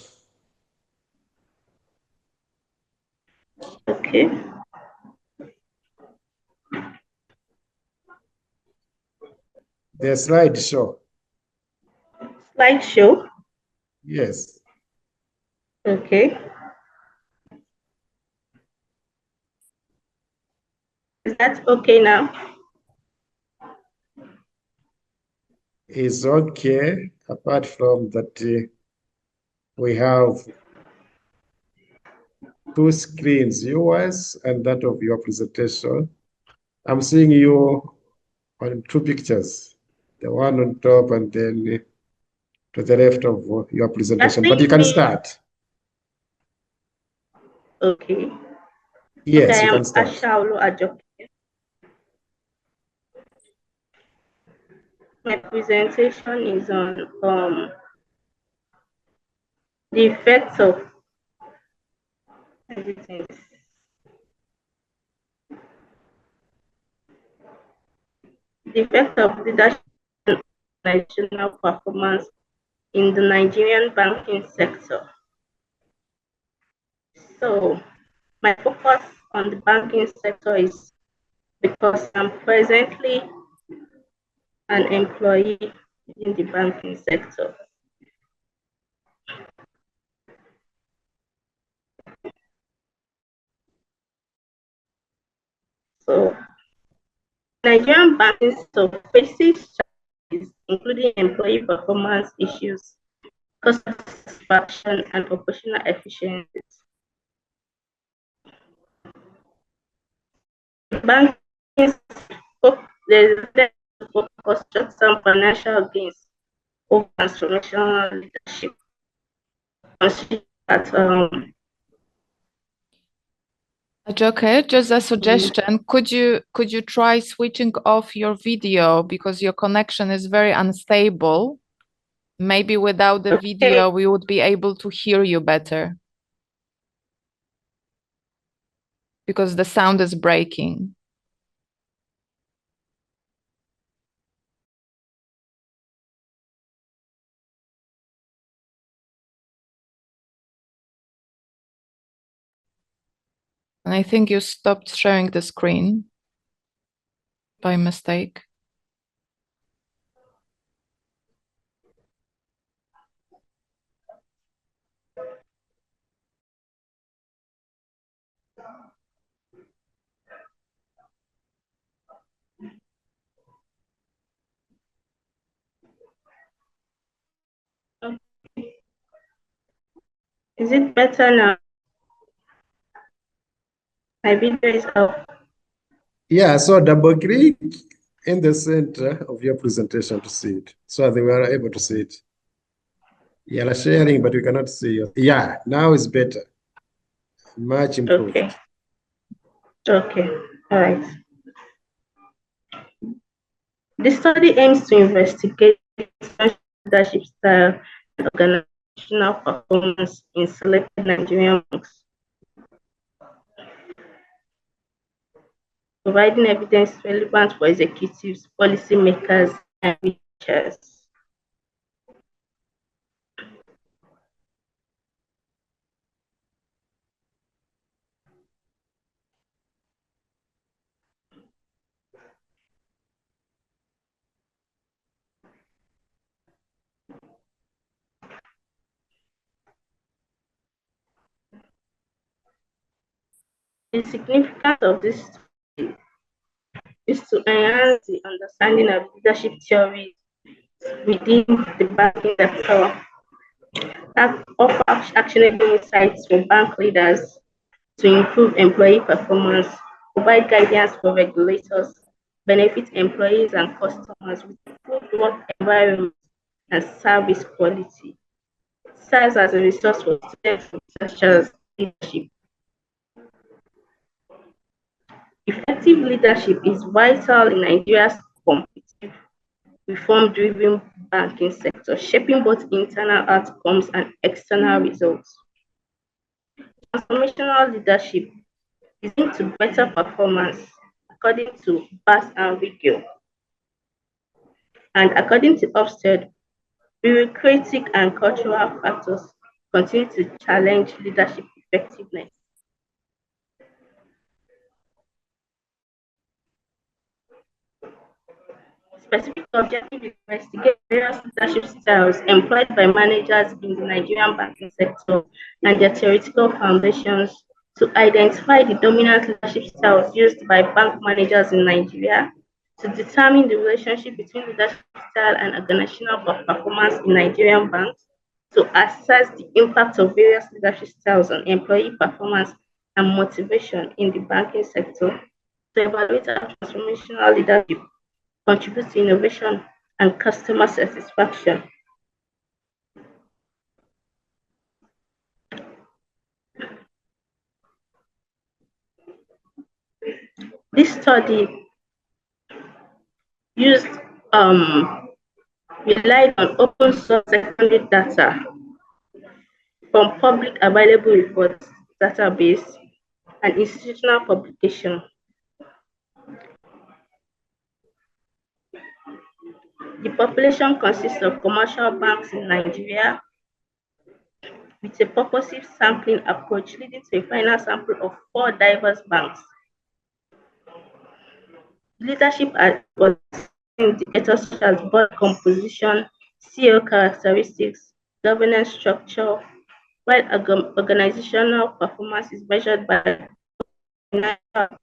Okay. The slideshow. Slideshow. Yes. Okay. Is that okay now? Is okay, apart from that we have two screens, yours and that of your presentation. I'm seeing you on two pictures, the one on top and then to the left of your presentation, but you can start. Okay. Yes, okay, you I'm can start. Ashaulu Ajoke. My presentation is on the effects of everything. The effect of leadership and organizational performance in the Nigerian banking sector. So my focus on the banking sector is because I'm presently an employee in the banking sector. So Nigerian banking sector faces challenges including employee performance issues, customer satisfaction, and operational efficiencies. Banking there's focus short-term financial gains over transformational leadership. Ajoke, just a suggestion. Could you try switching off your video because your connection is very unstable? Maybe without the video, we would be able to hear you better. Because the sound is breaking. And I think you stopped sharing the screen by mistake. Is it better now? My video is up. Yeah, so double click in the center of your presentation to see it. So they were able to see it. Yeah, sharing, but we cannot see you. Yeah, now it's better. Much improved. Okay. Okay. All right. The study aims to investigate leadership style and organizational performance in selected Nigerian banks, providing evidence relevant for executives, policymakers, and researchers. The significance of this study is to enhance the understanding of leadership theories within the banking sector, that offer actionable insights for bank leaders to improve employee performance, provide guidance for regulators, benefit employees and customers with improved work environment and service quality. Serves as a resource for students such as leadership. Effective leadership is vital in Nigeria's competitive, reform-driven banking sector, shaping both internal outcomes and external results. Transformational leadership is linked to better performance, according to Bass and Vigil. And according to Ofsted, bureaucratic and cultural factors continue to challenge leadership effectiveness. Specific objective is to investigate various leadership styles employed by managers in the Nigerian banking sector and their theoretical foundations to identify the dominant leadership styles used by bank managers in Nigeria, to determine the relationship between leadership style and organizational performance in Nigerian banks, to assess the impact of various leadership styles on employee performance and motivation in the banking sector, to evaluate how transformational leadership contributes to innovation and customer satisfaction. This study relied on open source secondary data from public available reports database and institutional publication. The population consists of commercial banks in Nigeria with a purposive sampling approach leading to a final sample of 4 diverse banks. Leadership was indicators such as board composition, CEO characteristics, governance structure, while organizational performance is measured by financial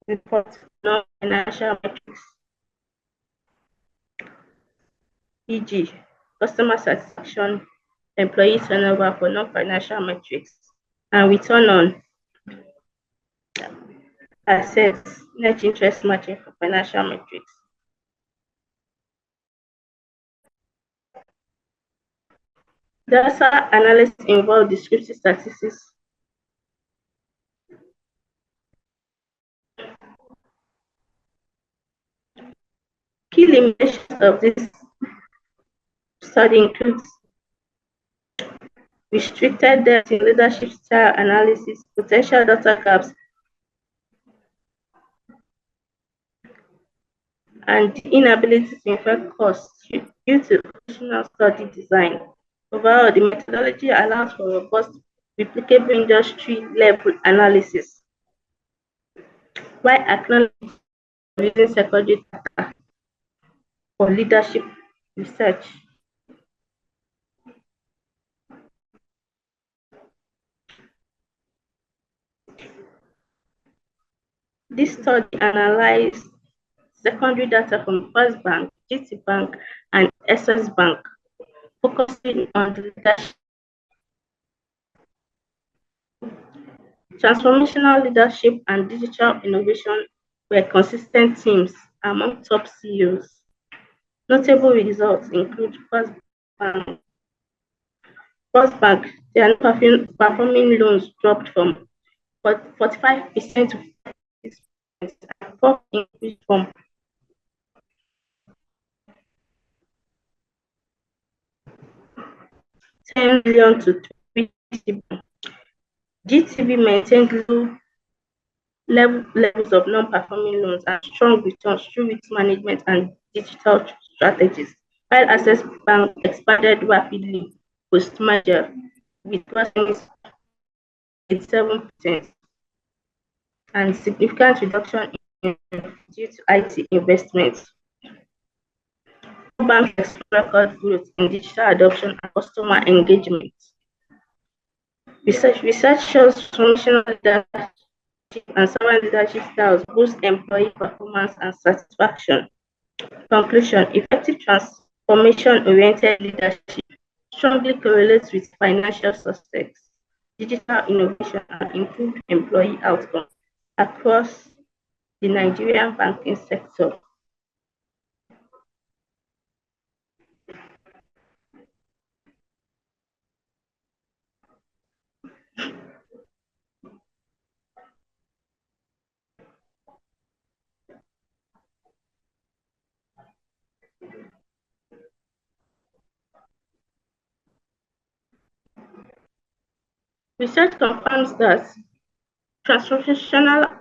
reports, non-financial metrics, e.g., customer satisfaction, employee turnover for non-financial metrics, and return on assets, net interest margin for financial metrics. Data analysis involves descriptive statistics, key limitations of this study includes restricted depth in leadership style analysis, potential data gaps, and the inability to infer costs due to original study design. Overall, the methodology allows for robust, replicable industry-level analysis, while acknowledging using secondary data for leadership research. This study analyzed secondary data from First Bank, GT Bank, and SS Bank, focusing on the leadership. Transformational leadership and digital innovation were consistent themes among top CEOs. Notable results include First Bank, their performing loans dropped from 45% to 56%, and profit increased from 10 million to 3 billion. GTB maintained low levels of non-performing loans and strong returns through risk management and digital strategies, while Access Bank expanded rapidly post-merger with percentage 87% and significant reduction in due to IT investments. Banks expect record growth in digital adoption and customer engagement. Research shows transformational leadership and servant leadership styles boost employee performance and satisfaction. Conclusion: effective transformation-oriented leadership strongly correlates with financial success, digital innovation, and improved employee outcomes across the Nigerian banking sector. Research confirms that transformational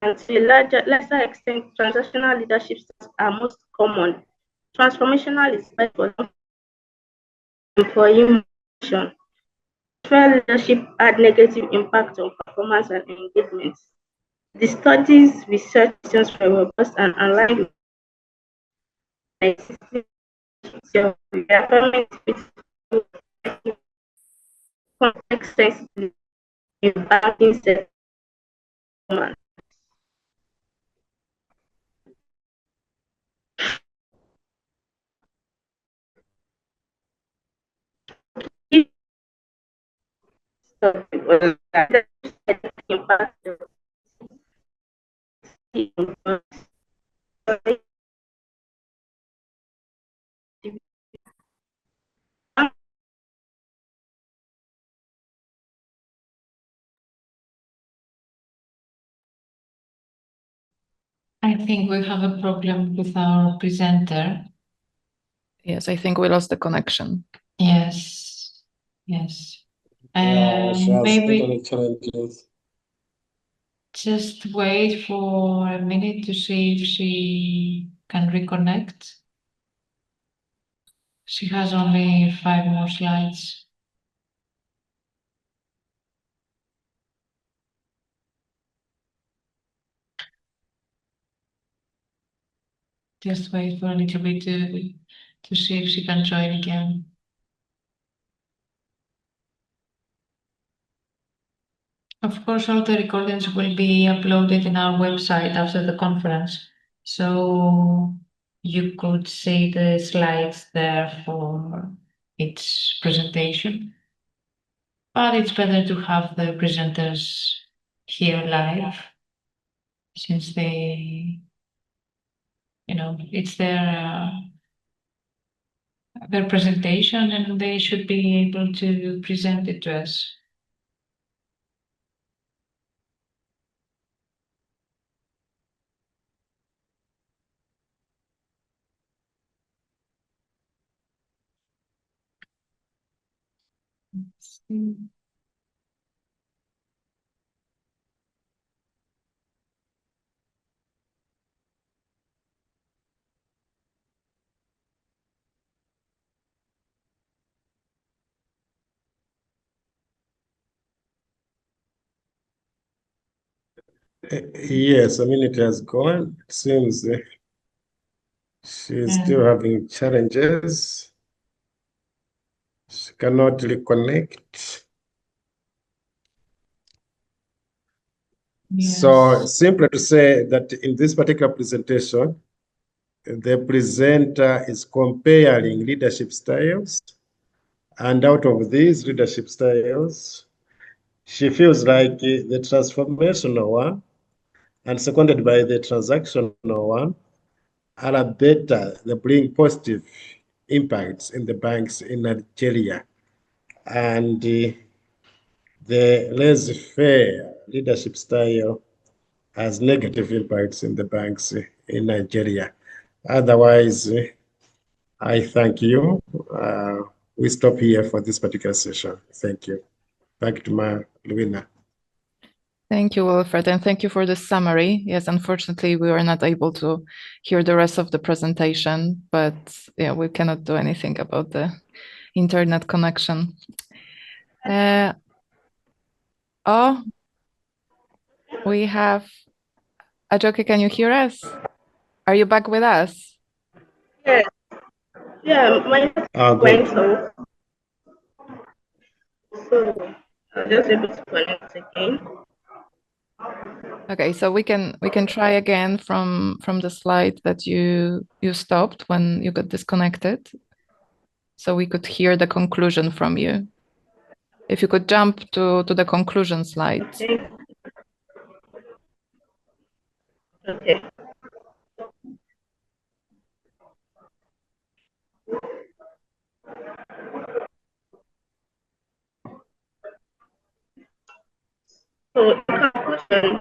and to a lesser extent transactional leadership styles are most common Transformational is best for employee motion. Fair leadership had negative impact on performance and engagement. The study's research systems were robust and aligned with existing requirements with context sensitive in banking sector. I think we have a problem with our presenter. Yes, I think we lost the connection. Yes, yes. Yeah, she has Maybe totally challenges. just wait for a minute to see if she can reconnect. She has only 5 more slides. Just wait for a little bit to see if she can join again. Of course, all the recordings will be uploaded in our website after the conference. So you could see the slides there for each presentation. But it's better to have the presenters here live since they, it's their presentation and they should be able to present it to us. Let's see. Yes, a minute has gone. It seems she's still having challenges. She cannot reconnect. Yes. So simply to say that in this particular presentation, the presenter is comparing leadership styles. And out of these leadership styles, she feels like the transformational one and seconded by the transactional one are better. They bring positive impacts in the banks in Nigeria. And the laissez-faire leadership style has negative impacts in the banks in Nigeria. Otherwise, I thank you. We stop here for this particular session. Thank you. Back to Luina. Thank you, Wilfred, and thank you for the summary. Yes, unfortunately, we were not able to hear the rest of the presentation, but yeah, we cannot do anything about the internet connection. We have Ajoke, can you hear us? Are you back with us? Yes. Yeah, my went off. So I'll just able to connect again. Okay, so we can try again from the slide that you stopped when you got disconnected. So we could hear the conclusion from you. If you could jump to the conclusion slide. Okay. Okay. So in conclusion,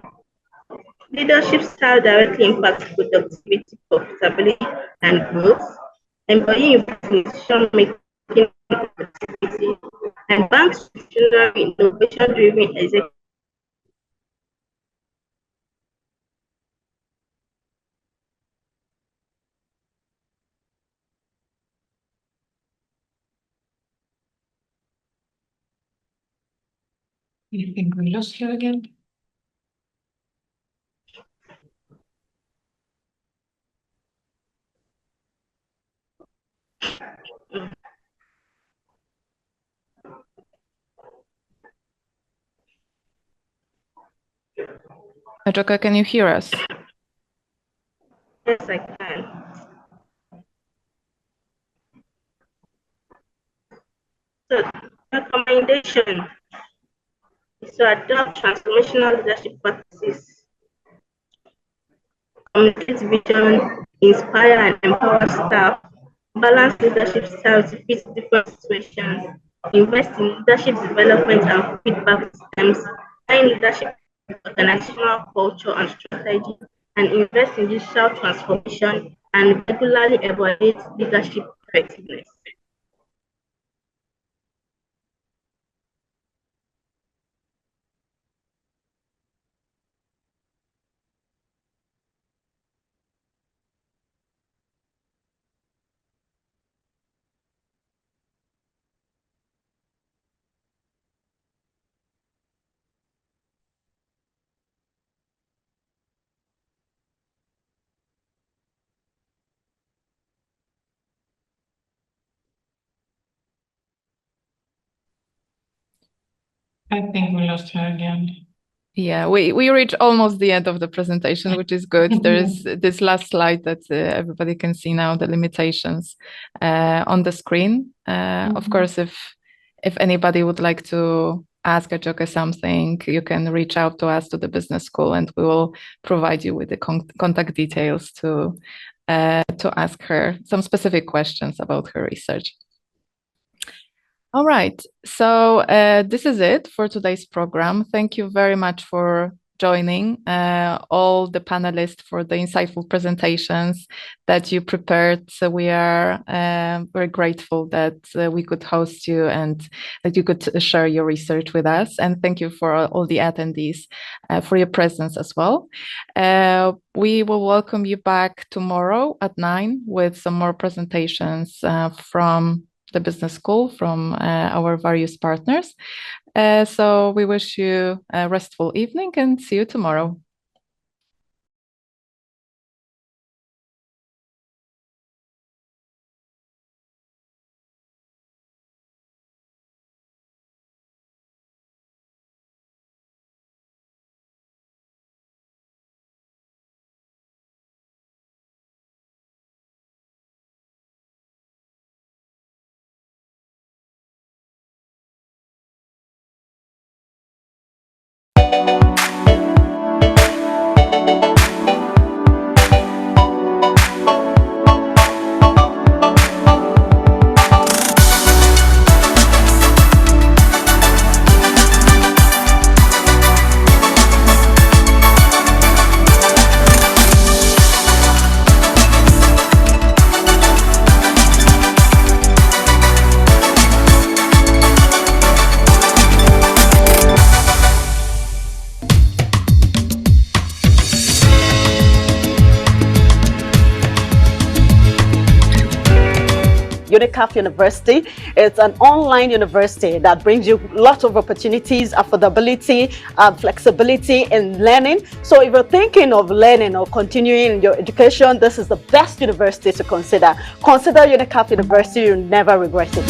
leadership style directly impacts productivity, profitability, and growth. Employee involvement, decision-making, activity, and banks generally innovation-driven executive. I think we lost you again. Ajoka, can you hear us? Yes, I can. So, recommendation is to adopt transformational leadership practices, communicate vision, inspire and empower staff, balance leadership styles to fit different situations, invest in leadership development and feedback systems, align leadership with organizational culture and strategy, and invest in digital transformation and regularly evaluate leadership effectiveness. I think we lost her again. Yeah, we reached almost the end of the presentation, which is good. There is this last slide that everybody can see now, the limitations on the screen. Of course, if anybody would like to ask Ajoka something, you can reach out to us, to the business school, and we will provide you with the contact details to ask her some specific questions about her research. All right, so this is it for today's program. Thank you very much for joining all the panelists for the insightful presentations that you prepared. So we are very grateful that we could host you and that you could share your research with us. And thank you for all the attendees for your presence as well. We will welcome you back tomorrow at 9 with some more presentations from the business school, from our various partners. So we wish you a restful evening and see you tomorrow. Unicaf University. It's an online university that brings you lots of opportunities, affordability, flexibility in learning. So if you're thinking of learning or continuing your education, this is the best university to consider. Consider Unicaf University, you'll never regret it.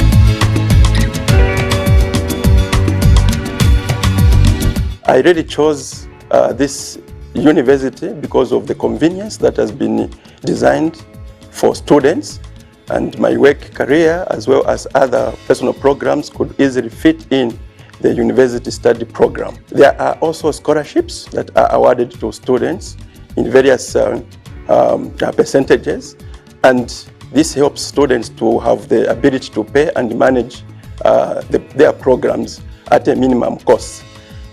I really chose this university because of the convenience that has been designed for students, and my work career as well as other personal programs could easily fit in the university study program. There are also scholarships that are awarded to students in various percentages, and this helps students to have the ability to pay and manage their programs at a minimum cost.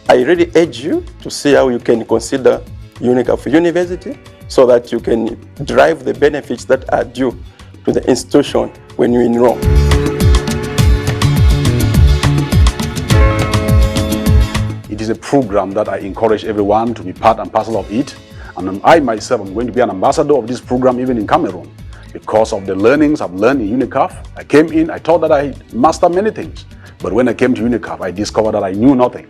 I really urge you to see how you can consider Unicaf University so that you can derive the benefits that are due to the institution when you enroll. It is a program that I encourage everyone to be part and parcel of it. And I myself am going to be an ambassador of this program even in Cameroon because of the learnings I've learned in Unicaf. I came in, I thought that I mastered many things. But when I came to Unicaf, I discovered that I knew nothing.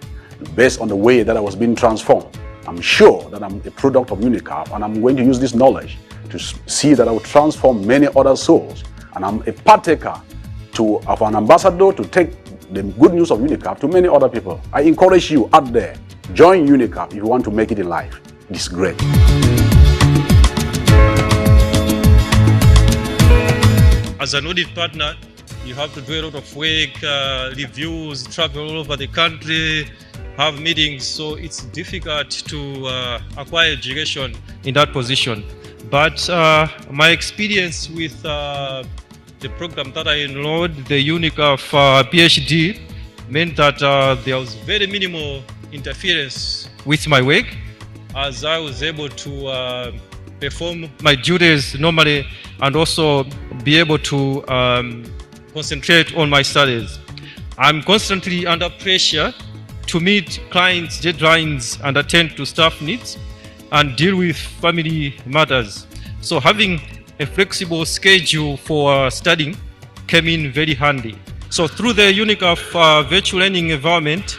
based on the way that I was being transformed. I'm sure that I'm a product of Unicaf, and I'm going to use this knowledge to see that I will transform many other souls. And I'm a partaker of an ambassador to take the good news of Unicaf to many other people. I encourage you out there, join Unicaf if you want to make it in life. It's great. As an audit partner, you have to do a lot of work, reviews, travel all over the country, have meetings, so it's difficult to acquire education in that position. But my experience with the program that I enrolled, the Unicaf PhD, meant that there was very minimal interference with my work, as I was able to perform my duties normally and also be able to concentrate on my studies. I'm constantly under pressure to meet clients' deadlines and attend to staff needs and deal with family matters. So having a flexible schedule for studying came in very handy. So through the Unicaf virtual learning environment,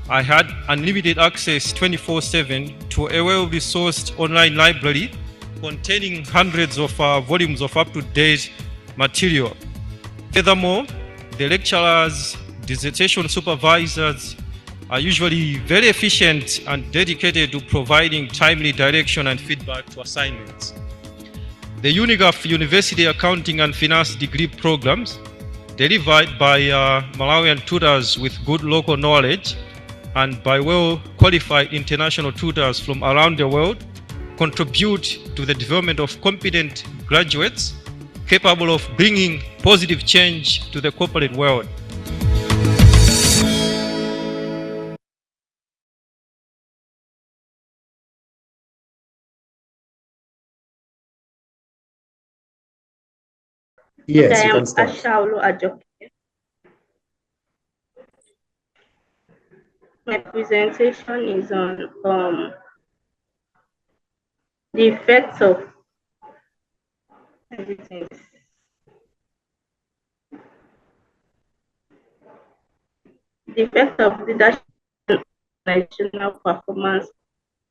I had unlimited access 24/7 to a well-resourced online library containing hundreds of volumes of up-to-date material. Furthermore, the lecturers, dissertation supervisors are usually very efficient and dedicated to providing timely direction and feedback to assignments. The Unicaf University Accounting and Finance degree programs, delivered by Malawian tutors with good local knowledge and by well-qualified international tutors from around the world, contribute to the development of competent graduates capable of bringing positive change to the corporate world. Yes, you I can am start. Ashaulu Ajoke. My presentation is on the effects of everything. The effect of leadership and organizational performance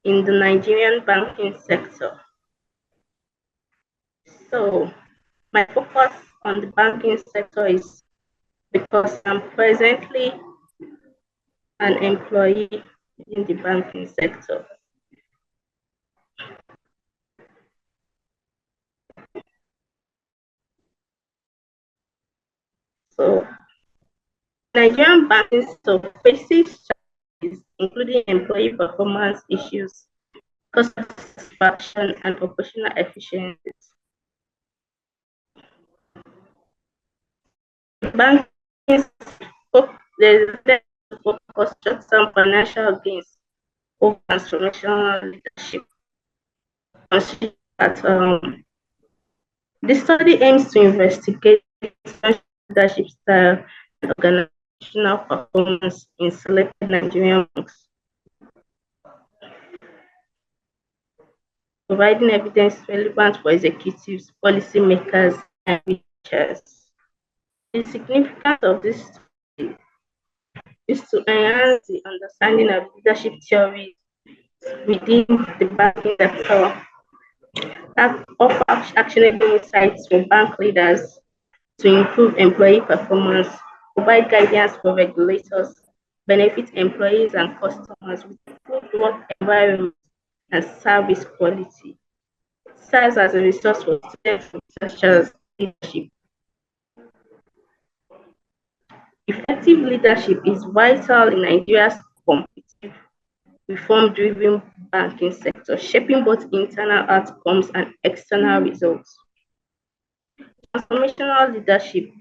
in the Nigerian banking sector. So my focus on the banking sector is because I'm presently an employee in the banking sector. So Nigerian banking sector faces challenges including employee performance issues, customer satisfaction, and operational efficiencies. Banking there's a focus on financial gains over transformational leadership. Consider that the study aims to investigate leadership style and organizational performance in selected Nigerian banks, providing evidence relevant for executives, policymakers, and researchers. The significance of this study is to enhance the understanding of leadership theories within the banking sector that offer actionable insights for bank leaders to improve employee performance, provide guidance for regulators, benefit employees and customers with improved work environment and service quality. It serves as a resource for students and researchers leadership. Effective leadership is vital in Nigeria's competitive, reform-driven banking sector, shaping both internal outcomes and external results. Transformational leadership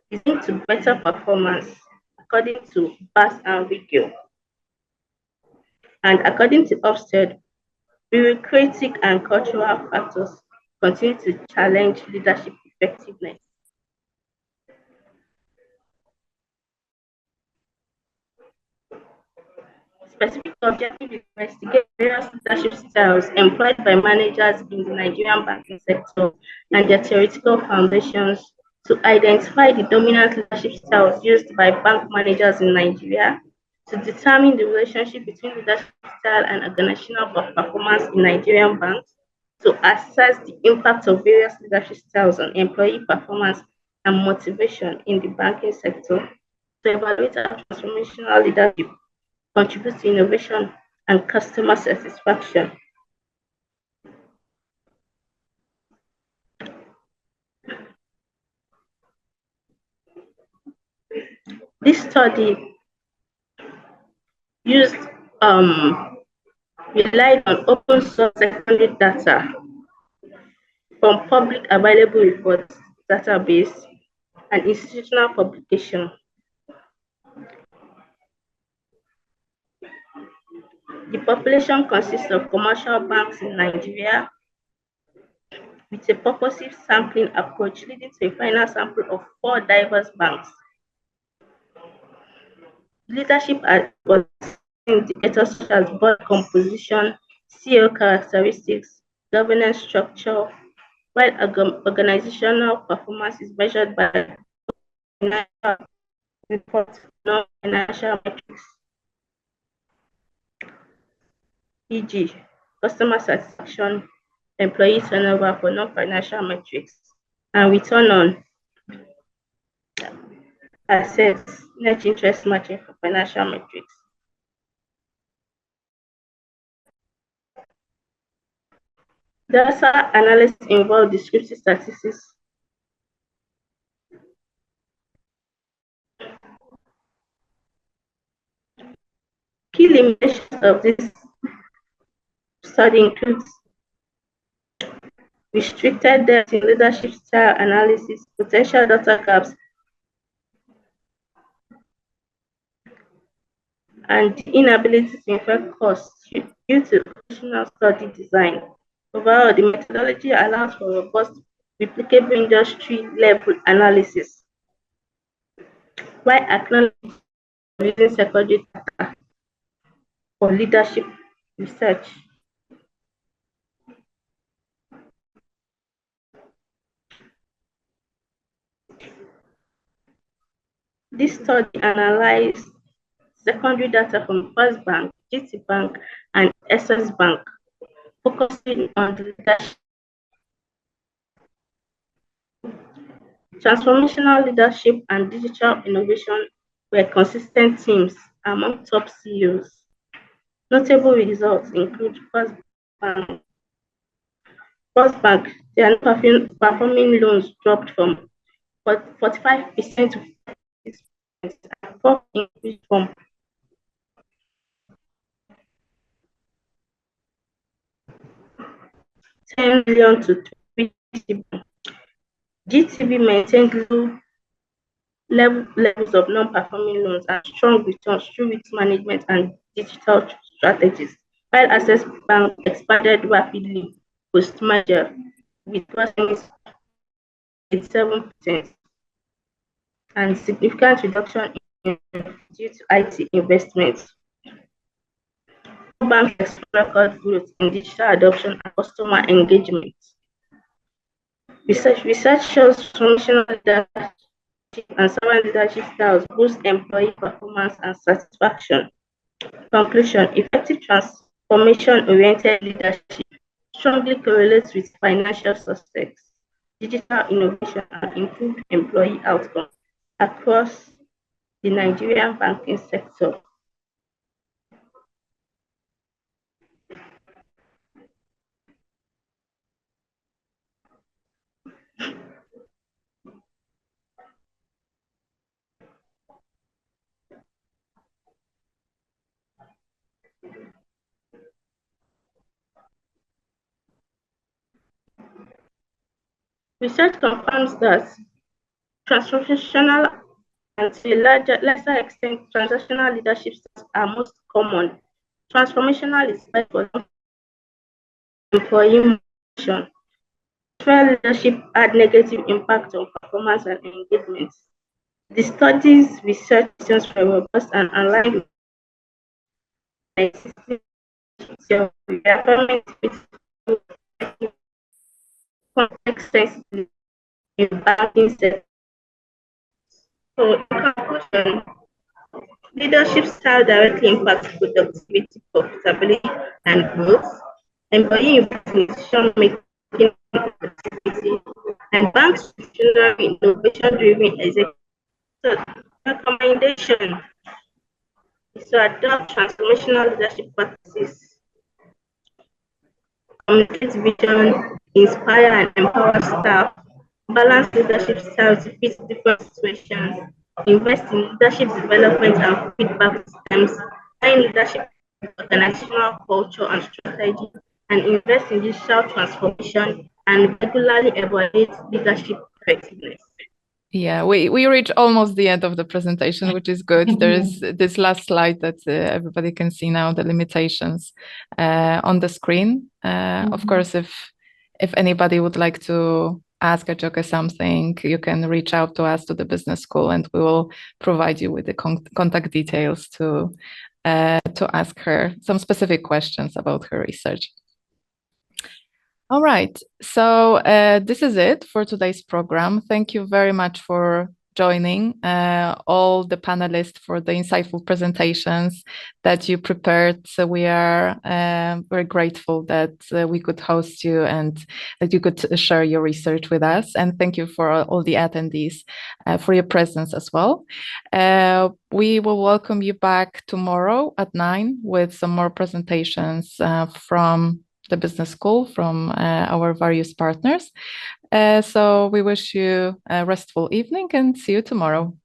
is linked to better performance, according to Bass and Rigel. And according to Ofsted, bureaucratic and cultural factors continue to challenge leadership effectiveness. Specific objective is to investigate various leadership styles employed by managers in the Nigerian banking sector and their theoretical foundations to identify the dominant leadership styles used by bank managers in Nigeria to determine the relationship between leadership style and organizational performance in Nigerian banks, to assess the impact of various leadership styles on employee performance and motivation in the banking sector, to evaluate how transformational leadership contributes to innovation and customer satisfaction. This study relied on open source secondary data from public available reports database and institutional publication. The population consists of commercial banks in Nigeria with a purposive sampling approach leading to a final sample of 4 diverse banks. Leadership was indicators such as board composition, CEO characteristics, governance structure, while organizational performance is measured by financial reports, non-financial metrics, e.g., customer satisfaction, employee turnover for non-financial metrics, and return on assets, net interest margin for financial metrics. Data analysis involves descriptive statistics, key limitations of this study includes restricted depth in leadership style analysis, potential data gaps, and inability to infer costs due to functional study design. Overall, the methodology allows for robust, replicable industry-level analysis, while acknowledging using secondary data for leadership research. This study analyzed secondary data from First Bank, GT Bank, and SS Bank, focusing on the leadership. Transformational leadership and digital innovation were consistent themes among top CEOs. Notable results include First Bank, their performing loans dropped from 45% to 56%, and profit increased from 10 million to 3 billion. GTB maintained low levels of non-performing loans and strong returns through risk management and digital strategies, while Access Bank expanded rapidly post-merger with gross 87% and significant reduction in due to IT investments. Banks expect record growth in digital adoption and customer engagement. Research shows transformational leadership and servant leadership styles boost employee performance and satisfaction. Conclusion: effective transformation-oriented leadership strongly correlates with financial success, digital innovation, and improved employee outcomes across the Nigerian banking sector. Research confirms that transformational and to a lesser extent transactional leadership styles are most common. Transformational is best for employee motivation. Fair leadership had negative impact on performance and engagement. The study's research questions were robust and aligned with existing requirements with context sensitive in banking sector. So in conclusion, Leadership style directly impacts productivity, profitability, and growth. Employee decision-making activity, and banks innovation-driven executive. So, recommendation is to adopt transformational leadership practices, communicate vision, inspire and empower staff, balance leadership styles to fit different situations, invest in leadership development and feedback systems, align leadership with organizational culture and strategy, and invest in digital transformation and regularly evaluate leadership effectiveness. Yeah, we reach almost the end of the presentation, which is good. There is this last slide that everybody can see now, the limitations on the screen. Of course, if anybody would like to ask Ajoke something, you can reach out to us, to the business school, and we will provide you with the contact details to ask her some specific questions about her research. All right, so this is it for today's program. Thank you very much for joining all the panelists for the insightful presentations that you prepared. So we are very grateful that we could host you and that you could share your research with us. And thank you for all the attendees for your presence as well. We will welcome you back tomorrow at 9 with some more presentations from the business school, from our various partners. So we wish you a restful evening and see you tomorrow.